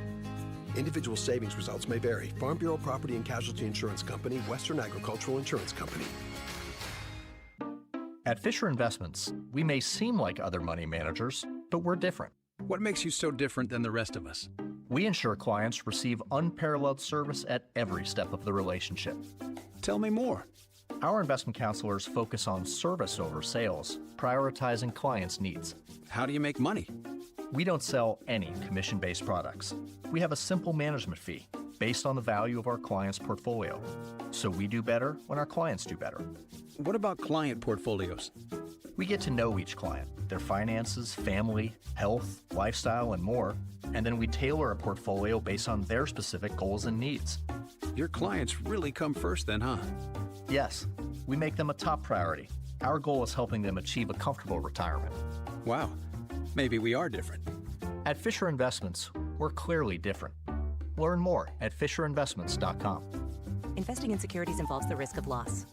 Individual savings results may vary. Farm Bureau Property and Casualty Insurance Company, Western Agricultural Insurance Company. At Fisher Investments, we may seem like other money managers, but we're different. What makes you so different than the rest of us? We ensure clients receive unparalleled service at every step of the relationship. Tell me more. Our investment counselors focus on service over sales, prioritizing clients' needs. How do you make money? We don't sell any commission-based products. We have a simple management fee based on the value of our client's portfolio. So we do better when our clients do better. What about client portfolios? We get to know each client, their finances, family, health, lifestyle, and more, and then we tailor a portfolio based on their specific goals and needs. Your clients really come first then, huh? Yes, we make them a top priority. Our goal is helping them achieve a comfortable retirement. Wow, maybe we are different. At Fisher Investments, we're clearly different. Learn more at FisherInvestments.com. Investing in securities involves the risk of loss.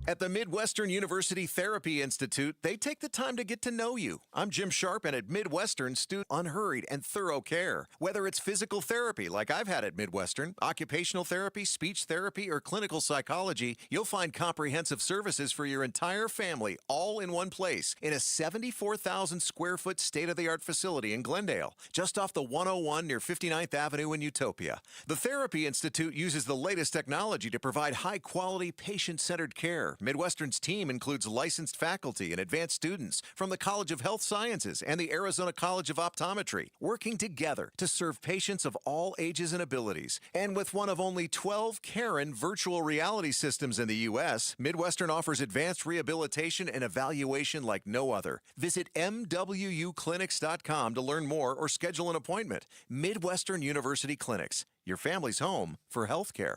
At the Midwestern University Therapy Institute, they take the time to get to know you. I'm Jim Sharp, and at Midwestern, student unhurried and thorough care. Whether it's physical therapy, like I've had at Midwestern, occupational therapy, speech therapy, or clinical psychology, you'll find comprehensive services for your entire family, all in one place, in a 74,000 square foot state-of-the-art facility in Glendale, just off the 101 near 59th Avenue in Utopia. The Therapy Institute uses the latest technology to provide high-quality, patient-centered care. healthcare. Midwestern's team includes licensed faculty and advanced students from the College of Health Sciences and the Arizona College of Optometry, working together to serve patients of all ages and abilities. And with one of only 12 Karen virtual reality systems in the U.S., Midwestern offers advanced rehabilitation and evaluation like no other. Visit MWUclinics.com to learn more or schedule an appointment. Midwestern University Clinics, your family's home for healthcare.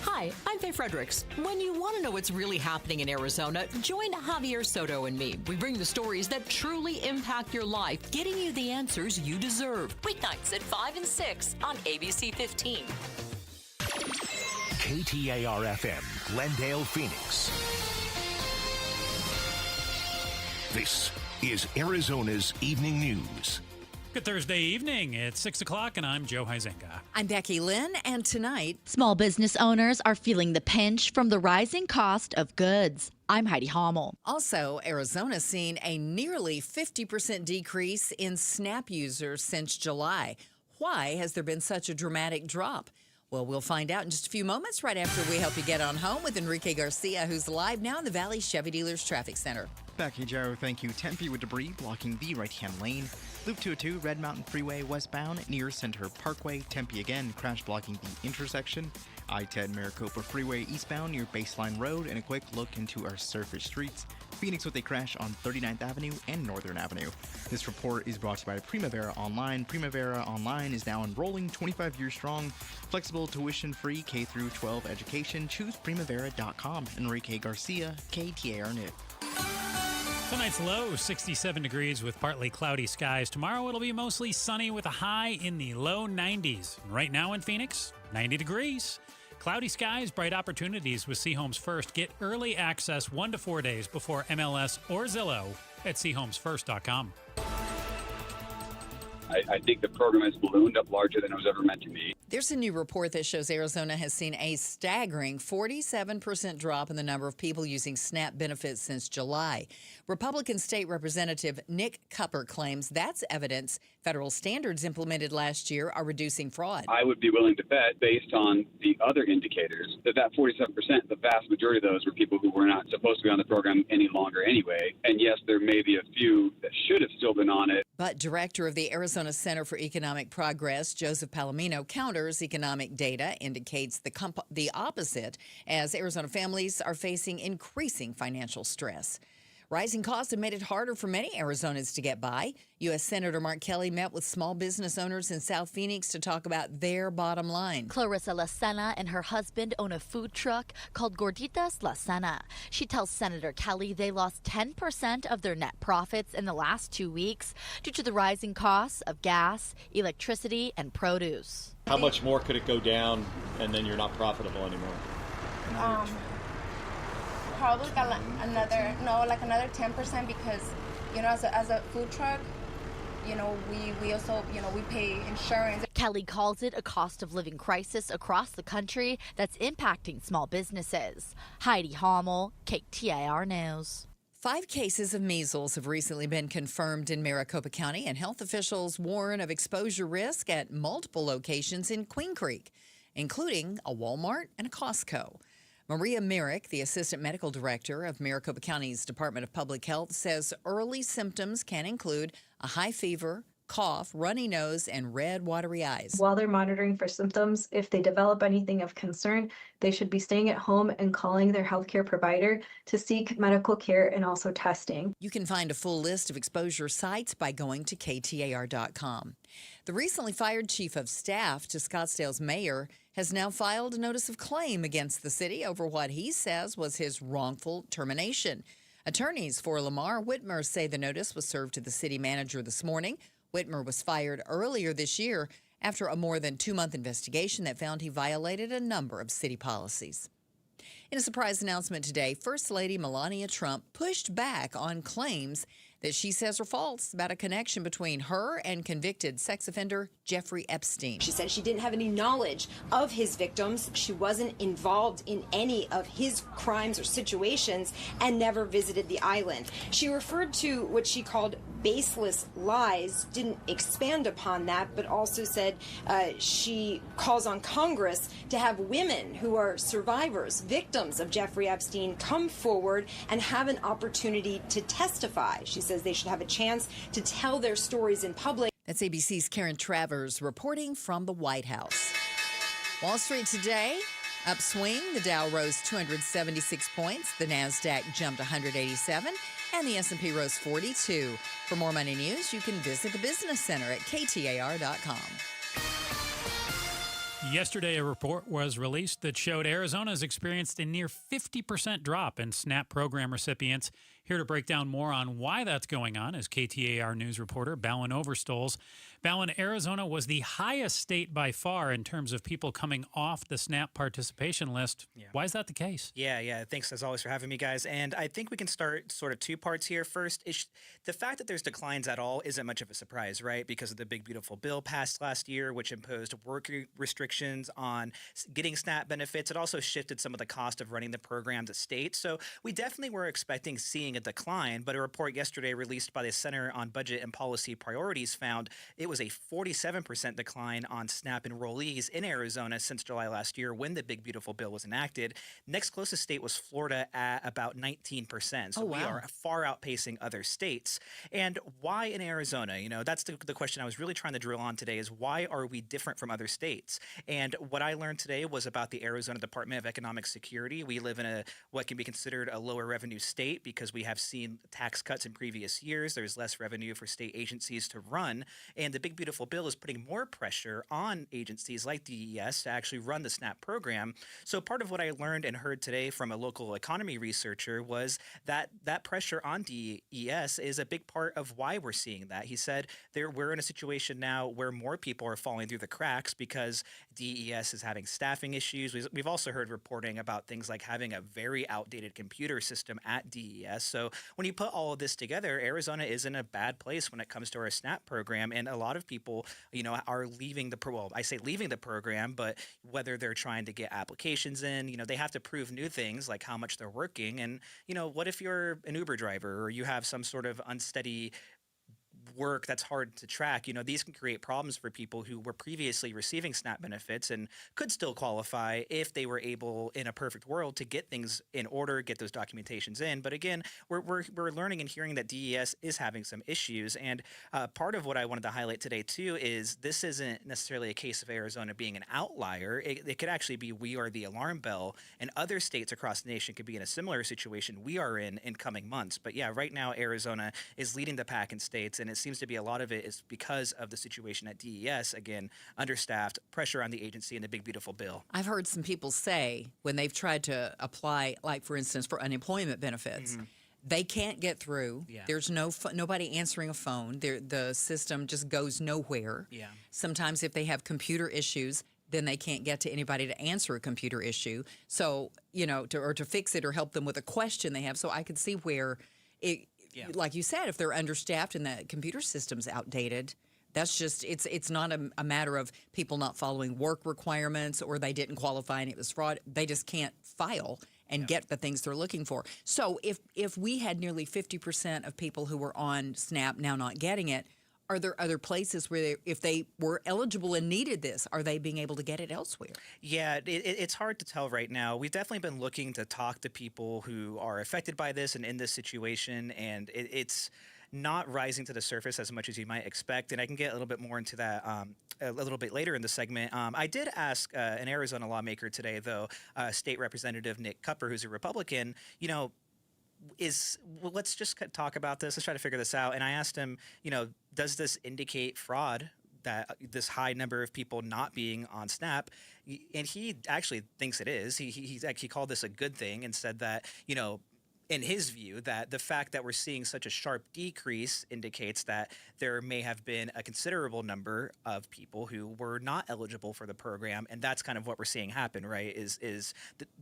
Hi, I'm Faye Fredericks. When you want to know what's really happening in Arizona, join Javier Soto and me. We bring the stories that truly impact your life, getting you the answers you deserve. Weeknights at 5 and 6 on ABC 15. KTAR-FM, Glendale, Phoenix. This is Arizona's Evening News. Good Thursday evening. It's 6 o'clock, and I'm Joe Huizenga. I'm Becky Lynn, and tonight, small business owners are feeling the pinch from the rising cost of goods. I'm Heidi Hommel. Also, Arizona's seen a nearly 50% decrease in SNAP users since July. Why has there been such a dramatic drop? Well, we'll find out in just a few moments right after we help you get on home with Enrique Garcia, who's live now in the Valley Chevy Dealers Traffic Center. Becky, Joe, thank you. Tempe with debris blocking the right-hand lane. Loop 202, Red Mountain Freeway westbound near Center Parkway. Tempe again, crash blocking the intersection. I-10 Maricopa Freeway eastbound near Baseline Road. And a quick look into our surface streets. Phoenix with a crash on 39th Avenue and Northern Avenue. This report is brought to you by Primavera Online. Primavera Online is now enrolling 25 years strong. Flexible, tuition-free K-12 education. Choose Primavera.com. Enrique Garcia, KTAR News. Tonight's low, 67 degrees with partly cloudy skies. Tomorrow it'll be mostly sunny with a high in the low 90s. Right now in Phoenix, 90 degrees. Cloudy skies, bright opportunities with Seahomes First. Get early access 1 to 4 days before MLS or Zillow at SeaHomesFirst.com. I think the program has ballooned up larger than it was ever meant to be. There's a new report that shows Arizona has seen a staggering 47% drop in the number of people using SNAP benefits since July. Republican State Representative Nick Cupper claims that's evidence federal standards implemented last year are reducing fraud. I would be willing to bet, based on the other indicators, that 47%, the vast majority of those were people who were not supposed to be on the program any longer anyway. And yes, there may be a few that should have still been on it. But director of the Arizona Center for Economic Progress, Joseph Palomino, counters economic data indicates the opposite, as Arizona families are facing increasing financial stress. Rising costs have made it harder for many Arizonans to get by. U.S. Senator Mark Kelly met with small business owners in South Phoenix to talk about their bottom line. Clarissa La Cena and her husband own a food truck called Gorditas La Cena. She tells Senator Kelly they lost 10% of their net profits in the last 2 weeks due to the rising costs of gas, electricity, and produce. How much more could it go down and then you're not profitable anymore? Probably got another 10%, because, as a food truck, we also, we pay insurance. Kelly calls it a cost of living crisis across the country that's impacting small businesses. Heidi Hommel, KTAR News. 5 cases of measles have recently been confirmed in Maricopa County, and health officials warn of exposure risk at multiple locations in Queen Creek, including a Walmart and a Costco. Maria Merrick, the assistant medical director of Maricopa County's Department of Public Health, says early symptoms can include a high fever, cough, runny nose, and red, watery eyes. While they're monitoring for symptoms, if they develop anything of concern, they should be staying at home and calling their healthcare provider to seek medical care and also testing. You can find a full list of exposure sites by going to KTAR.com. The recently fired chief of staff to Scottsdale's mayor has now filed a notice of claim against the city over what he says was his wrongful termination. Attorneys for Lamar Whitmer say the notice was served to the city manager this morning. Whitmer was fired earlier this year after a more than 2-month investigation that found he violated a number of city policies. In a surprise announcement today, First Lady Melania Trump pushed back on claims that she says are false about a connection between her and convicted sex offender Jeffrey Epstein. She said she didn't have any knowledge of his victims. She wasn't involved in any of his crimes or situations and never visited the island. She referred to what she called baseless lies, didn't expand upon that, but also said she calls on Congress to have women who are survivors, victims of Jeffrey Epstein, come forward and have an opportunity to testify. She says they should have a chance to tell their stories in public. That's ABC's Karen Travers reporting from the White House. Wall Street today, upswing. The Dow rose 276 points. The NASDAQ jumped 187. And the S&P rose 42. For more money news, you can visit the Business Center at KTAR.com. Yesterday, a report was released that showed Arizona has experienced a near 50% drop in SNAP program recipients. Here to break down more on why that's going on is KTAR News reporter Bowen Overstoles. Bowen, Arizona was the highest state by far in terms of people coming off the SNAP participation list. Yeah. Why is that the case? Yeah. Thanks as always for having me, guys. And I think we can start sort of two parts here. First, the fact that there's declines at all isn't much of a surprise, right? Because of the big, beautiful bill passed last year, which imposed work restrictions on getting SNAP benefits. It also shifted some of the cost of running the program to states. So we definitely were expecting seeing a decline, but a report yesterday released by the Center on Budget and Policy Priorities found it was a 47% decline on SNAP enrollees in Arizona since July last year when the big, beautiful bill was enacted. Next closest state was Florida at about 19%. So we are far outpacing other states. And why in Arizona? That's the question I was really trying to drill on today is why are we different from other states? And what I learned today was about the Arizona Department of Economic Security. We live in what can be considered a lower revenue state because we have seen tax cuts in previous years. There's less revenue for state agencies to run. And the big, beautiful bill is putting more pressure on agencies like DES to actually run the SNAP program. So part of what I learned and heard today from a local economy researcher was that pressure on DES is a big part of why we're seeing that. He said we're in a situation now where more people are falling through the cracks because DES is having staffing issues. We've also heard reporting about things like having a very outdated computer system at DES. So when you put all of this together, Arizona is in a bad place when it comes to our SNAP program. And a lot of people, are leaving I say leaving the program, but whether they're trying to get applications in, they have to prove new things like how much they're working. And, what if you're an Uber driver or you have some sort of unsteady work that's hard to track? These can create problems for people who were previously receiving SNAP benefits and could still qualify if they were able in a perfect world to get things in order, get those documentations in. But again, we're learning and hearing that DES is having some issues. And part of what I wanted to highlight today too is this isn't necessarily a case of Arizona being an outlier. It could actually be we are the alarm bell, and other states across the nation could be in a similar situation we are in coming months. But yeah, right now Arizona is leading the pack in states, and it seems to be a lot of it is because of the situation at DES, again, understaffed, pressure on the agency, and the big, beautiful bill. I've heard some people say when they've tried to apply, like, for instance, for unemployment benefits, they can't get through. Yeah. There's nobody answering a phone. The system just goes nowhere. Yeah. Sometimes if they have computer issues, then they can't get to anybody to answer a computer issue. So, to fix it or help them with a question they have. So I could see where like you said, if they're understaffed and the computer system's outdated, that's just it's not a matter of people not following work requirements or they didn't qualify and it was fraud. They just can't file and get the things they're looking for. So if we had nearly 50% of people who were on SNAP now not getting it, are there other places where if they were eligible and needed this, are they being able to get it elsewhere? Yeah, it's hard to tell right now. We've definitely been looking to talk to people who are affected by this and in this situation, and it's not rising to the surface as much as you might expect. And I can get a little bit more into that a little bit later in the segment. I did ask an Arizona lawmaker today, though, State Representative Nick Cupper, who's a Republican, let's just talk about this. Let's try to figure this out. And I asked him, does this indicate fraud, that this high number of people not being on SNAP? And he actually thinks it is. He called this a good thing and said that, in his view, that the fact that we're seeing such a sharp decrease indicates that there may have been a considerable number of people who were not eligible for the program, and that's kind of what we're seeing happen, right? Is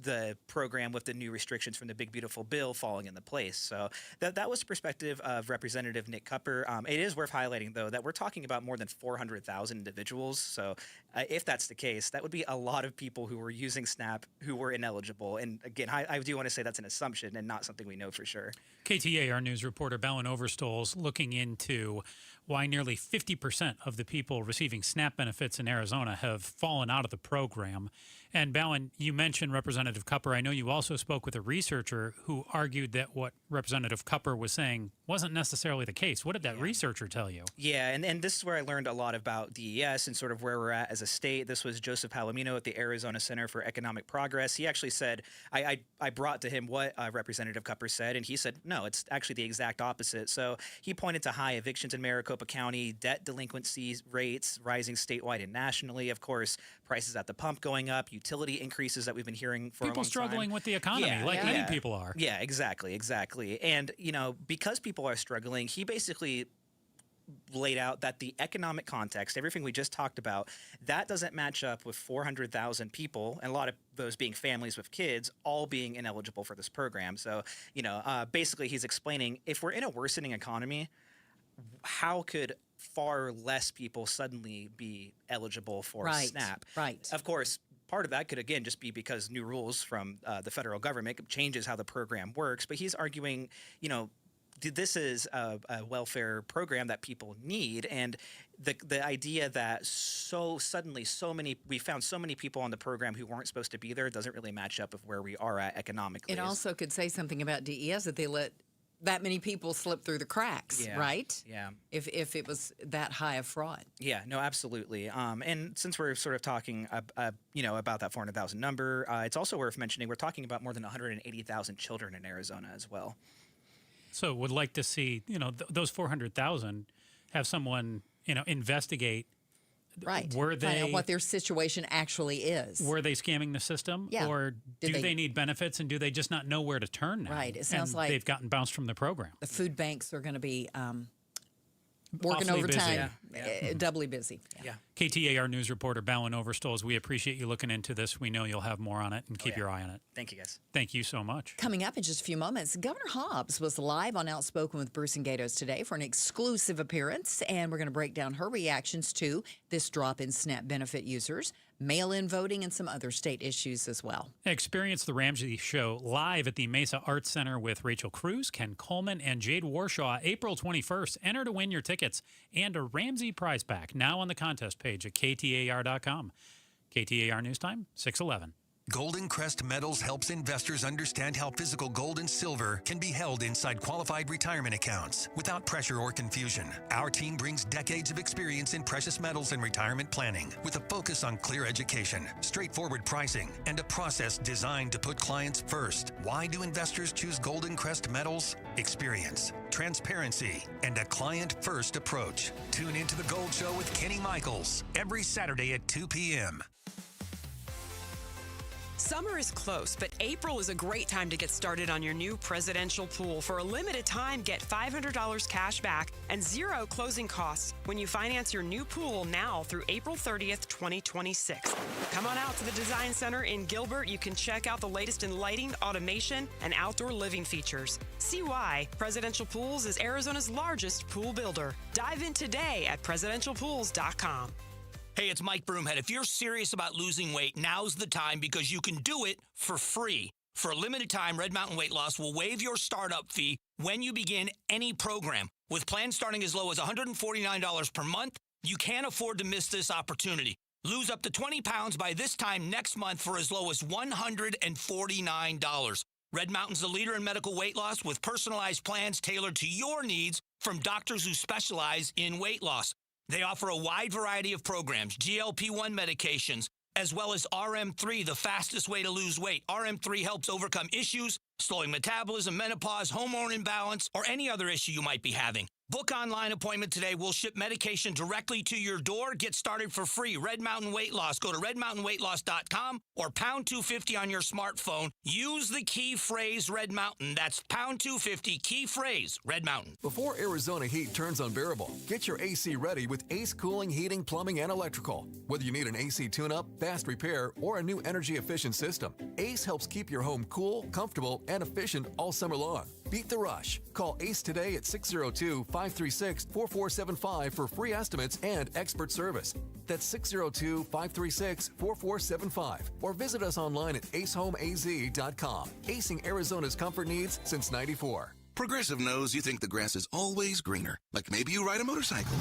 the program with the new restrictions from the big, beautiful bill falling into place. So that was the perspective of Representative Nick Cupper. It is worth highlighting, though, that we're talking about more than 400,000 individuals. So if that's the case, that would be a lot of people who were using SNAP who were ineligible. And again, I do want to say that's an assumption and not something something we know for sure. KTAR News reporter Ballin Overstolz looking into why nearly 50% of the people receiving SNAP benefits in Arizona have fallen out of the program. And Ballin, you mentioned Representative Cupper. I know you also spoke with a researcher who argued that what Representative Cupper was saying wasn't necessarily the case. What did that researcher tell you? Yeah, and this is where I learned a lot about DES and sort of where we're at as a state. This was Joseph Palomino at the Arizona Center for Economic Progress. He actually said, I brought to him what Representative Cupper said, and he said, no, it's actually the exact opposite. So he pointed to high evictions in Maricopa County, debt delinquency rates rising statewide and nationally, of course, prices at the pump going up, utility increases that we've been hearing for a long time. People struggling with the economy, many people are. Yeah, exactly. And, because people are struggling, he basically laid out that the economic context, everything we just talked about, that doesn't match up with 400,000 people, and a lot of those being families with kids, all being ineligible for this program. So, basically he's explaining, if we're in a worsening economy, how could far less people suddenly be eligible for SNAP? Right. Of course, part of that could, again, just be because new rules from the federal government changes how the program works. But he's arguing, this is a welfare program that people need, and the idea that we found so many people on the program who weren't supposed to be there doesn't really match up with where we are at economically. It also could say something about DES that they let that many people slip through the cracks, right? Yeah. If it was that high of fraud. Yeah, no, absolutely. And since we're sort of talking, about that 400,000 number, it's also worth mentioning we're talking about more than 180,000 children in Arizona as well. So would like to see, those 400,000 have someone, investigate. Right. Were they, find out what their situation actually is. Were they scamming the system? Yeah. Or do they need benefits, and do they just not know where to turn now? Right. It sounds like they've gotten bounced from the program. The food banks are going to be working Awfully overtime, busy. doubly busy. Yeah. KTAR News reporter Ballin Overstolz, we appreciate you looking into this. We know you'll have more on it, and keep your eye on it. Thank you, guys. Thank you so much. Coming up in just a few moments, Governor Hobbs was live on Outspoken with Bruce and Gatos today for an exclusive appearance, and we're going to break down her reactions to this drop in SNAP benefit users, mail-in voting, and some other state issues as well. Experience the Ramsey Show live at the Mesa Arts Center with Rachel Cruz, Ken Coleman, and Jade Warshaw, April 21st. Enter to win your tickets and a Ramsey prize pack now on the contest page at KTAR.com. KTAR News Time, 6:11. Golden Crest Metals helps investors understand how physical gold and silver can be held inside qualified retirement accounts without pressure or confusion. Our team brings decades of experience in precious metals and retirement planning with a focus on clear education, straightforward pricing, and a process designed to put clients first. Why do investors choose Golden Crest Metals? Experience, transparency, and a client-first approach. Tune into The Gold Show with Kenny Michaels every Saturday at 2 p.m. Summer is close, but April is a great time to get started on your new presidential pool. For a limited time, get $500 cash back and zero closing costs when you finance your new pool now through April 30th, 2026. Come on out to the Design Center in Gilbert. You can check out the latest in lighting, automation, and outdoor living features. See why Presidential Pools is Arizona's largest pool builder. Dive in today at presidentialpools.com. Hey, it's Mike Broomhead. If you're serious about losing weight, now's the time because you can do it for free. For a limited time, Red Mountain Weight Loss will waive your startup fee when you begin any program. With plans starting as low as $149 per month, you can't afford to miss this opportunity. Lose up to 20 pounds by this time next month for as low as $149. Red Mountain's the leader in medical weight loss with personalized plans tailored to your needs from doctors who specialize in weight loss. They offer a wide variety of programs, GLP-1 medications, as well as RM3, the fastest way to lose weight. RM3 helps overcome issues, slowing metabolism, menopause, hormone imbalance, or any other issue you might be having. Book online appointment today. We'll ship medication directly to your door. Get started for free. Red Mountain Weight Loss. Go to redmountainweightloss.com or pound 250 on your smartphone. Use the key phrase Red Mountain. That's pound 250, key phrase Red Mountain. Before Arizona heat turns unbearable, get your AC ready with Ace Cooling, Heating, Plumbing, and Electrical. Whether you need an AC tune-up, fast repair, or a new energy-efficient system, Ace helps keep your home cool, comfortable, and efficient all summer long. Beat the rush. Call ACE today at 602-536-4475 for free estimates and expert service. That's 602-536-4475. Or visit us online at acehomeaz.com. Acing Arizona's comfort needs since '94. Progressive knows you think the grass is always greener, like maybe you ride a motorcycle.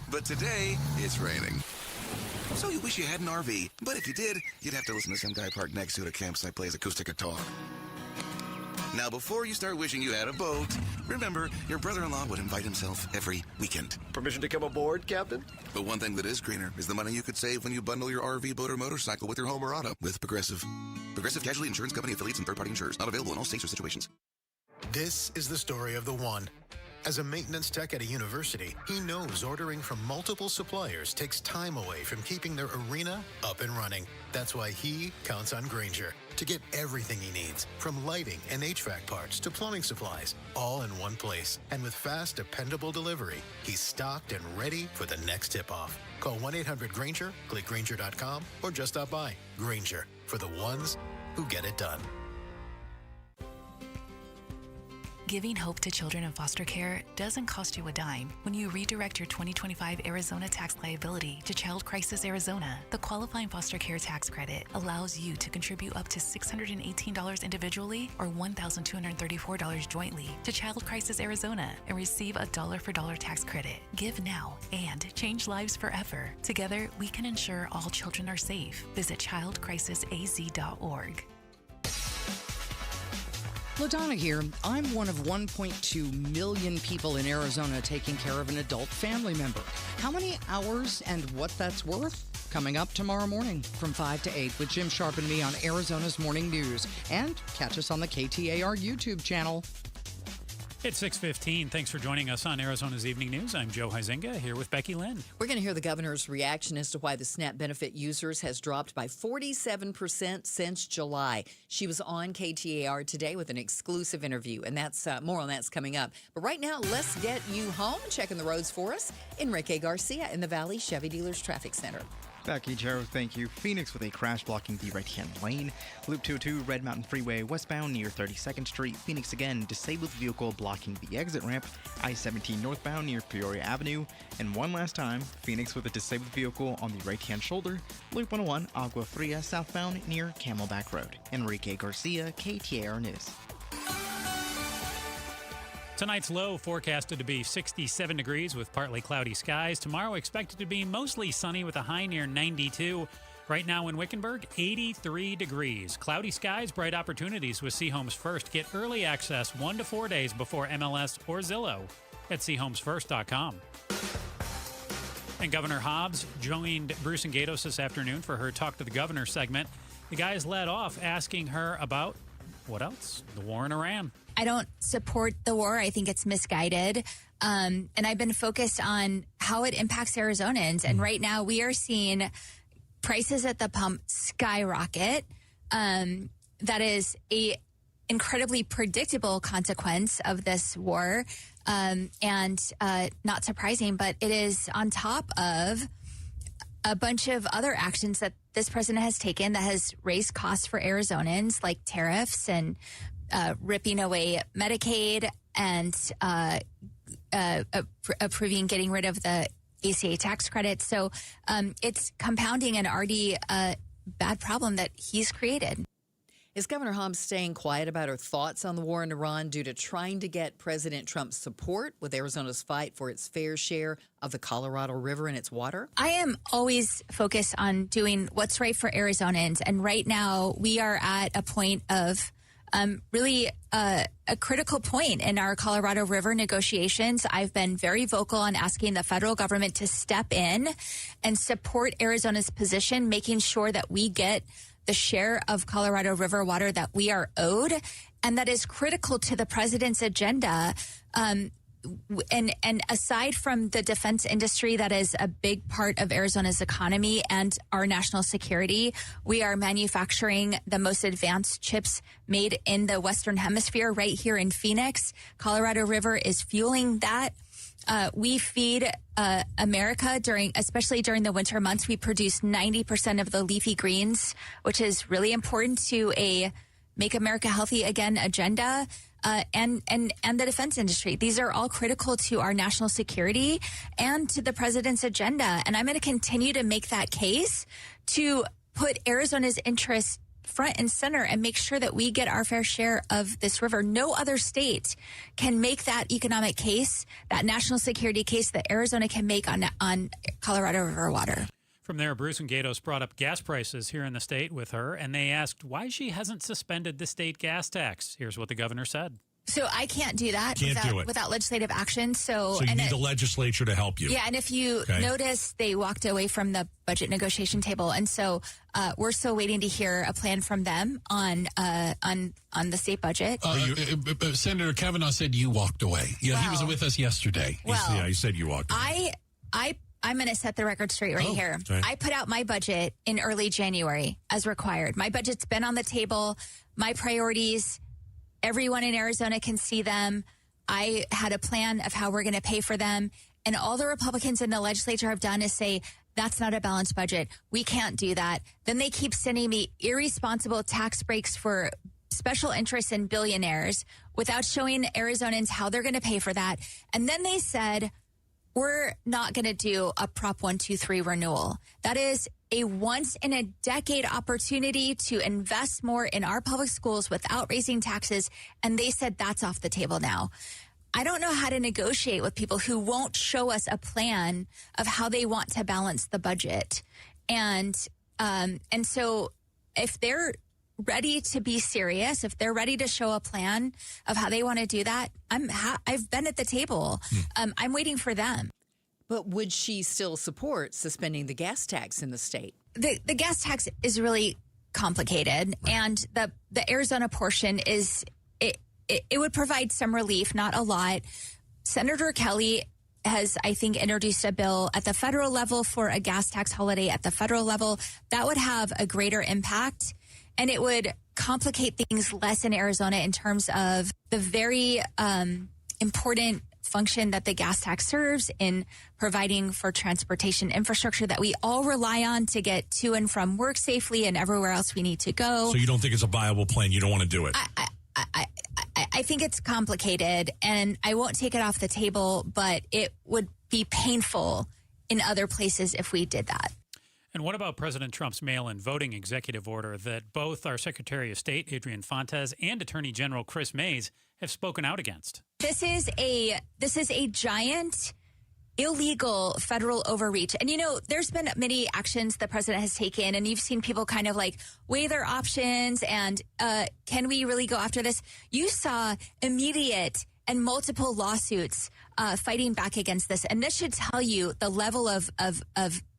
But today, it's raining. So you wish you had an RV, but if you did, you'd have to listen to some guy parked next to it at a campsite play his acoustic guitar. Now, before you start wishing you had a boat, remember, your brother-in-law would invite himself every weekend. Permission to come aboard, Captain? But one thing that is greener is the money you could save when you bundle your RV, boat, or motorcycle with your home or auto with Progressive. Progressive Casualty Insurance Company affiliates and third-party insurers. Not available in all states or situations. This is the story of the one. As a maintenance tech at a university, he knows ordering from multiple suppliers takes time away from keeping their arena up and running. That's why he counts on Grainger to get everything he needs, from lighting and HVAC parts to plumbing supplies, all in one place. And with fast, dependable delivery, he's stocked and ready for the next tip-off. Call 1-800-GRAINGER, click Grainger.com, or just stop by. Grainger, for the ones who get it done. Giving hope to children in foster care doesn't cost you a dime. When you redirect your 2025 Arizona tax liability to Child Crisis Arizona, the qualifying foster care tax credit allows you to contribute up to $618 individually or $1,234 jointly to Child Crisis Arizona and receive a dollar-for-dollar tax credit. Give now and change lives forever. Together, we can ensure all children are safe. Visit childcrisisaz.org. LaDonna here. I'm one of 1.2 million people in Arizona taking care of an adult family member. How many hours and what that's worth? Coming up tomorrow morning from 5 to 8 with Jim Sharp and me on Arizona's Morning News. And catch us on the KTAR YouTube channel. It's 6:15. Thanks for joining us on Arizona's Evening News. I'm Joe Huizenga here with Becky Lynn. We're going to hear the governor's reaction as to why the SNAP benefit users has dropped by 47% since July. She was on KTAR today with an exclusive interview, and that's more on that's coming up. But right now, let's get you home. Checking the roads for us, Enrique Garcia in the Valley Chevy Dealers Traffic Center. Becky, Joe, thank you. Phoenix with a crash blocking the right-hand lane. Loop 202, Red Mountain Freeway westbound near 32nd Street. Phoenix again, disabled vehicle blocking the exit ramp. I-17 northbound near Peoria Avenue. And one last time, Phoenix with a disabled vehicle on the right-hand shoulder. Loop 101, Agua Fria southbound near Camelback Road. Enrique Garcia, KTAR News. Tonight's low forecasted to be 67 degrees with partly cloudy skies. Tomorrow expected to be mostly sunny with a high near 92. Right now in Wickenburg, 83 degrees. Cloudy skies, bright opportunities with Seahomes First. Get early access 1 to 4 days before MLS or Zillow at SeahomesFirst.com. And Governor Hobbs joined Bruce and Gatos this afternoon for her Talk to the Governor segment. The guys led off asking her about, what else? The war in Iran. I don't support the war. I think it's misguided. And I've been focused on how it impacts Arizonans. And right now we are seeing prices at the pump skyrocket. That is a incredibly predictable consequence of this war. And not surprising, but it is on top of a bunch of other actions that this president has taken that has raised costs for Arizonans, like tariffs and ripping away Medicaid and approving getting rid of the ACA tax credit. So it's compounding an already bad problem that he's created. Is Governor Hobbs staying quiet about her thoughts on the war in Iran due to trying to get President Trump's support with Arizona's fight for its fair share of the Colorado River and its water? I am always focused on doing what's right for Arizonans. And right now we are at a point of really a critical point in our Colorado River negotiations. I've been very vocal on asking the federal government to step in and support Arizona's position, making sure that we get the share of Colorado River water that we are owed. And that is critical to the president's agenda. And aside from the defense industry, that is a big part of Arizona's economy and our national security, we are manufacturing the most advanced chips made in the Western Hemisphere right here in Phoenix. Colorado River is fueling that. We feed America especially during the winter months. We produce 90% of the leafy greens, which is really important to a Make America Healthy Again agenda, and the defense industry. These are all critical to our national security and to the president's agenda. And I'm going to continue to make that case to put Arizona's interests front and center and make sure that we get our fair share of this river. No other state can make that economic case, that national security case that Arizona can make on Colorado River water. From there, Bruce and Gatos brought up gas prices here in the state with her, and they asked why she hasn't suspended the state gas tax. Here's what the governor said. So I can't do that without legislative action. So you need the legislature to help you. Yeah, and if you notice, they walked away from the budget negotiation table, and so we're still waiting to hear a plan from them on the state budget. Senator Kavanaugh said you walked away. Yeah, he was with us yesterday. He said you walked away. I'm going to set the record straight here. Okay. I put out my budget in early January as required. My budget's been on the table. My priorities, everyone in Arizona can see them. I had a plan of how we're going to pay for them. And all the Republicans in the legislature have done is say, that's not a balanced budget. We can't do that. Then they keep sending me irresponsible tax breaks for special interests and billionaires without showing Arizonans how they're going to pay for that. And then they said, we're not going to do a Prop 123 renewal. That is a once-in-a-decade opportunity to invest more in our public schools without raising taxes, and they said that's off the table now. I don't know how to negotiate with people who won't show us a plan of how they want to balance the budget. And so if they're ready to be serious, if they're ready to show a plan of how they want to do that, I've been at the table. I'm waiting for them. But would she still support suspending the gas tax in the state? The gas tax is really complicated, and the Arizona portion is it would provide some relief, not a lot. Senator Kelly has, I think, introduced a bill at the federal level for a gas tax holiday at the federal level. That would have a greater impact, and it would complicate things less in Arizona in terms of the very important function that the gas tax serves in providing for transportation infrastructure that we all rely on to get to and from work safely and everywhere else we need to go. So you don't think it's a viable plan? You don't want to do it? I think it's complicated, and I won't take it off the table, but it would be painful in other places if we did that. And what about President Trump's mail-in voting executive order that both our Secretary of State, Adrian Fontes, and Attorney General Chris Mays have spoken out against? This is a giant illegal federal overreach. And, there's been many actions the president has taken, and you've seen people kind of weigh their options and can we really go after this? You saw immediate and multiple lawsuits fighting back against this. And this should tell you the level of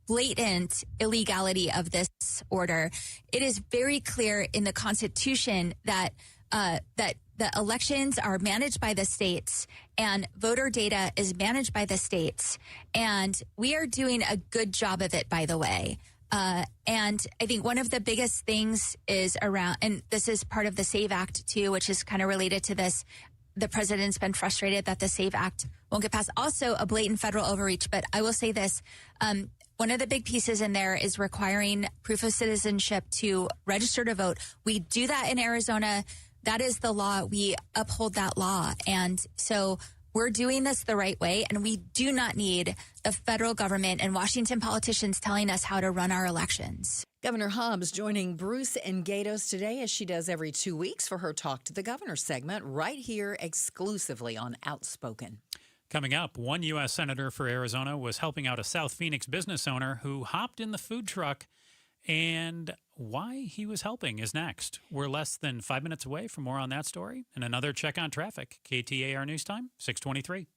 blatant illegality of this order. It is very clear in the Constitution that the elections are managed by the states and voter data is managed by the states. And we are doing a good job of it, by the way. And I think one of the biggest things is around, and this is part of the SAVE Act too, which is kind of related to this. The president's been frustrated that the SAVE Act won't get passed. Also a blatant federal overreach. But I will say this, one of the big pieces in there is requiring proof of citizenship to register to vote. We do that in Arizona. That is the law. We uphold that law. And so we're doing this the right way. And we do not need the federal government and Washington politicians telling us how to run our elections. Governor Hobbs joining Bruce and Gatos today, as she does every 2 weeks, for her Talk to the Governor segment right here exclusively on Outspoken. Coming up, one U.S. Senator for Arizona was helping out a South Phoenix business owner who hopped in the food truck, and why he was helping is next. We're less than 5 minutes away from more on that story and another check on traffic. KTAR News Time, 6:23.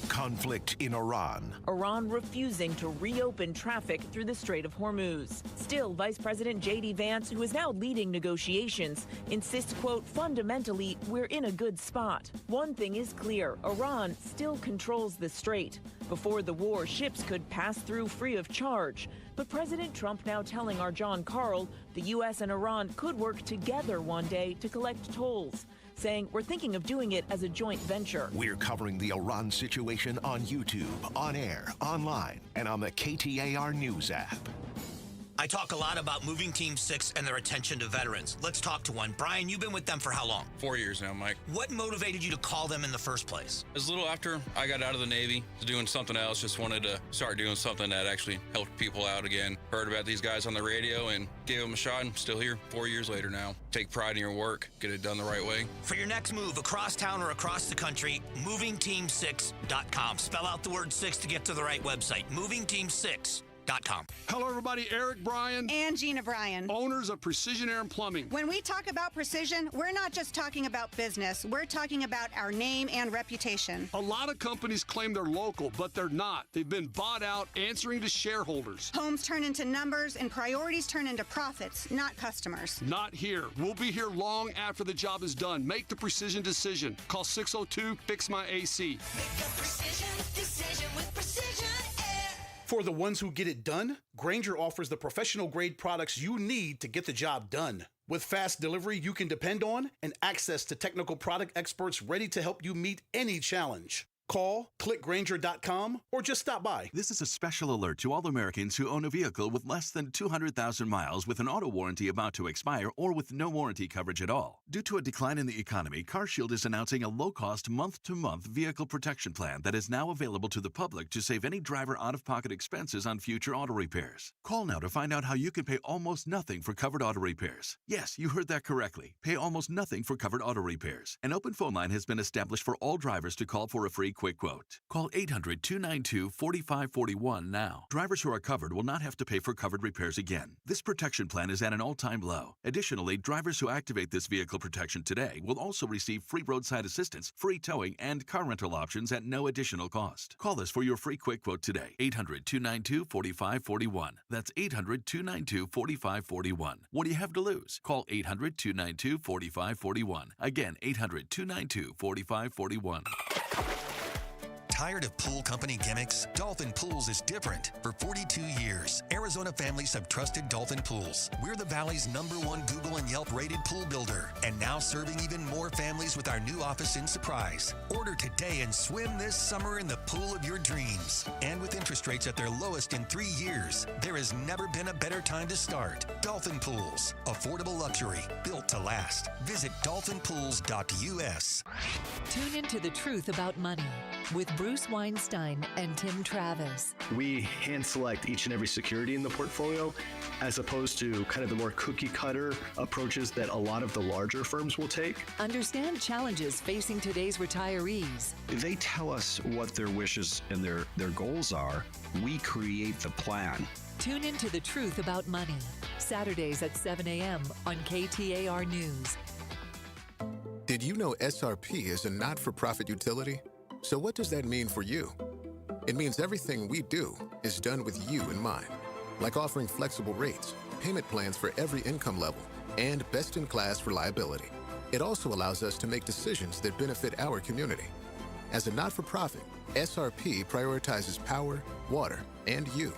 Conflict in Iran. Iran refusing to reopen traffic through the Strait of Hormuz. Still, Vice President J.D. Vance, who is now leading negotiations, insists, quote, fundamentally, we're in a good spot. One thing is clear, Iran still controls the strait. Before the war, ships could pass through free of charge. But President Trump now telling our John Carl the U.S. and Iran could work together one day to collect tolls, saying we're thinking of doing it as a joint venture. We're covering the Iran situation on YouTube, on air, online, and on the KTAR News app. I talk a lot about Moving Team 6 and their attention to veterans. Let's talk to one. Brian, you've been with them for how long? 4 years now, Mike. What motivated you to call them in the first place? It was a little after I got out of the Navy, was doing something else, just wanted to start doing something that actually helped people out again. Heard about these guys on the radio and gave them a shot. I'm still here 4 years later now. Take pride in your work, get it done the right way. For your next move across town or across the country, movingteam6.com. Spell out the word 6 to get to the right website. Movingteam6.com. Hello, everybody. Eric Bryan. And Gina Bryan. Owners of Precision Air and Plumbing. When we talk about precision, we're not just talking about business. We're talking about our name and reputation. A lot of companies claim they're local, but they're not. They've been bought out, answering to shareholders. Homes turn into numbers and priorities turn into profits, not customers. Not here. We'll be here long after the job is done. Make the precision decision. Call 602-FIX-MY-AC. Make a precision decision with Precision Air. For the ones who get it done, Grainger offers the professional-grade products you need to get the job done. With fast delivery you can depend on and access to technical product experts ready to help you meet any challenge. Call, click Grainger.com, or just stop by. This is a special alert to all Americans who own a vehicle with less than 200,000 miles with an auto warranty about to expire or with no warranty coverage at all. Due to a decline in the economy, CarShield is announcing a low-cost month-to-month vehicle protection plan that is now available to the public to save any driver out-of-pocket expenses on future auto repairs. Call now to find out how you can pay almost nothing for covered auto repairs. Yes, you heard that correctly. Pay almost nothing for covered auto repairs. An open phone line has been established for all drivers to call for a free quick quote. Call 800-292-4541 now. Drivers who are covered will not have to pay for covered repairs again. This protection plan is at an all-time low. Additionally, drivers who activate this vehicle protection today will also receive free roadside assistance, free towing, and car rental options at no additional cost. Call us for your free quick quote today. 800-292-4541. That's 800-292-4541. What do you have to lose? Call 800-292-4541. Again, 800-292-4541. Tired of pool company gimmicks? Dolphin Pools is different. For 42 years, Arizona families have trusted Dolphin Pools. We're the Valley's #1 Google and Yelp rated pool builder, and now serving even more families with our new office in Surprise. Order today and swim this summer in the pool of your dreams. And with interest rates at their lowest in 3 years, there has never been a better time to start. Dolphin Pools, affordable luxury, built to last. Visit dolphinpools.us. Tune into The Truth About Money with Bruce Weinstein and Tim Travis. We hand select each and every security in the portfolio as opposed to kind of the more cookie cutter approaches that a lot of the larger firms will take. Understand challenges facing today's retirees. They tell us what their wishes and their goals are. We create the plan. Tune into The Truth About Money, Saturdays at 7 a.m. on KTAR News. Did you know SRP is a not-for-profit utility? So what does that mean for you? It means everything we do is done with you in mind, like offering flexible rates, payment plans for every income level, and best-in-class reliability. It also allows us to make decisions that benefit our community. As a not-for-profit, SRP prioritizes power, water, and you.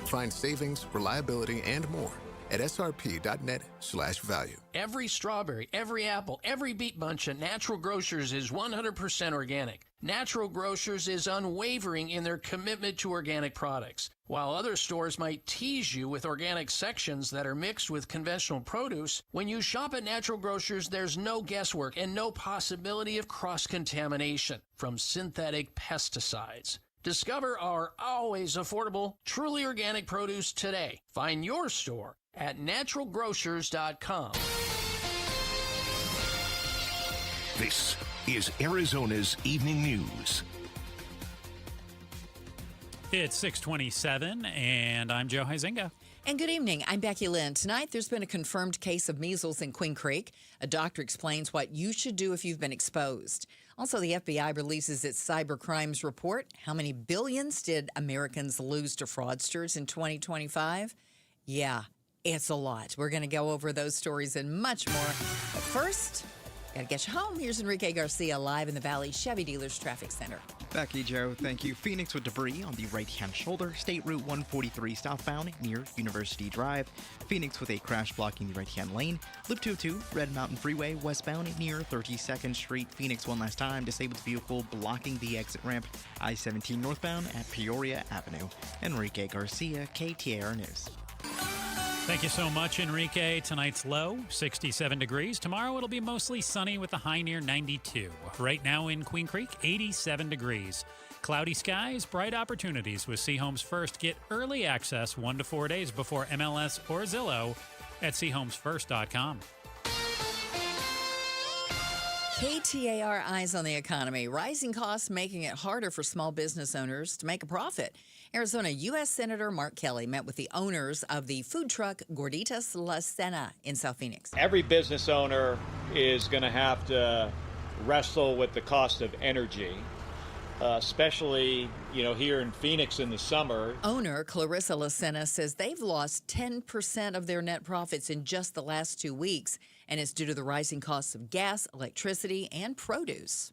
Find savings, reliability, and more at srp.net/value. Every strawberry, every apple, every beet bunch at Natural Grocers is 100% organic. Natural Grocers is unwavering in their commitment to organic products. While other stores might tease you with organic sections that are mixed with conventional produce, when you shop at Natural Grocers, there's no guesswork and no possibility of cross-contamination from synthetic pesticides. Discover our always affordable, truly organic produce today. Find your store at naturalgrocers.com. This is Arizona's Evening News. It's 6:27, and I'm Joe Huizinga. And good evening. I'm Becky Lynn. Tonight, there's been a confirmed case of measles in Queen Creek. A doctor explains what you should do if you've been exposed. Also, the FBI releases its cyber crimes report. How many billions did Americans lose to fraudsters in 2025? Yeah, it's a lot. We're going to go over those stories and much more. But first, got to get you home. Here's Enrique Garcia live in the Valley Chevy Dealers Traffic Center. Becky, Joe, thank you. Phoenix with debris on the right-hand shoulder. State Route 143 southbound near University Drive. Phoenix with a crash blocking the right-hand lane. Loop 202, Red Mountain Freeway westbound near 32nd Street. Phoenix one last time. Disabled vehicle blocking the exit ramp. I-17 northbound at Peoria Avenue. Enrique Garcia, KTAR News. Thank you so much, Enrique. Tonight's low, 67 degrees. Tomorrow it'll be mostly sunny with a high near 92. Right now in Queen Creek, 87 degrees. Cloudy skies, bright opportunities with Seahomes First. Get early access 1 to 4 days before MLS or Zillow at SeahomesFirst.com. KTAR Eyes on the Economy. Rising costs making it harder for small business owners to make a profit. Arizona U.S. Senator Mark Kelly met with the owners of the food truck Gorditas La Cena in South Phoenix. Every business owner is going to have to wrestle with the cost of energy, especially, here in Phoenix in the summer. Owner Clarissa La Cena says they've lost 10% of their net profits in just the last 2 weeks, and it's due to the rising costs of gas, electricity, and produce.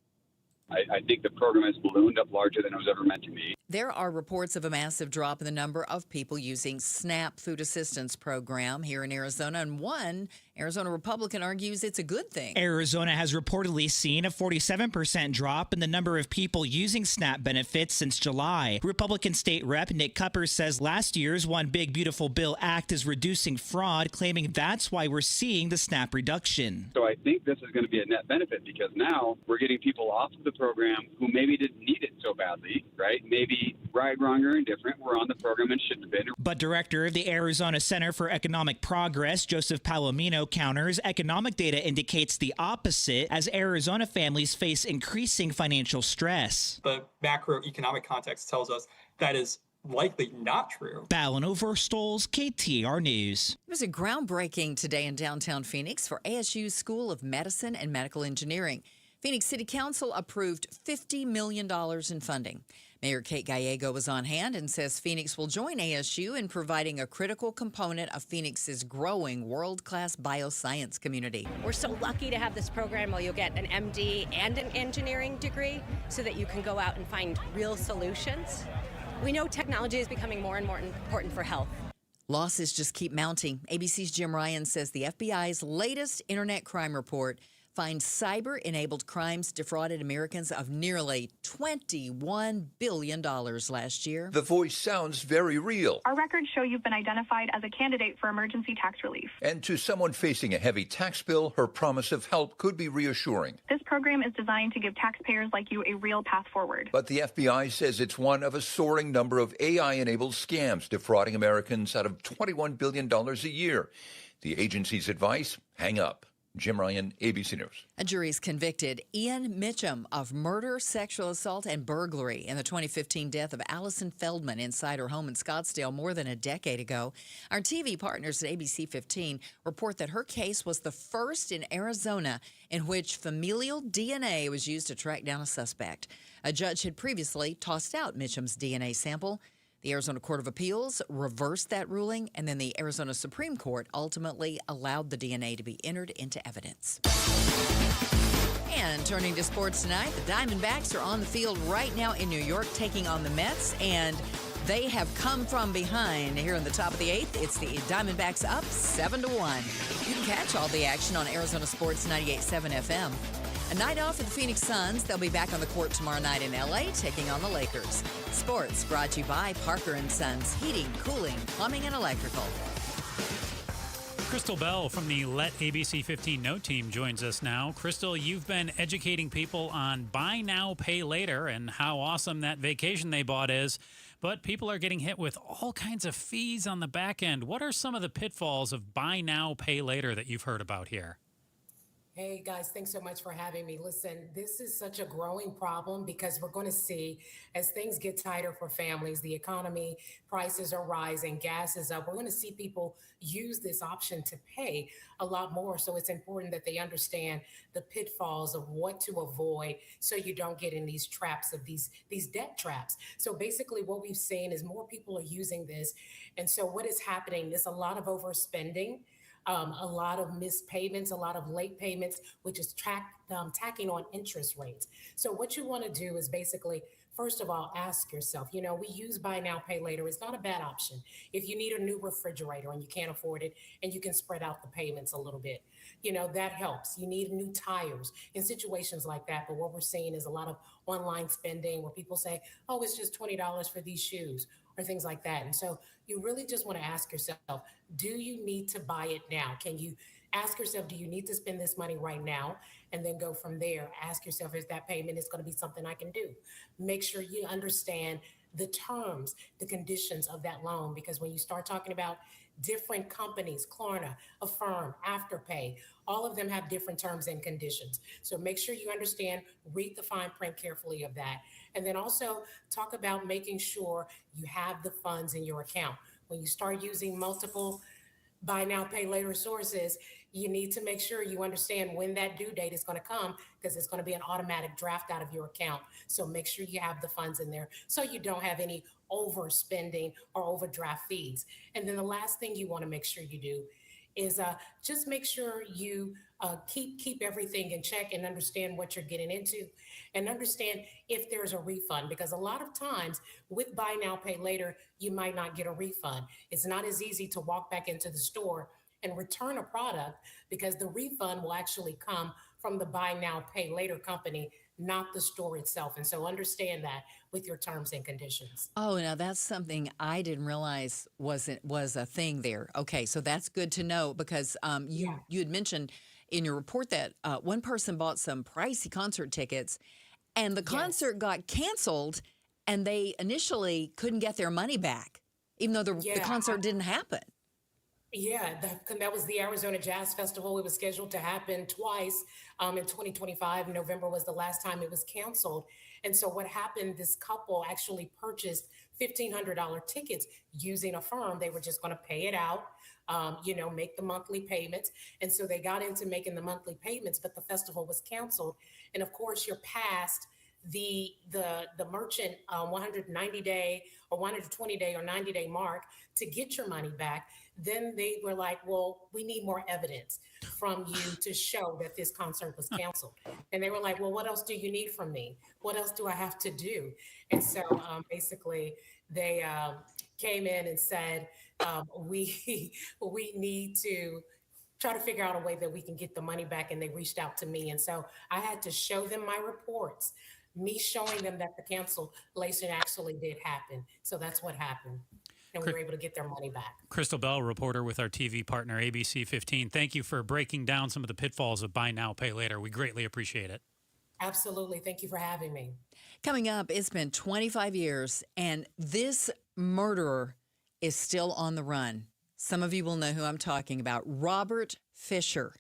I think the program has ballooned up larger than it was ever meant to be. There are reports of a massive drop in the number of people using SNAP food assistance program here in Arizona, and one Arizona Republican argues it's a good thing. Arizona has reportedly seen a 47% drop in the number of people using SNAP benefits since July. Republican State Rep Nick Cuppers says last year's One Big Beautiful Bill Act is reducing fraud, claiming that's why we're seeing the SNAP reduction. So I think this is going to be a net benefit because now we're getting people off of the program who maybe didn't need it so badly, right? Maybe right, wrong, or indifferent were on the program and shouldn't have been. But Director of the Arizona Center for Economic Progress, Joseph Palomino, counters economic data indicates the opposite as Arizona families face increasing financial stress. The macroeconomic context tells us that is likely not true. Ballin Overstolz, KTAR News. It was a groundbreaking today in downtown Phoenix for ASU's School of Medicine and Medical Engineering. Phoenix City Council approved $50 million in funding. Mayor Kate Gallego was on hand and says Phoenix will join ASU in providing a critical component of Phoenix's growing world-class bioscience community. We're so lucky to have this program where you'll get an MD and an engineering degree so that you can go out and find real solutions. We know technology is becoming more and more important for health. Losses just keep mounting. ABC's Jim Ryan says the FBI's latest internet crime report finds cyber-enabled crimes defrauded Americans of nearly $21 billion last year. The voice sounds very real. Our records show you've been identified as a candidate for emergency tax relief. And to someone facing a heavy tax bill, her promise of help could be reassuring. This program is designed to give taxpayers like you a real path forward. But the FBI says it's one of a soaring number of AI-enabled scams defrauding Americans out of $21 billion a year. The agency's advice, hang up. Jim Ryan, ABC News. A jury's convicted Ian Mitchum of murder, sexual assault, and burglary in the 2015 death of Allison Feldman inside her home in Scottsdale more than a decade ago. Our TV partners at ABC 15 report that her case was the first in Arizona in which familial DNA was used to track down a suspect. A judge had previously tossed out Mitchum's DNA sample. The Arizona Court of Appeals reversed that ruling, and then the Arizona Supreme Court ultimately allowed the DNA to be entered into evidence. And turning to sports tonight, the Diamondbacks are on the field right now in New York taking on the Mets, and they have come from behind here in the top of the eighth. It's the Diamondbacks up 7-1. You can catch all the action on Arizona Sports 98.7 FM. A night off for the Phoenix Suns. They'll be back on the court tomorrow night in L.A. taking on the Lakers. Sports brought to you by Parker & Sons, heating, cooling, plumbing, and electrical. Crystal Bell from the Let ABC 15 Know team joins us now. Crystal, you've been educating people on buy now, pay later and how awesome that vacation they bought is. But people are getting hit with all kinds of fees on the back end. What are some of the pitfalls of buy now, pay later that you've heard about here? Hey guys, thanks so much for having me. Listen, this is such a growing problem because we're going to see as things get tighter for families, the economy, prices are rising, gas is up. We're going to see people use this option to pay a lot more. So it's important that they understand the pitfalls of what to avoid so you don't get in these traps of these debt traps. So basically what we've seen is more people are using this. And so what is happening is a lot of overspending. A lot of missed payments, a lot of late payments, which is tacking on interest rates. So what you want to do is basically, first of all, ask yourself, we use buy now, pay later. It's not a bad option. If you need a new refrigerator and you can't afford it and you can spread out the payments a little bit, that helps. You need new tires in situations like that. But what we're seeing is a lot of online spending where people say, oh, it's just $20 for these shoes. or things like that. And so you really just want to ask yourself, do you need to buy it now? Can you ask yourself, do you need to spend this money right now? And then go from there. Ask yourself, is that payment is going to be something I can do? Make sure you understand the terms, the conditions of that loan, because when you start talking about different companies, Klarna, Affirm, Afterpay, all of them have different terms and conditions. So make sure you understand, read the fine print carefully of that. And then also talk about making sure you have the funds in your account. When you start using multiple buy now, pay later sources, you need to make sure you understand when that due date is going to come, because it's going to be an automatic draft out of your account. So make sure you have the funds in there so you don't have any overspending or overdraft fees. And then the last thing you want to make sure you do is just make sure you keep everything in check and understand what you're getting into, and understand if there's a refund, because a lot of times with buy now, pay later, you might not get a refund. It's not as easy to walk back into the store and return a product, because the refund will actually come from the buy now, pay later company, not the store itself. And so understand that with your terms and conditions. Oh, now that's something I didn't realize was a thing there. Okay, so that's good to know, because you had mentioned in your report that one person bought some pricey concert tickets, and the concert got canceled, and they initially couldn't get their money back, even though the concert didn't happen. Yeah, that was the Arizona Jazz Festival. It was scheduled to happen twice in 2025. November was the last time it was canceled. And so what happened, this couple actually purchased $1,500 tickets using Affirm. They were just going to pay it out, make the monthly payments. And so they got into making the monthly payments, but the festival was canceled. And of course, you're past the merchant 190-day or 120-day or 90-day mark to get your money back. Then they were like, well, we need more evidence from you to show that this concert was canceled. And they were like, well, what else do you need from me? What else do I have to do? And so basically they came in and said, we need to try to figure out a way that we can get the money back. And they reached out to me. And so I had to show them my reports, me showing them that the cancellation actually did happen. So that's what happened. And we were able to get their money back. Crystal Bell, reporter with our TV partner, ABC 15. Thank you for breaking down some of the pitfalls of buy now, pay later. We greatly appreciate it. Absolutely. Thank you for having me. Coming up, it's been 25 years, and this murderer is still on the run. Some of you will know who I'm talking about, Robert Fisher.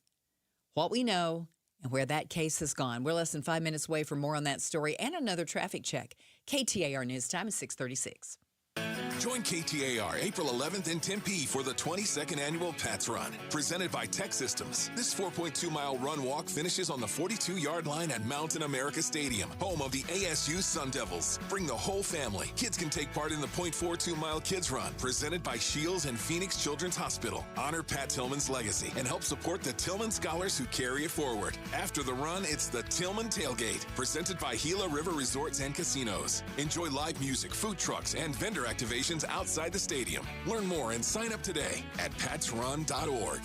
What we know and where that case has gone. We're less than 5 minutes away from more on that story and another traffic check. KTAR News Time is 6:36. Join KTAR April 11th in Tempe for the 22nd annual Pats Run, presented by Tech Systems. This 4.2-mile run-walk finishes on the 42-yard line at Mountain America Stadium, home of the ASU Sun Devils. Bring the whole family. Kids can take part in the 0.42-mile Kids Run, presented by Shields and Phoenix Children's Hospital. Honor Pat Tillman's legacy and help support the Tillman scholars who carry it forward. After the run, it's the Tillman Tailgate, presented by Gila River Resorts and Casinos. Enjoy live music, food trucks, and vendor activations outside the stadium. Learn more and sign up today at patsrun.org.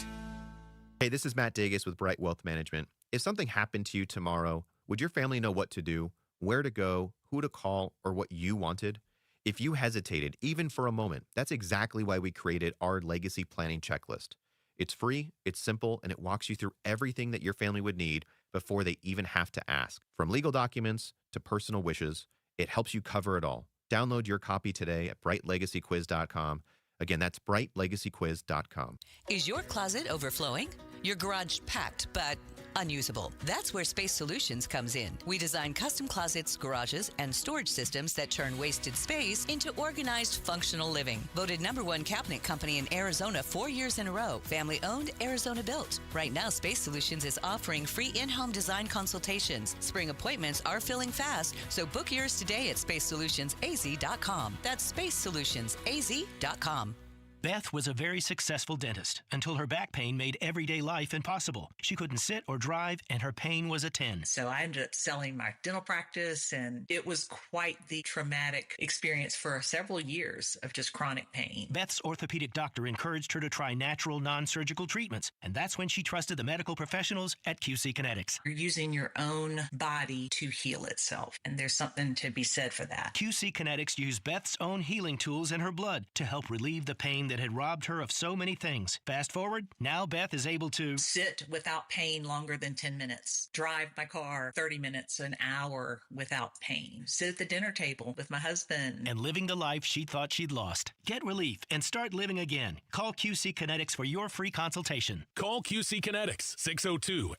Hey, this is Matt Dagus with Bright Wealth Management. If something happened to you tomorrow, would your family know what to do, where to go, who to call, or what you wanted? If you hesitated, even for a moment, that's exactly why we created our legacy planning checklist. It's free, it's simple, and it walks you through everything that your family would need before they even have to ask. From legal documents to personal wishes, it helps you cover it all. Download your copy today at brightlegacyquiz.com. Again, that's brightlegacyquiz.com. Is your closet overflowing? Your garage packed, but unusable? That's where Space Solutions comes in. We design custom closets, garages, and storage systems that turn wasted space into organized, functional living. Voted #1 cabinet company in Arizona 4 years in a row. Family owned, Arizona built. Right now, Space Solutions is offering free in-home design consultations. Spring appointments are filling fast, so book yours today at spacesolutionsaz.com. That's spacesolutionsaz.com. Beth was a very successful dentist until her back pain made everyday life impossible. She couldn't sit or drive, and her pain was a 10. So I ended up selling my dental practice, and it was quite the traumatic experience for several years of just chronic pain. Beth's orthopedic doctor encouraged her to try natural, non-surgical treatments, and that's when she trusted the medical professionals at QC Kinetics. You're using your own body to heal itself, and there's something to be said for that. QC Kinetics used Beth's own healing tools in her blood to help relieve the pain that had robbed her of so many things. Fast forward, now Beth is able to sit without pain longer than 10 minutes, drive my car 30 minutes, an hour without pain, sit at the dinner table with my husband. And living the life she thought she'd lost. Get relief and start living again. Call QC Kinetics for your free consultation. Call QC Kinetics,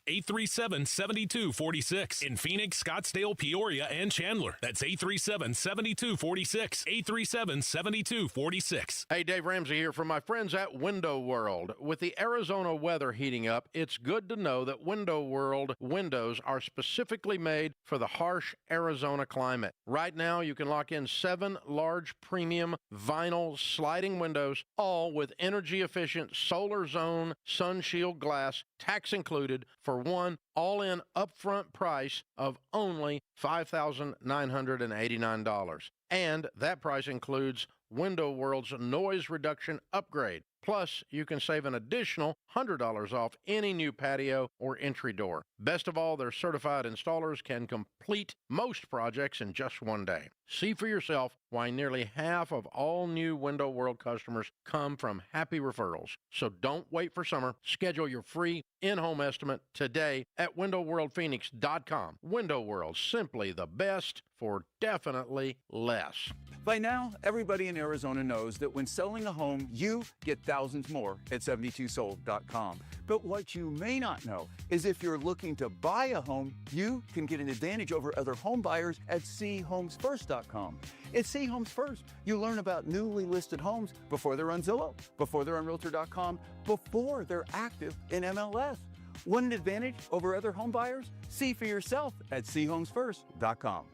602-837-7246 in Phoenix, Scottsdale, Peoria, and Chandler. That's 837-7246, 837-7246. Hey, Dave Ramsey here from my friends at Window World. With the Arizona weather heating up, it's good to know that Window World windows are specifically made for the harsh Arizona climate. Right now, you can lock in 7 large premium vinyl sliding windows, all with energy-efficient Solar Zone Sunshield glass, tax included, for one all-in upfront price of only $5,989. And that price includes Window World's noise reduction upgrade. Plus, you can save an additional $100 off any new patio or entry door. Best of all, their certified installers can complete most projects in just one day. See for yourself why nearly half of all new Window World customers come from happy referrals. So don't wait for summer. Schedule your free in-home estimate today at windowworldphoenix.com. Window World, simply the best for definitely less. By now, everybody in Arizona knows that when selling a home, you get thousands more at 72sold.com. But what you may not know is if you're looking to buy a home, you can get an advantage over other home buyers at chomesfirst.com. At C Homes First, you learn about newly listed homes before they're on Zillow, before they're on Realtor.com, before they're active in MLS. Want an advantage over other home buyers? See for yourself at chomesfirst.com.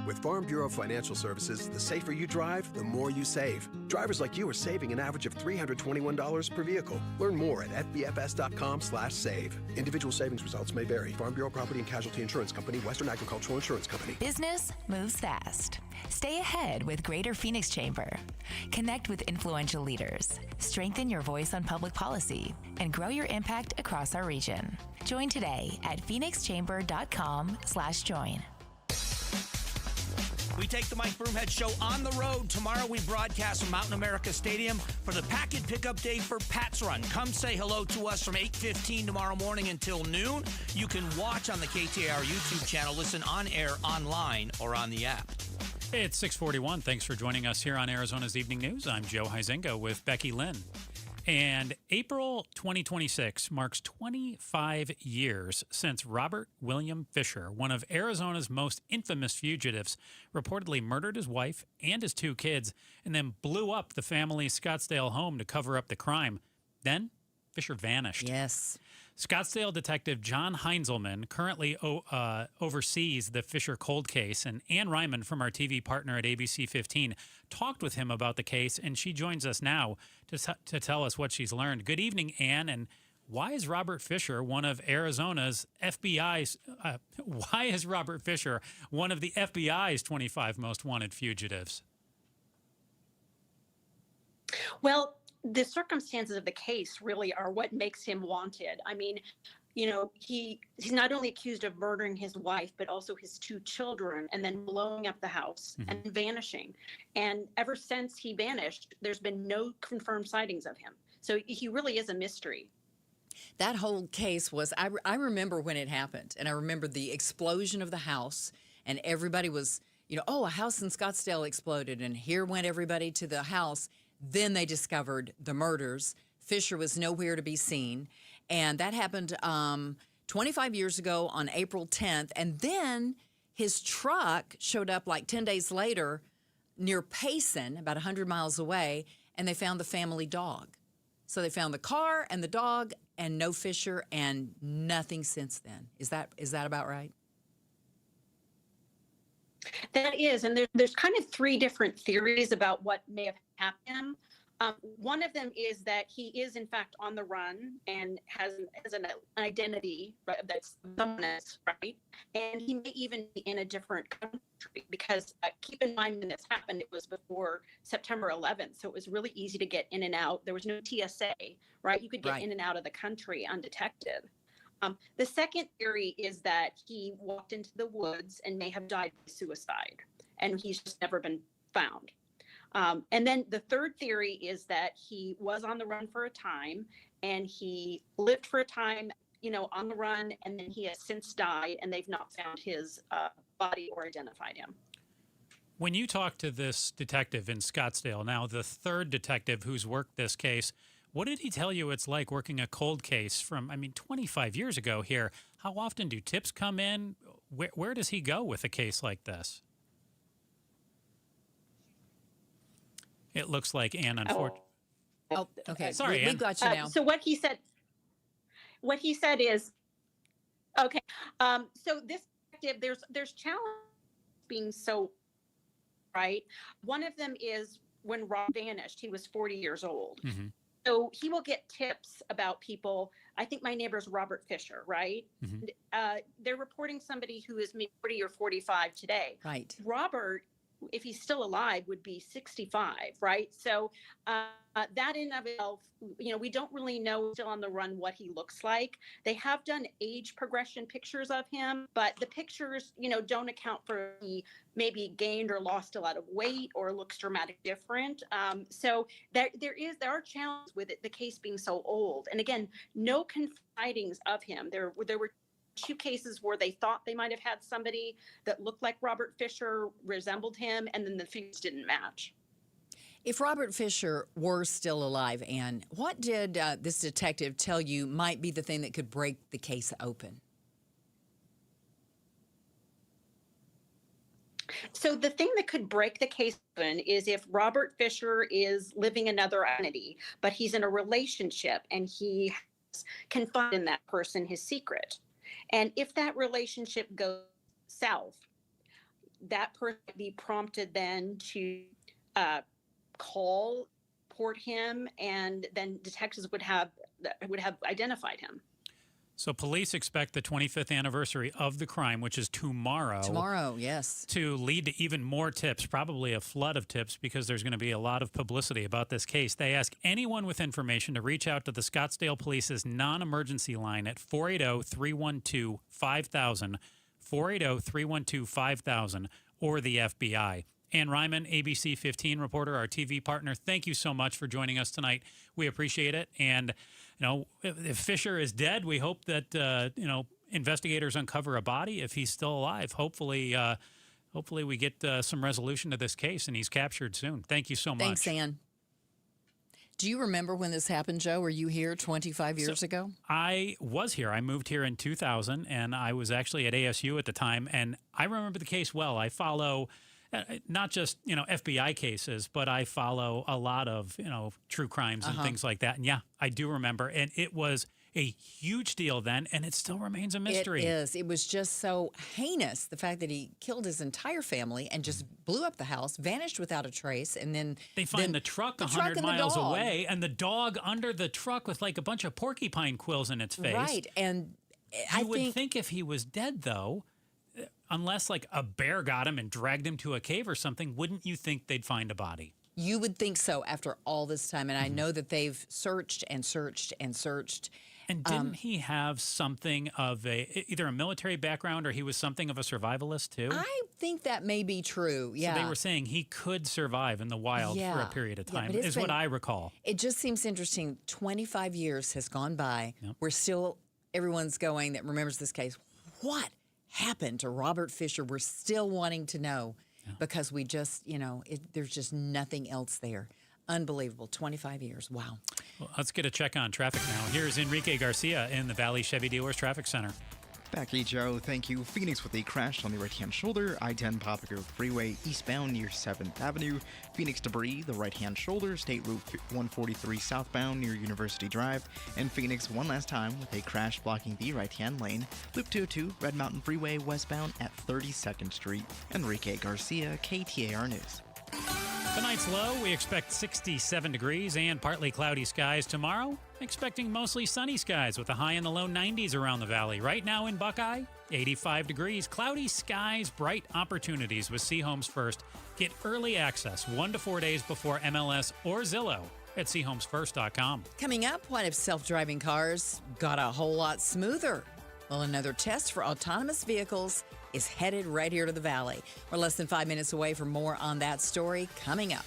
With Farm Bureau Financial Services, the safer you drive, the more you save. Drivers like you are saving an average of $321 per vehicle. Learn more at fbfs.com/save. Individual savings results may vary. Farm Bureau Property and Casualty Insurance Company, Western Agricultural Insurance Company. Business moves fast. Stay ahead with Greater Phoenix Chamber. Connect with influential leaders. Strengthen your voice on public policy and grow your impact across our region. Join today at phoenixchamber.com/join. We take the Mike Broomhead Show on the road. Tomorrow we broadcast from Mountain America Stadium for the packet pickup day for Pat's Run. Come say hello to us from 8:15 tomorrow morning until noon. You can watch on the KTAR YouTube channel, listen on air, online, or on the app. It's 6:41. Thanks for joining us here on Arizona's Evening News. I'm Joe Huizenga with Becky Lynn. And April 2026 marks 25 years since Robert William Fisher, one of Arizona's most infamous fugitives, reportedly murdered his wife and his 2 kids and then blew up the family's Scottsdale home to cover up the crime. Then Fisher vanished. Yes. Scottsdale detective John Heinzelman currently oversees the Fisher cold case, and Ann Ryman from our TV partner at ABC 15 talked with him about the case, and she joins us now to tell us what she's learned. Good evening, Ann, and why is Robert Fisher one of Arizona's FBI's? Why is Robert Fisher one of the FBI's 25 most wanted fugitives? Well, the circumstances of the case really are what makes him wanted. I mean, you know, he's not only accused of murdering his wife, but also his 2 children, and then blowing up the house and vanishing. And ever since he vanished, there's been no confirmed sightings of him. So he really is a mystery. That whole case was, I remember when it happened, and I remember the explosion of the house, and everybody was, you know, oh, a house in Scottsdale exploded, and here went everybody to the house. Then they discovered the murders. Fisher was nowhere to be seen. And that happened 25 years ago on April 10th. And then his truck showed up like 10 days later near Payson, about 100 miles away, and they found the family dog. So they found the car and the dog and no Fisher and nothing since then. Is that about right? That is, and there's kind of 3 different theories about what may have happened. One of them is that he is in fact on the run and has an identity, right, that's someone else, right? And he may even be in a different country because keep in mind when this happened, it was before September 11th. So it was really easy to get in and out. There was no TSA, right? You could get in and out of the country undetected. The second theory is that he walked into the woods and may have died by suicide, and he's just never been found. And then the third theory is that he was on the run for a time and he lived for a time, on the run, and then he has since died and they've not found his body or identified him. When you talk to this detective in Scottsdale, now the third detective who's worked this case, what did he tell you it's like working a cold case from, 25 years ago here? How often do tips come in? Where does he go with a case like this? It looks like Ann, unfortunately. Oh, okay. Sorry, we Ann. got you now. So what he said is, okay. So this detective, there's challenges being so right. One of them is when Rob vanished, he was 40 years old. Mm-hmm. So he will get tips about people. I think my neighbor's Robert Fisher, right? Mm-hmm. They're reporting somebody who is maybe 40 or 45 today. Right. Robert, if he's still alive, would be 65, right? So that in of itself, we don't really know still on the run what he looks like. They have done age progression pictures of him, but the pictures, don't account for he maybe gained or lost a lot of weight or looks dramatically different. So there are challenges with it, the case being so old. And again, no confidings of him. There were 2 cases where they thought they might have had somebody that looked like Robert Fisher, resembled him, and then the figures didn't match. If Robert Fisher were still alive, Ann, what did this detective tell you might be the thing that could break the case open? So the thing that could break the case open is if Robert Fisher is living another identity, but he's in a relationship and he has confided in that person his secret. And if that relationship goes south, that person would be prompted then to report him, and then detectives would have identified him. So police expect the 25th anniversary of the crime, which is tomorrow. Tomorrow, yes. To lead to even more tips, probably a flood of tips, because there's going to be a lot of publicity about this case. They ask anyone with information to reach out to the Scottsdale Police's non-emergency line at 480-312-5000, 480-312-5000, or the FBI. Ann Ryman, ABC 15 reporter, our TV partner, thank you so much for joining us tonight. We appreciate it. And if Fisher is dead, we hope that, investigators uncover a body if he's still alive. Hopefully we get some resolution to this case and he's captured soon. Thank you so much. Thanks, Ann. Do you remember when this happened, Joe? Were you here 25 years ago? I was here. I moved here in 2000, and I was actually at ASU at the time. And I remember the case well. I follow not just, FBI cases, but I follow a lot of, true crimes and things like that. And yeah, I do remember. And it was a huge deal then, and it still remains a mystery. It is. It was just so heinous, the fact that he killed his entire family and just blew up the house, vanished without a trace, and then they find the truck 100 miles away, and the dog under the truck with like a bunch of porcupine quills in its face. Right, and I would think if he was dead, though, unless like a bear got him and dragged him to a cave or something, wouldn't you think they'd find a body? You would think so after all this time, and I know that they've searched and searched and searched. And didn't he have something of either a military background or he was something of a survivalist too? I think that may be true, yeah. So they were saying he could survive in the wild for a period of time, is what I recall. It just seems interesting. 25 years has gone by. Yep. We're still, everyone's going that remembers this case. What happened to Robert Fisher? We're still wanting to know because we just, there's just nothing else there. Unbelievable. 25 years. Wow. Well, let's get a check on traffic now. Here's Enrique Garcia in the Valley Chevy Dealers Traffic Center. Back to you, Joe. Thank you. Phoenix with a crash on the right-hand shoulder. I-10 Poplar Freeway eastbound near 7th Avenue. Phoenix debris, the right-hand shoulder. State Route 143 southbound near University Drive. And Phoenix one last time with a crash blocking the right-hand lane. Loop 202 Red Mountain Freeway westbound at 32nd Street. Enrique Garcia, KTAR News. Tonight's low, we expect 67 degrees and partly cloudy skies tomorrow. Expecting mostly sunny skies with a high in the low 90s around the valley. Right now in Buckeye, 85 degrees, cloudy skies, bright opportunities with Seahomes First. Get early access 1 to 4 days before MLS or Zillow at SeahomesFirst.com. Coming up, what if self-driving cars got a whole lot smoother? Well, another test for autonomous vehicles is headed right here to the valley. We're less than 5 minutes away from more on that story coming up.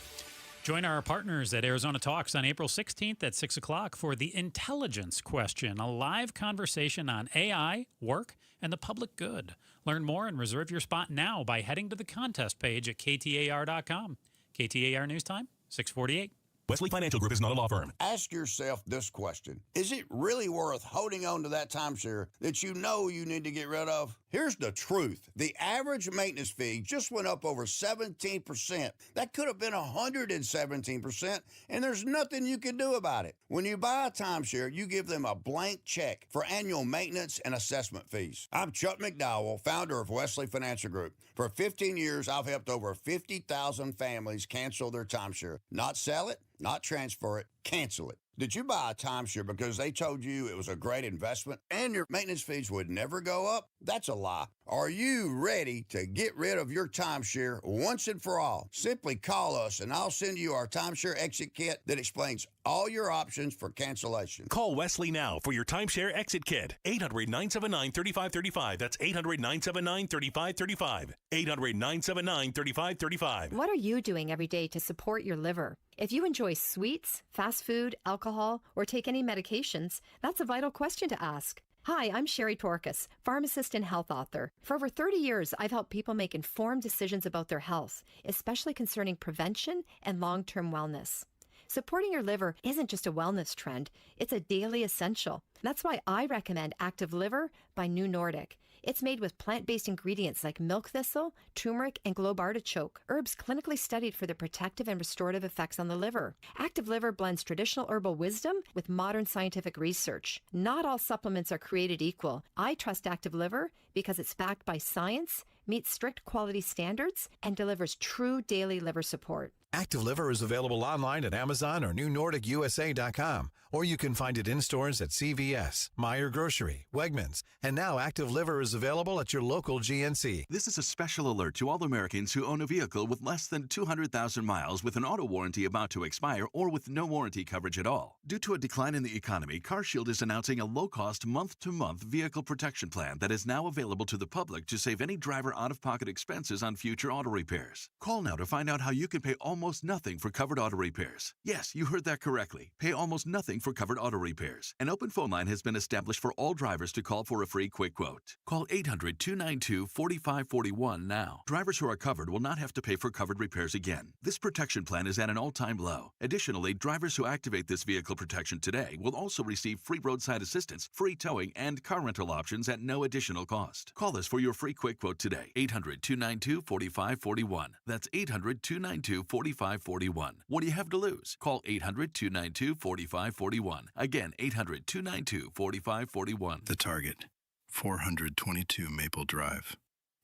Join our partners at Arizona Talks on April 16th at 6 o'clock for the Intelligence Question, a live conversation on AI, work, and the public good. Learn more and reserve your spot now by heading to the contest page at KTAR.com. KTAR News Time, 6:48. Wesley Financial Group is not a law firm. Ask yourself this question. Is it really worth holding on to that timeshare that you know you need to get rid of? Here's the truth. The average maintenance fee just went up over 17%. That could have been 117%, and there's nothing you can do about it. When you buy a timeshare, you give them a blank check for annual maintenance and assessment fees. I'm Chuck McDowell, founder of Wesley Financial Group. For 15 years, I've helped over 50,000 families cancel their timeshare. Not sell it, not transfer it, cancel it. Did you buy a timeshare because they told you it was a great investment and your maintenance fees would never go up? That's a lie. Are you ready to get rid of your timeshare once and for all? Simply call us and I'll send you our timeshare exit kit that explains all your options for cancellation. Call Wesley now for your timeshare exit kit. 800-979-3535. That's 800-979-3535. 800-979-3535. What are you doing every day to support your liver? If you enjoy sweets, fast food, alcohol, or take any medications, that's a vital question to ask. Hi, I'm Sherry Torkas, pharmacist and health author. For over 30 years, I've helped people make informed decisions about their health, especially concerning prevention and long-term wellness. Supporting your liver isn't just a wellness trend, it's a daily essential. That's why I recommend Active Liver by New Nordic. It's made with plant-based ingredients like milk thistle, turmeric, and globe artichoke, herbs clinically studied for their protective and restorative effects on the liver. Active Liver blends traditional herbal wisdom with modern scientific research. Not all supplements are created equal. I trust Active Liver because it's backed by science, meets strict quality standards, and delivers true daily liver support. Active Liver is available online at Amazon or NewNordicUSA.com, or you can find it in stores at CVS, Meijer Grocery, Wegmans, and now Active Liver is available at your local GNC. This is a special alert to all Americans who own a vehicle with less than 200,000 miles with an auto warranty about to expire or with no warranty coverage at all. Due to a decline in the economy, CarShield is announcing a low-cost month-to-month vehicle protection plan that is now available to the public to save any driver out-of-pocket expenses on future auto repairs. Call now to find out how you can pay almost nothing for covered auto repairs. Yes, you heard that correctly. Pay almost nothing for covered auto repairs. An open phone line has been established for all drivers to call for a free quick quote. Call 800-292-4541 now. Drivers who are covered will not have to pay for covered repairs again. This protection plan is at an all-time low. Additionally, drivers who activate this vehicle protection today will also receive free roadside assistance, free towing, and car rental options at no additional cost. Call us for your free quick quote today. 800-292-4541. That's 800-292-4541. What do you have to lose? Call 800-292-4541. Again, 800-292-4541. The Target, 422 Maple Drive.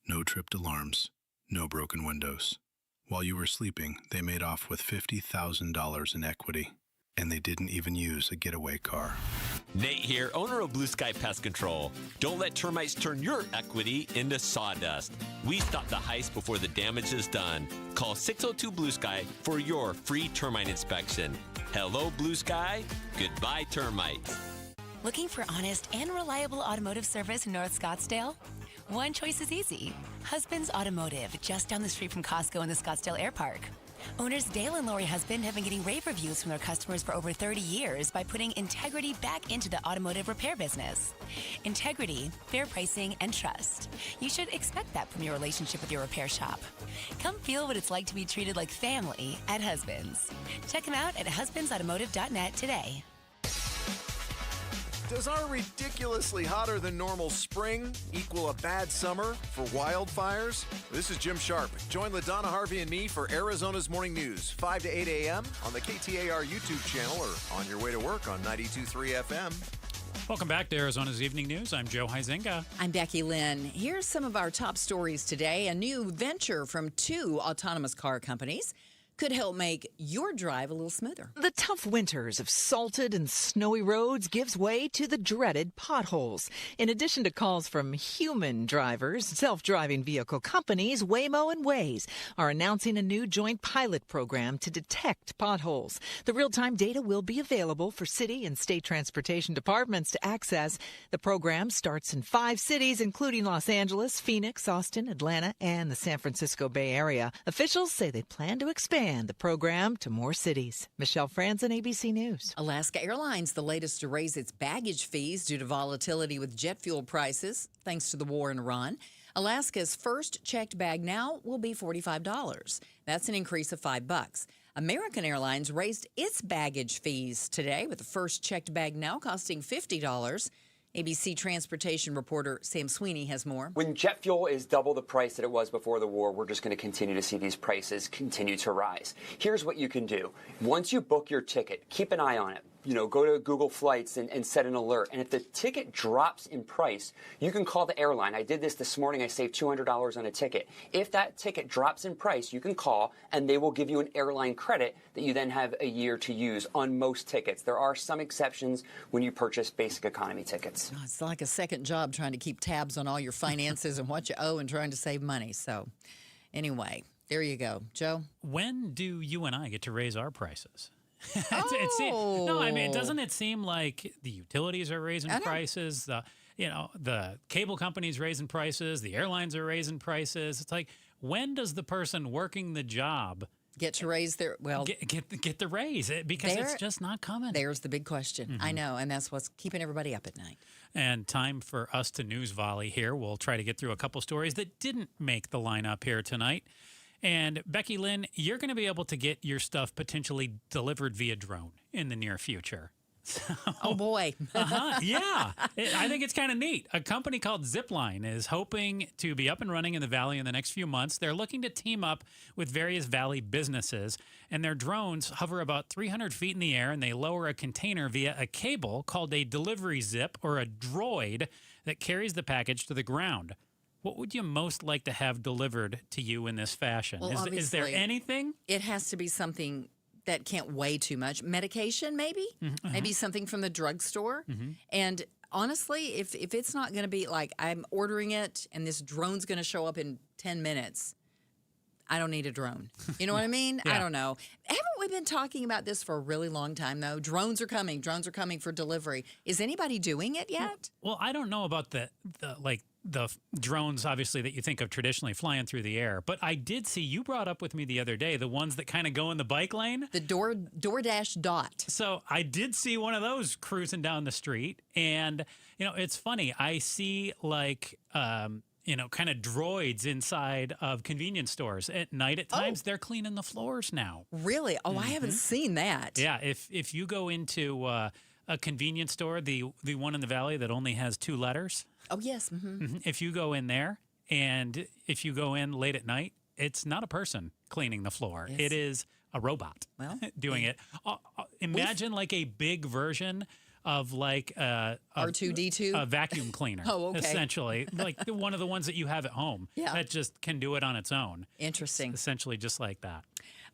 No tripped alarms, no broken windows. While you were sleeping, they made off with $50,000 in equity, and they didn't even use a getaway car. Nate here, owner of Blue Sky Pest Control. Don't let termites turn your equity into sawdust. We stop the heist before the damage is done. Call 602 Blue Sky for your free termite inspection. Hello, Blue Sky. Goodbye, termites. Looking for honest and reliable automotive service in North Scottsdale? One choice is easy. Husband's Automotive, just down the street from Costco in the Scottsdale Air Park. Owners Dale and Lori Husband have been getting rave reviews from their customers for over 30 years by putting integrity back into the automotive repair business. Integrity, fair pricing, and trust. You should expect that from your relationship with your repair shop. Come feel what it's like to be treated like family at Husband's. Check them out at husbandsautomotive.net today. Does our ridiculously hotter than normal spring equal a bad summer for wildfires? This is Jim Sharp. Join LaDonna Harvey and me for Arizona's Morning News, 5 to 8 a.m. on the KTAR YouTube channel or on your way to work on 92.3 FM. Welcome back to Arizona's Evening News. I'm Joe Huizenga. I'm Becky Lynn. Here's some of our top stories today. A new venture from two autonomous car companies. could help make your drive a little smoother. The tough winters of salted and snowy roads gives way to the dreaded potholes. In addition to calls from human drivers, self-driving vehicle companies Waymo and Waze are announcing a new joint pilot program to detect potholes. The real-time data will be available for city and state transportation departments to access. The program starts in 5 cities, including Los Angeles, Phoenix, Austin, Atlanta, and the San Francisco Bay Area. Officials say they plan to expand the program to more cities. Michelle Franzen, ABC News. Alaska Airlines, the latest to raise its baggage fees due to volatility with jet fuel prices, thanks to the war in Iran. Alaska's first checked bag now will be $45. That's an increase of $5. American Airlines raised its baggage fees today, with the first checked bag now costing $50. ABC transportation reporter Sam Sweeney has more. When jet fuel is double the price that it was before the war, we're just going to continue to see these prices continue to rise. Here's what you can do. Once you book your ticket, keep an eye on it. Go to Google Flights and set an alert. And if the ticket drops in price, you can call the airline. I did this morning. I saved $200 on a ticket. If that ticket drops in price, you can call, and they will give you an airline credit that you then have a year to use on most tickets. There are some exceptions when you purchase basic economy tickets. Oh, it's like a second job trying to keep tabs on all your finances and what you owe and trying to save money. So anyway, there you go. Joe? When do you and I get to raise our prices? Doesn't it seem like the utilities are raising prices? The cable companies raising prices, the airlines are raising prices. It's like, when does the person working the job get to raise their get the raise? Because it's just not coming. There's the big question. Mm-hmm. I know, and that's what's keeping everybody up at night. And time for us to news volley here. We'll try to get through a couple stories that didn't make the lineup here tonight. And Becky Lynn, you're going to be able to get your stuff potentially delivered via drone in the near future. So, oh, boy. Yeah. I think it's kind of neat. A company called Zipline is hoping to be up and running in the Valley in the next few months. They're looking to team up with various Valley businesses, and their drones hover about 300 feet in the air, and they lower a container via a cable called a delivery zip, or a droid, that carries the package to the ground. What would you most like to have delivered to you in this fashion? Well, is there anything? It has to be something that can't weigh too much. Medication, maybe? Mm-hmm. Maybe something from the drugstore. Mm-hmm. And honestly, if it's not going to be like I'm ordering it and this drone's going to show up in 10 minutes, I don't need a drone. You know what I mean? Yeah. I don't know. Haven't we been talking about this for a really long time, though? Drones are coming. Drones are coming for delivery. Is anybody doing it yet? Well, I don't know about the drones, obviously, that you think of traditionally flying through the air. But I did see, you brought up with me the other day, the ones that kind of go in the bike lane. The DoorDash Dot. So I did see one of those cruising down the street. And, it's funny. I see kind of droids inside of convenience stores at night. At times, they're cleaning the floors now. Really? Oh, I haven't seen that. Yeah, if you go into a convenience store, the one in the Valley that only has 2 letters. Oh, yes. Mm-hmm. Mm-hmm. If you go in there, and if you go in late at night, it's not a person cleaning the floor. Yes. It is a robot doing it. Imagine like a big version of like R2-D2? A vacuum cleaner. Oh, okay. Essentially, like one of the ones that you have at home. Yeah. That just can do it on its own. Interesting. It's essentially just like that.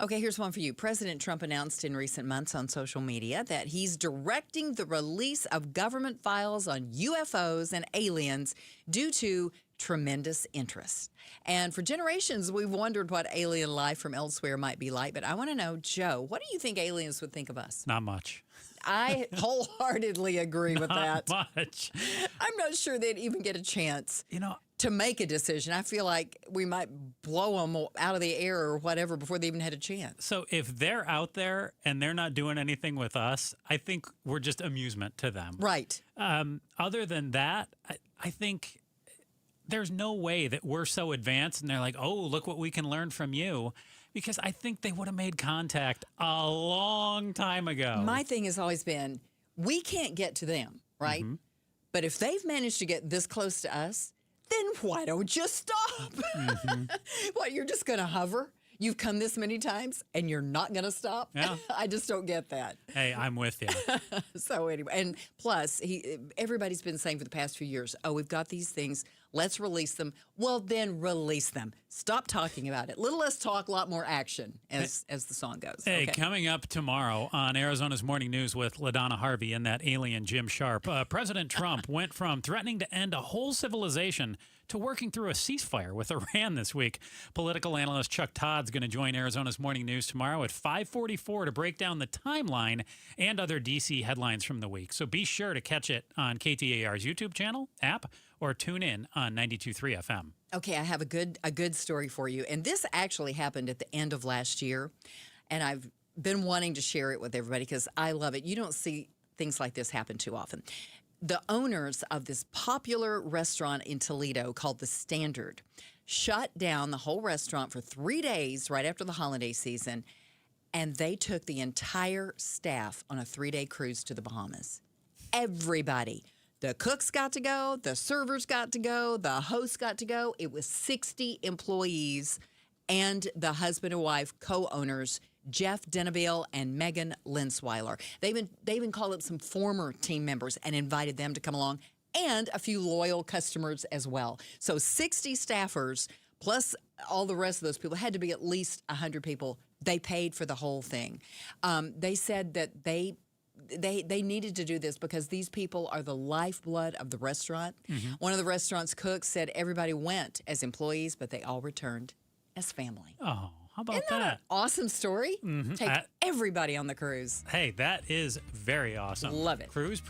Okay, here's one for you. President Trump announced in recent months on social media that he's directing the release of government files on UFOs and aliens due to tremendous interest. And for generations, we've wondered what alien life from elsewhere might be like. But I want to know, Joe, what do you think aliens would think of us? Not much. I wholeheartedly agree with that. Not much. I'm not sure they'd even get a chance to make a decision. I feel like we might blow them out of the air or whatever before they even had a chance. So if they're out there and they're not doing anything with us, I think we're just amusement to them. Right. Other than that, I think there's no way that we're so advanced and they're like, oh, look what we can learn from you. Because I think they would have made contact a long time ago. My thing has always been, we can't get to them, right? Mm-hmm. But if they've managed to get this close to us, then why don't you stop? Mm-hmm. What, you're just going to hover? You've come this many times and you're not going to stop? Yeah. I just don't get that. Hey, I'm with you. So anyway, and plus, everybody's been saying for the past few years, we've got these things Let's release them. Well, then release them. Stop talking about it. Little less talk, a lot more action, as the song goes. Hey, coming up tomorrow on Arizona's Morning News with LaDonna Harvey and that alien Jim Sharp, President Trump went from threatening to end a whole civilization to working through a ceasefire with Iran this week. Political analyst Chuck Todd's going to join Arizona's Morning News tomorrow at 5:44 to break down the timeline and other D.C. headlines from the week. So be sure to catch it on KTAR's YouTube channel, app, or tune in on 92.3 FM. Okay, I have a good story for you. And this actually happened at the end of last year. And I've been wanting to share it with everybody because I love it. You don't see things like this happen too often. The owners of this popular restaurant in Toledo called The Standard shut down the whole restaurant for 3 days right after the holiday season, and they took the entire staff on a 3-day cruise to the Bahamas. Everybody. The cooks got to go, the servers got to go, the hosts got to go. It was 60 employees and the husband and wife co-owners, Jeff Deneville and Megan Linsweiler. They even called up some former team members and invited them to come along, and a few loyal customers as well. So 60 staffers plus all the rest of those people, had to be at least 100 people. They paid for the whole thing. They said that they needed to do this because these people are the lifeblood of the restaurant. Mm-hmm. One of the restaurant's cooks said everybody went as employees, but they all returned as family. Oh, how about Isn't that an awesome story? Mm-hmm. Take everybody on the cruise. Hey, that is very awesome. Love it. Cruise